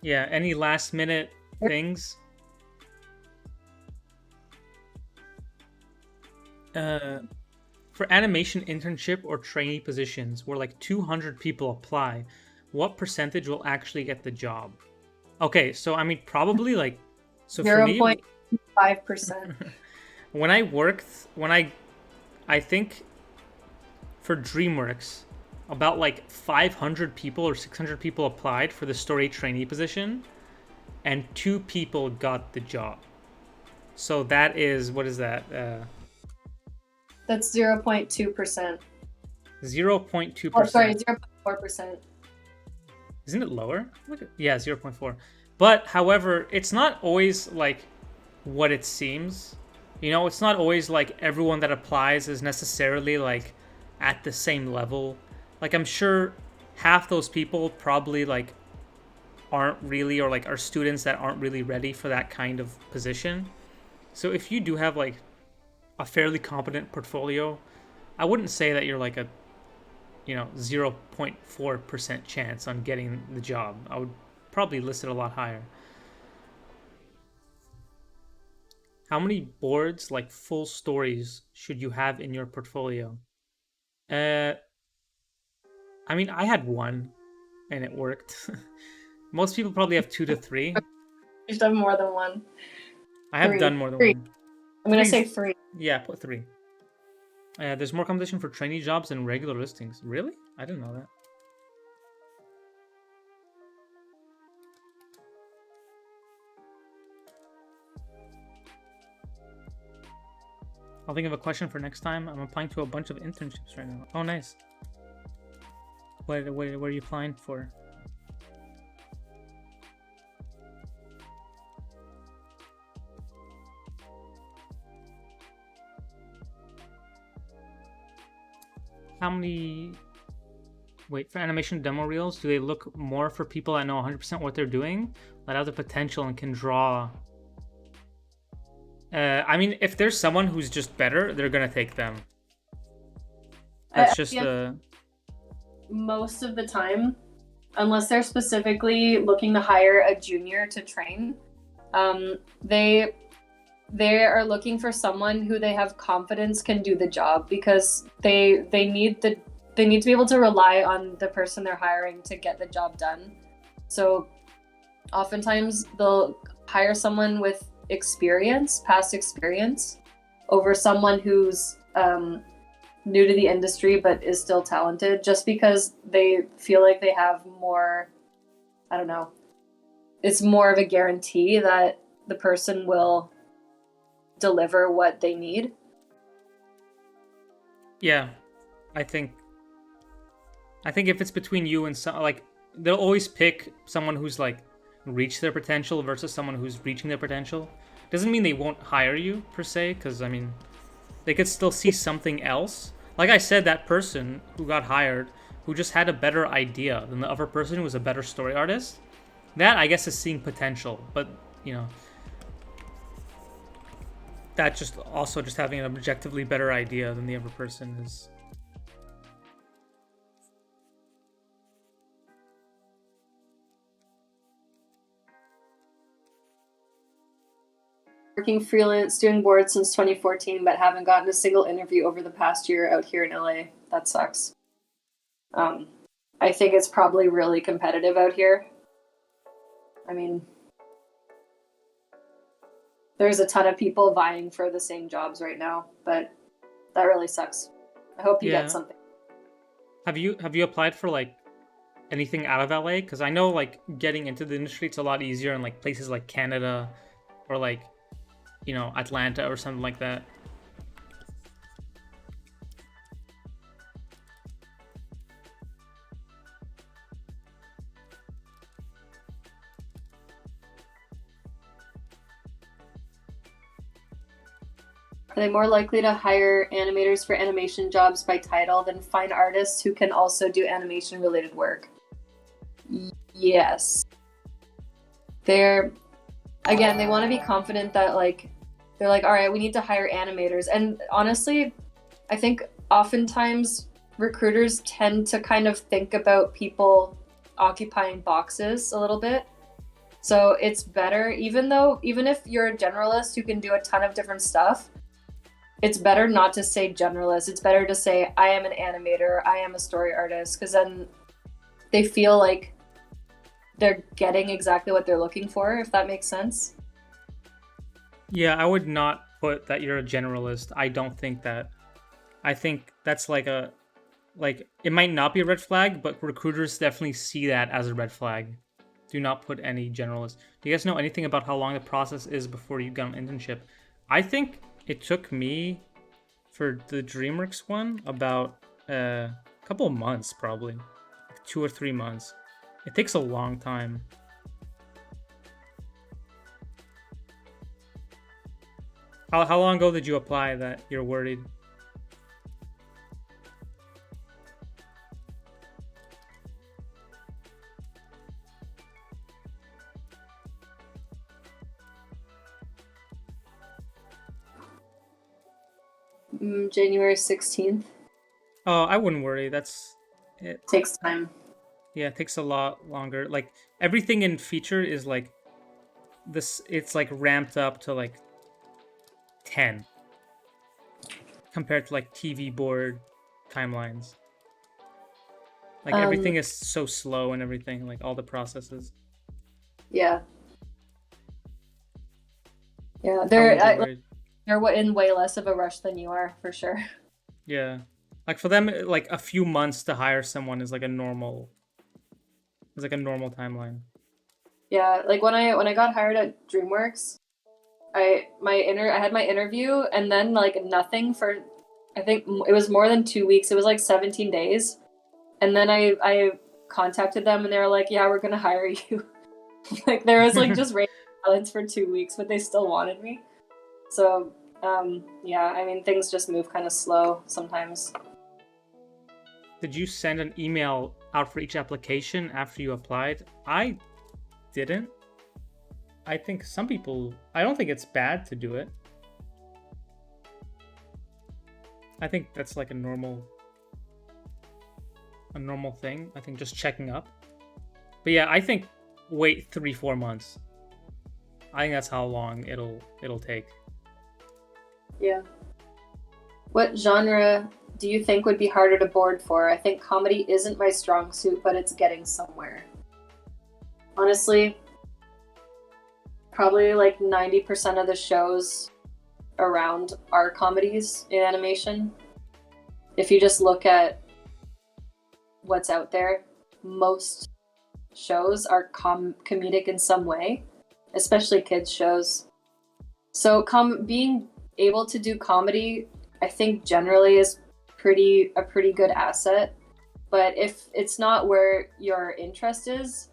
Yeah, any last minute things? For animation internship or trainee positions where like 200 people apply, what percentage will actually get the job? Okay, so I mean probably like 0.5%. I think for Dreamworks, about like 500 people or 600 people applied for the story trainee position, and 2 people got the job. So that is, what is that? That's 0.2%. 0.2%. Oh, sorry, 0.4%. Isn't it lower? Yeah, 0.4. But however, it's not always like what it seems. It's not always like everyone that applies is necessarily like at the same level. Like I'm sure half those people probably like aren't really, or like are students that aren't really ready for that kind of position. So if you do have like a fairly competent portfolio, I wouldn't say that you're like a 0.4% chance on getting the job. I would probably list it a lot higher. How many boards, like full stories, should you have in your portfolio? I mean, I had one, and it worked. Most people probably have 2 to 3. You've done more than one. I have 3. done more than 3. one. I'm gonna say 3. Yeah, put 3. There's more competition for trainee jobs than regular listings. Really? I didn't know that. I'll think of a question for next time. I'm applying to a bunch of internships right now. Oh, nice. What are you applying for? How many... Wait, for animation demo reels, do they look more for people that know 100% what they're doing, that have the potential and can draw? I mean, if there's someone who's just better, they're gonna take them. That's just the... Most of the time, unless they're specifically looking to hire a junior to train, they are looking for someone who they have confidence can do the job, because they need to be able to rely on the person they're hiring to get the job done. So oftentimes they'll hire someone with past experience, over someone who's new to the industry but is still talented, just because they feel like they have more, I don't know, it's more of a guarantee that the person will deliver what they need. Yeah, I think if it's between you and some, like, they'll always pick someone who's like reached their potential versus someone who's reaching their potential. Doesn't mean they won't hire you per se, because I mean, they could still see something else. Like I said, that person who got hired, who just had a better idea than the other person who was a better story artist, that I guess is seeing potential. But that just also just having an objectively better idea than the other person is. Working freelance, doing boards since 2014, but haven't gotten a single interview over the past year out here in LA. That sucks. I think it's probably really competitive out here. I mean, there's a ton of people vying for the same jobs right now, but that really sucks. I hope you get something. Have you applied for like anything out of LA? Because I know like getting into the industry, it's a lot easier in like places like Canada or like Atlanta or something like that. Are they more likely to hire animators for animation jobs by title than fine artists who can also do animation related work? Yes. They want to be confident that they're like, all right, we need to hire animators. And honestly, I think oftentimes recruiters tend to kind of think about people occupying boxes a little bit. So it's better, even if you're a generalist who can do a ton of different stuff, it's better not to say generalist. It's better to say, I am an animator, I am a story artist, because then they feel like they're getting exactly what they're looking for, if that makes sense. Yeah, I would not put that you're a generalist. I don't think that. I think that's it might not be a red flag, but recruiters definitely see that as a red flag. Do not put any generalist. Do you guys know anything about how long the process is before you get an internship? I think it took me, for the Dreamworks one, about a couple of months, probably. 2 or 3 months. It takes a long time. How long ago did you apply that you're worried? January 16th. Oh, I wouldn't worry. That's it. Takes time. Yeah, it takes a lot longer. Like everything in feature is like this. It's like ramped up to like 10 compared to like TV board timelines. Like everything Um, is so slow and everything. Like all the processes. yeah, yeah. I wouldn't be worried. They're in way less of a rush than you are, for sure. Yeah, like for them, like a few months to hire someone is like a normal. It's like a normal timeline. Yeah, like when I got hired at DreamWorks, I had my interview and then like nothing for I think it was more than 2 weeks. It was like 17 days, and then I contacted them and they were like, "Yeah, we're gonna hire you." Like there was like just radio silence for 2 weeks, but they still wanted me. So yeah, I mean things just move kind of slow sometimes. Did you send an email out for each application after you applied? I didn't. I think some people. I don't think it's bad to do it. I think that's like a normal thing. I think just checking up. But yeah, I think wait 3-4 months. I think that's how long it'll take. Yeah. What genre do you think would be harder to board for? I think comedy isn't my strong suit, but it's getting somewhere. Honestly, probably like 90% of the shows around are comedies in animation. If you just look at what's out there, most shows are comedic in some way, especially kids shows. So being able to do comedy, I think generally is a pretty good asset. But if it's not where your interest is,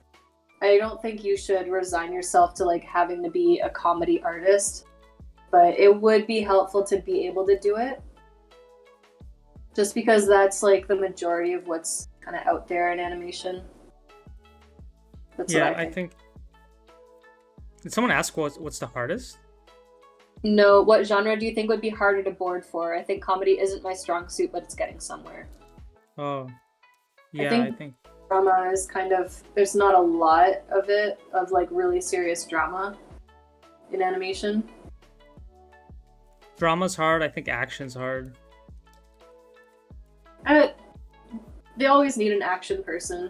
I don't think you should resign yourself to like having to be a comedy artist. But it would be helpful to be able to do it. Just because that's like the majority of what's kind of out there in animation. That's Yeah, what I I think. Did someone ask what's the hardest? No, what genre do you think would be harder to board for? I think comedy isn't my strong suit, but it's getting somewhere. Oh, yeah, I think Drama is kind of, there's not a lot of it, of like really serious drama in animation. drama's hard. I think action's hard. They always need an action person.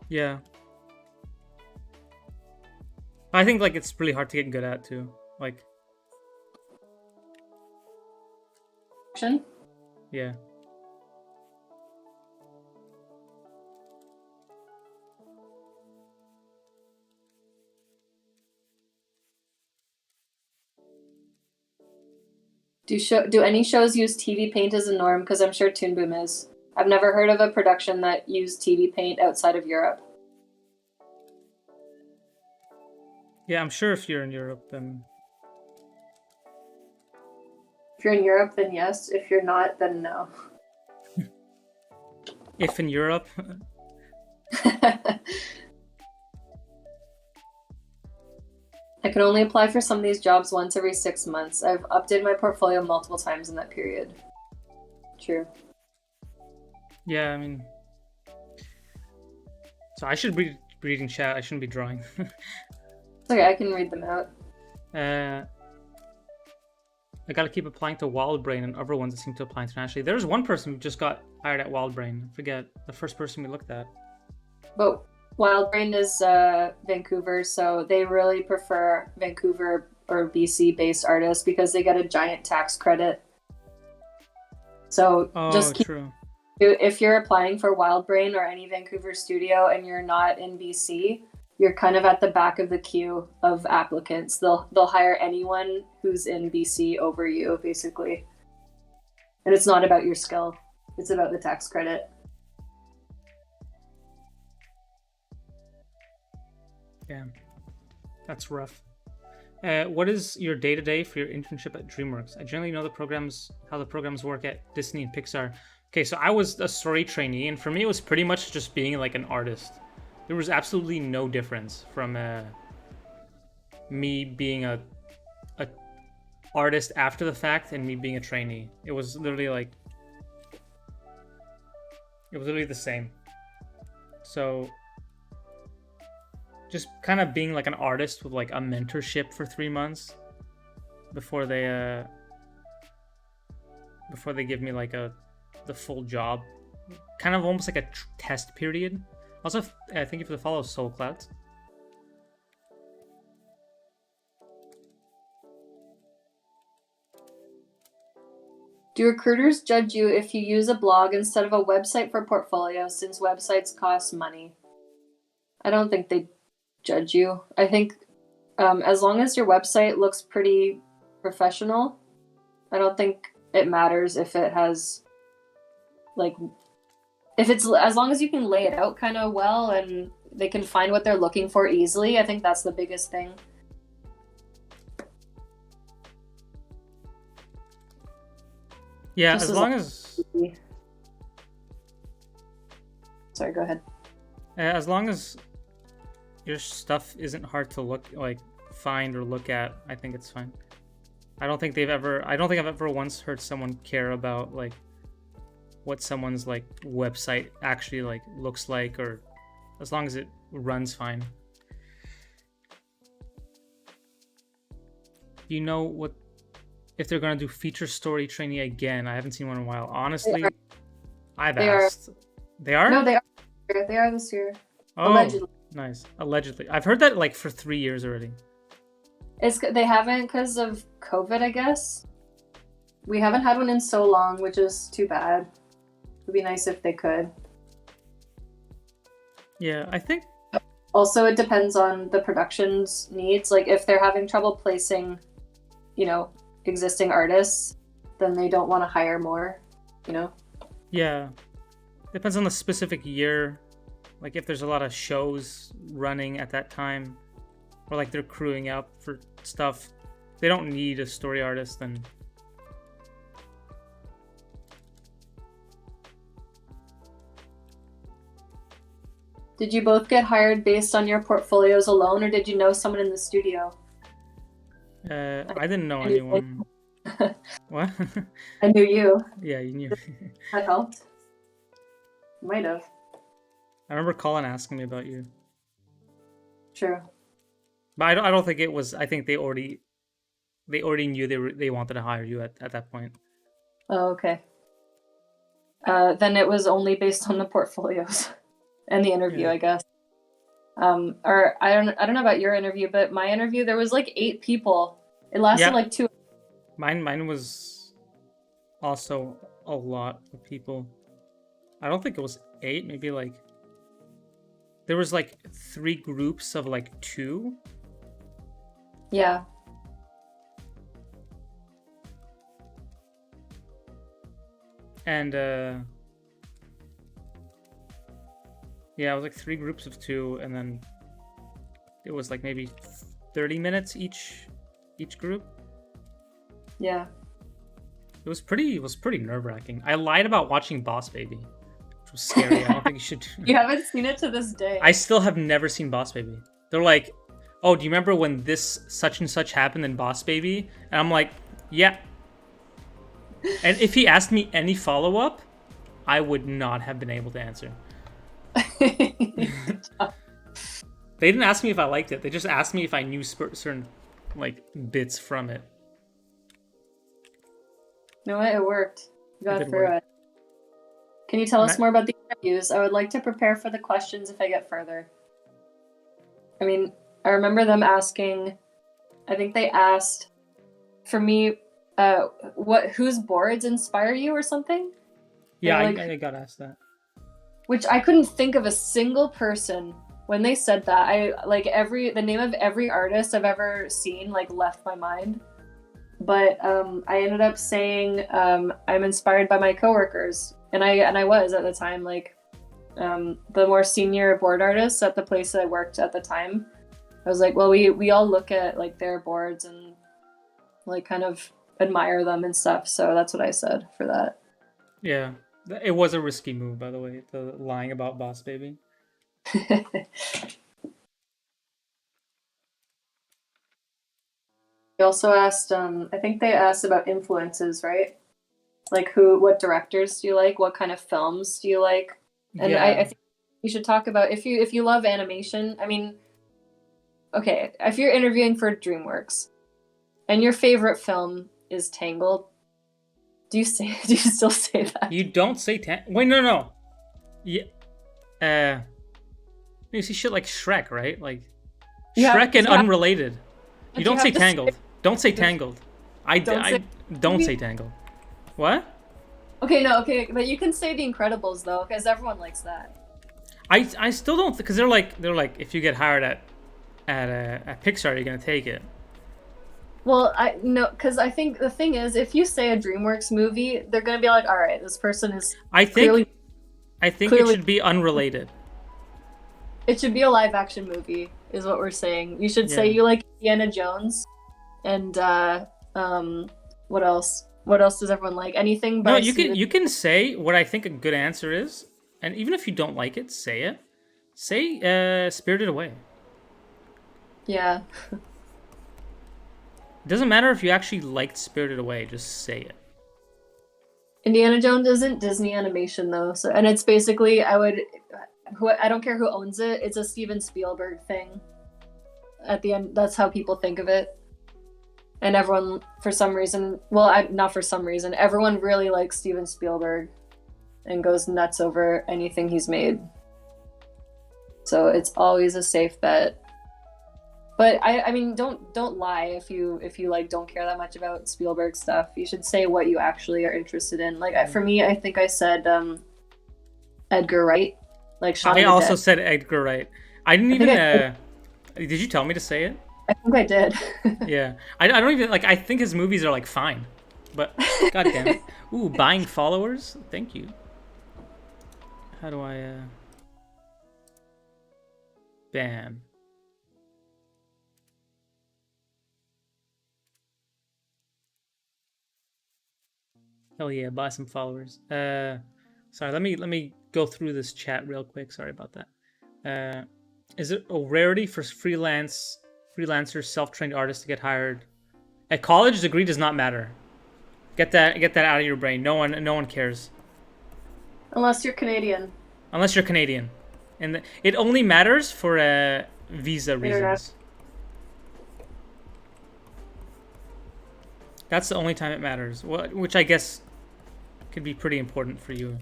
Yeah. I think like it's really hard to get good at too. Like, Action? yeah. Do any shows use TV Paint as a norm? Because I'm sure Toon Boom is. I've never heard of a production that used TV Paint outside of Europe. Yeah, I'm sure if you're in Europe, then If you're in Europe, then yes. If you're not, then no. if in Europe, I can only apply for some of these jobs once every 6 months. I've updated my portfolio multiple times in that period. True. yeah, I mean, so I should be reading chat. I shouldn't be drawing. It's okay, I can read them out. I gotta keep applying to Wildbrain and other ones that seem to apply internationally. There's one person who just got hired at Wildbrain. I forget the first person we looked at. But Wildbrain is Vancouver, so they really prefer Vancouver or BC based artists because they get a giant tax credit. So True. if you're applying for Wildbrain or any Vancouver studio and you're not in BC, you're kind of at the back of the queue of applicants. They'll hire anyone who's in BC over you, basically. And it's not about your skill. It's about the tax credit. Yeah, that's rough. What is your day-to-day for your internship at DreamWorks? I generally know how the programs work at Disney and Pixar. Okay, so I was a story trainee, and for me it was pretty much just being like an artist. There was absolutely no difference from me being a artist after the fact and me being a trainee. It was literally like It was literally the same. So just kind of being like an artist with like a mentorship for 3 months before they give me like the full job, kind of almost like a test period. Also, thank you for the follow, Soul Clouds. Do recruiters judge you if you use a blog instead of a website for portfolio, since websites cost money? I don't think they judge you. I think as long as your website looks pretty professional, I don't think it matters if it has, like, if it's, as long as you can lay it out kind of well and they can find what they're looking for easily. I think that's the biggest thing. Yeah, Just as long as... Sorry, go ahead. As long as your stuff isn't hard to find or look at, I think it's fine. I don't think I've ever once heard someone care about like what someone's like website actually like looks like, or as long as it runs fine. Do you know what if they're gonna do feature story training again? I haven't seen one in a while. Honestly, I've asked. They are? No, they are. They are this year. Oh, allegedly. Nice. Allegedly. I've heard that like for 3 years already. They haven't because of COVID, I guess. We haven't had one in so long, which is too bad. It'd be nice if they could. Yeah, I think. Also, it depends on the production's needs. Like, if they're having trouble placing, existing artists, then they don't want to hire more, Yeah. Depends on the specific year. Like, if there's a lot of shows running at that time, or like they're crewing up for stuff, they don't need a story artist, then. Did you both get hired based on your portfolios alone, or did you know someone in the studio? I didn't know anyone. What? I knew you. Yeah, you knew. That helped. Might have. I remember Colin asking me about you. True. But I don't think it was. I think they already knew they wanted to hire you at that point. Oh, okay. Then it was only based on the portfolios and the interview, Yeah. I guess. Or I don't know about your interview, but my interview, there was like 8 people. It lasted like 2. Mine was also a lot of people. I don't think it was 8, maybe like there was like 3 groups of like 2. Yeah. And yeah, it was like 3 groups of 2, and then it was like maybe 30 minutes each group. Yeah. It was pretty nerve-wracking. I lied about watching Boss Baby, which was scary. I don't think you should. You haven't seen it to this day. I still have never seen Boss Baby. They're like, "Oh, do you remember when this such and such happened in Boss Baby?" And I'm like, "Yeah." And if he asked me any follow-up, I would not have been able to answer. They didn't ask me if I liked it. They just asked me if I knew certain like bits from it. You know what? It worked. You got It did through work. it. Can you tell us more about the interviews? I would like to prepare for the questions if I get further. I mean, I remember them asking, I think they asked, for me, whose boards inspire you or something? Yeah, like, I got asked that. Which I couldn't think of a single person when they said that. The name of every artist I've ever seen like left my mind. But I ended up saying I'm inspired by my coworkers, and I was at the time like the more senior board artists at the place that I worked at the time. I was like, well, we all look at like their boards and like kind of admire them and stuff. So that's what I said for that. Yeah, it was a risky move, by the way, the lying about Boss Baby. They also asked, I think they asked about influences, right? Like what directors do you like? What kind of films do you like? And Yeah. I think you should talk about if you love animation. I mean, okay, if you're interviewing for DreamWorks and your favorite film is Tangled, do you still say that? You don't say Wait, no. Yeah. You see shit like Shrek, right? Like Shrek and Unrelated. You don't say Tangled. Don't say Tangled. I don't say Tangled. What? Okay, but you can say The Incredibles though, because everyone likes that. I still don't, because they're like if you get hired at Pixar, you're gonna take it. Well, because I think the thing is, if you say a DreamWorks movie, they're gonna be like, all right, this person is. I think it should be unrelated. It should be a live action movie, is what we're saying. You should say you like Indiana Jones, and what else? What else does everyone like? Anything? No, you can say what I think a good answer is, and even if you don't like it, say it. Say Spirited Away. Yeah. It doesn't matter if you actually liked Spirited Away, just say it. Indiana Jones isn't Disney Animation though, so and it's basically I don't care who owns it. It's a Steven Spielberg thing. At the end, that's how people think of it. And everyone, for some reason, not for some reason, everyone really likes Steven Spielberg and goes nuts over anything he's made. So it's always a safe bet. But I mean, don't lie if you like don't care that much about Spielberg stuff. You should say what you actually are interested in. Like for me, I think I said Edgar Wright. Like Shaun of the I also Dead. said Edgar Wright. I didn't even. Did you tell me to say it? I think I did. Yeah, I don't even like. I think his movies are like fine, but goddamn it. Ooh, buying followers. Thank you. How do I? Bam. Hell yeah, buy some followers. Sorry, let me go through this chat real quick. Sorry about that. Is it a rarity for freelancers, self-trained artists to get hired? A college degree does not matter. Get that out of your brain. No one cares. Unless you're Canadian. Unless you're Canadian, and it only matters for visa reasons. That's the only time it matters. Which I guess could be pretty important for you.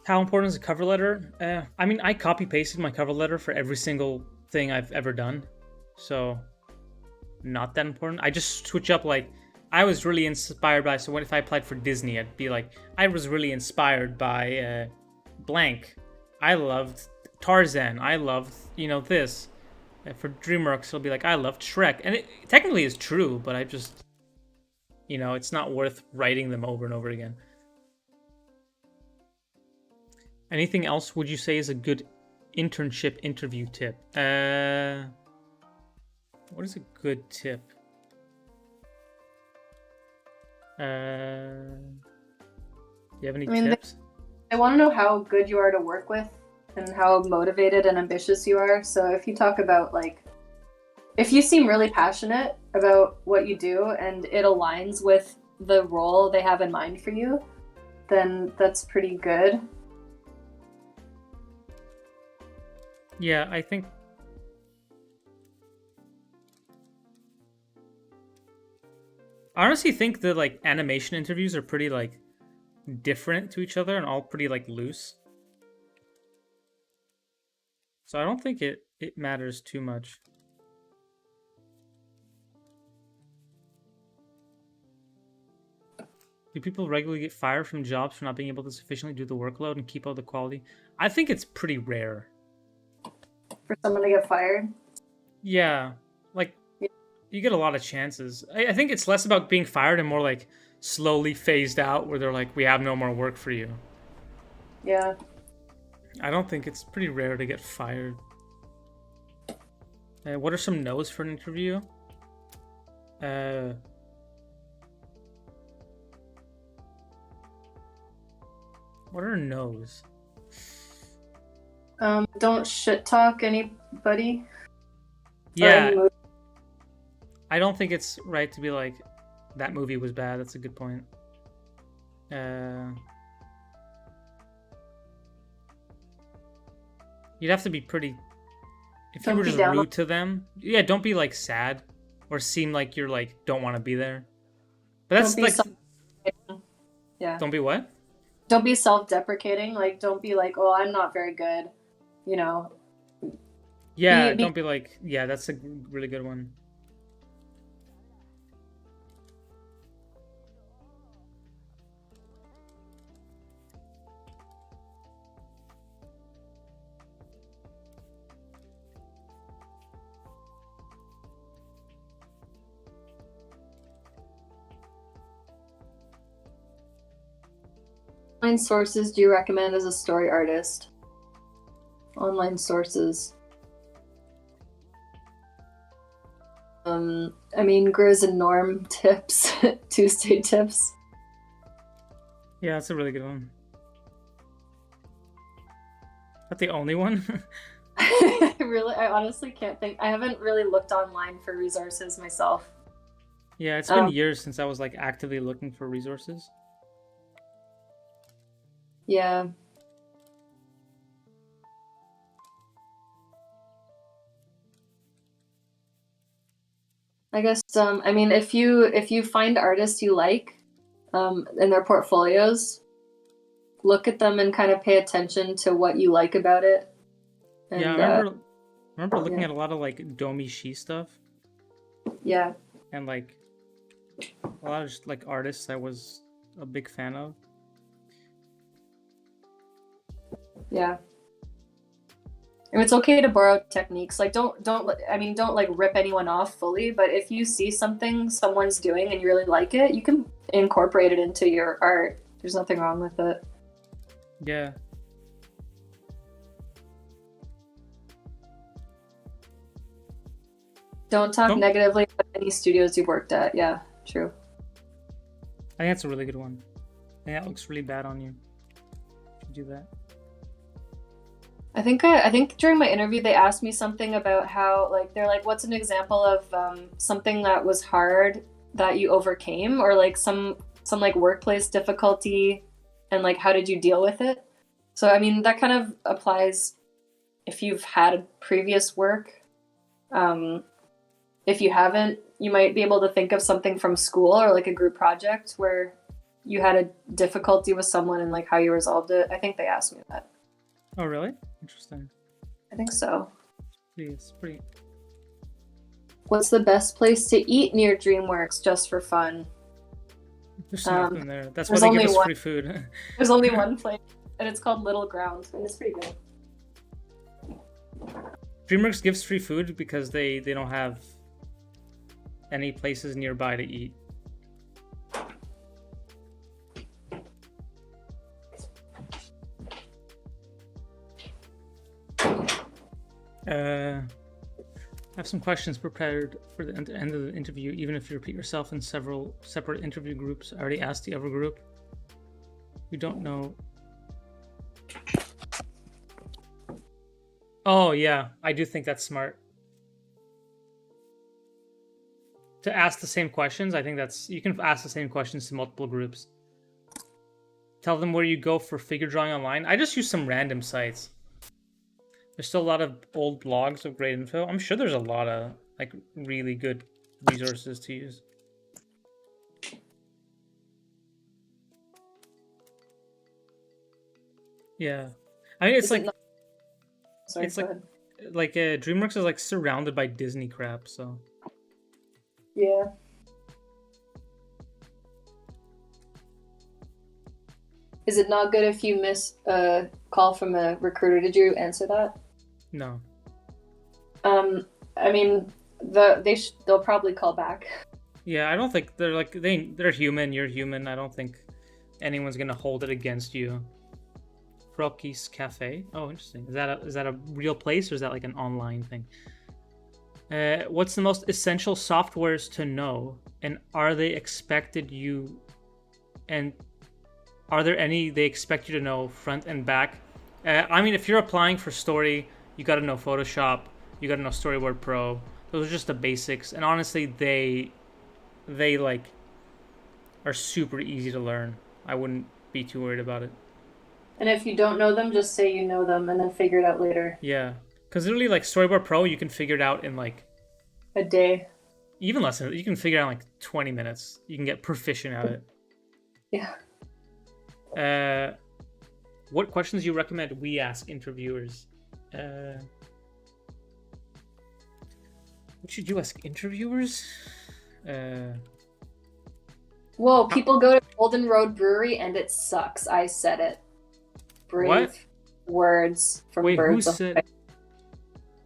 How important is a cover letter? I mean, I copy pasted my cover letter for every single thing I've ever done, so not that important. I just switch up, like, I was really inspired by, so what if I applied for Disney, I'd be like, I was really inspired by blank. I loved Tarzan. I loved, this. For DreamWorks, it'll be like, I loved Shrek. And it technically is true, but I just, it's not worth writing them over and over again. Anything else would you say is a good internship interview tip? What is a good tip? Do you have any tips? I want to know how good you are to work with and how motivated and ambitious you are. So if you talk about, like, if you seem really passionate about what you do and it aligns with the role they have in mind for you, then that's pretty good. Yeah, I think I honestly think that, like, animation interviews are pretty, like, different to each other and all pretty, like, loose. So I don't think it matters too much. Do people regularly get fired from jobs for not being able to sufficiently do the workload and keep up the quality? I think it's pretty rare. For someone to get fired? Yeah. Like, you get a lot of chances. I think it's less about being fired and more like slowly phased out where they're like, we have no more work for you. Yeah. I don't think it's pretty rare to get fired. What are some no's for an interview? What are no's? Don't shit talk anybody. Yeah. I don't think it's right to be like, that movie was bad. That's a good point. You'd have to be pretty... If you were just rude to them... Yeah, don't be, like, sad. Or seem like you're, like, don't want to be there. But that's, like... Yeah. Don't be what? Don't be self-deprecating. Like, don't be like, oh, I'm not very good. You know? Yeah, don't be like... Yeah, that's a really good one. Online sources do you recommend as a story artist? Online sources. I mean, Grizz and Norm tips, Tuesday tips. Yeah, that's a really good one. Is that the only one? I honestly can't think. I haven't really looked online for resources myself. Yeah, it's been years since I was like actively looking for resources. Yeah. I guess I mean if you find artists you like in their portfolios, look at them and kind of pay attention to what you like about it. And, yeah, I remember looking at a lot of like Domi Shi stuff. Yeah. And like a lot of just, like artists I was a big fan of. Yeah. And it's okay to borrow techniques. Like don't like rip anyone off fully, but if you see something someone's doing and you really like it, you can incorporate it into your art. There's nothing wrong with it. Yeah. Don't talk negatively about any studios you've worked at. Yeah, true. I think that's a really good one. I think that looks really bad on you. Should do that. I think during my interview they asked me something about how like they're like, what's an example of something that was hard that you overcame, or like some like workplace difficulty, and like how did you deal with it? So I mean that kind of applies if you've had previous work. If you haven't, you might be able to think of something from school or like a group project where you had a difficulty with someone and like how you resolved it. I think they asked me that. Oh, really? Interesting. I think so. It's pretty... What's the best place to eat near Dreamworks just for fun? There's nothing there. That's why they give us free food. There's only one place, and it's called Little Ground, and it's pretty good. Dreamworks gives free food because they don't have any places nearby to eat. I have some questions prepared for the end of the interview, even if you repeat yourself in several separate interview groups. I already asked the other group. You don't know. Oh, yeah. I do think that's smart. To ask the same questions, I think that's... You can ask the same questions to multiple groups. Tell them where you go for figure drawing online. I just use some random sites. There's still a lot of old blogs of great info. I'm sure there's a lot of like really good resources to use. Yeah, I mean it's like DreamWorks is like surrounded by Disney crap, so yeah. Is it not good if you miss a call from a recruiter? Did you answer that? No. I mean, they'll probably call back. Yeah, I don't think they're human. You're human. I don't think anyone's gonna hold it against you. Rocky's Cafe. Oh, interesting. Is that a real place, or is that like an online thing? What's the most essential softwares to know, and are they expected you? And are there any they expect you to know front and back? I mean, if you're applying for story, you got to know Photoshop, you got to know Storyboard Pro. Those are just the basics, and honestly, they like are super easy to learn. I wouldn't be too worried about it. And if you don't know them, just say you know them and then figure it out later. Yeah, because literally, like Storyboard Pro, you can figure it out in like a day. Even less than you can figure it out in like 20 minutes. You can get proficient at it. Yeah. What questions do you recommend we ask interviewers? What should you ask interviewers? Whoa, people go to Golden Road Brewery and it sucks. I said it. Brave What? Words from Wait, Birds who of said?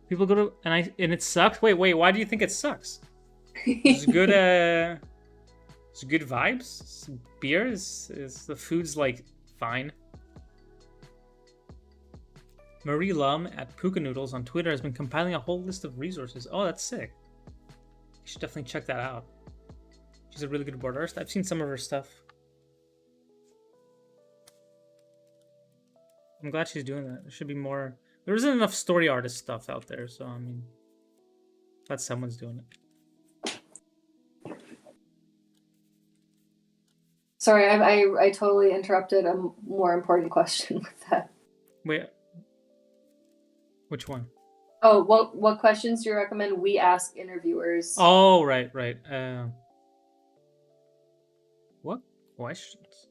People go to and it sucks. Wait, why do you think it sucks? It's good. It's good vibes. It's beer is the food's like fine. Marie Lum at Puka Noodles on Twitter has been compiling a whole list of resources. Oh, that's sick. You should definitely check that out. She's a really good board artist. I've seen some of her stuff. I'm glad she's doing that. There should be more. There isn't enough story artist stuff out there, so I mean, glad someone's doing it. Sorry, I totally interrupted a more important question with that. Wait, which one? Oh, what questions do you recommend we ask interviewers? Oh, right. What questions?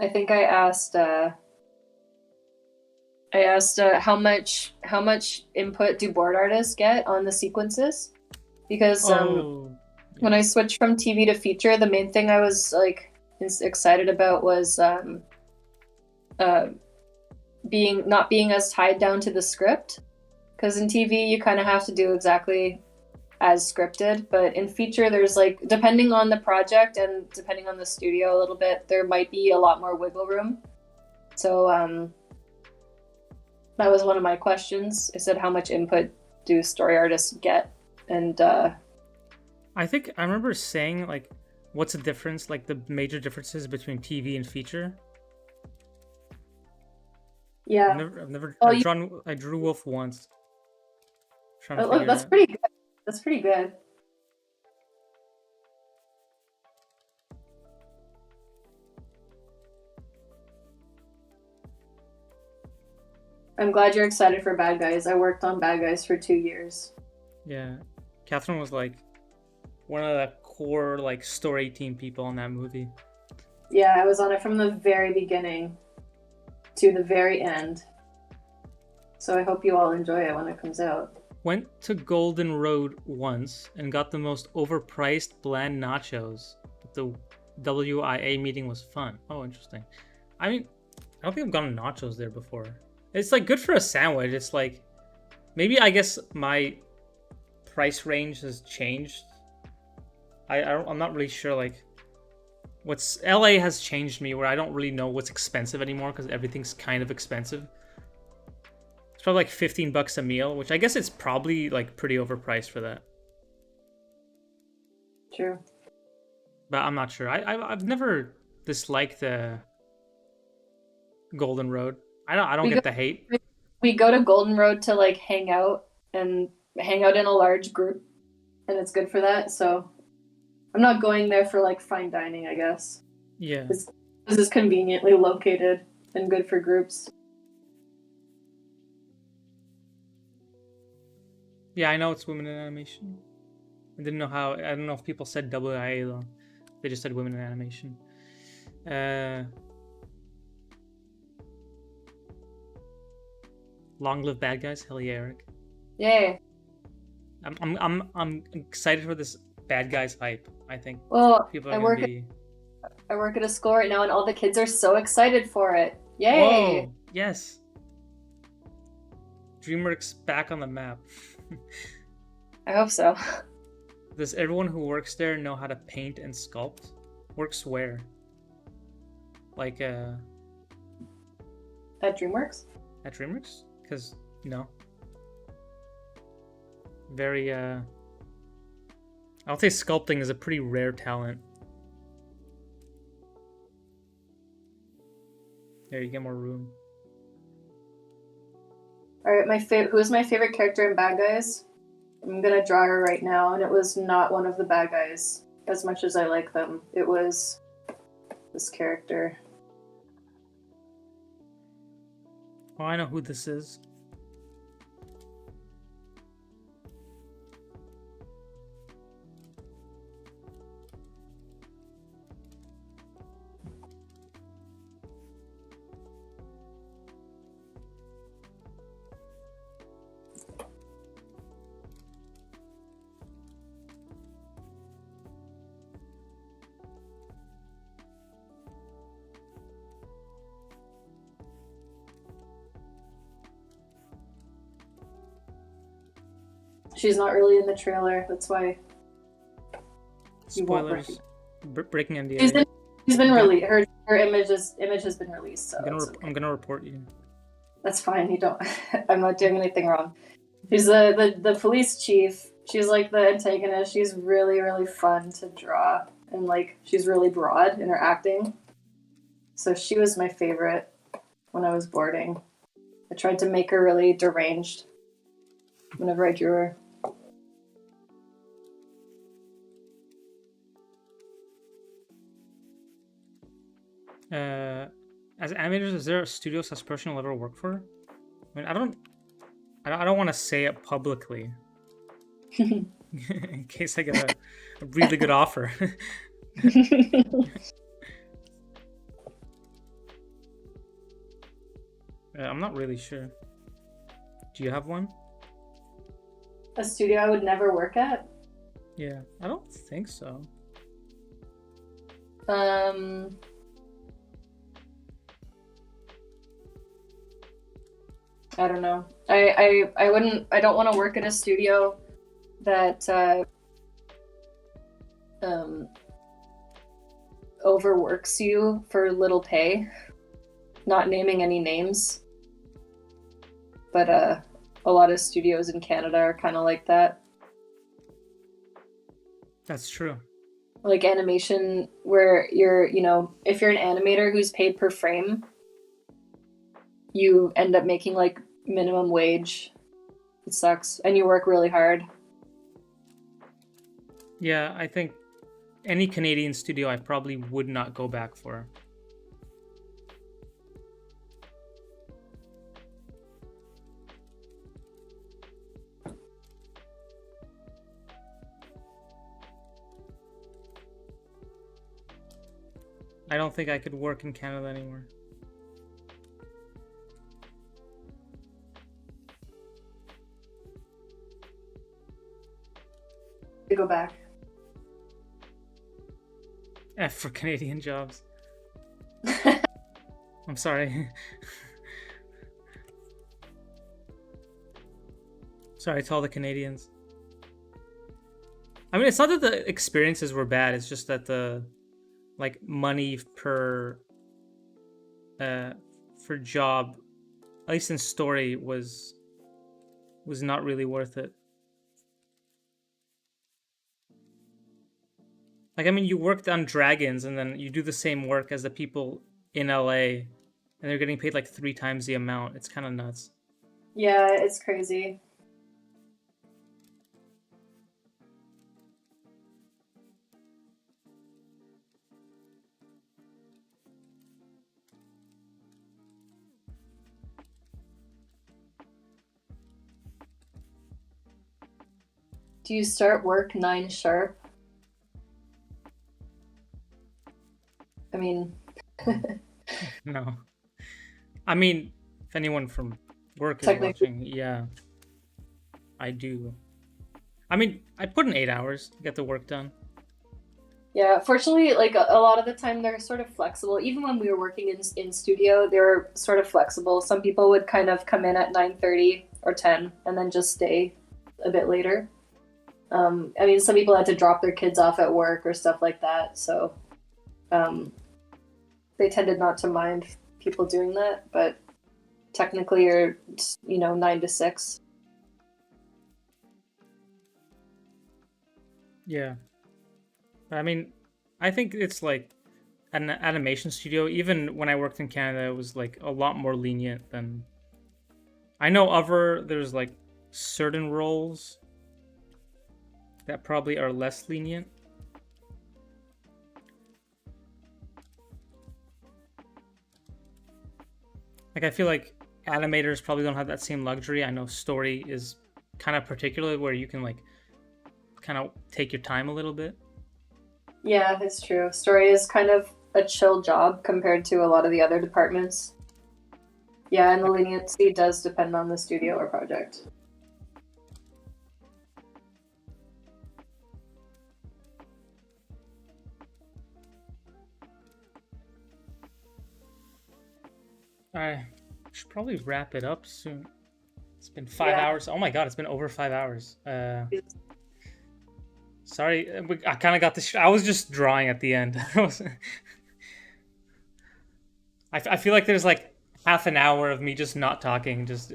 I think I asked how much input do board artists get on the sequences? Because when I switched from TV to feature, the main thing I was like excited about was not being as tied down to the script. Because in TV you kind of have to do exactly as scripted, but in feature there's like, depending on the project and depending on the studio a little bit, there might be a lot more wiggle room. So that was one of my questions. I said, how much input do story artists get? And I think I remember saying like, what's the difference, like the major differences between TV and feature? Yeah. I drew Wolf once. Look, that's pretty good. That's pretty good. I'm glad you're excited for Bad Guys. I worked on Bad Guys for 2 years. Yeah. Katherine was like one of the core like story team people on that movie. Yeah, I was on it from the very beginning to the very end. So I hope you all enjoy it when it comes out. Went to Golden Road once and got the most overpriced bland nachos. The WIA meeting was fun. Oh, interesting. I mean, I don't think I've gotten nachos there before. It's like good for a sandwich. It's like, maybe I guess my price range has changed. I'm not really sure like LA has changed me where I don't really know what's expensive anymore because everything's kind of expensive. It's probably like $15 a meal, which I guess it's probably like pretty overpriced for that. True. But I'm not sure. I've never disliked the Golden Road. I don't get the hate. We go to Golden Road to like hang out in a large group, and it's good for that. So I'm not going there for like fine dining, I guess. Yeah. This is conveniently located and good for groups. Yeah, I know it's women in animation. I don't know if people said WIA though. They just said women in animation. Long live Bad Guys. Hell yeah, Eric. Yay. I'm excited for this Bad Guys hype. I think people are I work at a school right now and all the kids are so excited for it. Yay. Whoa, yes. Dreamworks back on the map. I hope so. Does everyone who works there know how to paint and sculpt? Works where? Like At Dreamworks? At Dreamworks? Because no. Very I'll say sculpting is a pretty rare talent. There, you get more room. All right, who's my favorite character in Bad Guys? I'm gonna draw her right now, and it was not one of the bad guys. As much as I like them, it was this character. Oh, I know who this is. She's not really in the trailer. That's why. You won't Spoilers. Breaking NDA. She's been released. Her image has been released. So I'm gonna report you. That's fine. You don't. I'm not doing anything wrong. She's the police chief. She's like the antagonist. She's really, really fun to draw, and like she's really broad in her acting. So she was my favorite when I was boarding. I tried to make her really deranged whenever I drew her. As animators, is there a studio / person you'll ever work for? I mean, I don't want to say it publicly, in case I get a really good offer. I'm not really sure. Do you have one? A studio I would never work at? Yeah, I don't think so. I don't know. I wouldn't. I don't want to work at a studio that overworks you for little pay. Not naming any names, but a lot of studios in Canada are kind of like that. That's true. Like animation, where if you're an animator who's paid per frame, you end up making like minimum wage. It sucks, and you work really hard. Yeah, I think any Canadian studio I probably would not go back for. I don't think I could work in Canada anymore. To go back. F for Canadian jobs. I'm sorry. Sorry to all the Canadians. I mean, it's not that the experiences were bad, it's just that the money per for job, at least in story, was not really worth it. Like, I mean, you worked on Dragons and then you do the same work as the people in LA and they're getting paid like 3 times the amount. It's kind of nuts. Yeah, it's crazy. Do you start work 9 sharp? I mean... No. I mean, if anyone from work is watching, yeah. I do. I mean, I put in 8 hours to get the work done. Yeah, fortunately, like a lot of the time they're sort of flexible. Even when we were working in studio, they were sort of flexible. Some people would kind of come in at 9:30 or 10 and then just stay a bit later. I mean, some people had to drop their kids off at work or stuff like that, so they tended not to mind people doing that, but technically you're, 9 to 6. Yeah. I mean, I think it's like an animation studio, even when I worked in Canada, it was like a lot more lenient than. I know there's like certain roles that probably are less lenient. Like I feel like animators probably don't have that same luxury. I know story is kind of particular where you can like kind of take your time a little bit. Yeah, it's true. Story is kind of a chill job compared to a lot of the other departments. Yeah, and the leniency does depend on the studio or project. I should probably wrap it up soon. It's been 5 hours. Oh my god, it's been over 5 hours. Sorry, I kind of got this. I was just drawing at the end. I feel like there's like half an hour of me just not talking, just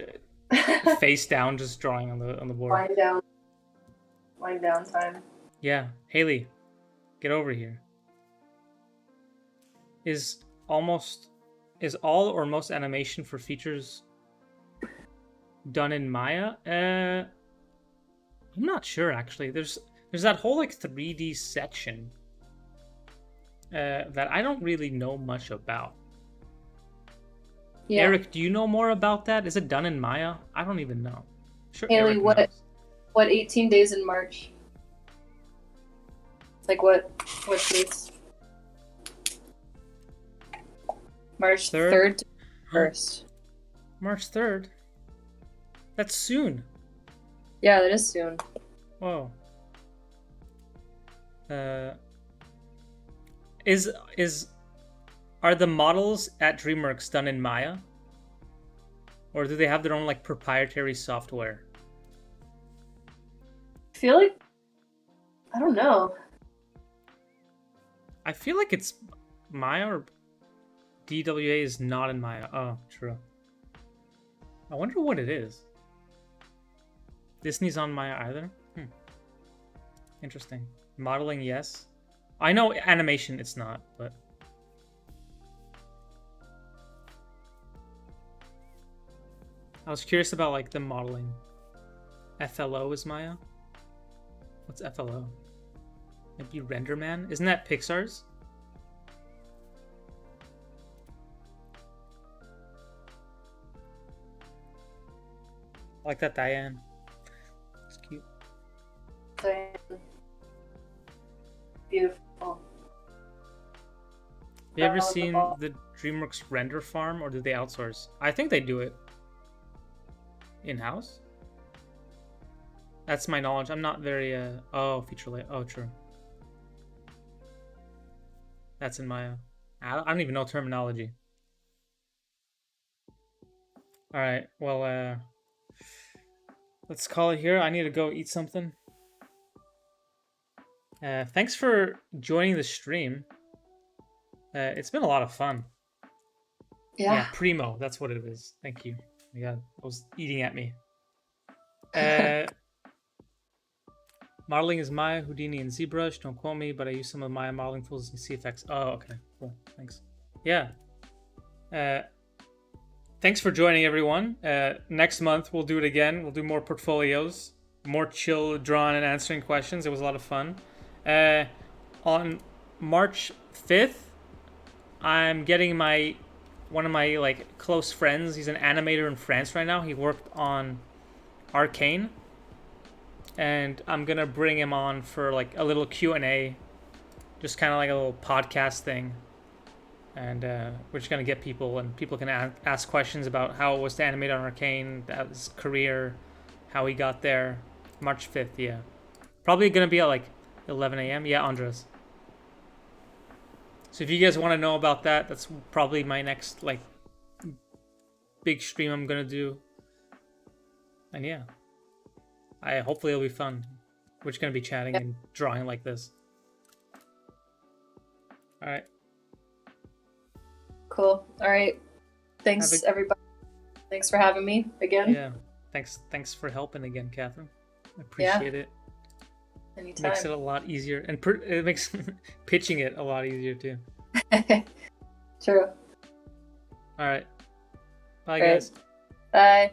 face down, just drawing on the board. Wind down time. Yeah, Haley, get over here. Is all or most animation for features done in Maya? I'm not sure actually. There's that whole like 3D section that I don't really know much about. Yeah. Eric, do you know more about that? Is it done in Maya? I don't even know. Sure, Haley, Eric knows. What 18 days in March? Like what dates? March 3rd to 1st. March 3rd? That's soon. Yeah, that is soon. Whoa. Are the models at Dreamworks done in Maya? Or do they have their own like proprietary software? I feel like I don't know. I feel like it's Maya or DWA is not in Maya. Oh, true. I wonder what it is. Disney's on Maya either? Interesting. Modeling, yes. I know animation it's not, but... I was curious about like the modeling. FLO is Maya? What's FLO? Maybe RenderMan? Isn't that Pixar's? I like that Diane. It's cute. Diane. Beautiful. Have you ever seen the DreamWorks render farm, or do they outsource? I think they do it in-house. That's my knowledge. I'm not very oh, feature layer. Oh, true. That's in Maya. I don't even know terminology. All right. Well, let's call it here. I need to go eat something. Thanks for joining the stream. It's been a lot of fun. Yeah, Primo. That's what it is. Thank you. Yeah, I was eating at me. Modeling is Maya, Houdini, and ZBrush. Don't quote me, but I use some of Maya modeling tools and CFX. Oh, okay. Cool. Thanks. Yeah. Thanks for joining, everyone. Next month, we'll do it again. We'll do more portfolios, more chill, drawn, and answering questions. It was a lot of fun. On March 5th, I'm getting one of my like close friends. He's an animator in France right now. He worked on Arcane. And I'm gonna bring him on for like a little Q&A, just kind of like a little podcast thing. And we're just gonna get people, and people can ask questions about how it was to animate on Arcane, his career, how he got there. March 5th, yeah. Probably gonna be at like 11 a.m. Yeah, Andres. So if you guys want to know about that, that's probably my next like big stream I'm gonna do. And yeah. Hopefully it'll be fun. We're just gonna be chatting and drawing like this. All right. Cool. All right. Thanks, everybody. Thanks for having me again. Yeah. Thanks for helping again, Catherine. I appreciate it. Anytime. Makes it a lot easier, and it makes pitching it a lot easier too. True. All right. Bye, Great. guys. Bye.